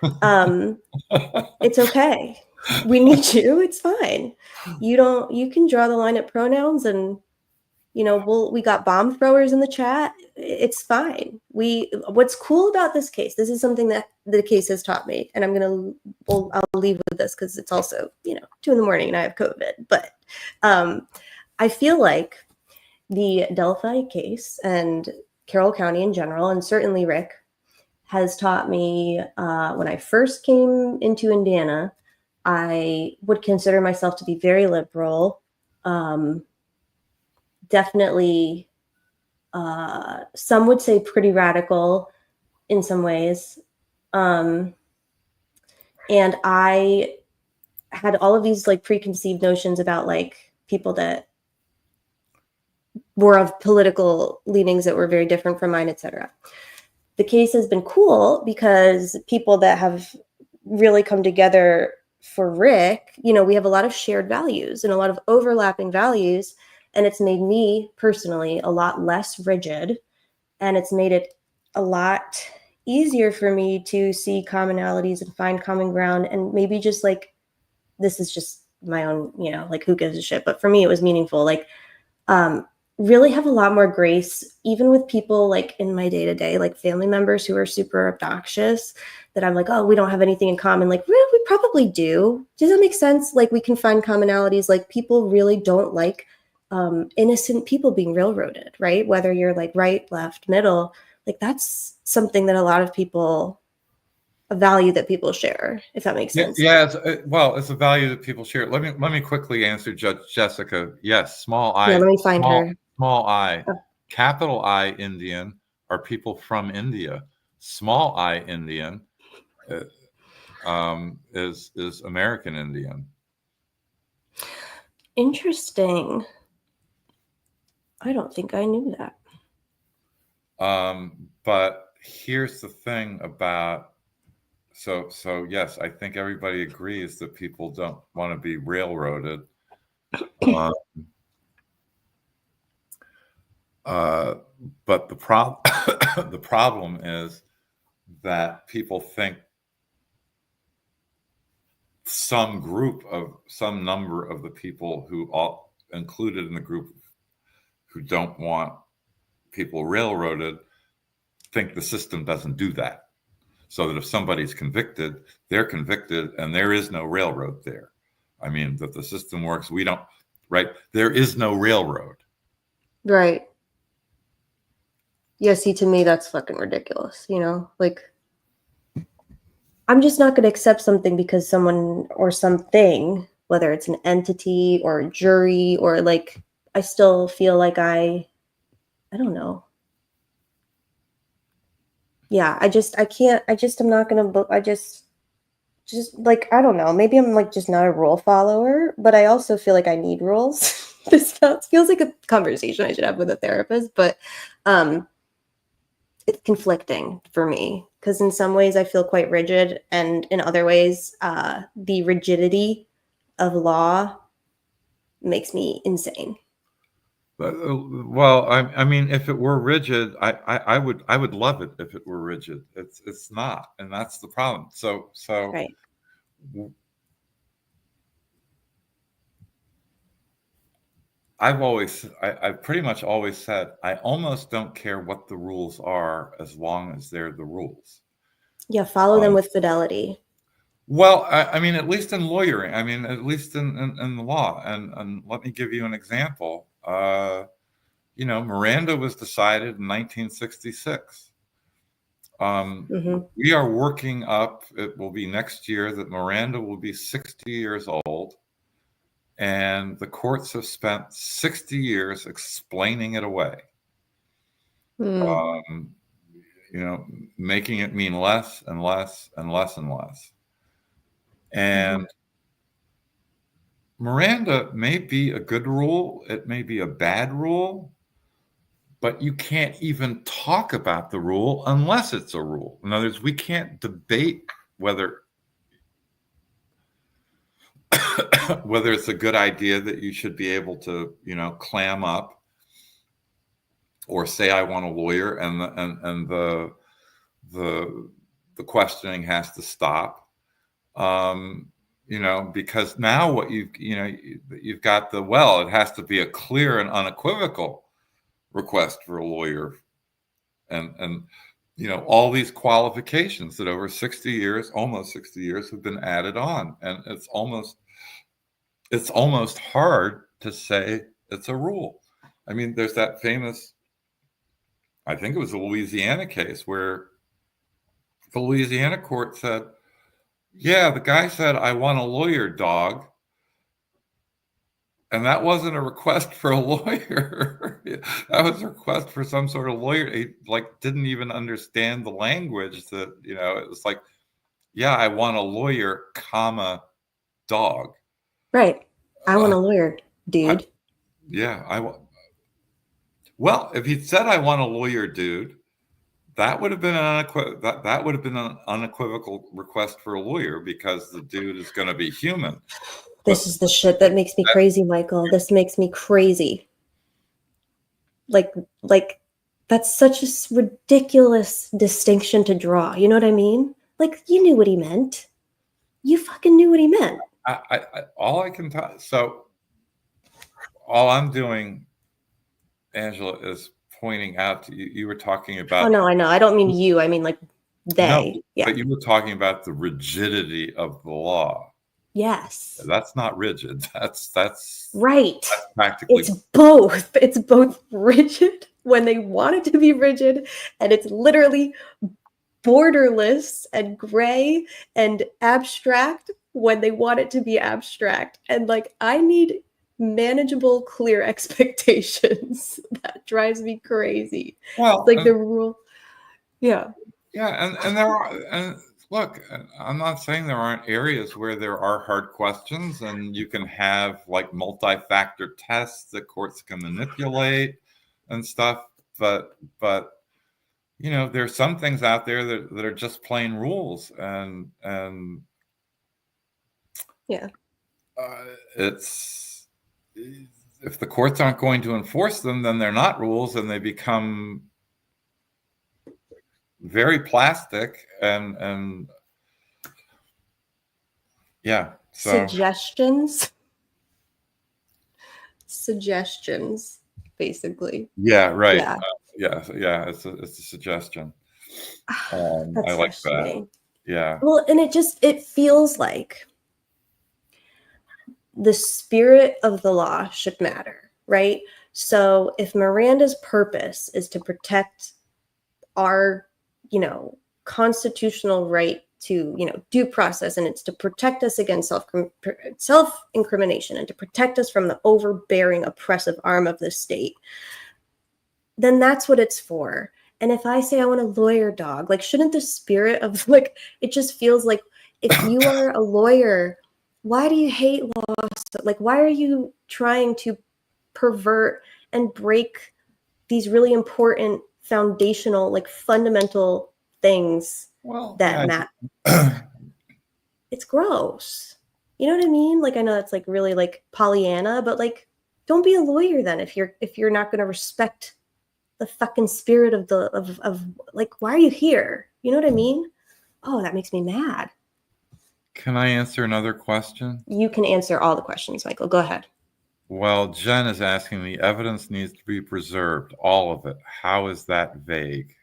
It's okay. We need you. It's fine. You can draw the line at pronouns, and we got bomb throwers in the chat. It's fine. What's cool about this case, this is something that the case has taught me, and I'll leave with this because it's also, 2 a.m. and I have COVID, but I feel like the Delphi case and Carroll County in general, and certainly Rick, has taught me, when I first came into Indiana, I would consider myself to be very liberal. Definitely, some would say pretty radical in some ways. And I had all of these like preconceived notions about like people that were of political leanings that were very different from mine, etc. The case has been cool because people that have really come together for Rick, we have a lot of shared values and a lot of overlapping values. And it's made me personally a lot less rigid, and it's made it a lot easier for me to see commonalities and find common ground. And maybe just like, this is just my own, like, who gives a shit? But for me, it was meaningful. Like, really have a lot more grace, even with people like in my day-to-day, like family members who are super obnoxious, that I'm like, oh, we don't have anything in common. Like, really, we probably do. Does that make sense? Like, we can find commonalities. Like, people really don't like innocent people being railroaded, right? Whether you're like right, left, middle, like that's something that a lot of people, a value that people share, if that makes sense. Yeah, it's a value that people share. Let me quickly answer Judge Jessica. Yes, small I. Yeah, let me find her. Small I. Oh. Capital I Indian are people from India. Small I Indian is American Indian. Interesting. I don't think I knew that. But here's the thing about, so yes, I think everybody agrees that people don't want to be railroaded. But the problem is that people think some number of the people who all included in the group who don't want people railroaded think the system doesn't do that. So that if somebody's convicted, they're convicted and there is no railroad there. I mean, that the system works, we don't, right? There is no railroad. Right. Yeah, see, to me, that's fucking ridiculous, Like, I'm just not going to accept something because someone or something, whether it's an entity or a jury or like, I still feel like I don't know. Yeah, I'm not going to, just like, I don't know. Maybe I'm like just not a rule follower, but I also feel like I need rules. This feels like a conversation I should have with a therapist, but it's conflicting for me because in some ways I feel quite rigid, and in other ways, the rigidity of law makes me insane. Well, I mean, if it were rigid, I would love it if it were rigid. It's not, and that's the problem. So right. I've pretty much always said, I almost don't care what the rules are as long as they're the rules. Yeah, follow them with fidelity. Well, I mean, at least in lawyering, I mean, at least in the law. And let me give you an example. Miranda was decided in 1966. We are working up, it will be next year that Miranda will be 60 years old. And the courts have spent 60 years explaining it away. Making it mean less and less and less and less. And Miranda may be a good rule, it may be a bad rule, but you can't even talk about the rule unless it's a rule. In other words, we can't debate whether it's a good idea that you should be able to, clam up or say I want a lawyer, and the questioning has to stop. Because now what you've got it has to be a clear and unequivocal request for a lawyer, and all these qualifications that over 60 years, almost 60 years, have been added on, and it's almost hard to say it's a rule. I mean, there's that famous, I think it was a Louisiana case where the Louisiana court said, yeah, the guy said, I want a lawyer, dog. And that wasn't a request for a lawyer. That was a request for some sort of lawyer. He didn't even understand the language that, it was like, yeah, I want a lawyer, comma, dog. Right. I want a lawyer, dude. Well, if he'd said I want a lawyer, dude, that would have been an unequivocal request for a lawyer, because the dude is going to be human. This is the shit that makes me crazy, Michael. This makes me crazy. Like that's such a ridiculous distinction to draw. You know what I mean? Like, you knew what he meant. You fucking knew what he meant. All I can tell. So all I'm doing, Angela, is pointing out to you. You were talking about. Oh no, I know. I don't mean you. I mean like they. No, yeah. But you were talking about the rigidity of the law. Yes. That's not rigid. That's right. That's practically. It's both. It's both rigid when they want it to be rigid, and it's literally borderless and gray and abstract when they want it to be abstract. And I need manageable, clear expectations. That drives me crazy. Well, the rule. Yeah. Yeah, and there are, and look, I'm not saying there aren't areas where there are hard questions, and you can have multi-factor tests that courts can manipulate and stuff, but there's some things out there that are just plain rules, and yeah, it's, if the courts aren't going to enforce them, then they're not rules, and they become very plastic and yeah. So suggestions basically. Yeah, right. Yeah. It's a suggestion. I like that. Yeah. Well, and it feels like the spirit of the law should matter, right? So if Miranda's purpose is to protect our, constitutional right to, due process, and it's to protect us against self-incrimination and to protect us from the overbearing, oppressive arm of the state, then that's what it's for. And if I say I want a lawyer, dog, shouldn't the spirit of it just feels like, if you are a lawyer, why do you hate law? Why are you trying to pervert and break these really important foundational, fundamental things that matter? It's gross. You know what I mean? I know that's really Pollyanna, but don't be a lawyer then if you're not going to respect the fucking spirit of why are you here? You know what I mean? Oh, that makes me mad. Can I answer another question? You can answer all the questions, Michael. Go ahead. Well, Jen is asking, the evidence needs to be preserved, all of it. How is that vague?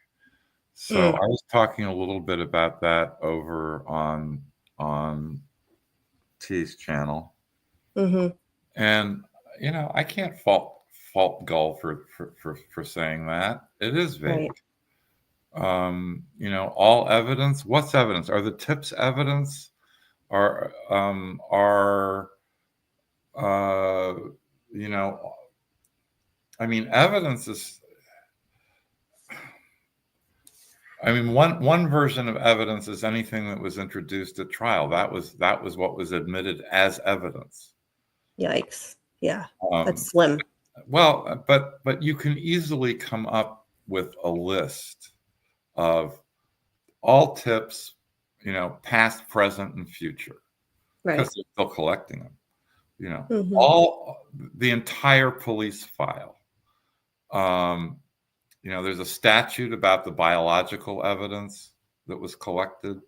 So I was talking a little bit about that over on T's channel. Mm-hmm. And, you know, I can't fault Gull for saying that. It is vague. Right. You know, all evidence. What's evidence? Are the tips evidence? You know, I mean, evidence is. I mean, one version of evidence is anything that was introduced at trial. That was what was admitted as evidence. Yikes! Yeah, that's slim. Well, but you can easily come up with a list of all tips, you know, past, present, and future, because they're still collecting them. You know, all the entire police file. You know, there's a statute about the biological evidence that was collected.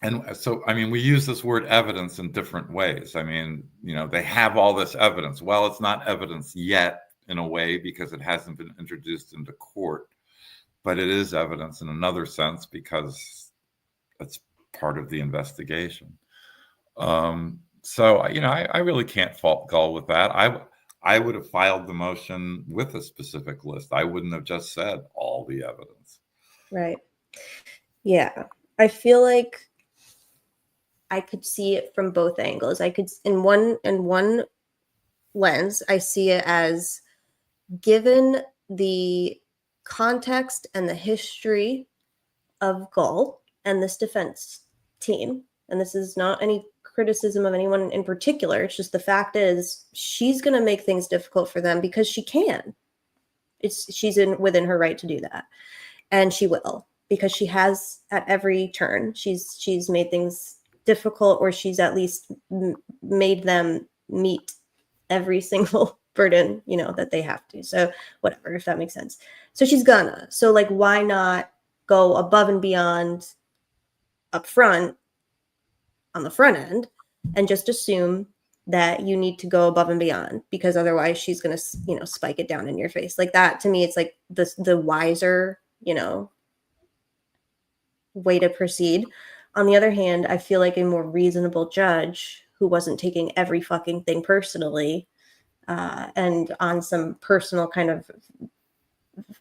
And so, I mean, we use this word evidence in different ways. I mean, you know, they have all this evidence. Well, it's not evidence yet in a way because it hasn't been introduced into court, but it is evidence in another sense because it's part of the investigation. So, you know, I really can't fault Gull with that. I would have filed the motion with a specific list. I wouldn't have just said all the evidence. Right. Yeah. I feel like I could see it from both angles. I could, in one lens, I see it as, given the context and the history of Gull and this defense team, and this is not any criticism of anyone in particular, it's just the fact is she's going to make things difficult for them because she can. She's within her right to do that, and she will, because she has at every turn. She's made things difficult, or she's at least made them meet every single burden, you know, that they have to. So whatever, if that makes sense. So she's gonna. So like, why not go above and beyond up front on the front end and just assume that you need to go above and beyond, because otherwise she's going to, you know, spike it down in your face like that. To me, it's like the wiser, you know, way to proceed. On the other hand, I feel like a more reasonable judge who wasn't taking every fucking thing personally and on some personal kind of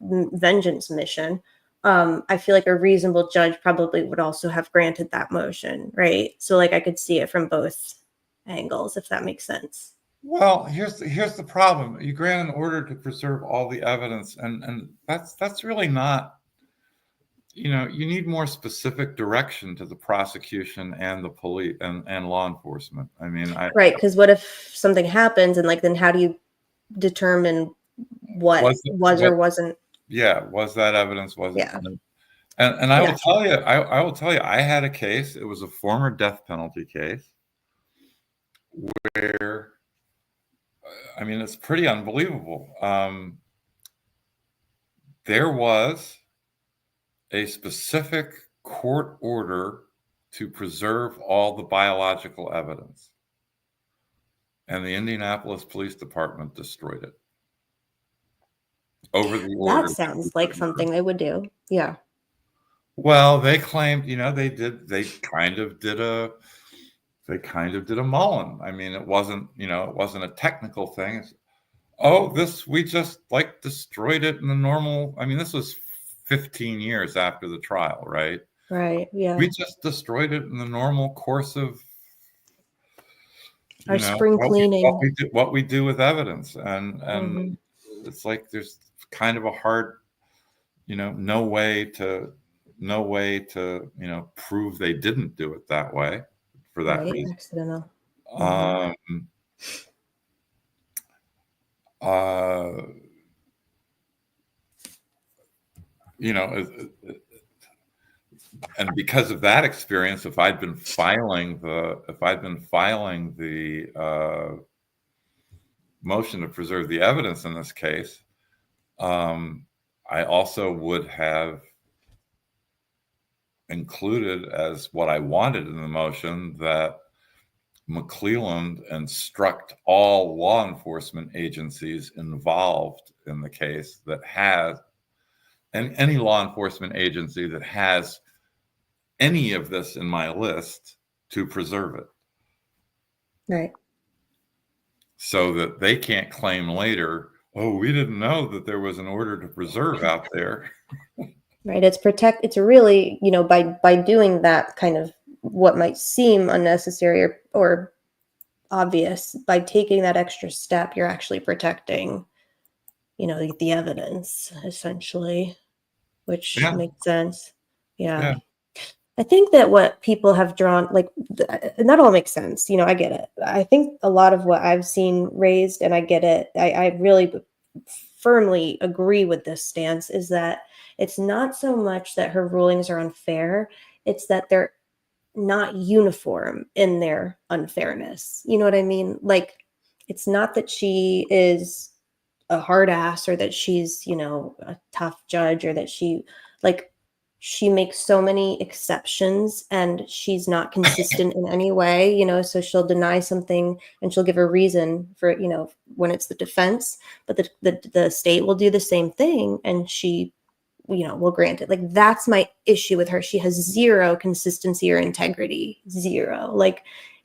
vengeance mission, I feel like a reasonable judge probably would also have granted that motion, right? So like I could see it from both angles, if that makes sense. Well, here's the problem. You grant an order to preserve all the evidence, and that's really not, you know, you need more specific direction to the prosecution and the police and law enforcement. I mean, right, because what if something happens, and like, then how do you determine what was or wasn't? Yeah, was that evidence? Was yeah. it? And I will tell you, I will tell you, I had a case. It was a former death penalty case where, I mean, it's pretty unbelievable. There was a specific court order to preserve all the biological evidence, and the Indianapolis Police Department destroyed it. Over the order. That sounds like something they would do. Yeah. Well, they claimed, you know, they kind of did a Mullen. I mean, it wasn't, you know, it wasn't a technical thing. We just like destroyed it in the normal. I mean, this was 15 years after the trial, right? Right. Yeah. We just destroyed it in the normal course of our spring cleaning. What we do with evidence, and it's like there's kind of a hard, you know, no way to you know, prove they didn't do it that way for that reason. Accidental. You know, and because of that experience, if I'd been filing the motion to preserve the evidence in this case, I also would have included as what I wanted in the motion that Mcleland instruct all law enforcement agencies involved in the case that has, and any law enforcement agency that has any of this in my list, to preserve it. Right. So that they can't claim later, oh, we didn't know that there was an order to preserve out there. Right. It's really, by doing that kind of what might seem unnecessary or obvious, by taking that extra step, you're actually protecting, the evidence essentially, which makes sense. Yeah. I think that what people have drawn, and that all makes sense. I get it. I think a lot of what I've seen raised, and I get it, I really firmly agree with this stance, is that it's not so much that her rulings are unfair, it's that they're not uniform in their unfairness. You know what I mean? Like, it's not that she is a hard ass or that she's, a tough judge, or that she makes so many exceptions and she's not consistent in any way, so she'll deny something and she'll give a reason for, when it's the defense, but the state will do the same thing and she, will grant it. Like, that's my issue with her. She has zero consistency or integrity, zero.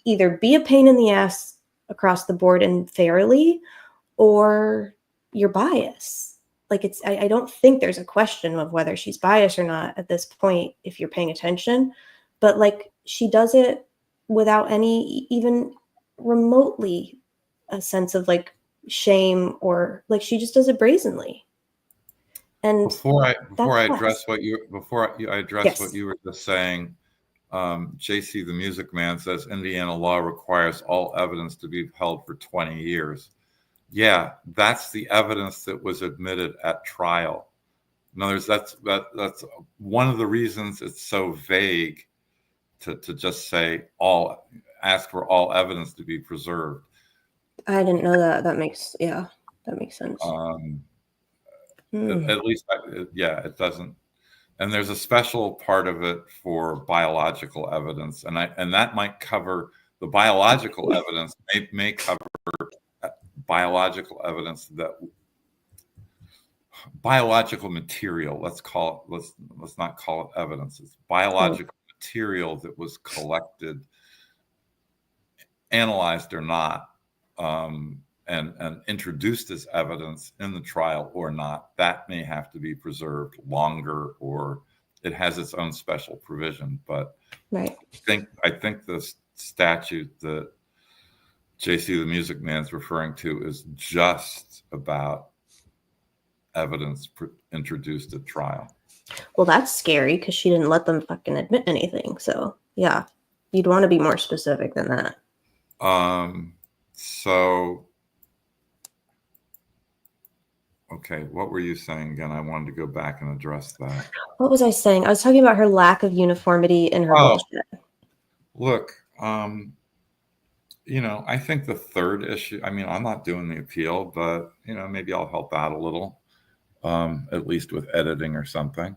Either be a pain in the ass across the board and fairly, or you're biased. I don't think there's a question of whether she's biased or not at this point, if you're paying attention, but she does it without any, even remotely, a sense of shame, or she just does it brazenly. And before I address what you were just saying, JC the Music Man says Indiana law requires all evidence to be held for 20 years. Yeah, that's the evidence that was admitted at trial. In other words, that's one of the reasons it's so vague to just say ask for all evidence to be preserved. I didn't know that. That makes sense. At least, it doesn't. And there's a special part of it for biological evidence, and that might cover the biological evidence. May cover biological evidence, that biological material. Let's not call it evidence. It's biological material that was collected, analyzed or not, and introduced as evidence in the trial or not. That may have to be preserved longer, or it has its own special provision. But right. I think the statute that JC the Music Man's referring to is just about evidence introduced at trial. Well, that's scary because she didn't let them fucking admit anything. So yeah, you'd want to be more specific than that. So okay, what were you saying again? I wanted to go back and address that. What was I saying? I was talking about her lack of uniformity in her bullshit. Look, I think the third issue, I'm not doing the appeal, but, maybe I'll help out a little, at least with editing or something.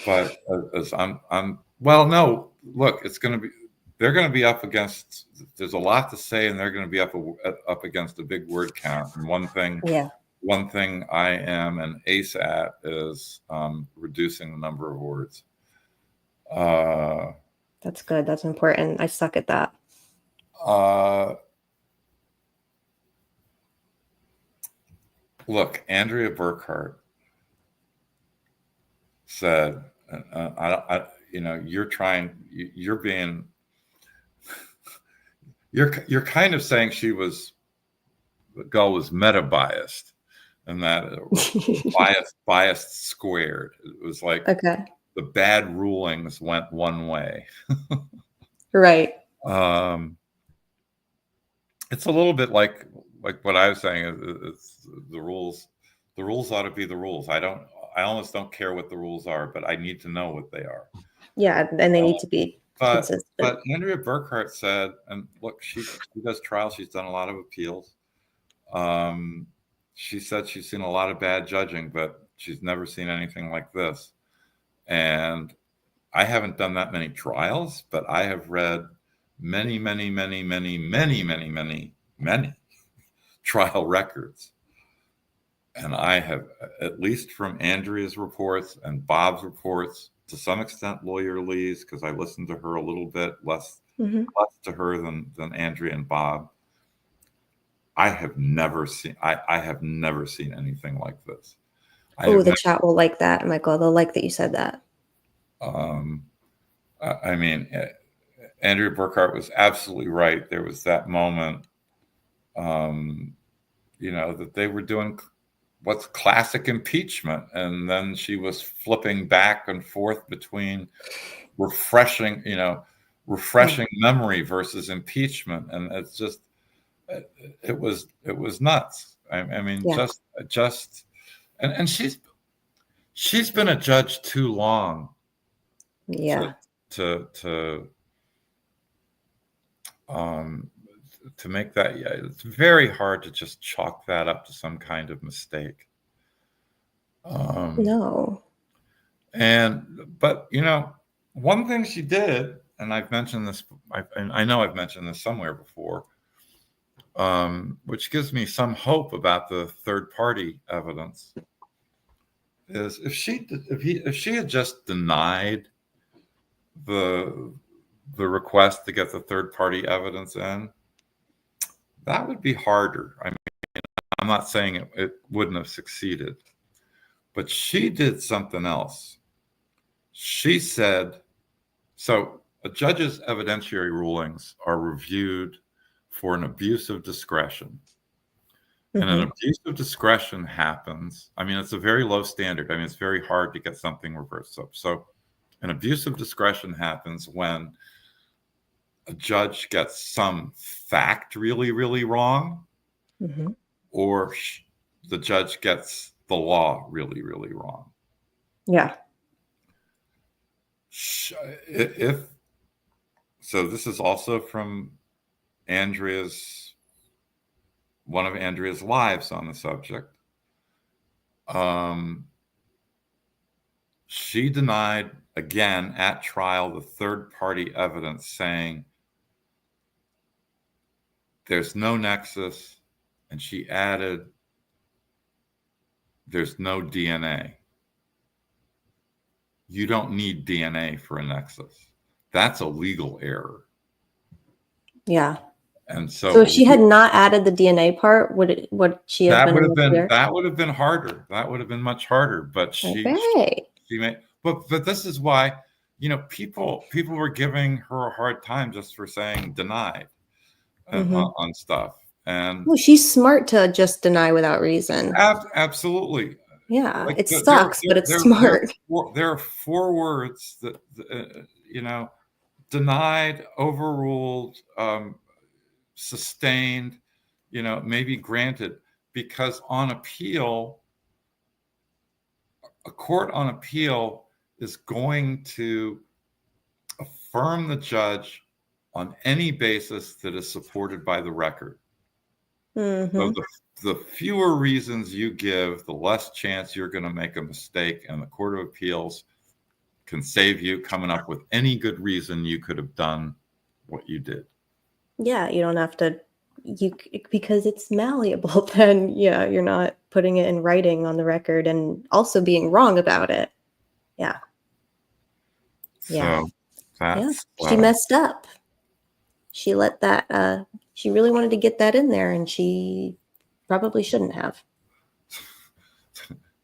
But as no, look, they're going to be up against, there's a lot to say, and they're going to be up against a big word count. And one thing I am an ace at is reducing the number of words. That's good. That's important. I suck at that. Look, Andrea Burkhart said, you're kind of saying the girl was meta biased, and that biased squared. It was like the bad rulings went one way. Right. It's a little bit like what I was saying. It's the rules ought to be the rules. I almost don't care what the rules are, but I need to know what they are. Yeah, and they need to be consistent. But Andrea Burkhart said, and look, she does trials. She's done a lot of appeals. She said she's seen a lot of bad judging, but she's never seen anything like this. And I haven't done that many trials, but I have read many, many, many, many, many, many, many, many trial records. And I have, at least from Andrea's reports and Bob's reports, to some extent Lawyer Lee's, because I listened to her a little bit, less to her than Andrea and Bob. I have never seen anything like this. Oh, the chat will like that, Michael. They'll like that you said that. I mean, Andrea Burkhart was absolutely right. There was that moment, that they were doing what's classic impeachment. And then she was flipping back and forth between refreshing memory versus impeachment. And it's just, it was nuts. I mean, just, and she's been a judge too long. Yeah. To make that, it's very hard to just chalk that up to some kind of mistake. No. But one thing she did, and I've mentioned this, I know I've mentioned this somewhere before, which gives me some hope about the third party evidence, is if she had just denied the request to get the third party evidence in, that would be harder. I mean, I'm not saying it wouldn't have succeeded, but she did something else. She said, so a judge's evidentiary rulings are reviewed for an abuse of discretion. And an abuse of discretion happens. I mean, it's a very low standard. I mean, it's very hard to get something reversed. So an abuse of discretion happens when a judge gets some fact really, really wrong, or the judge gets the law really, really wrong. Yeah. So this is also from one of Andrea's lives on the subject. She denied again at trial the third party evidence, saying there's no nexus, and she added there's no DNA. You don't need DNA for a nexus. That's a legal error. Yeah. And so if she had not added the DNA part, would she have that been that would have been harder. That would have been much harder. But she made. But this is why people were giving her a hard time just for saying denied on stuff. And well, she's smart to just deny without reason. Absolutely. Yeah, it sucks, but it's smart. There are 4 words that denied, overruled, sustained, maybe granted, because on appeal, a court on appeal is going to affirm the judge on any basis that is supported by the record. So the fewer reasons you give, the less chance you're going to make a mistake, and the Court of Appeals can save you coming up with any good reason you could have done what you did. Yeah, you don't have to, because it's malleable, then you're not putting it in writing on the record and also being wrong about it. Yeah. So she messed up. She let that, she really wanted to get that in there, and she probably shouldn't have.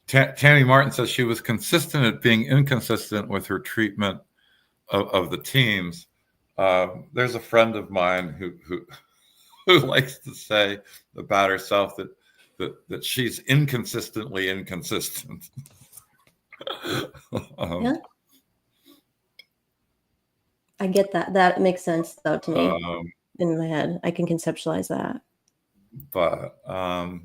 Tammy Martin says she was consistent at being inconsistent with her treatment of the teams. There's a friend of mine who likes to say about herself that she's inconsistently inconsistent. I get that. That makes sense, though, to me. In my head, I can conceptualize that. But I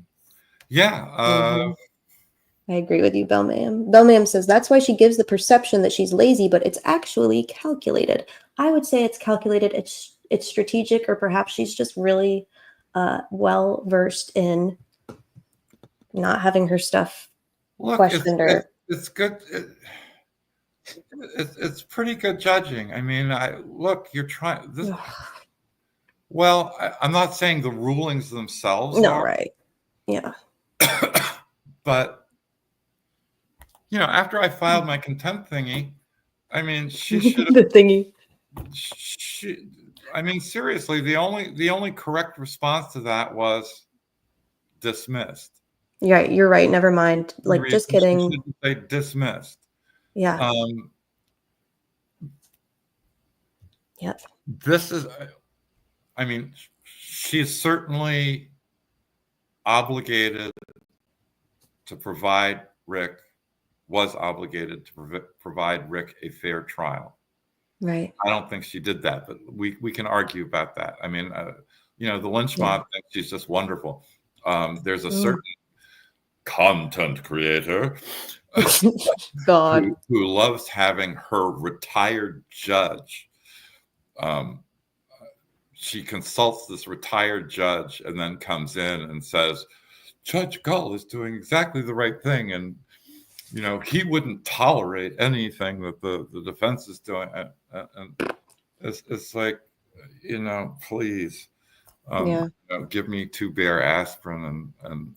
agree with you, Belmayam. Belmayam says that's why she gives the perception that she's lazy, but it's actually calculated. I would say it's calculated. It's strategic, or perhaps she's just really well versed in not having her stuff questioned. It's good. It's pretty good judging. I mean, you're trying this. Well, I'm not saying the rulings themselves No, are, right. Yeah. but after I filed my contempt thingy, I mean, she should have The thingy. I mean, seriously, the only correct response to that was dismissed. You're right. Never mind. Like, just She kidding. should say dismissed. Yeah. Yep. This is, I mean, she's certainly obligated to provide Rick, was obligated to provide Rick a fair trial. Right. I don't think she did that, but we can argue about that. I mean, the lynch mob thinks she's just wonderful. There's a certain content creator God. who loves having her retired judge. She consults this retired judge and then comes in and says, Judge Gull is doing exactly the right thing. And, he wouldn't tolerate anything that the defense is doing. And it's like, please, give me 2 Bear aspirin and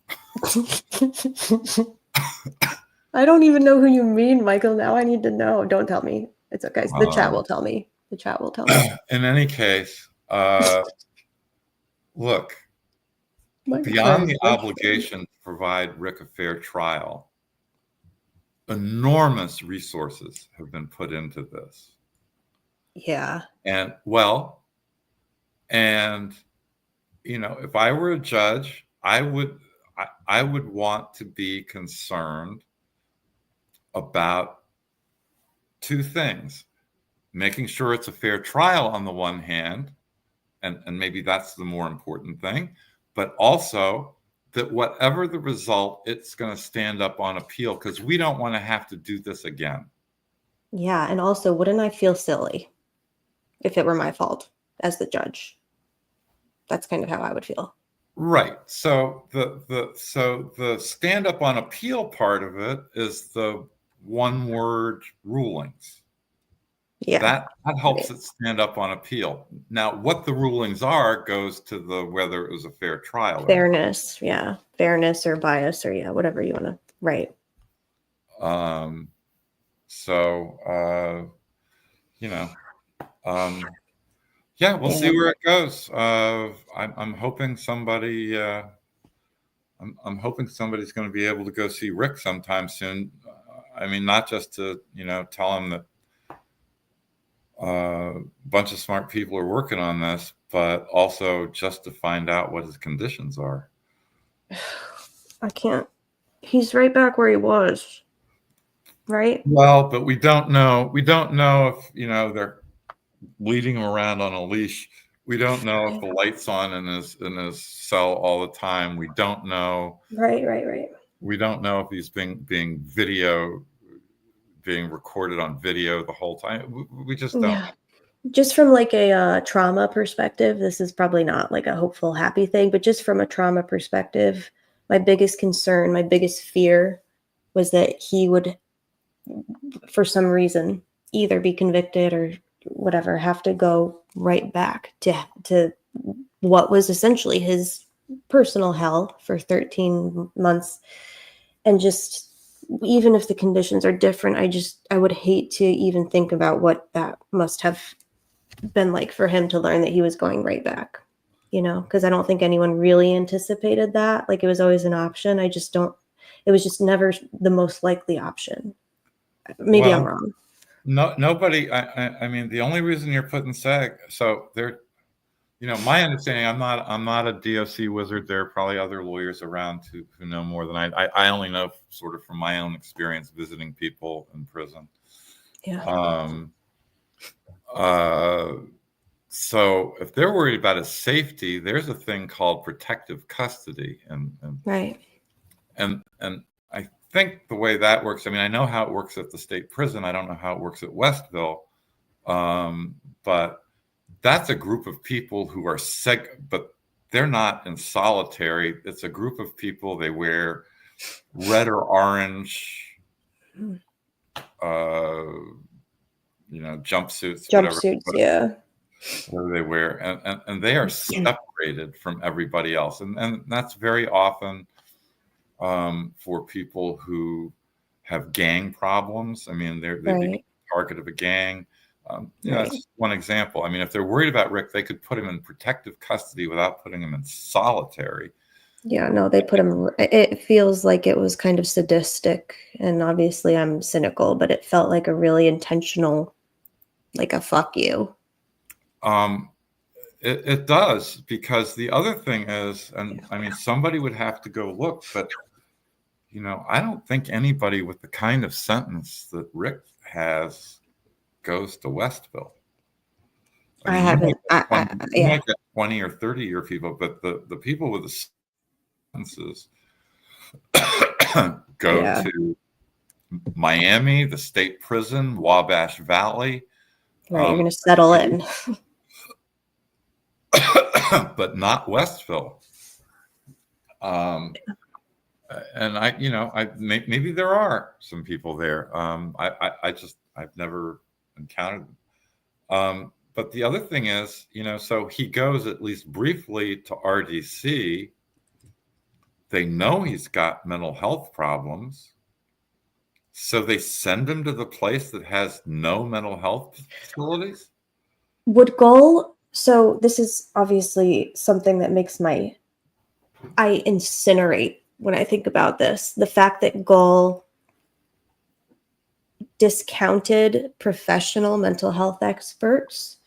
I don't even know who you mean, Michael. Now I need to know. Don't tell me. It's okay. The chat will tell me. The chat will tell me. In any case, look, Michael, beyond the obligation to provide Rick a fair trial, enormous resources have been put into this. Yeah. And if I were a judge, I would want to be concerned about 2 things: making sure it's a fair trial on the one hand, and maybe that's the more important thing, but also that whatever the result, it's going to stand up on appeal, because we don't want to have to do this again. Yeah. And also, wouldn't I feel silly if it were my fault as the judge? That's kind of how I would feel. Right. So the stand up on appeal part of it is the one word rulings. Yeah. That helps it stand up on appeal. Now, what the rulings are goes to the whether it was a fair trial. Fairness. Yeah. Fairness or bias or whatever you want to write. We'll see where it goes. I'm hoping somebody. I'm hoping somebody's going to be able to go see Rick sometime soon. I mean, not just to tell him that a bunch of smart people are working on this, but also just to find out what his conditions are. I can't. He's right back where he was. Right? Well, but we don't know. We don't know if they're leading him around on a leash. We don't know if the light's on in his cell all the time. We don't know. Right. We don't know if he's being recorded on video the whole time. We just don't. Yeah. Just from like a trauma perspective, this is probably not like a hopeful, happy thing, but just from a trauma perspective, my biggest concern, my biggest fear was that he would, for some reason, either be convicted or whatever, have to go right back to what was essentially his personal hell for 13 months. And just, even if the conditions are different, I would hate to even think about what that must have been like for him to learn that he was going right back, because I don't think anyone really anticipated that. Like, it was always an option. It was just never the most likely option. Maybe I'm wrong. No, nobody. I mean, the only reason you're putting SAG, so there, my understanding. I'm not a DOC wizard. There are probably other lawyers around who know more than I only know sort of from my own experience visiting people in prison. Yeah. So if they're worried about his safety, there's a thing called protective custody, and right. And I think the way that works, I mean, I know how it works at the state prison. I don't know how it works at Westville, but that's a group of people who are but they're not in solitary. It's a group of people. They wear red or orange, jumpsuits. Jumpsuits, yeah. whether they wear, and they are separated from everybody else, and that's very often for people who have gang problems. I mean, they become the target of a gang. That's one example. I mean, if they're worried about Rick, they could put him in protective custody without putting him in solitary. Yeah, no, they put him. It feels like it was kind of sadistic, and obviously I'm cynical, but it felt like a really intentional, like a fuck you. It does, because the other thing is, and I mean, somebody would have to go look, but I don't think anybody with the kind of sentence that Rick has goes to Westville. I haven't. You might get 20 or 30-year people, but the people with the sentences go to Miami, the state prison, Wabash Valley. Right, you're going to settle in. But not Westville. And maybe there are some people there. I've never encountered them. But the other thing is, so he goes at least briefly to RDC. They know he's got mental health problems. So they send him to the place that has no mental health facilities? Would Gull, so this is obviously something that makes I incinerate when I think about this. The fact that Gull discounted professional mental health experts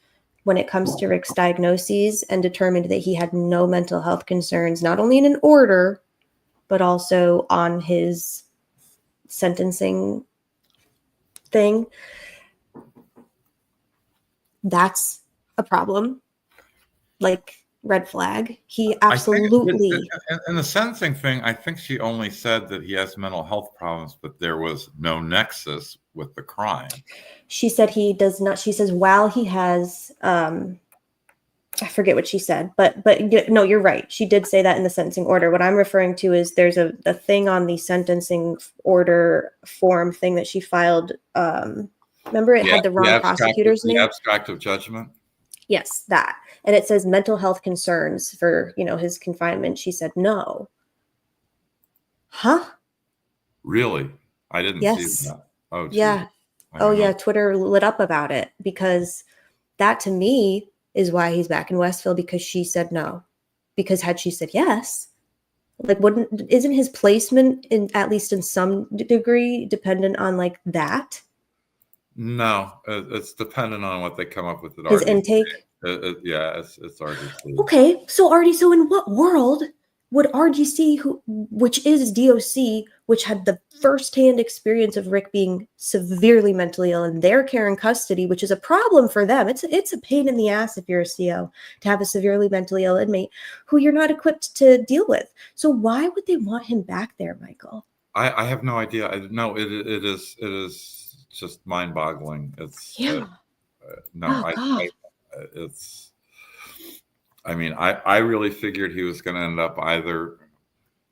when it comes to Rick's diagnoses and determined that he had no mental health concerns, not only in an order, but also on his sentencing thing. That's a problem. Like, red flag. He absolutely. In the sentencing thing, I think she only said that he has mental health problems, but there was no nexus with the crime. She said he does not. She says while he has, I forget what she said, but no, you're right. She did say that in the sentencing order. What I'm referring to is there's a thing on the sentencing order form thing that she filed. Remember, it had the wrong prosecutor's name. The abstract of judgment. Yes, that. And it says mental health concerns for, his confinement. She said no. Huh? Really? I didn't see that. Oh, geez. Yeah. Oh, yeah. Twitter lit up about it, because that to me is why he's back in Westville, because she said no. Because had she said yes, like, isn't his placement at least in some degree dependent on like that? No, it's dependent on what they come up with at his RDC. Intake. It's RDC. Okay, so in what world would RDC, which is DOC, which had the first-hand experience of Rick being severely mentally ill in their care and custody, which is a problem for them. It's a pain in the ass if you're a CO to have a severely mentally ill inmate who you're not equipped to deal with. So why would they want him back there, Michael? I have no idea. No, it is just mind-boggling. It's I really figured he was going to end up either,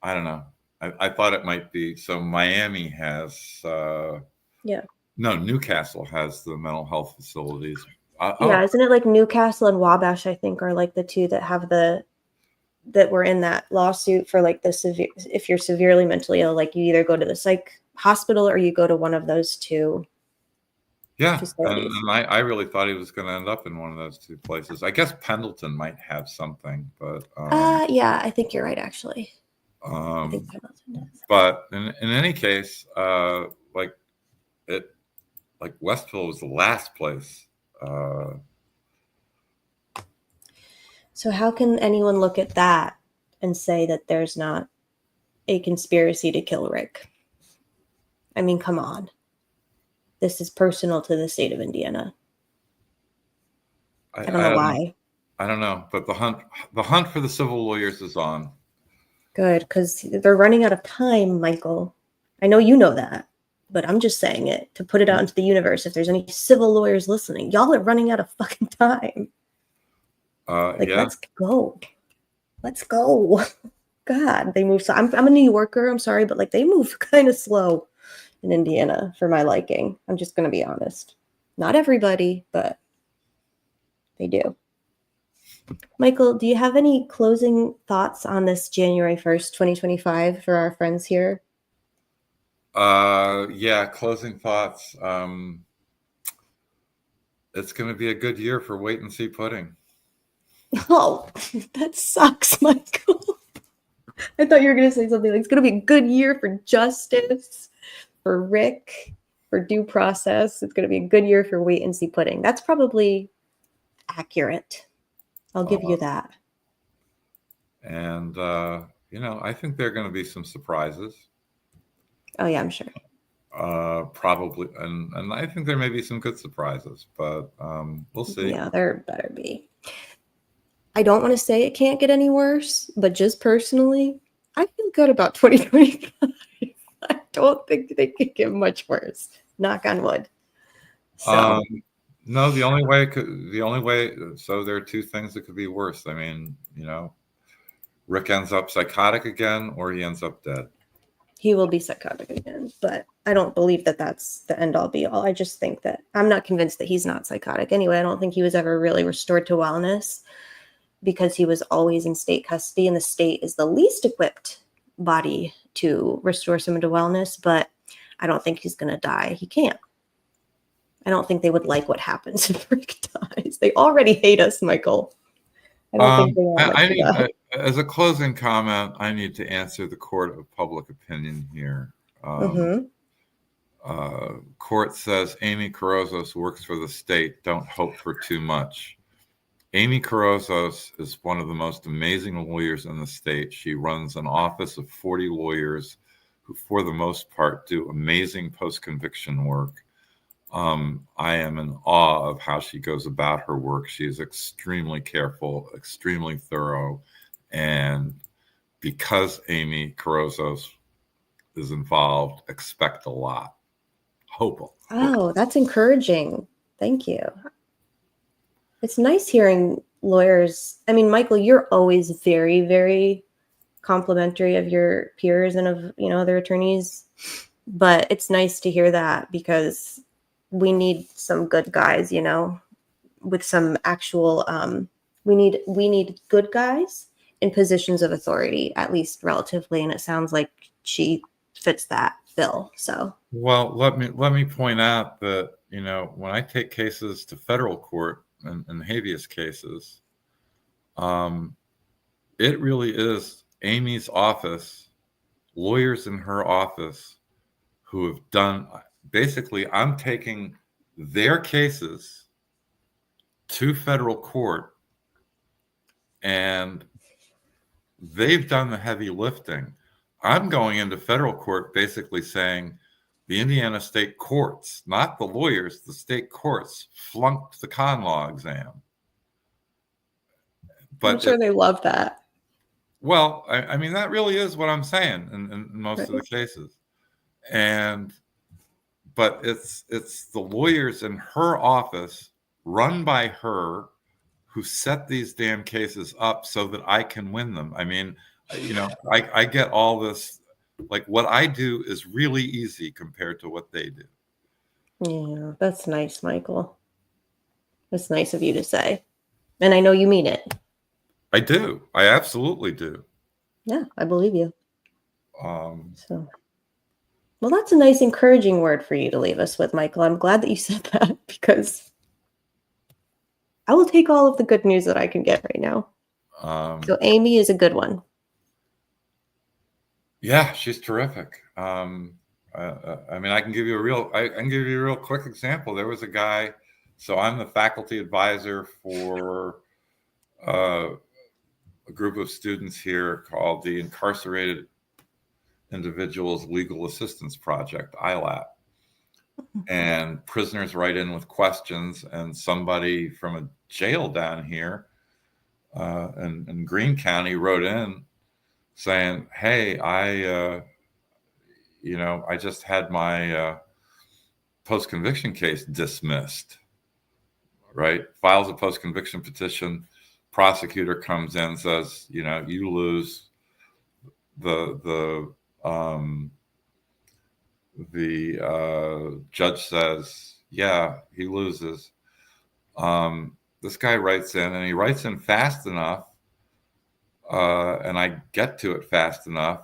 I don't know. I thought it might be, so Miami has, Newcastle has the mental health facilities. Isn't it like Newcastle and Wabash, I think, are like the two that have that were in that lawsuit for like the severe, if you're severely mentally ill, like you either go to the psych hospital or you go to one of those two. Yeah, and I really thought he was going to end up in one of those two places. I guess Pendleton might have something, but I think you're right, actually. I think Pendleton does. But in any case, Westville was the last place. So how can anyone look at that and say that there's not a conspiracy to kill Rick? I mean, come on. This is personal to the state of Indiana. I don't know why. I don't know, but the hunt for the civil lawyers is on. Good, because they're running out of time, Michael. I know you know that, but I'm just saying it to put it out into the universe. If there's any civil lawyers listening, y'all are running out of fucking time. Let's go. Let's go. God, they move. So I'm a New Yorker. I'm sorry, but they move kind of slow in Indiana for my liking. I'm just going to be honest. Not everybody, but They do. Michael, do you have any closing thoughts on this January 1st, 2025 for our friends here? Yeah, closing thoughts. It's going to be a good year for wait and see pudding. Oh, that sucks, Michael. I thought you were going to say something like it's going to be a good year for justice, for Rick, for due process. It's going to be a good year for wait and see pudding. That's probably accurate. I'll give you that. And, you know, I think there are going to be some surprises. Oh, yeah, I'm sure. Probably. And I think there may be some good surprises, but we'll see. Yeah, there better be. I don't want to say it can't get any worse, but just personally, I feel good about 2025. I don't think they could get much worse. Knock on wood. So. No, so there are two things that could be worse. I mean, you know, Rick ends up psychotic again, or he ends up dead. He will be psychotic again, but I don't believe that that's the end all be all. I just think that I'm not convinced that he's not psychotic. Anyway, I don't think he was ever really restored to wellness because he was always in state custody, and the state is the least equipped body to restore someone to wellness, but I don't think he's going to die. He can't. I don't think they would like what happens if Rick dies. They already hate us, Michael. I don't think they want as a closing comment, I need to answer the court of public opinion here. Court says Amy Carozos works for the state. Don't hope for too much. Amy Carozos is one of the most amazing lawyers in the state. She runs an office of 40 lawyers who, for the most part, do amazing post-conviction work. I am in awe of how she goes about her work. She is extremely careful, extremely thorough. And because Amy Carozos is involved, expect a lot. Hope. Oh, that's encouraging. Thank you. It's nice hearing lawyers. I mean, Michael, you're always very, very complimentary of your peers and of, you know, other attorneys. But it's nice to hear that because we need some good guys, you know, with some actual we need good guys in positions of authority, at least relatively, and it sounds like she fits that bill. So well, let me point out that, you know, when I take cases to federal court and habeas cases, it really is Amy's office, lawyers in her office who have done. Basically, I'm taking their cases to federal court, and they've done the heavy lifting. I'm going into federal court basically saying the Indiana state courts, not the lawyers, the state courts flunked the con law exam. But I'm sure they love that. Well, I mean, that really is what I'm saying in most of the cases. But it's the lawyers in her office, run by her, who set these damn cases up so that I can win them. I mean, you know, I get all this, like what I do is really easy compared to what they do. Yeah, that's nice, Michael. That's nice of you to say. And I know you mean it. I do. I absolutely do. Yeah, I believe you. Well, that's a nice, encouraging word for you to leave us with, Michael. I'm glad that you said that because I will take all of the good news that I can get right now. So Amy is a good one. Yeah, she's terrific. I mean, I can give you a real quick example. There was a guy. So I'm the faculty advisor for a group of students here called the Incarcerated Individuals Legal Assistance Project, ILAP. And prisoners write in with questions, and somebody from a jail down here in Greene County wrote in saying, hey, I just had my post-conviction case dismissed, right? Files a post-conviction petition, prosecutor comes in, says, you know, you lose. The judge says, yeah, he loses. this guy writes in, and he writes in fast enough, and I get to it fast enough.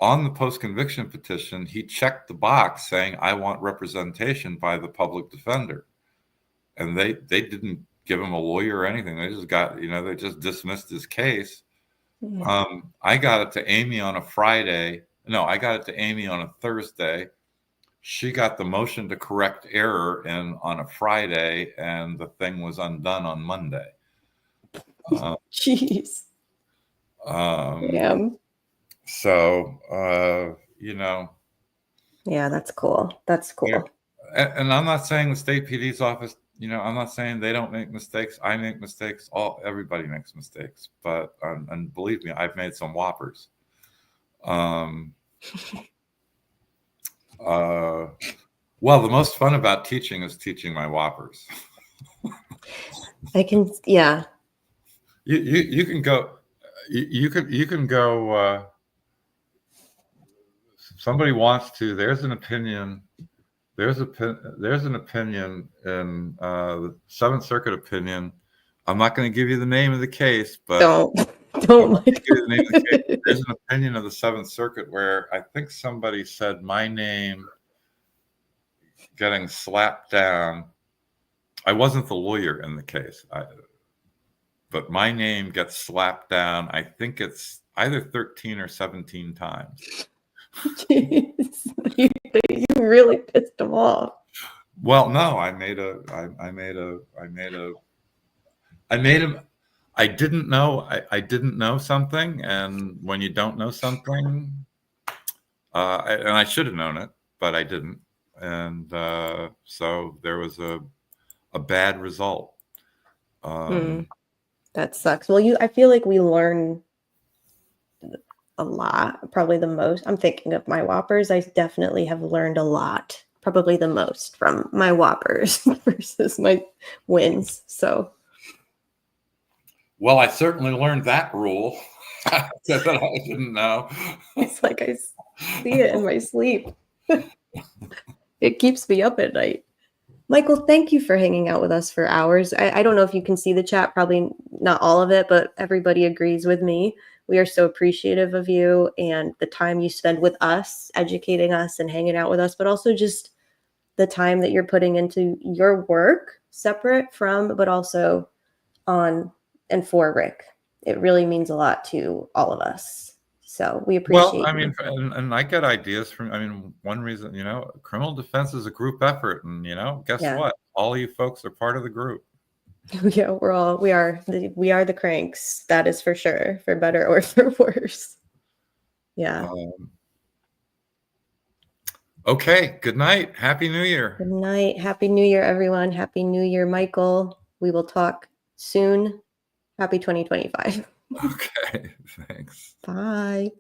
On the post-conviction petition, he checked the box saying, I want representation by the public defender. And they didn't give him a lawyer or anything. They just got, they just dismissed his case. Yeah. I got it to Amy on a Friday. No, I got it to Amy on a Thursday. She got the motion to correct error in on a Friday, and the thing was undone on Monday. Jeez. Damn. So, Yeah, that's cool. That's cool. Yeah. And I'm not saying the state PD's office, I'm not saying they don't make mistakes. I make mistakes. Everybody makes mistakes. But, and believe me, I've made some whoppers. Well, the most fun about teaching is teaching my whoppers. Yeah. You can go. You can go. Somebody wants to. There's an opinion. There's an opinion in the Seventh Circuit opinion. I'm not going to give you the name of the case, but don't. Give you the name of the case. There's an opinion of the Seventh Circuit where I think somebody said my name getting slapped down. I wasn't the lawyer in the case, but my name gets slapped down. I think it's either 13 or 17 times. Jeez, you really pissed him off. Well, no, I didn't know. I didn't know something, and when you don't know something, and I should have known it, but I didn't, and so there was a bad result. That sucks. Well, I feel like we learn a lot, probably the most. I'm thinking of my whoppers. I definitely have learned a lot, probably the most from my whoppers versus my wins. So, well, I certainly learned that rule that I didn't know. It's like I see it in my sleep. It keeps me up at night. Michael, thank you for hanging out with us for hours. I don't know if you can see the chat, probably not all of it, but everybody agrees with me. We are so appreciative of you and the time you spend with us, educating us and hanging out with us, but also just the time that you're putting into your work, separate from, but also on and for Rick. It really means a lot to all of us. So we appreciate Well, I mean, and I get ideas from, one reason, criminal defense is a group effort. And, guess what? All you folks are part of the group. Yeah, we are the cranks. That is for sure, for better or for worse. Yeah. Okay. Good night. Happy New Year. Good night. Happy New Year, everyone. Happy New Year, Michael. We will talk soon. Happy 2025. Okay. Thanks. Bye.